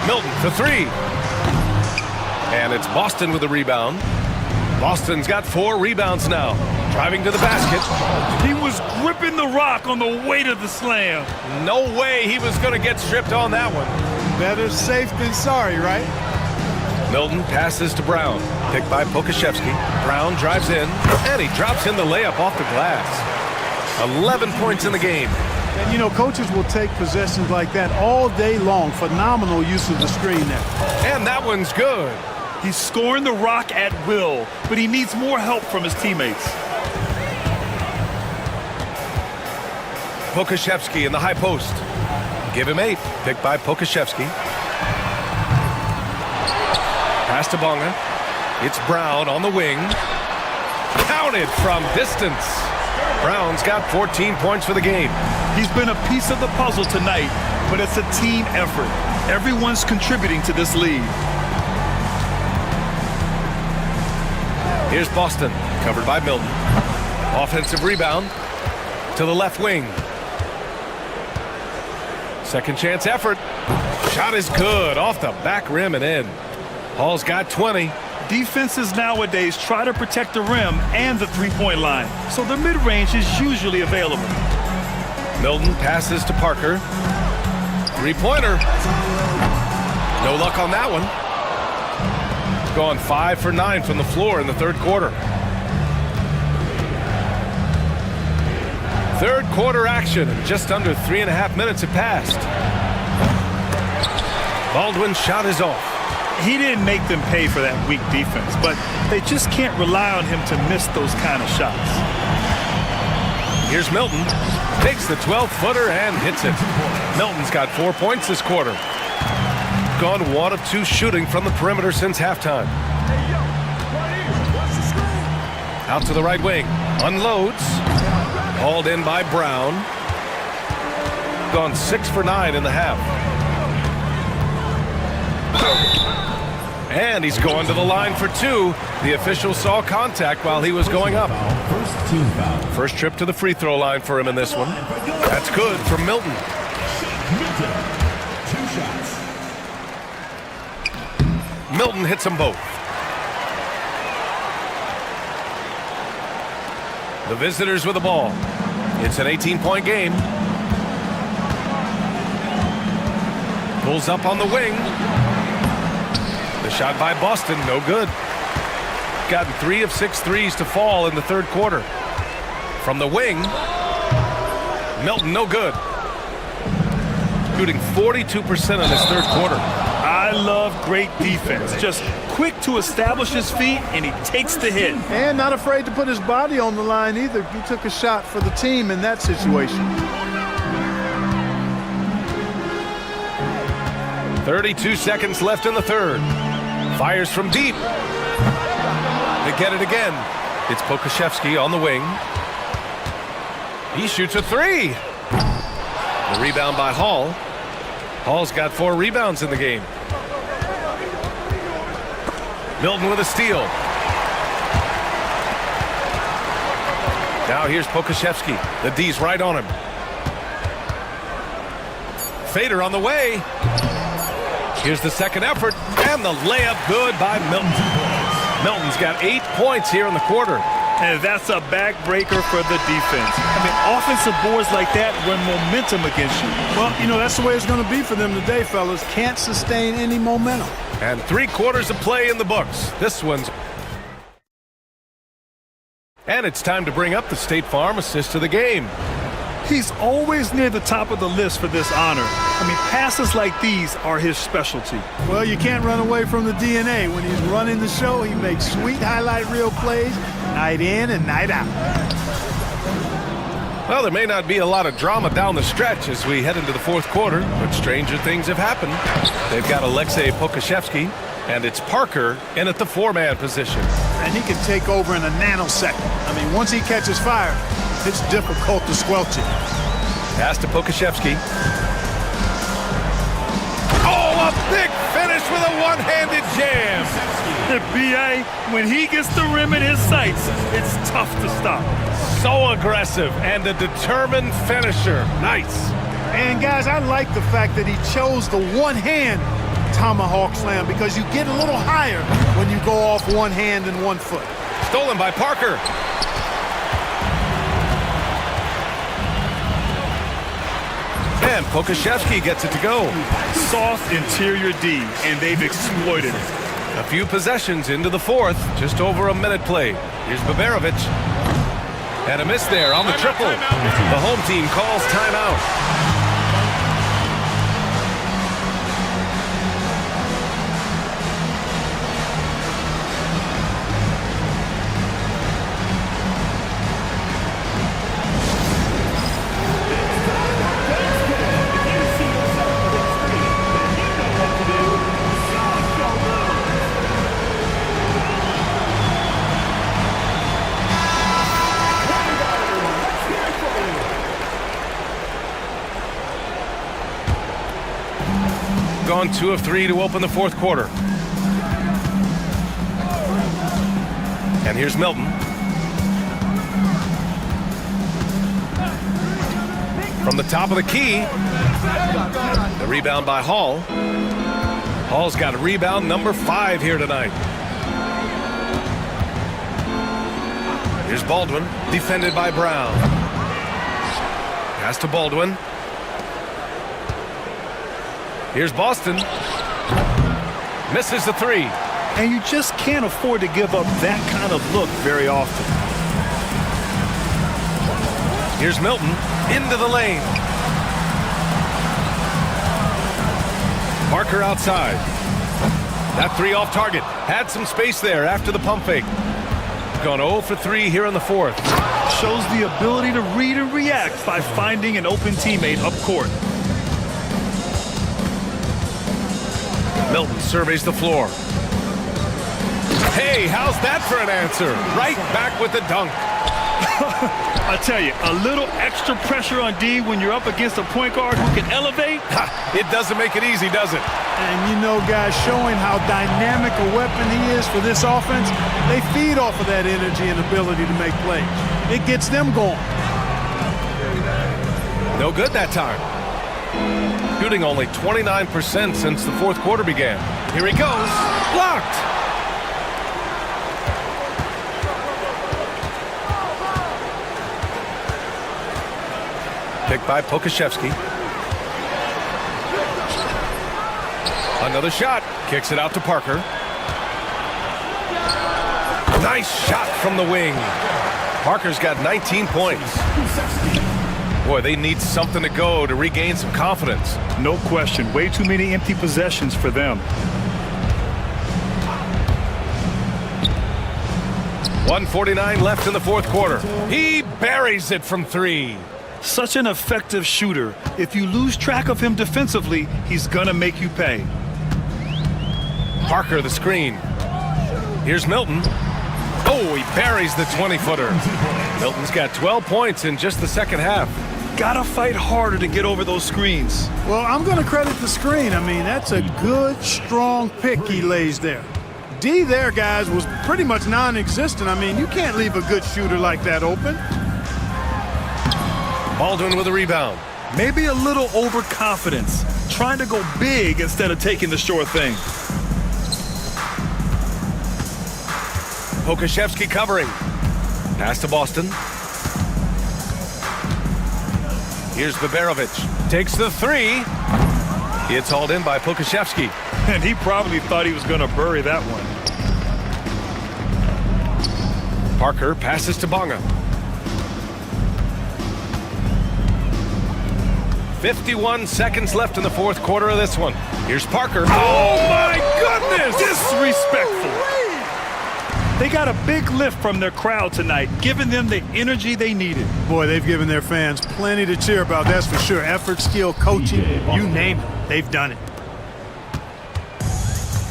Milton for three. And it's Boston with the rebound. Boston's got 4 rebounds now. Driving to the basket. He was gripping the rock on the way to the slam. No way he was going to get stripped on that one. Better safe than sorry, right? Milton passes to Brown. Picked by Pokashevsky. Brown drives in. And he drops in the layup off the glass. 11 points in the game. And, you know, coaches will take possessions like that all day long. Phenomenal use of the screen there. And that one's good. He's scoring the rock at will, but he needs more help from his teammates. Pokashevsky in the high post. Give him 8. Picked by Pokashevsky. Pass to Bonga. It's Brown on the wing. Counted from distance. Brown's got 14 points for the game. He's been a piece of the puzzle tonight, but it's a team effort. Everyone's contributing to this lead. Here's Boston, covered by Milton. Offensive rebound to the left wing. Second chance effort. Shot is good, off the back rim and in. Hall's got 20. Defenses nowadays try to protect the rim and the three-point line, so the mid-range is usually available. Milton passes to Parker. Three-pointer. No luck on that one. Gone 5 for 9 from the floor in the third quarter. Third quarter action, and just under 3.5 minutes have passed. Baldwin's shot is off. He didn't make them pay for that weak defense, but they just can't rely on him to miss those kind of shots. Here's Milton. Takes the 12-footer and hits it. Milton's got 4 points this quarter. Gone 1 of 2 shooting from the perimeter since halftime. Out to the right wing. Unloads. Hauled in by Brown. Gone 6 for 9 in the half. And he's going to the line for 2. The official saw contact while he was going up. First trip to the free throw line for him in this one. That's good for Milton. Milton hits them both. The visitors with the ball. It's an 18-point game. Pulls up on the wing. The shot by Boston, no good. Gotten 3 of 6 threes to fall in the third quarter. From the wing, Milton, no good. Shooting 42% in this third quarter. I love great defense. Just quick to establish his feet, and he takes the hit. And not afraid to put his body on the line either. He took a shot for the team in that situation. 32 seconds left in the third. Fires from deep. They get it again. It's Pokashevsky on the wing. He shoots a three. The rebound by Hall. Hall's got 4 rebounds in the game. Milton with a steal. Now here's Pokashevsky. The D's right on him. Fader on the way. Here's the second effort, and the layup good by Milton. Milton's got 8 points here in the quarter. And that's a backbreaker for the defense. I mean, offensive boards like that run momentum against you. Well, you know, that's the way it's going to be for them today, fellas. Can't sustain any momentum. And 3 quarters of play in the books. This one's... And it's time to bring up the State Farm assist of the game. He's always near the top of the list for this honor. I mean, passes like these are his specialty. Well, you can't run away from the DNA. When he's running the show, he makes sweet highlight reel plays night in and night out. Well, there may not be a lot of drama down the stretch as we head into the fourth quarter, but stranger things have happened. They've got Alexei Pokashevsky, and it's Parker in at the 4-man position. And he can take over in a nanosecond. I mean, once he catches fire, it's difficult to squelch it. Pass to Pokashevsky. Oh, a big finish with a one-handed jam. B.A., when he gets the rim in his sights, it's tough to stop. So aggressive and a determined finisher. Nice. And, guys, I like the fact that he chose the one-hand tomahawk slam because you get a little higher when you go off one hand and 1 foot. Stolen by Parker. And Pokashevsky gets it to go. Soft interior D, and they've exploited it. A few possessions into the fourth, just over a minute played. Here's Baberovic. And a miss there on the triple. The home team calls timeout. Gone 2 of 3 to open the fourth quarter. And here's Milton. From the top of the key. The rebound by Hall. Hall's got a rebound number 5 here tonight. Here's Baldwin, defended by Brown. Pass to Baldwin. Here's Boston. Misses the 3. And you just can't afford to give up that kind of look very often. Here's Milton into the lane. Parker outside. That 3 off target. Had some space there after the pump fake. Gone 0 for 3 here in the fourth. Shows the ability to read and react by finding an open teammate up court. Milton surveys the floor. Hey, how's that for an answer? Right back with the dunk. I tell you, a little extra pressure on D when you're up against a point guard who can elevate. It doesn't make it easy, does it? And you know, guys, showing how dynamic a weapon he is for this offense, they feed off of that energy and ability to make plays. It gets them going. No good that time. Shooting only 29% since the fourth quarter began. Here he goes. Blocked. Picked by Pokashevsky. Another shot. Kicks it out to Parker. Nice shot from the wing. Parker's got 19 points. Boy, they need something to go to regain some confidence. No question. Way too many empty possessions for them. 1:49 left in the fourth quarter. He buries it from 3. Such an effective shooter. If you lose track of him defensively, he's gonna make you pay. Parker, the screen. Here's Milton. Oh, he buries the 20-footer. Milton's got 12 points in just the second half. Gotta fight harder to get over those screens. Well, I'm going to credit the screen. I mean, that's a good, strong pick he lays there. D there, guys, was pretty much non-existent. I mean, you can't leave a good shooter like that open. Baldwin with a rebound. Maybe a little overconfidence, trying to go big instead of taking the sure thing. Pokashevsky covering. Pass to Boston. Here's Biberovic. Takes the three. It's hauled in by Pokashevsky. And he probably thought he was going to bury that one. Parker passes to Bonga. 51 seconds left in the fourth quarter of this one. Here's Parker. Oh my goodness! Disrespectful. They got a big lift from their crowd tonight, giving them the energy they needed. Boy, they've given their fans plenty to cheer about, that's for sure. Effort, skill, coaching, you name it, they've done it.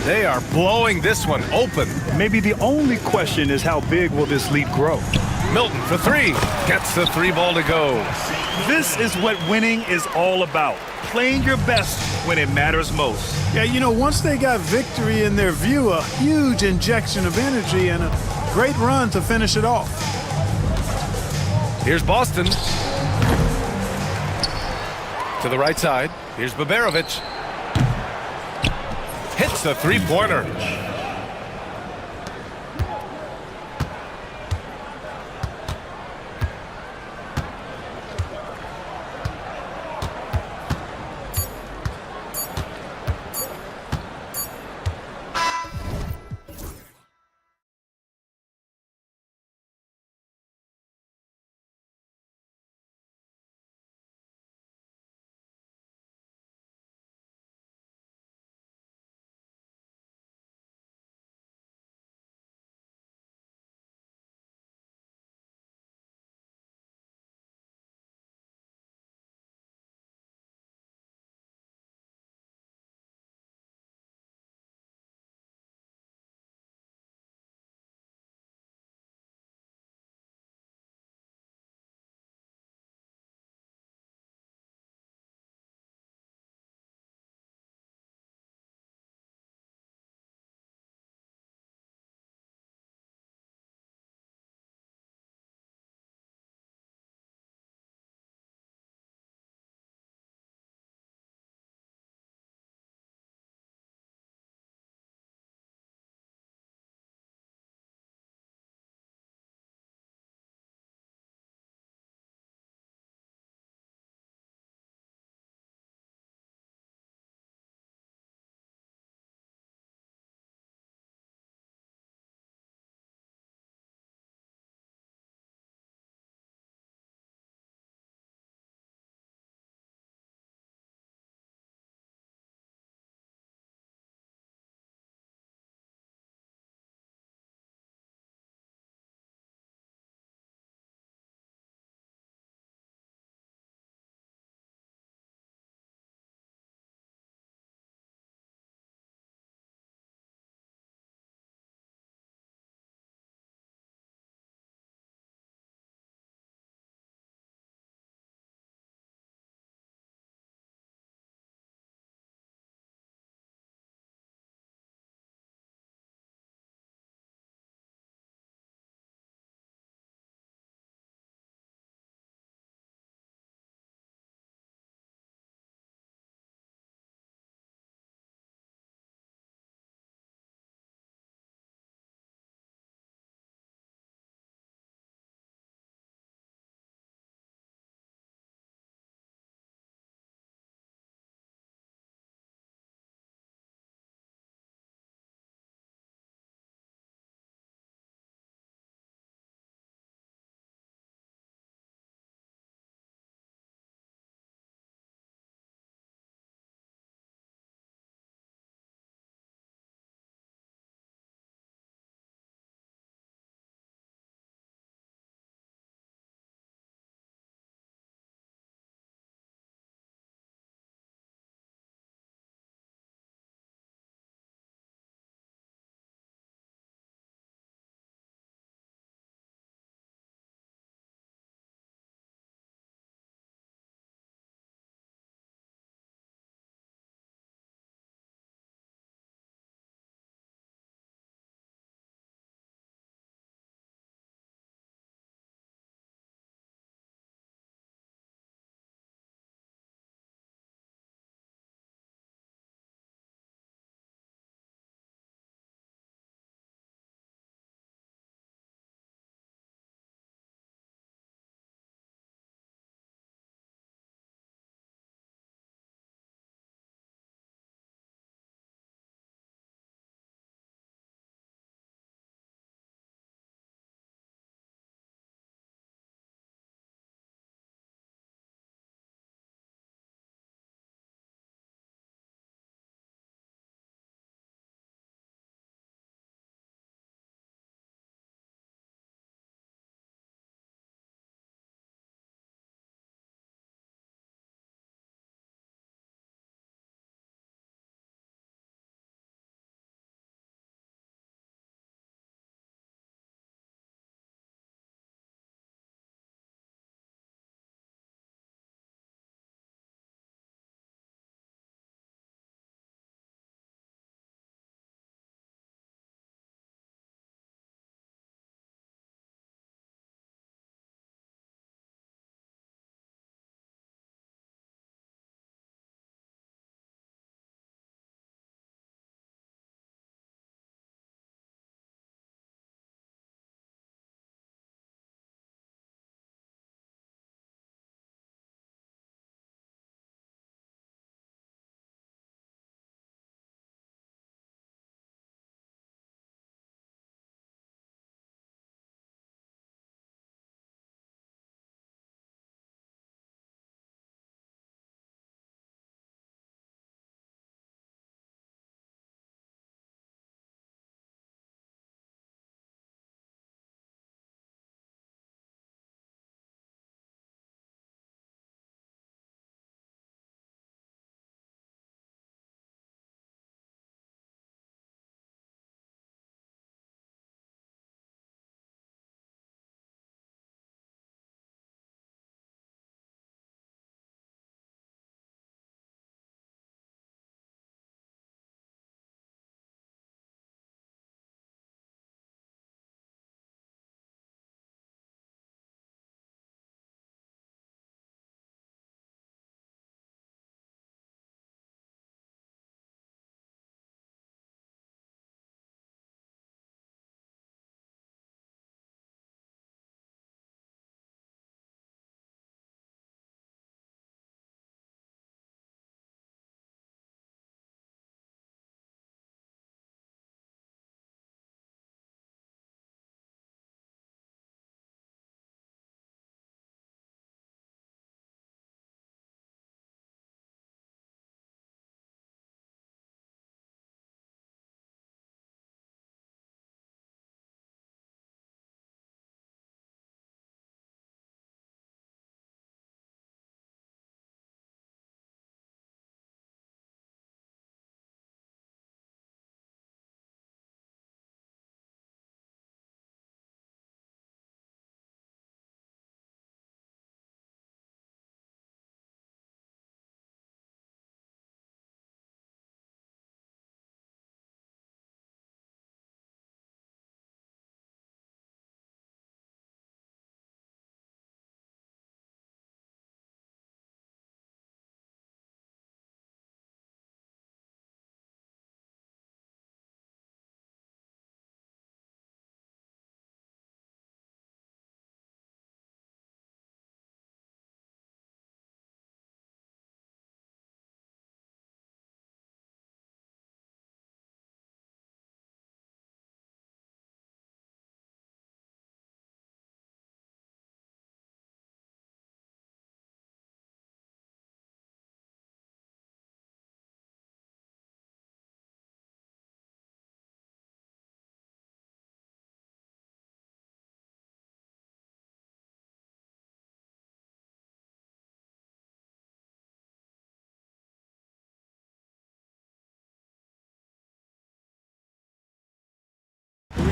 They are blowing this one open. Maybe the only question is how big will this lead grow? Milton for three. Gets the three ball to go. This is what winning is all about. Playing your best when it matters most. Yeah, you know, once they got victory in their view, a huge injection of energy and a great run to finish it off. Here's Boston. To the right side. Here's Biberovic. Hits the three-pointer.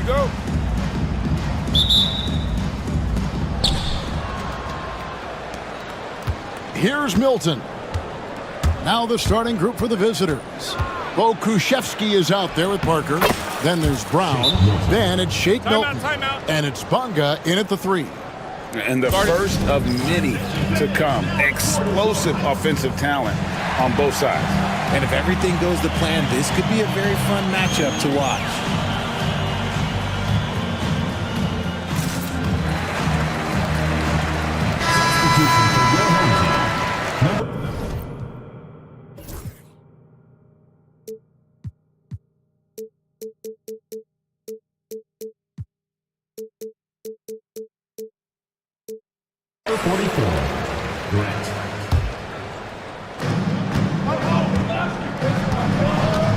go. Here's Milton. Now the starting group for the visitors. Bokushevsky is out there with Parker. Then there's Brown. Then it's Shake Milton. And it's Bunga in at the 3. And the first of many to come. Explosive offensive talent on both sides. And if everything goes to plan, this could be a very fun matchup to watch.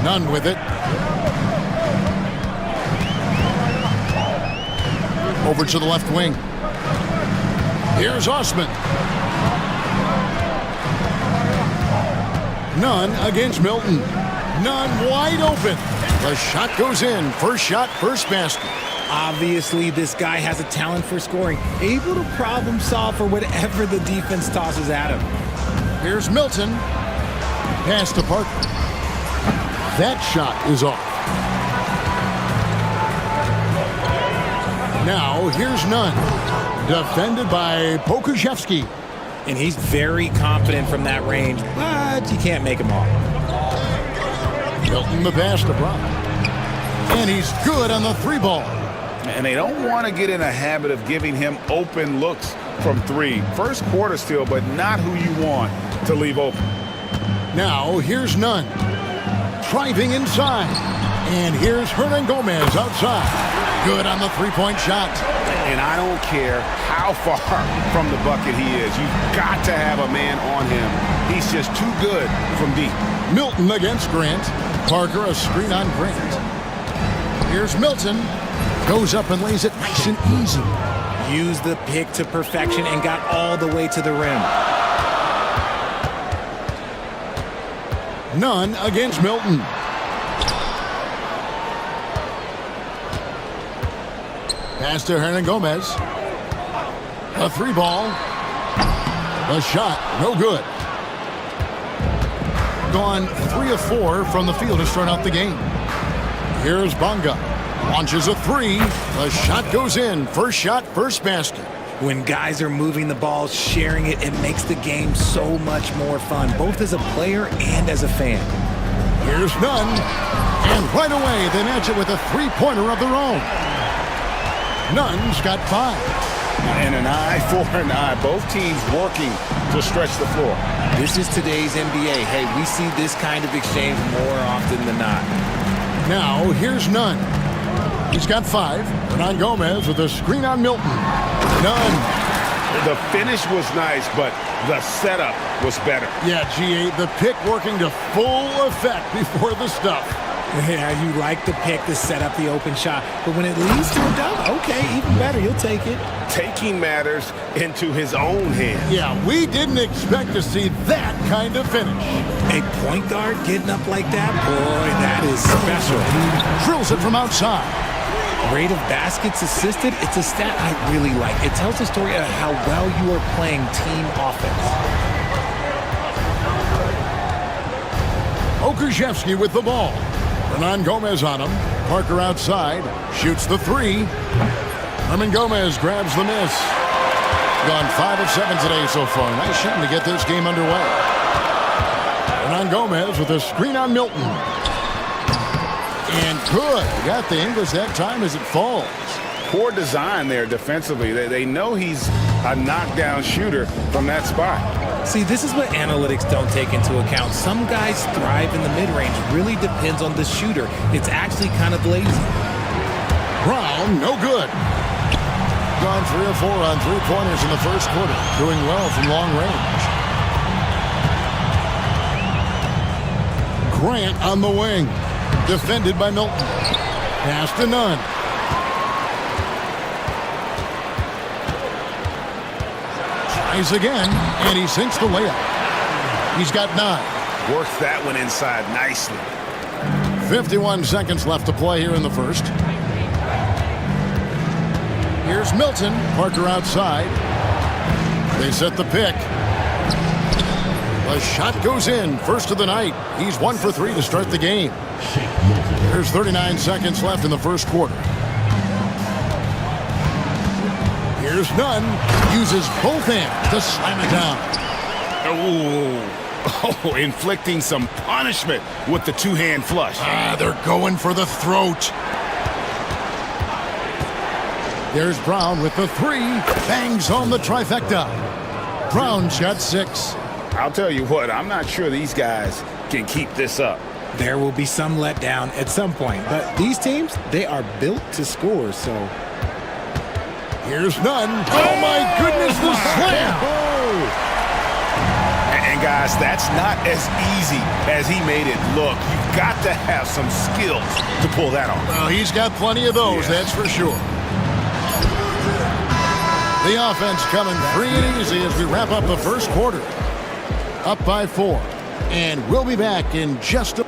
None with it. Over to the left wing. Here's Osman. None against Milton. None wide open. The shot goes in. First shot, first basket. Obviously, this guy has a talent for scoring, able to problem solve for whatever the defense tosses at him. Here's Milton. Pass to Parker. That shot is off. Now, here's Nunn. Defended by Bokushevsky. And he's very confident from that range, but you can't make him off. Milton the pass to Brown. And he's good on the 3 ball. And they don't want to get in a habit of giving him open looks from 3. First quarter still, but not who you want to leave open. Now, here's Nunn. Driving inside. And here's Hernan Gomez outside. Good on the 3-point shot. And I don't care how far from the bucket he is. You've got to have a man on him. He's just too good from deep. Milton against Grant. Parker a screen on Grant. Here's Milton. Goes up and lays it nice and easy. Used the pick to perfection and got all the way to the rim. None against Milton. Pass to Hernan Gomez. A 3 ball. A shot, no good. Gone 3 of 4 from the field to start out the game. Here's Bunga. Launches a 3. The shot goes in. First shot, first basket. When guys are moving the ball, sharing it, it makes the game so much more fun, both as a player and as a fan. Here's Nunn. And right away, they match it with a 3-pointer of their own. Nunn's got 5. And an eye for an eye. Both teams working to stretch the floor. This is today's NBA. Hey, we see this kind of exchange more often than not. Now, here's Nunn. He's got 5. Hernan Gomez with a screen on Milton. Nunn. The finish was nice, but the setup was better. Yeah, G8, the pick working to full effect before the stuff. Yeah, you like the pick to set up the open shot, but when it leads to a dunk, okay, even better, you'll take it. Taking matters into his own hands. Yeah, we didn't expect to see that kind of finish. A point guard getting up like that, boy, that is special. Drills it from outside. Rate of baskets assisted, it's a stat I really like. It tells the story of how well you are playing team offense. Bokushevsky with the ball. Hernan Gomez on him. Parker outside. Shoots the 3. Hernan Gomez grabs the miss. Gone 5 of 7 today so far. Nice shooting to get this game underway. Hernan Gomez with a screen on Milton. And good. Got the English that time as it falls. Poor design there defensively. They know he's a knockdown shooter from that spot. See, this is what analytics don't take into account. Some guys thrive in the mid-range. Really depends on the shooter. It's actually kind of lazy. Brown, no good. Gone 3 of 4 on 3-pointers in the first quarter. Doing well from long range. Grant on the wing. Defended by Milton. Pass to Nunn. Tries again, and he sinks the layup. He's got 9. Works that one inside nicely. 51 seconds left to play here in the first. Here's Milton. Parker outside. They set the pick. The shot goes in. First of the night. He's 1 for 3 to start the game. There's 39 seconds left in the first quarter. Here's Nunn. Uses both hands to slam it down. Oh, inflicting some punishment with the two-hand flush. They're going for the throat. There's Brown with the 3. Bangs home the trifecta. Brown's got 6. I'll tell you what, I'm not sure these guys can keep this up. There will be some letdown at some point, but these teams, they are built to score, so. Here's Nunn. Oh my goodness, the slam! And guys, that's not as easy as he made it look. You've got to have some skills to pull that off. Well, he's got plenty of those, that's for sure. The offense coming free and easy as we wrap up the first quarter. Up by 4. And we'll be back in just a...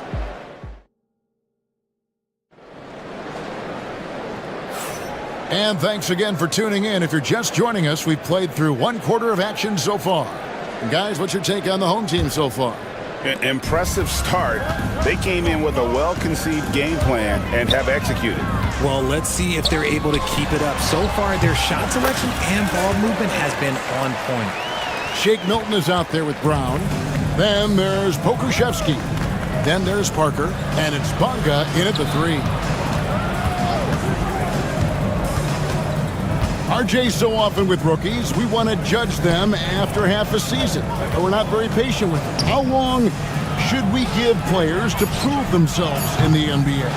And thanks again for tuning in. If you're just joining us, we've played through 1 quarter of action so far. And guys, what's your take on the home team so far? Impressive start. They came in with a well-conceived game plan and have executed. Well, let's see if they're able to keep it up. So far, their shot selection and ball movement has been on point. Shake Milton is out there with Brown. Then there's Pokushevsky. Then there's Parker. And it's Bonga in at the 3. RJ's so often with rookies, we want to judge them after half a season. We're not very patient with them. How long should we give players to prove themselves in the NBA?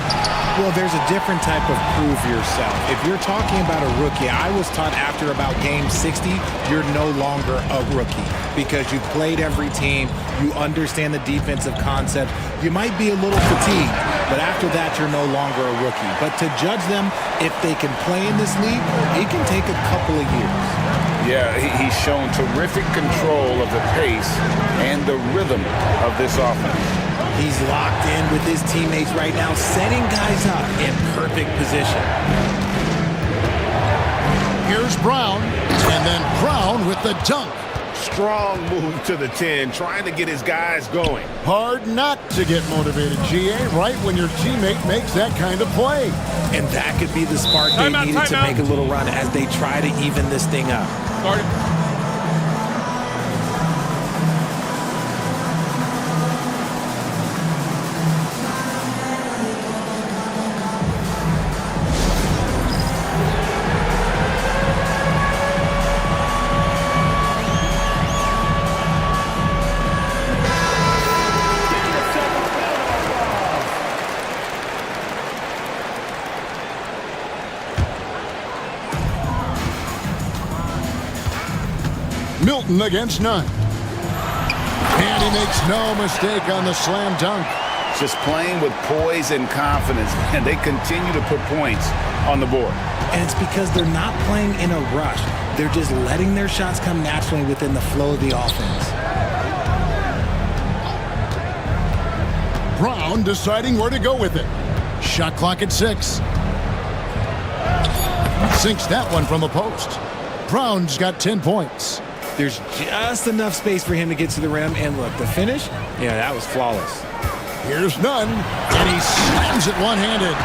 Well, there's a different type of prove yourself. If you're talking about a rookie, I was taught after about game 60, you're no longer a rookie because you played every team, you understand the defensive concept, you might be a little fatigued, but after that, you're no longer a rookie. But to judge them, if they can play in this league, it can take a couple of years. Yeah, he's shown terrific control of the pace and the rhythm of this offense. He's locked in with his teammates right now, setting guys up in perfect position. Here's Brown, and then Brown with the dunk. Strong move to the 10, trying to get his guys going. Hard not to get motivated, GA, right when your teammate makes that kind of play. And that could be the spark they needed to make a little run as they try to even this thing up. Milton against Nunn. And he makes no mistake on the slam dunk. Just playing with poise and confidence, and they continue to put points on the board. And it's because they're not playing in a rush. They're just letting their shots come naturally within the flow of the offense. Brown deciding where to go with it. Shot clock at 6. Sinks that one from the post. Brown's got 10 points. There's just enough space for him to get to the rim. And look, the finish, yeah, that was flawless. Here's Nunn, and he slams it one-handed.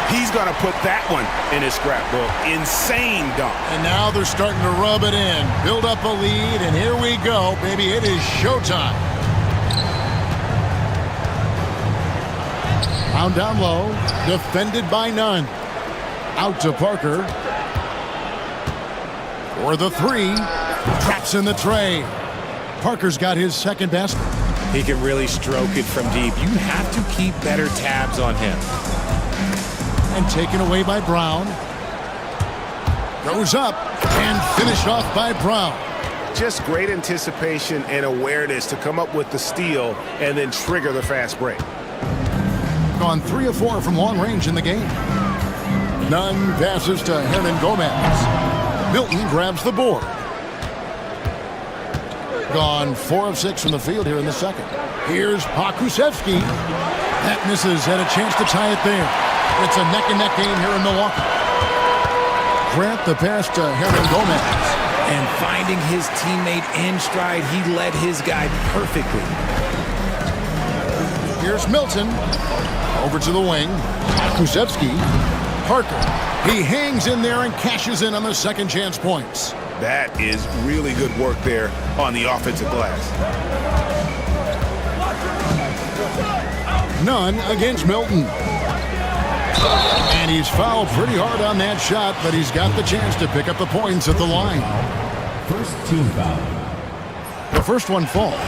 He's going to put that one in his scrapbook. Insane dunk. And now they're starting to rub it in. Build up a lead, and here we go, baby. It is showtime. Brown down low, defended by Nunn. Out to Parker. For the 3. Traps in the tray. Parker's got his second basket. He can really stroke it from deep. You have to keep better tabs on him. And taken away by Brown. Goes up and finished off by Brown. Just great anticipation and awareness to come up with the steal and then trigger the fast break. Gone 3 of 4 from long range in the game. Nunn passes to Hernan Gomez. Milton grabs the board. Gone 4 of 6 from the field here in the second. Here's Pokusevsky. That misses, had a chance to tie it there. It's a neck-and-neck game here in Milwaukee. Grant the pass to Gomez. And finding his teammate in stride, he led his guy perfectly. Here's Milton. Over to the wing. Kusevsky. Parker. He hangs in there and cashes in on the second chance points. That is really good work there on the offensive glass. None against Milton. And he's fouled pretty hard on that shot, but he's got the chance to pick up the points at the line. First team foul. The first one falls.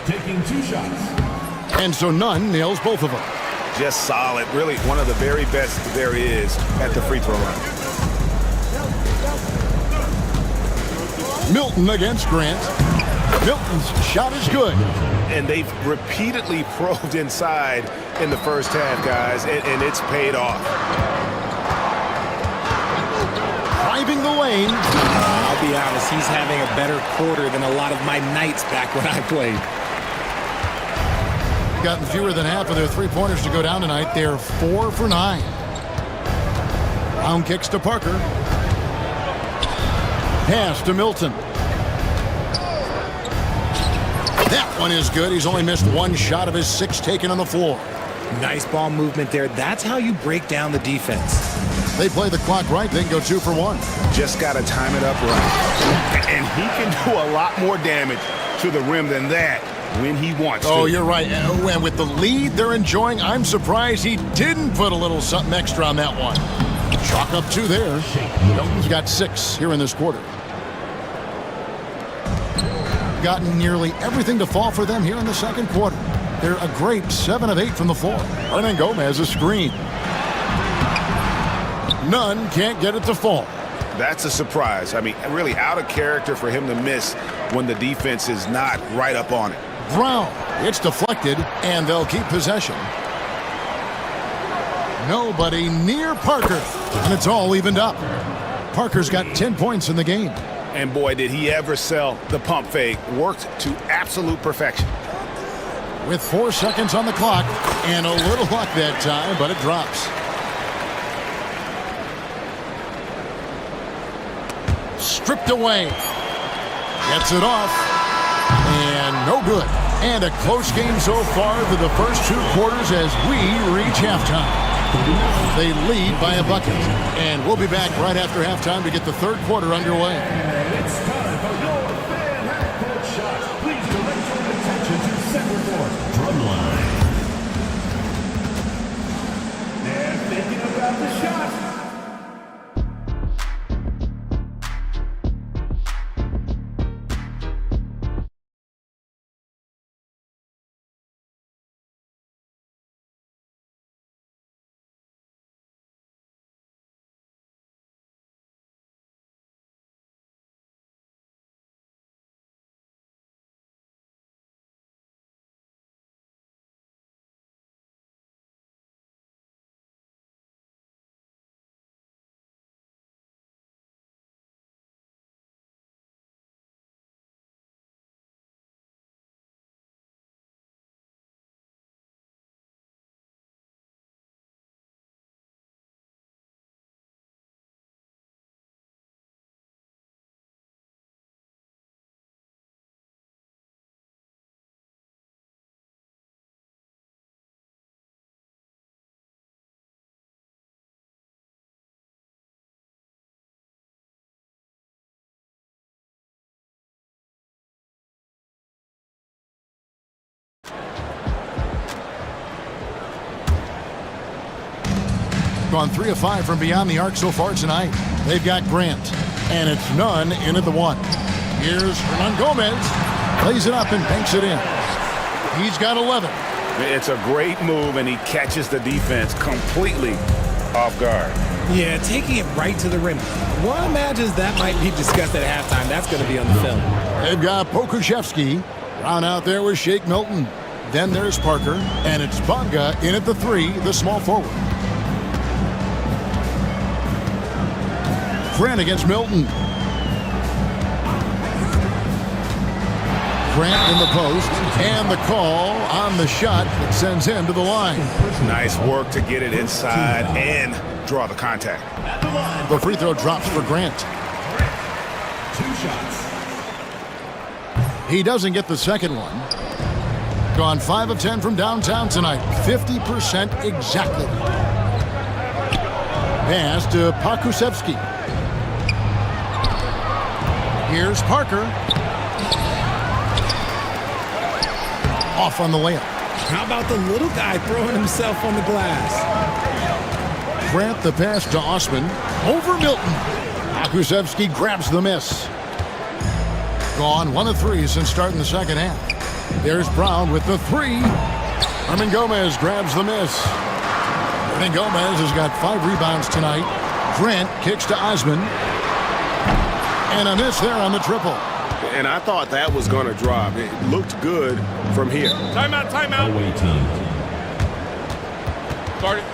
Taking 2 shots. And so Nunn nails both of them. Just solid. Really one of the very best there is at the free throw line. Milton against Grant. Milton's shot is good. And they've repeatedly probed inside in the first half, guys, and it's paid off. Driving the lane. I'll be honest, he's having a better quarter than a lot of my nights back when I played. Gotten fewer than half of their three-pointers to go down tonight. They're 4 for 9. Round kicks to Parker. Pass to Milton. That one is good. He's only missed 1 shot of his 6 taken on the floor. Nice ball movement there. That's how you break down the defense. They play the clock right. They can go 2 for 1. Just got to time it up right. And he can do a lot more damage to the rim than that when he wants to. Oh, you're right. And with the lead they're enjoying, I'm surprised he didn't put a little something extra on that one. Chalk up 2 there. Milton's got 6 here in this quarter. Gotten nearly everything to fall for them here in the second quarter. They're a great 7 of 8 from the floor. Hernan Gomez a screen. Nunn can't get it to fall. That's a surprise. I mean, really out of character for him to miss when the defense is not right up on it. Brown. It's deflected, and they'll keep possession. Nobody near Parker, and it's all evened up. Parker's got 10 points in the game. And boy, did he ever sell the pump fake. Worked to absolute perfection. With 4 seconds on the clock, and a little luck that time, but it drops. Stripped away. Gets it off. And no good. And a close game so far through the first 2 quarters as we reach halftime. They lead by a bucket. And we'll be back right after halftime to get the third quarter underway. And it's time for your fan half-court shots. Please direct your attention to center court. Drumline. They're thinking about the shot. Gone 3 of 5 from beyond the arc so far tonight. They've got Grant, and it's Nunn in at the 1. Here's Hernan Gomez. Plays it up and banks it in. He's got 11. It's a great move, and he catches the defense completely off guard. Yeah, taking it right to the rim. One imagines that might be discussed at halftime. That's going to be on the film. They've got Pokushevsky. Round out there with Shake Milton. Then there's Parker, and it's Bonga in at the 3, the small forward. Grant against Milton. Grant in the post, and the call on the shot that sends him to the line. Nice work to get it inside and draw the contact. The free throw drops for Grant. 2 shots. He doesn't get the second one. Gone 5 of 10 from downtown tonight. 50% exactly. Pass to Pakusevsky. Here's Parker. Off on the layup. How about the little guy throwing himself on the glass? Grant the pass to Osman. Over Milton. Pakusevsky grabs the miss. Gone 1 of 3 since starting the second half. There's Brown with the 3. Herman Gomez grabs the miss. Herman Gomez has got 5 rebounds tonight. Grant kicks to Osman. And a miss there on the triple. And I thought that was going to drop. It looked good from here. Timeout, timeout. Away team. Start it.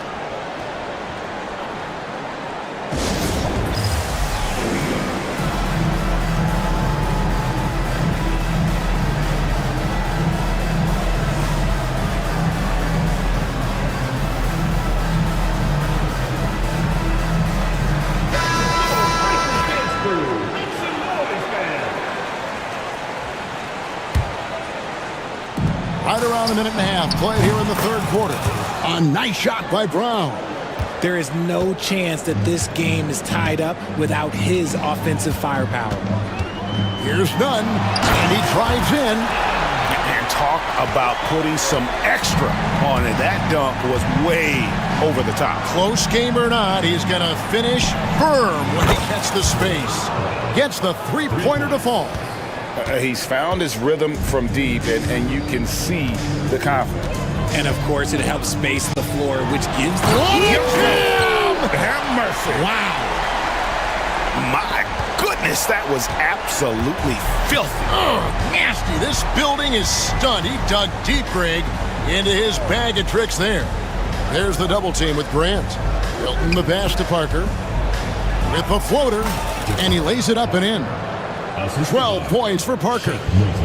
Right around a minute and a half played here in the third quarter. A nice shot by Brown. There is no chance that this game is tied up without his offensive firepower. Here's Nunn, and he drives in. And talk about putting some extra on it. That dunk was way over the top. Close game or not, he's going to finish firm when he gets the space. Gets the three-pointer to fall. He's found his rhythm from deep, and you can see the confidence. And of course, it helps space the floor, which gives the Have mercy. Wow. My goodness, that was absolutely filthy. Nasty. This building is stunned. He dug deep, Greg, into his bag of tricks there. There's the double team with Grant. Milton the pass to Parker. With the floater, and he lays it up and in. 12 points for Parker.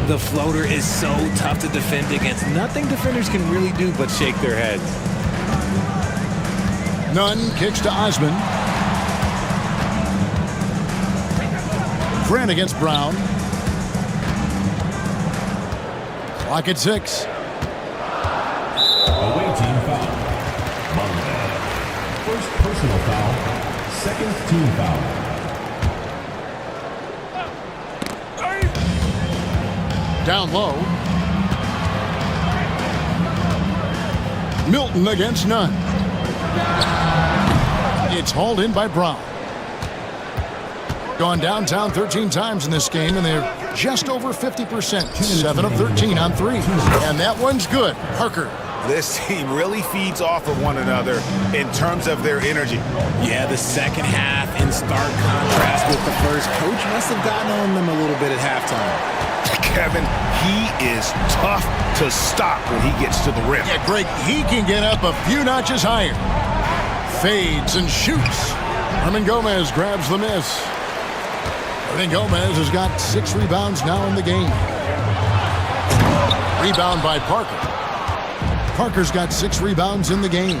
The floater is so tough to defend against. Nothing defenders can really do but shake their heads. Nunn kicks to Osman. Grant against Brown. Clock at 6. Away team foul. First personal foul. Second team foul. Down low. Milton against Nunn. It's hauled in by Brown. Gone downtown 13 times in this game, and they're just over 50%. 7 of 13 on 3. And that one's good. Parker. This team really feeds off of one another in terms of their energy. Yeah, the second half in stark contrast with the first. Coach must have gotten on them a little bit at halftime. Kevin, he is tough to stop when he gets to the rim. Yeah, Greg, he can get up a few notches higher. Fades and shoots. Herman Gomez grabs the miss. Herman Gomez has got 6 rebounds now in the game. Rebound by Parker. Parker's got 6 rebounds in the game.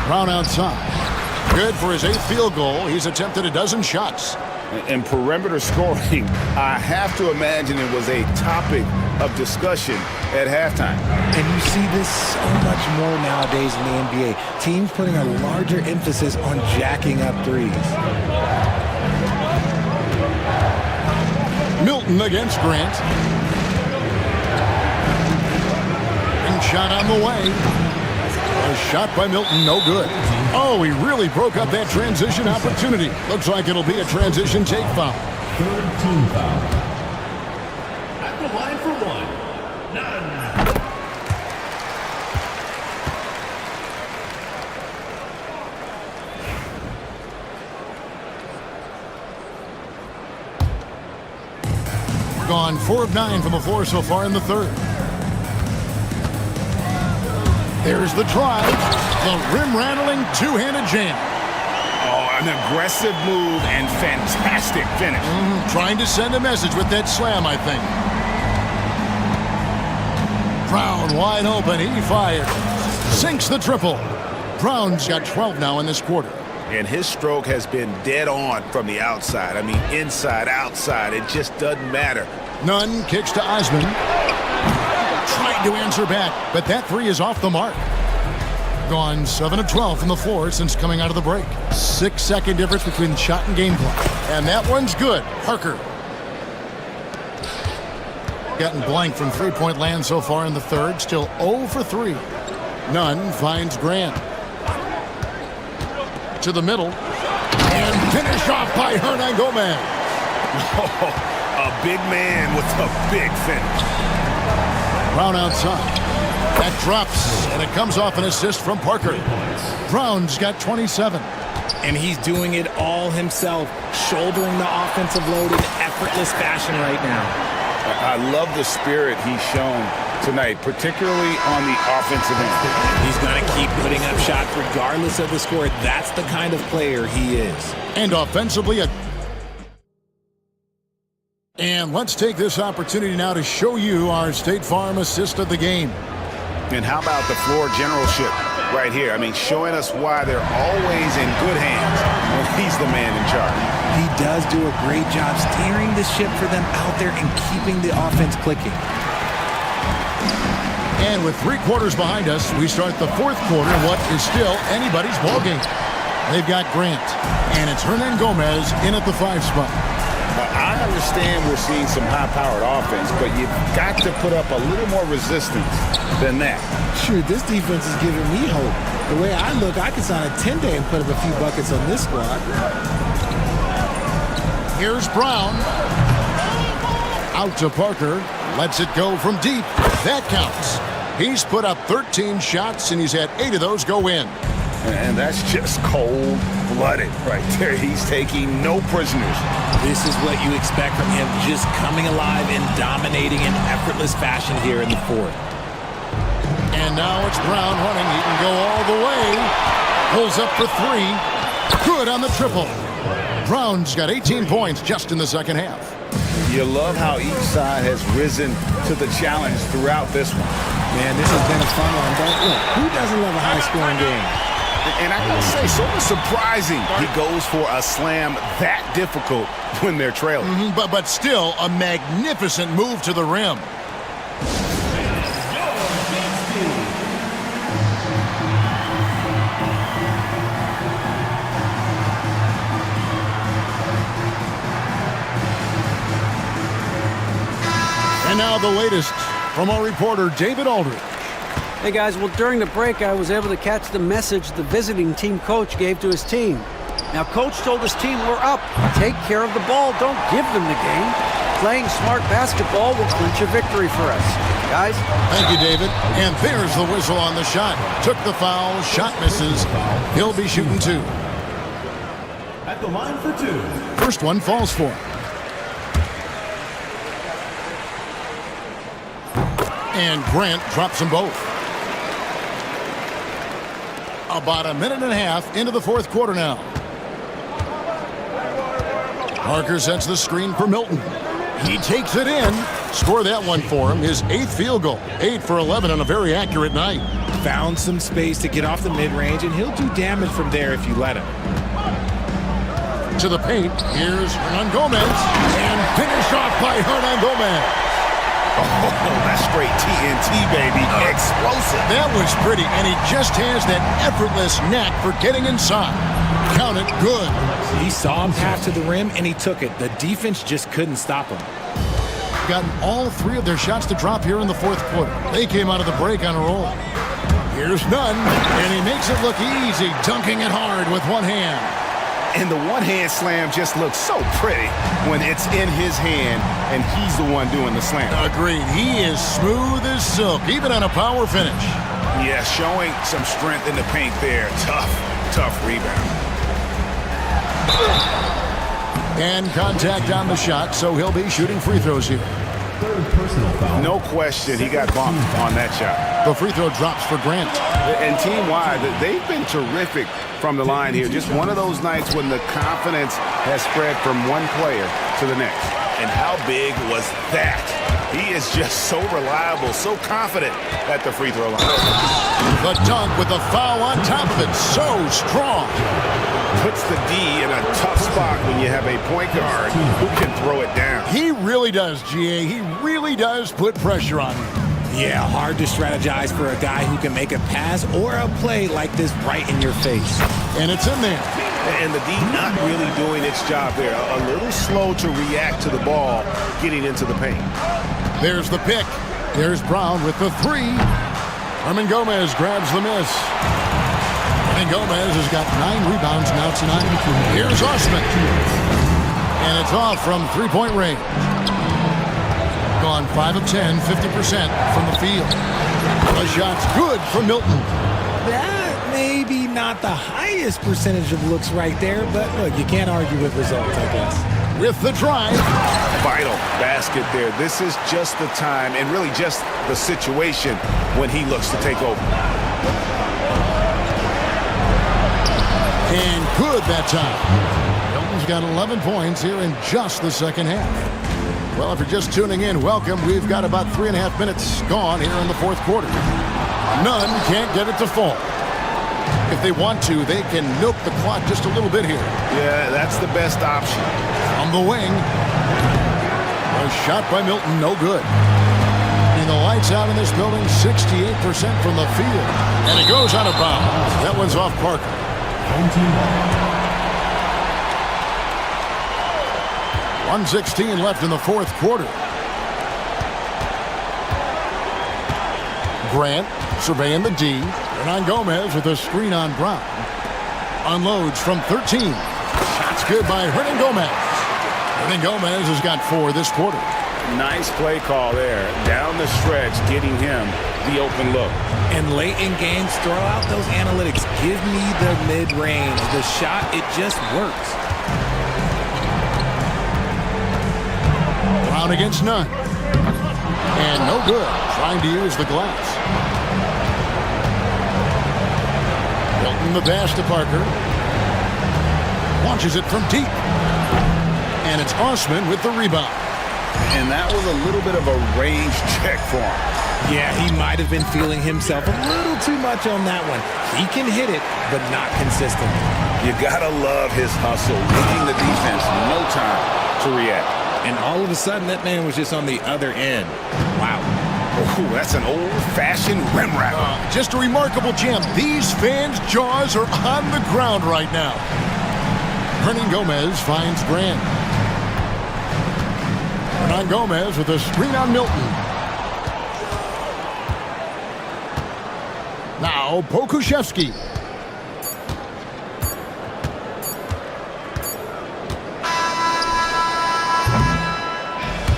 Brown outside. Good for his 8th field goal. He's attempted a dozen shots. And perimeter scoring, I have to imagine it was a topic of discussion at halftime. And you see this so much more nowadays in the NBA. Teams putting a larger emphasis on jacking up threes. Milton against Grant. And shot on the way. A shot by Milton, no good. Oh, he really broke up that transition opportunity. Looks like it'll be a transition take foul. Third team foul. At the line for 1. Nunn. Gone 4 of 9 from the floor so far in the third. There's the drive. The rim-rattling two-handed jam. Oh, an aggressive move and fantastic finish. Trying to send a message with that slam, I think. Brown wide open. He fires. Sinks the triple. Brown's got 12 now in this quarter. And his stroke has been dead on from the outside. I mean, inside, outside, it just doesn't matter. Nunn kicks to Osman. Trying to answer back, but that three is off the mark. Gone 7 of 12 from the floor since coming out of the break. 6-second difference between the shot and game clock. And that one's good. Parker. Gotten blank from three-point land so far in the third. Still 0 for 3. Nunn finds Grant. To the middle. And finished off by Hernan Gomez. A big man with a big finish. Brown outside. That drops, and it comes off an assist from Parker. Brown's got 27. And he's doing it all himself, shouldering the offensive load in effortless fashion right now. I love the spirit he's shown tonight, particularly on the offensive end. He's going to keep putting up shots regardless of the score. That's the kind of player he is. And offensively, And let's take this opportunity now to show you our State Farm assist of the game. And how about the floor generalship right here? I mean, showing us why they're always in good hands when he's the man in charge. He does do a great job steering the ship for them out there and keeping the offense clicking. And with 3 quarters behind us, we start the 4th quarter in what is still anybody's ballgame. They've got Grant, and it's Hernan Gomez in at the 5 spot. I understand we're seeing some high-powered offense, but you've got to put up a little more resistance than that. Sure, this defense is giving me hope. The way I look, I could sign a 10-day and put up a few buckets on this squad. Here's Brown. Out to Parker. Lets it go from deep. That counts. He's put up 13 shots, and he's had 8 of those go in. And that's just cold-blooded right there. He's taking no prisoners. This is what you expect from him, just coming alive and dominating in effortless fashion here in the 4th. And now it's Brown running. He can go all the way. Pulls up for 3. Good on the triple. Brown's got 18 points just in the second half. You love how each side has risen to the challenge throughout this one. Man, this has been a fun one. But look, who doesn't love a high-scoring game? And I gotta say, sort of surprising he goes for a slam that difficult when they're trailing. But still a magnificent move to the rim. And now the latest from our reporter, David Aldridge. Hey guys, well during the break I was able to catch the message the visiting team coach gave to his team. Now coach told his team, we're up, take care of the ball, don't give them the game. Playing smart basketball will clinch a victory for us. Guys? Thank you, David. And there's the whistle on the shot. Took the foul, shot misses. He'll be shooting 2. At the line for 2. First one falls for him. And Grant drops them both. About a minute and a half into the 4th quarter now. Parker sets the screen for Milton. He takes it in. Score that one for him. His 8th field goal. 8 for 11 on a very accurate night. Found some space to get off the mid-range, and he'll do damage from there if you let him. To the paint. Here's Hernan Gomez. And finished off by Hernan Gomez. Oh, that's straight TNT, baby. Explosive. That was pretty, and he just has that effortless knack for getting inside. Count it good. He saw him pass to the rim, and he took it. The defense just couldn't stop him. Gotten all 3 of their shots to drop here in the 4th quarter. They came out of the break on a roll. Here's Nunn, and he makes it look easy, dunking it hard with one hand. And the one-hand slam just looks so pretty when it's in his hand and he's the one doing the slam. Agreed. He is smooth as silk, even on a power finish. Yeah, showing some strength in the paint there. Tough rebound. And contact on the shot, so he'll be shooting free throws here. Third personal foul. No question, he got bumped on that shot. The free throw drops for Grant. And team-wide, they've been terrific from the line here. Just one of those nights when the confidence has spread from one player to the next. And how big was that? He is just so reliable, so confident at the free throw line. The dunk with the foul on top of it. So strong. Puts the D in a tough spot when you have a point guard who can throw it down. He really does, GA. He really does put pressure on him. Yeah, hard to strategize for a guy who can make a pass or a play like this right in your face. And it's in there. And the D not really doing its job there. A little slow to react to the ball getting into the paint. There's the pick. There's Brown with the three. Herman Gomez grabs the miss. Herman Gomez has got 9 rebounds now tonight. Here's Osman. And it's off from three-point range. Gone 5 of 10, 50% from the field. The shot's good for Milton. That may be not the highest percentage of looks right there, but look, you can't argue with results, I guess. With the drive. Vital basket there. This is just the time and really just the situation when he looks to take over. And good that time. Milton's got 11 points here in just the second half. Well, if you're just tuning in, welcome. We've got about 3.5 minutes gone here in the fourth quarter. None can't get it to fall. If they want to, they can milk the clock just a little bit here. Yeah, that's the best option. On the wing. A shot by Milton, no good. And the lights out in this building, 68% from the field. And it goes out of bounds. That one's off Parker. 1:16 left in the fourth quarter. Grant surveying the D. Hernan Gomez with a screen on Brown. Unloads from 13. Shots good by Hernan Gomez. Hernan Gomez has got 4 this quarter. Nice play call there. Down the stretch, getting him the open look. And late in games, throw out those analytics. Give me the mid-range. The shot, it just works. Brown against none. And no good. Trying to use the glass. Milton the pass to Parker. Launches it from deep. And it's Osman with the rebound. And that was a little bit of a range check for him. Yeah, he might have been feeling himself a little too much on that one. He can hit it, but not consistent. You gotta love his hustle, giving the defense no time to react. And all of a sudden, that man was just on the other end. Wow. Ooh, that's an old-fashioned rim wrap. Just a remarkable jam. These fans' jaws are on the ground right now. Hernan Gomez finds Grant. Hernan Gomez with a screen on Milton. Now Pokuševski.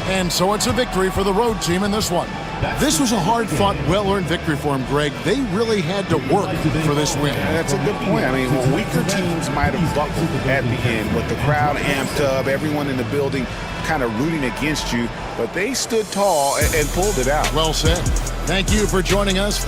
And so it's a victory for the road team in this one. This was a hard-fought, well-earned victory for him, Greg. They really had to work for this win. That's a good point. I mean, weaker teams might have buckled at the end, but the crowd amped up, everyone in the building kind of rooting against you, but they stood tall and pulled it out. Well said. Thank you for joining us.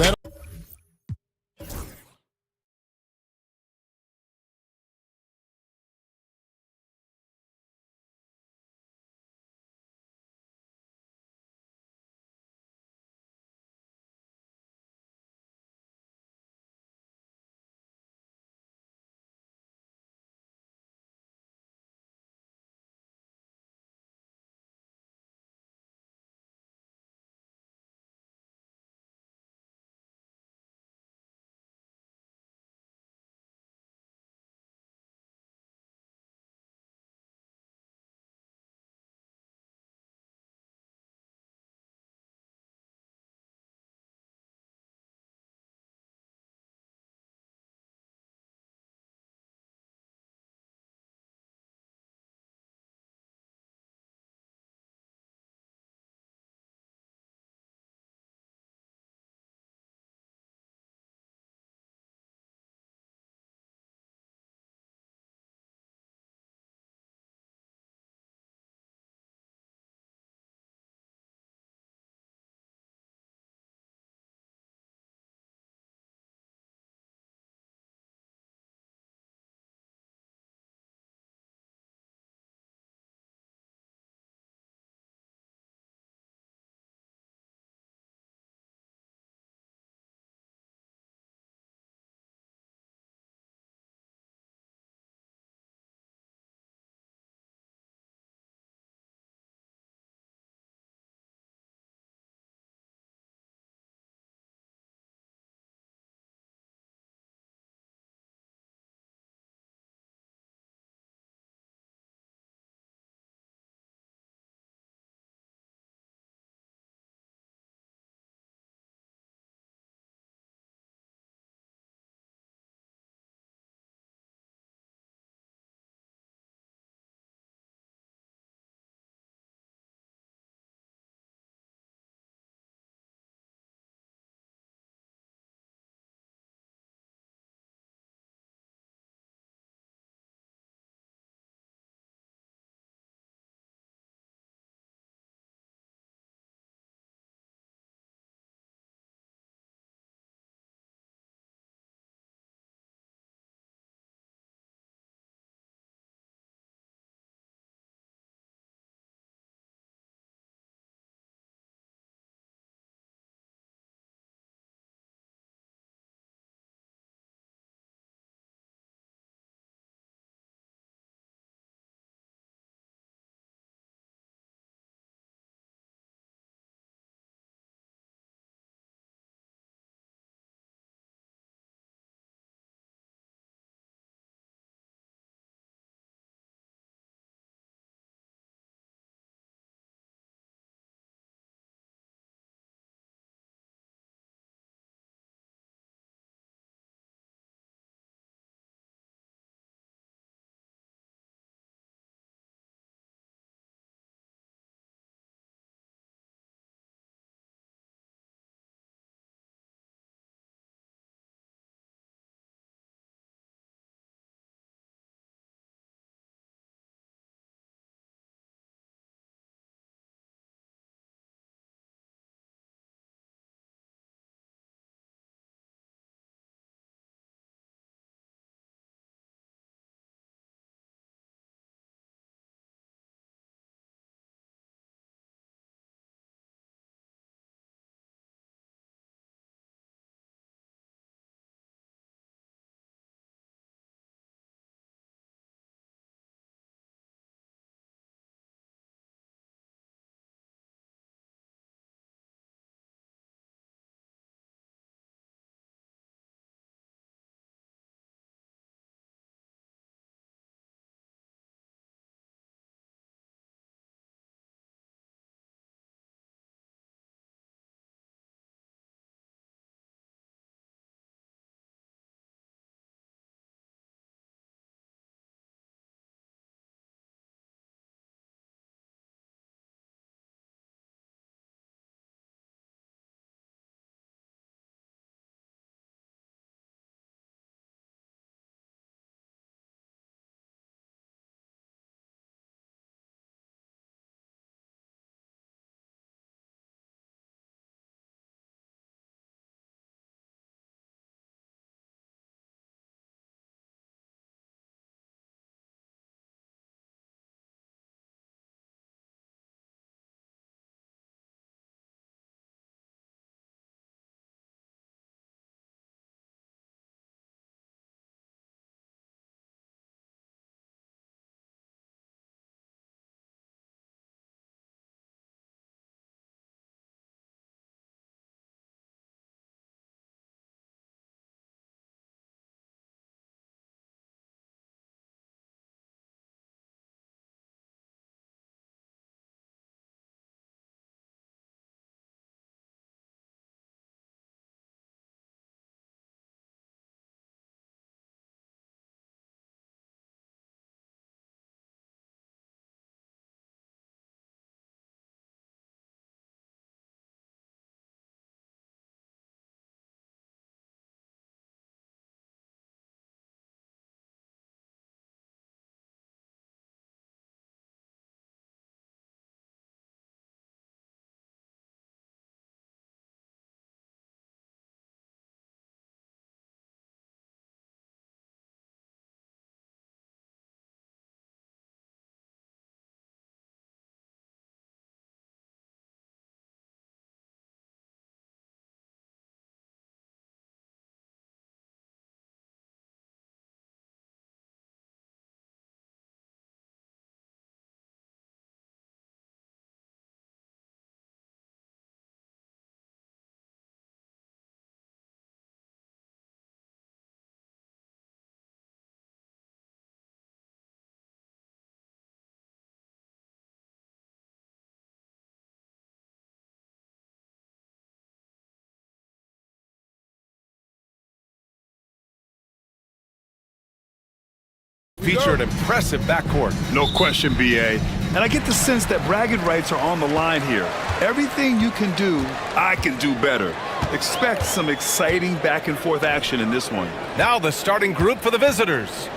Feature an impressive backcourt. No question, BA. And I get the sense that bragging rights are on the line here. Everything you can do, I can do better. Expect some exciting back and forth action in this one. Now the starting group for the visitors.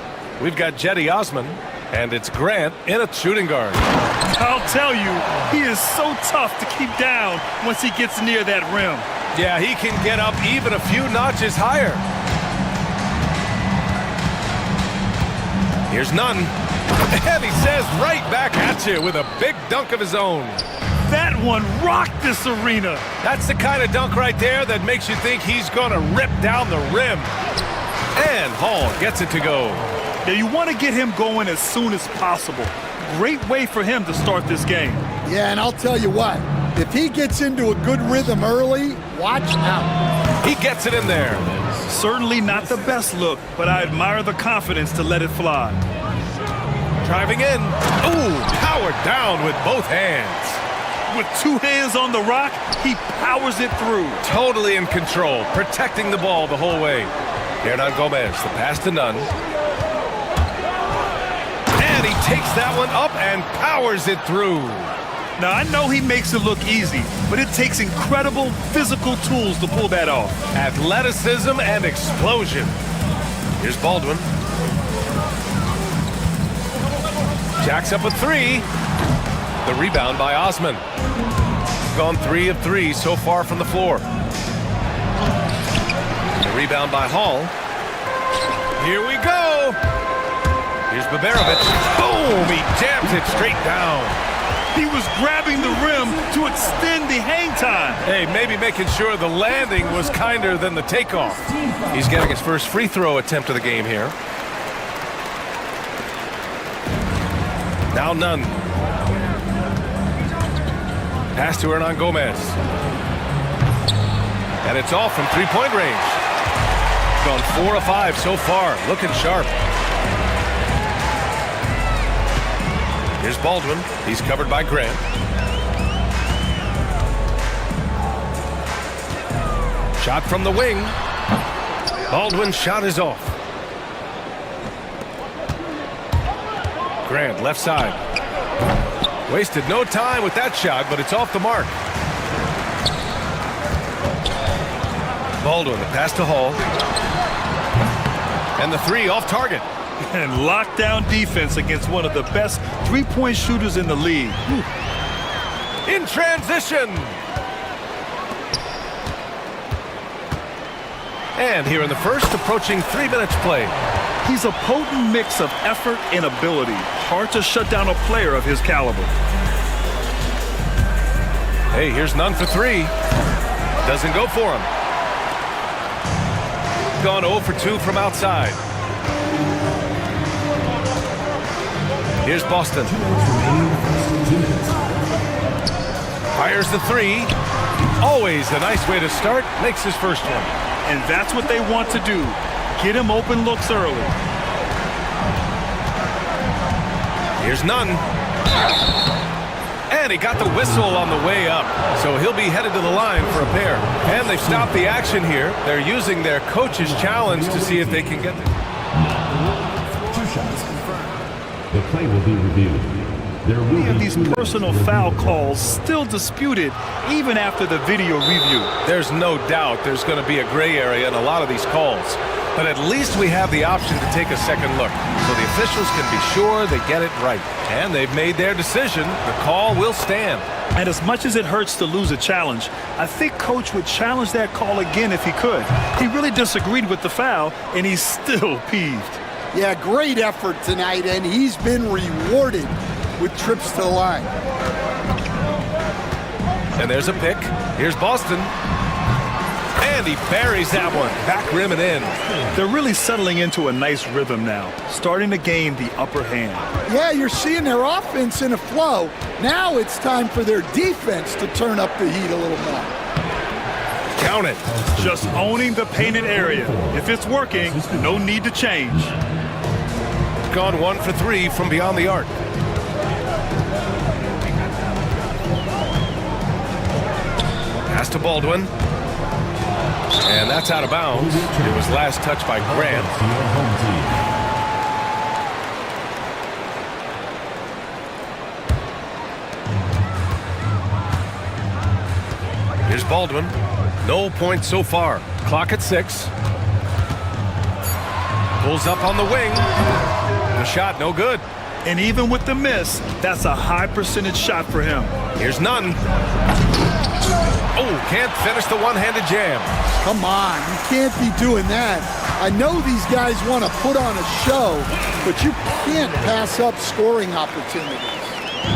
We've got Jetty Osman, and it's Grant in a shooting guard. I'll tell you, he is so tough to keep down once he gets near that rim. Yeah, he can get up even a few notches higher. Here's Nunn. And he says right back at you with a big dunk of his own. That one rocked this arena. That's the kind of dunk right there that makes you think he's going to rip down the rim. And Hall gets it to go. Now you want to get him going as soon as possible. Great way for him to start this game. Yeah, and I'll tell you what, if he gets into a good rhythm early, watch out. He gets it in there. Certainly not the best look, but I admire the confidence to let it fly. Driving in. Ooh, powered down with both hands. With two hands on the rock, he powers it through. Totally in control, protecting the ball the whole way. Hernan Gomez, the pass to Nunn. And he takes that one up and powers it through. Now, I know he makes it look easy, but it takes incredible physical tools to pull that off. Athleticism and explosion. Here's Baldwin. Jacks up a three. The rebound by Osman. Gone 3 of 3 so far from the floor. The rebound by Hall. Here we go. Here's Baberovic. Boom! He jams it straight down. He was grabbing the rim to extend the hang time. Hey, maybe making sure the landing was kinder than the takeoff. He's getting his first free throw attempt of the game here. Now Nunn. Pass to Hernan Gomez. And it's off from three-point range. Gone 4 of 5 so far. Looking sharp. Here's Baldwin. He's covered by Grant. Shot from the wing. Baldwin's shot is off. Grant, left side. Wasted no time with that shot, but it's off the mark. Baldwin, the pass to Hall. And the three off target. And lockdown defense against one of the best three-point shooters in the league. In transition. And here in the first, approaching 3 minutes played. He's a potent mix of effort and ability. Hard to shut down a player of his caliber. Hey, here's Nunn for 3. Doesn't go for him. Gone 0 for 2 from outside. Here's Boston. Fires the 3. Always a nice way to start. Makes his first one. And that's what they want to do. Get him open looks early. Here's Nunn. And he got the whistle on the way up. So he'll be headed to the line for a pair. And they've stopped the action here. They're using their coach's challenge to see if they can get there. 2 shots confirmed. The play will be reviewed. There will be these personal foul calls still disputed even after the video review. There's no doubt there's going to be a gray area in a lot of these calls. But at least we have the option to take a second look, so the officials can be sure they get it right. And they've made their decision. The call will stand. And as much as it hurts to lose a challenge, I think Coach would challenge that call again if he could. He really disagreed with the foul, and he's still peeved. Yeah, great effort tonight, and he's been rewarded with trips to the line. And there's a pick. Here's Boston. And he buries that one. Back rim and in. They're really settling into a nice rhythm now, starting to gain the upper hand. Yeah, you're seeing their offense in a flow. Now it's time for their defense to turn up the heat a little more. Count it. Just owning the painted area. If it's working, no need to change. Gone 1 for 3 from beyond the arc. Pass to Baldwin. And that's out of bounds. It was last touched by Grant. Here's Baldwin. No points so far. Clock at 6. Pulls up on the wing. The shot, no good. And even with the miss, that's a high percentage shot for him. Here's Nunn. Oh, can't finish the one-handed jam. Come on, you can't be doing that. I know these guys want to put on a show, but you can't pass up scoring opportunities.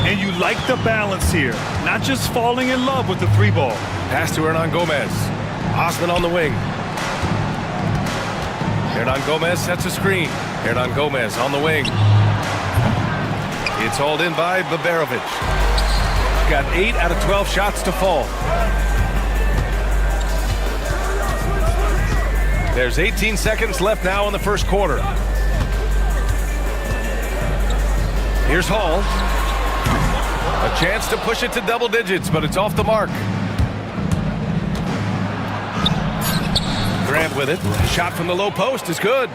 And you like the balance here, not just falling in love with the three ball. Pass to Hernan Gomez. Osman on the wing. Hernan Gomez sets a screen. Hernan Gomez on the wing. It's hauled in by Baberovic. Got 8 out of 12 shots to fall. There's 18 seconds left now in the first quarter. Here's Hall. A chance to push it to double digits, but it's off the mark. Grant with it. Shot from the low post is good.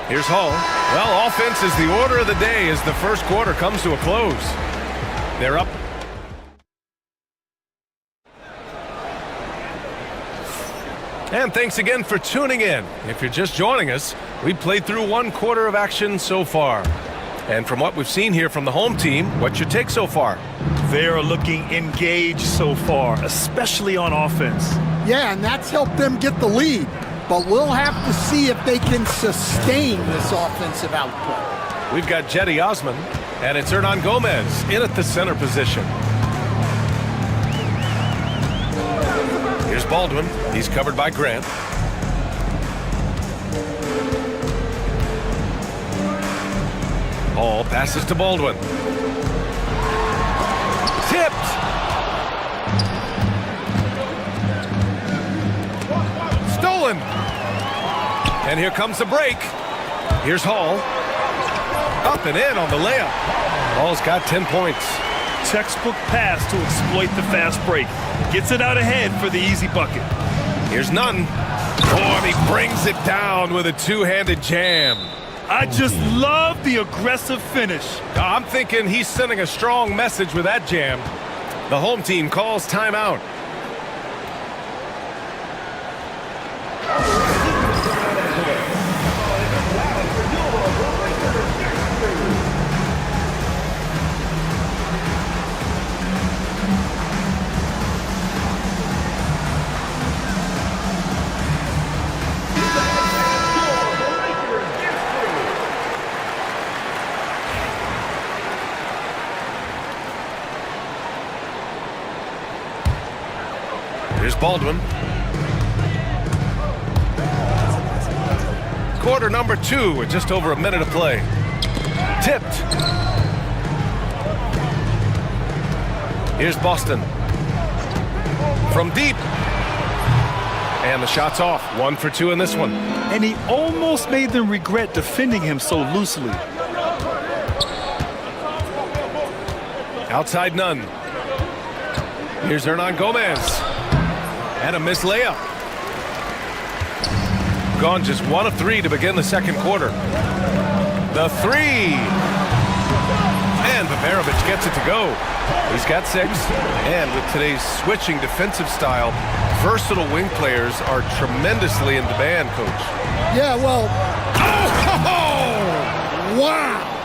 Here's Hall. Well, offense is the order of the day as the first quarter comes to a close. They're up. And thanks again for tuning in. If you're just joining us, we've played through one quarter of action so far. And from what we've seen here from the home team, what's your take so far? They're looking engaged so far, especially on offense. Yeah, and that's helped them get the lead. But we'll have to see if they can sustain this offensive output. We've got Jetty Osman, and it's Hernan Gomez in at the center position. Here's Baldwin. He's covered by Grant. Hall passes to Baldwin. Tipped. Stolen. And here comes the break. Here's Hall. Up and in on the layup. Hall's got 10 points. Textbook pass to exploit the fast break. Gets it out ahead for the easy bucket. Here's Nunn. Oh, and he brings it down with a two-handed jam. I just love the aggressive finish. I'm thinking he's sending a strong message with that jam. The home team calls timeout. Here's Baldwin. Quarter number 2 with just over a minute of play. Tipped. Here's Boston. From deep. And the shot's off. 1 for 2 in this one. And he almost made them regret defending him so loosely. Outside Nunn. Here's Hernan Gomez. And a missed layup. Gone just 1 of 3 to begin the second quarter. The 3. And Baberovic gets it to go. He's got 6. And with today's switching defensive style, versatile wing players are tremendously in demand, Coach. Yeah, well... Oh! Wow!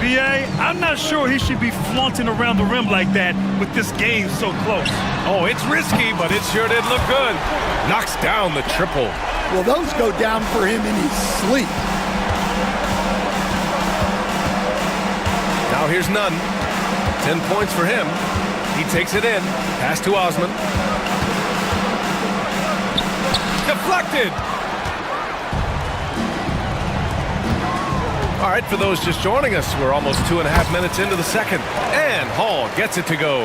B.A., I'm not sure he should be flaunting around the rim like that with this game so close. Oh, it's risky, but it sure did look good. Knocks down the triple. Well, those go down for him in his sleep. Now here's Nunn. 10 points for him. He takes it in. Pass to Osman. Deflected. All right, for those just joining us, we're almost 2.5 minutes into the second. And Hall gets it to go.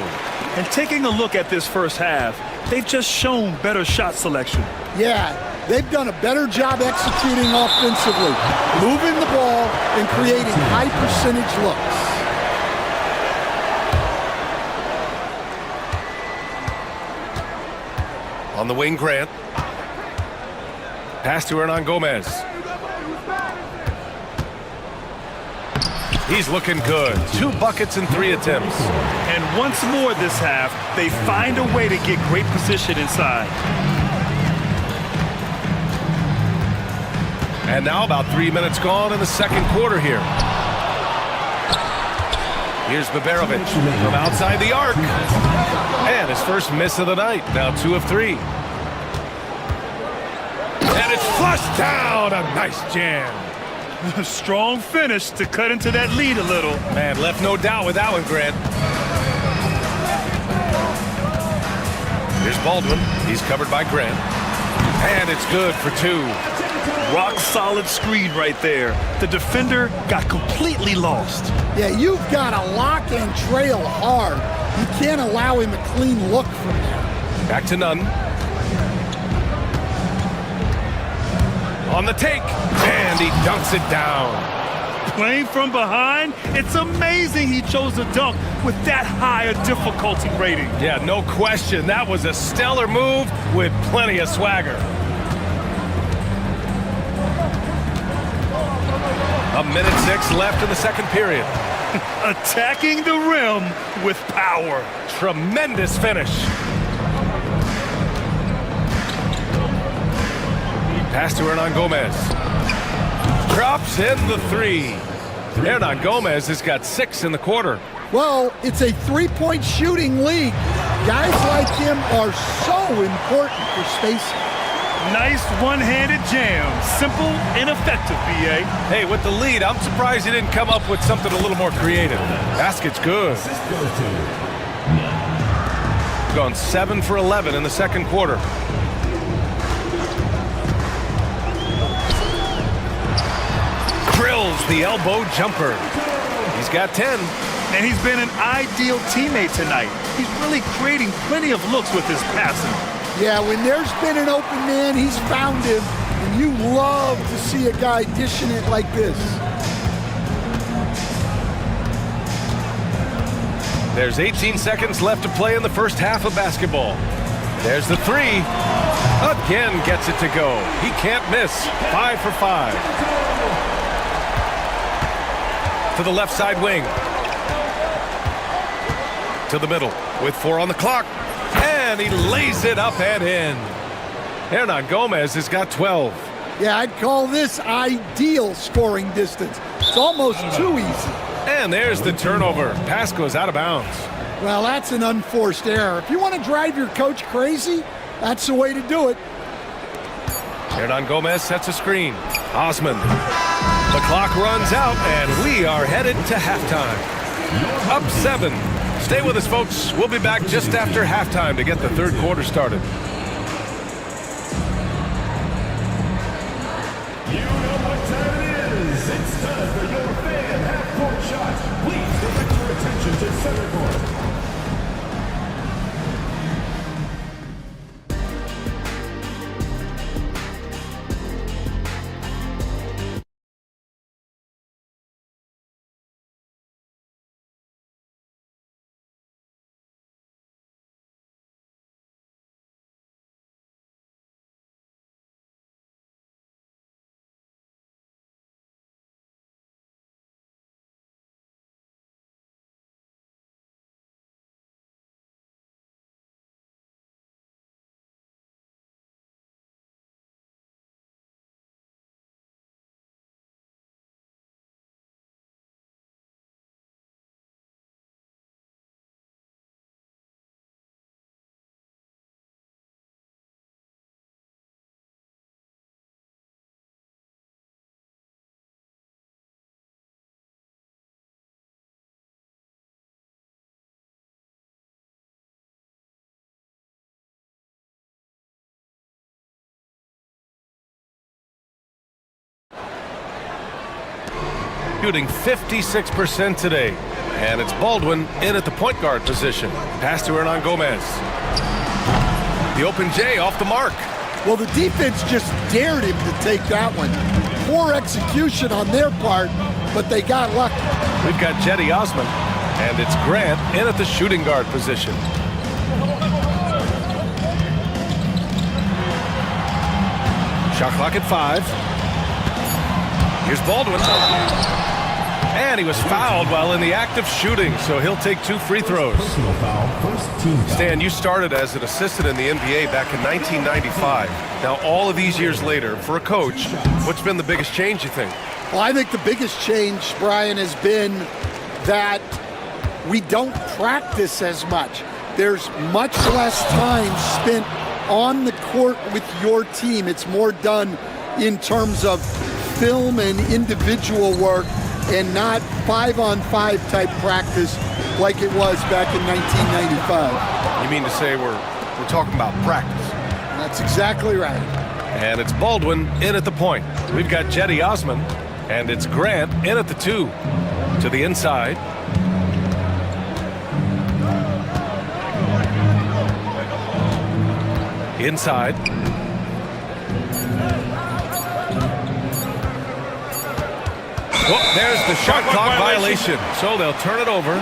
And taking a look at this first half, they've just shown better shot selection. Yeah, they've done a better job executing offensively, moving the ball and creating high percentage looks. On the wing, Grant. Pass to Hernan Gomez. He's looking good. 2 buckets in 3 attempts. And once more this half, they find a way to get great position inside. And now about 3 minutes gone in the second quarter here. Here's Biberovic from outside the arc. And his first miss of the night. Now 2 of 3. And it's flushed down. A nice jam. A strong finish to cut into that lead a little. Man, left no doubt with that one, Grant. Here's Baldwin. He's covered by Grant. And it's good for 2. Rock solid screen right there. The defender got completely lost. Yeah, you've got to lock and trail hard. You can't allow him a clean look from there. Back to Nunn. On the take, and he dunks it down. Playing from behind, it's amazing he chose to dunk with that high a difficulty rating. Yeah, no question. That was a stellar move with plenty of swagger. A minute 6 left in the second period. Attacking the rim with power. Tremendous finish. Pass to Hernan Gomez. Drops in the 3. Hernan Gomez has got 6 in the quarter. Well, it's a 3-point shooting league. Guys like him are so important for spacing. Nice one-handed jam. Simple and effective, B.A. Hey, with the lead, I'm surprised he didn't come up with something a little more creative. Basket's good. Gone 7 for 11 in the second quarter. Drills the elbow jumper. He's got 10. And he's been an ideal teammate tonight. He's really creating plenty of looks with his passing. Yeah, when there's been an open man, he's found him. And you love to see a guy dishing it like this. There's 18 seconds left to play in the first half of basketball. There's the 3. Again gets it to go. He can't miss. 5 for 5. To the left side wing. To the middle with 4 on the clock. And he lays it up and in. Hernan Gomez has got 12. Yeah, I'd call this ideal scoring distance. It's almost too easy. And there's the turnover. Pass goes out of bounds. Well, that's an unforced error. If you want to drive your coach crazy, that's the way to do it. Hernan Gomez sets a screen. Osman. The clock runs out, and we are headed to halftime. Up 7. Stay with us, folks. We'll be back just after halftime to get the third quarter started. You know what time it is. It's time for your fan half-court shot. Please direct your attention to center court. Shooting 56% today. And it's Baldwin in at the point guard position. Pass to Hernan Gomez. The open J off the mark. Well, the defense just dared him to take that one. Poor execution on their part, but they got lucky. We've got Jetty Osman, and it's Grant in at the shooting guard position. Shot clock at 5. Here's Baldwin. And he was fouled while in the act of shooting, so he'll take 2 free throws. Personal foul, first team foul. Stan, you started as an assistant in the NBA back in 1995. Now, all of these years later, for a coach, what's been the biggest change, you think? Well, I think the biggest change, Brian, has been that we don't practice as much. There's much less time spent on the court with your team. It's more done in terms of film and individual work and not 5-on-5 type practice like it was back in 1995. You mean to say we're talking about practice? That's exactly right. And it's Baldwin in at the point. We've got Jetty Osman, and it's Grant in at the 2. To the inside. Inside. Oh, there's the shot clock violation. So they'll turn it over.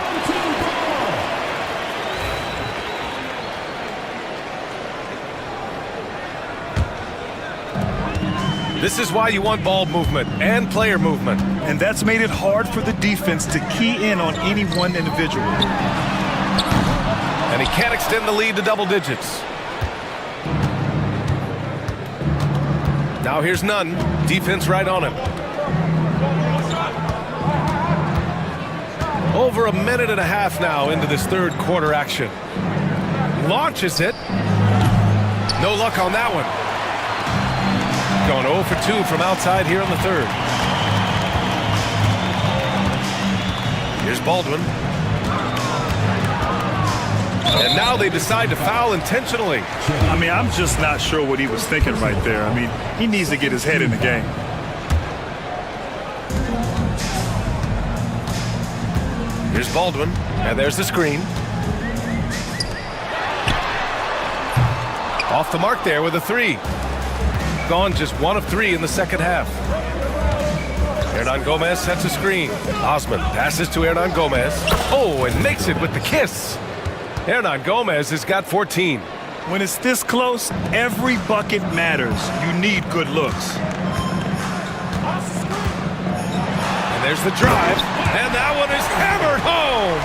This is why you want ball movement and player movement. And that's made it hard for the defense to key in on any one individual. And he can't extend the lead to double digits. Now here's Nunn. Defense right on him. Over a minute and a half now into this third quarter action. Launches it. No luck on that one. Going 0 for 2 from outside here in the third. Here's Baldwin. And now they decide to foul intentionally. I mean, I'm just not sure what he was thinking right there. I mean, he needs to get his head in the game. Here's Baldwin, and there's the screen. Off the mark there with a 3. Gone just 1 of 3 in the second half. Hernan Gomez sets a screen. Osman passes to Hernan Gomez. Oh, and makes it with the kiss. Hernan Gomez has got 14. When it's this close, every bucket matters. You need good looks. And there's the drive, and that one is hammered home.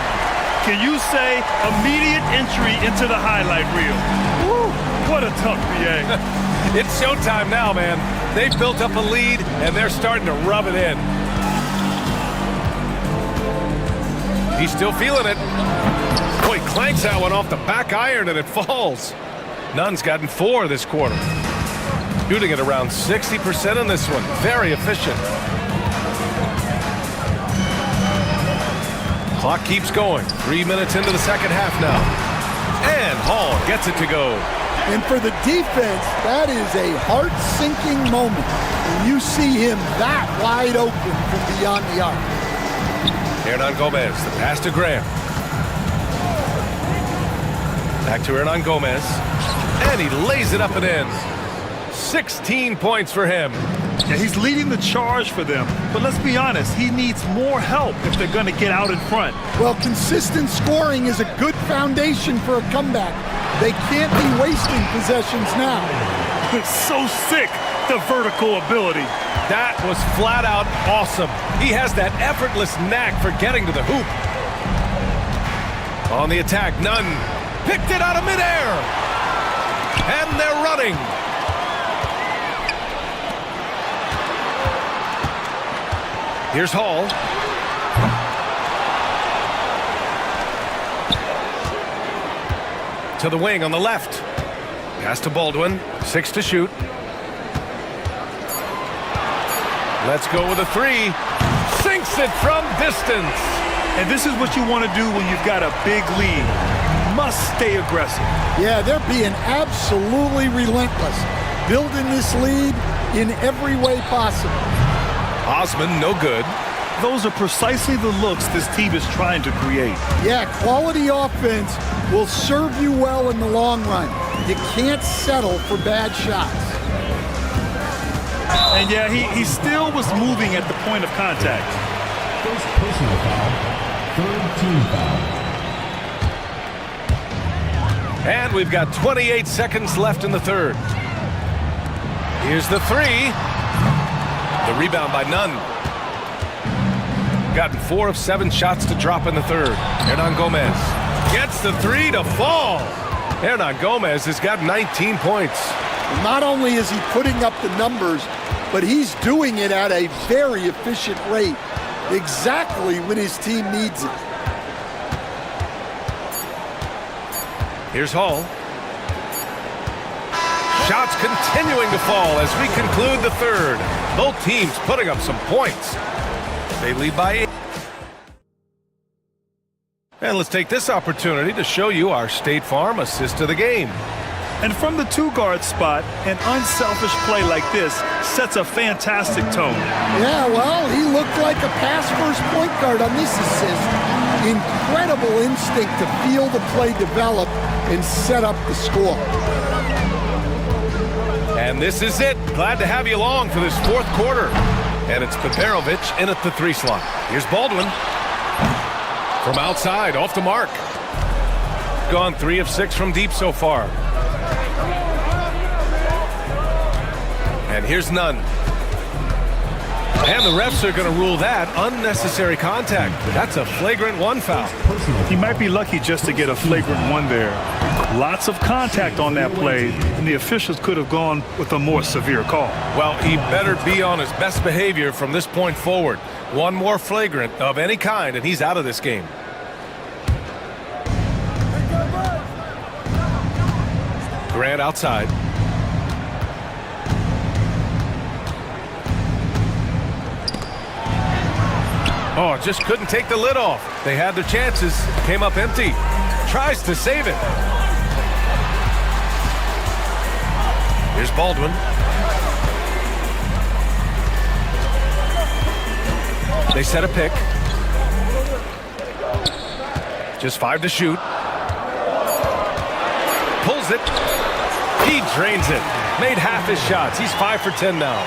Can you say immediate entry into the highlight reel? Woo, what a tough BA. It's showtime now, man. They've built up a lead, and they're starting to rub it in. He's still feeling it. Boy, clanks that one off the back iron, and it falls. Nunn's gotten 4 this quarter. Shooting at around 60% in this one. Very efficient. Clock keeps going. 3 minutes into the second half now. And Hall gets it to go. And for the defense, that is a heart-sinking moment when you see him that wide open from beyond the arc. Hernan Gomez, the pass to Graham. Back to Hernan Gomez. And he lays it up and in. 16 points for him. Yeah, he's leading the charge for them. But let's be honest, he needs more help if they're going to get out in front. Well, consistent scoring is a good foundation for a comeback. They can't be wasting possessions now. It's so sick, the vertical ability. That was flat out awesome. He has that effortless knack for getting to the hoop. On the attack, Nunn picked it out of midair. And they're running. Here's Hall. To the wing on the left. Pass to Baldwin. 6 to shoot. Let's go with a 3. Sinks it from distance. And this is what you want to do when you've got a big lead. Must stay aggressive. Yeah, they're being absolutely relentless. Building this lead in every way possible. Osman, no good. Those are precisely the looks this team is trying to create. Yeah, quality offense will serve you well in the long run. You can't settle for bad shots. And yeah, he still was moving at the point of contact. First personal foul, third team foul. And we've got 28 seconds left in the third. Here's the 3. The rebound by Nunn. gotten 4 of 7 shots to drop in the third. Hernan Gomez gets the 3 to fall. Hernan Gomez has got 19 points. Not only is he putting up the numbers, but he's doing it at a very efficient rate, exactly when his team needs it. Here's Hall. Shots continuing to fall as we conclude the third. Both teams putting up some points. They lead by 8. And let's take this opportunity to show you our State Farm assist of the game. And from the 2-guard spot, an unselfish play like this sets a fantastic tone. Yeah, well, he looked like a pass-first point guard on this assist. Incredible instinct to feel the play develop and set up the score. And this is it. Glad to have you along for this fourth quarter. And it's Peperovic in at the 3 slot. Here's Baldwin. From outside, off the mark. Gone 3 of 6 from deep so far. And here's Nunn. And the refs are going to rule that unnecessary contact. That's a flagrant 1 foul. He might be lucky just to get a flagrant 1 there. Lots of contact on that play, and the officials could have gone with a more severe call. Well, he better be on his best behavior from this point forward. 1 more flagrant of any kind, and he's out of this game. Grant outside. Oh, just couldn't take the lid off. They had their chances, came up empty. Tries to save it. Here's Baldwin. They set a pick. Just 5 to shoot. Pulls it. He drains it. Made half his shots. He's 5 for 10 now.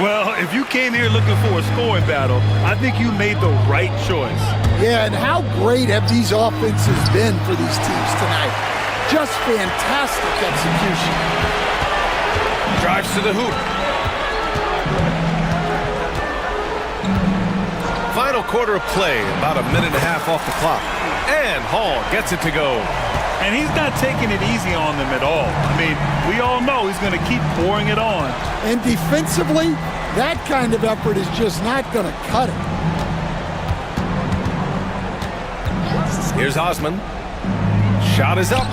Well, if you came here looking for a scoring battle, I think you made the right choice. Yeah, and how great have these offenses been for these teams tonight? Just fantastic execution. Drives to the hoop. Final quarter of play, about a minute and a half off the clock. And Hall gets it to go. And he's not taking it easy on them at all. I mean, we all know he's going to keep pouring it on. And defensively, that kind of effort is just not going to cut it. Here's Osman. Shot is up.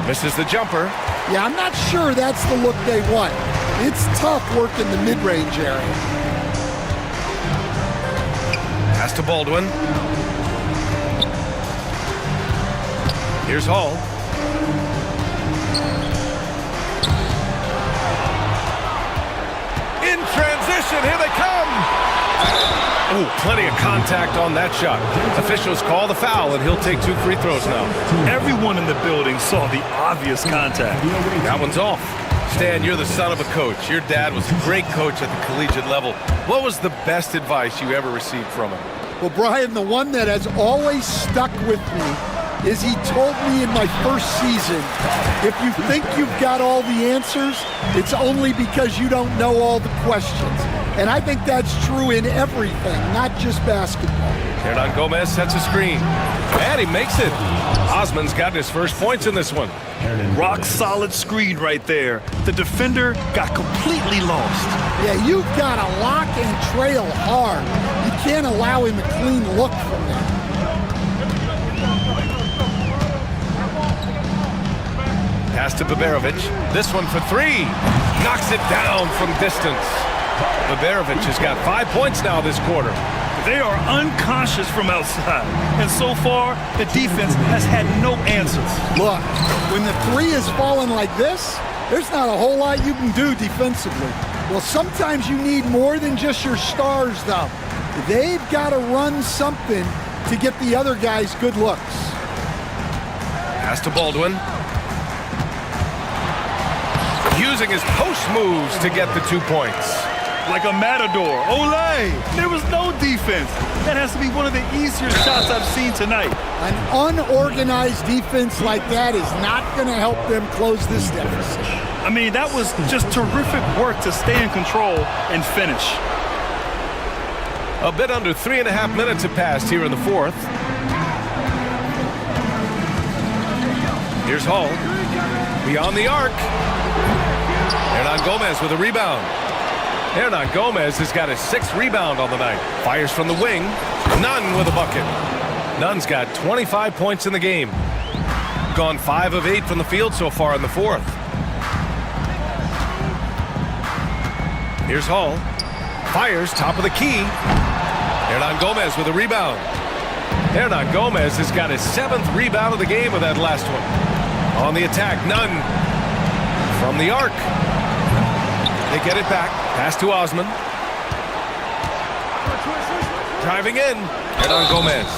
Misses the jumper. Yeah, I'm not sure that's the look they want. It's tough working the mid-range area. Pass to Baldwin. Here's Hall. In transition, here they come. Ooh, plenty of contact on that shot. Officials call the foul, and he'll take 2 free throws now. Everyone in the building saw the obvious contact. That one's off. Stan, you're the son of a coach. Your dad was a great coach at the collegiate level. What was the best advice you ever received from him? Well, Brian, the one that has always stuck with me is he told me in my first season, if you think you've got all the answers, it's only because you don't know all the questions. And I think that's true in everything, not just basketball. Hernan Gomez sets a screen. And he makes it. Osman's gotten his first points in this one. Rock solid screen right there. The defender got completely lost. Yeah, you've got to lock and trail hard. You can't allow him a clean look from there. Pass to Peperovic. This one for 3. Knocks it down from distance. Peperovic has got 5 points now this quarter. They are unconscious from outside. And so far, the defense has had no answers. Look, when the 3 is falling like this, there's not a whole lot you can do defensively. Well, sometimes you need more than just your stars, though. They've got to run something to get the other guys good looks. Pass to Baldwin. Using his post moves to get the 2 points. Like a matador. Olay! There was no defense. That has to be one of the easier shots I've seen tonight. An unorganized defense like that is not going to help them close this deficit. I mean, that was just terrific work to stay in control and finish. A bit under 3.5 minutes have passed here in the fourth. Here's Hall. Beyond the arc. Hernan Gomez with a rebound. Hernan Gomez has got his 6th rebound on the night. Fires from the wing. Nunn with a bucket. Nunn's got 25 points in the game. Gone 5 of 8 from the field so far in the fourth. Here's Hall. Fires, top of the key. Hernan Gomez with a rebound. Hernan Gomez has got his 7th rebound of the game with that last one. On the attack, Nunn from the arc. They get it back. Pass to Osman. Driving in. Hernan Gomez.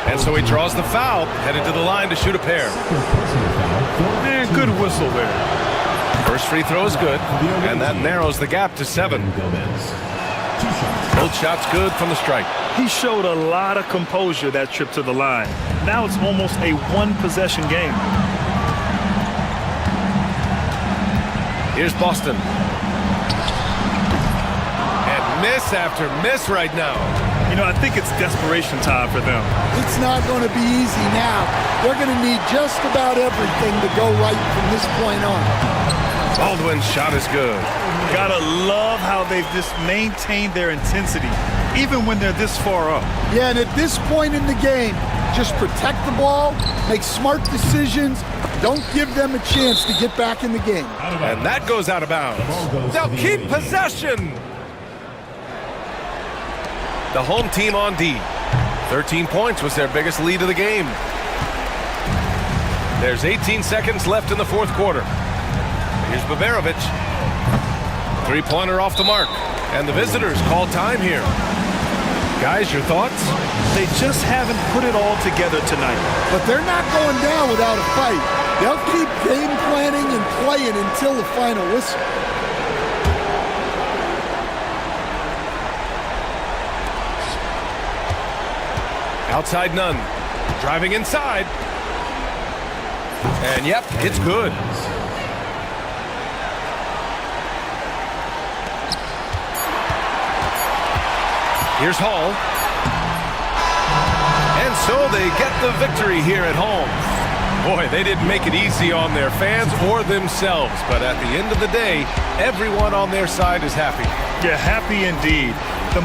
And so he draws the foul, headed to the line to shoot a pair. Man, good whistle there. First free throw is good, and that narrows the gap to 7. Both shots good from the strike. He showed a lot of composure that trip to the line. Now it's almost a one-possession game. Here's Boston. And miss after miss right now. You know, I think it's desperation time for them. It's not going to be easy now. They're going to need just about everything to go right from this point on. Baldwin's shot is good. Gotta love how they've just maintained their intensity, even when they're this far up. Yeah, and at this point in the game, just protect the ball, make smart decisions, don't give them a chance to get back in the game. And that goes out of bounds. They'll keep possession. The home team on D. 13 points was their biggest lead of the game. There's 18 seconds left in the fourth quarter. Here's Baberovic. Three-pointer off the mark. And the visitors call time here. Guys, your thoughts? They just haven't put it all together tonight. But they're not going down without a fight. They'll keep game planning and playing until the final whistle. Outside Nunn. Driving inside. And yep, it's good. Here's Hall. And so they get the victory here at home. Boy, they didn't make it easy on their fans or themselves, but at the end of the day, everyone on their side is happy. Yeah, happy indeed. The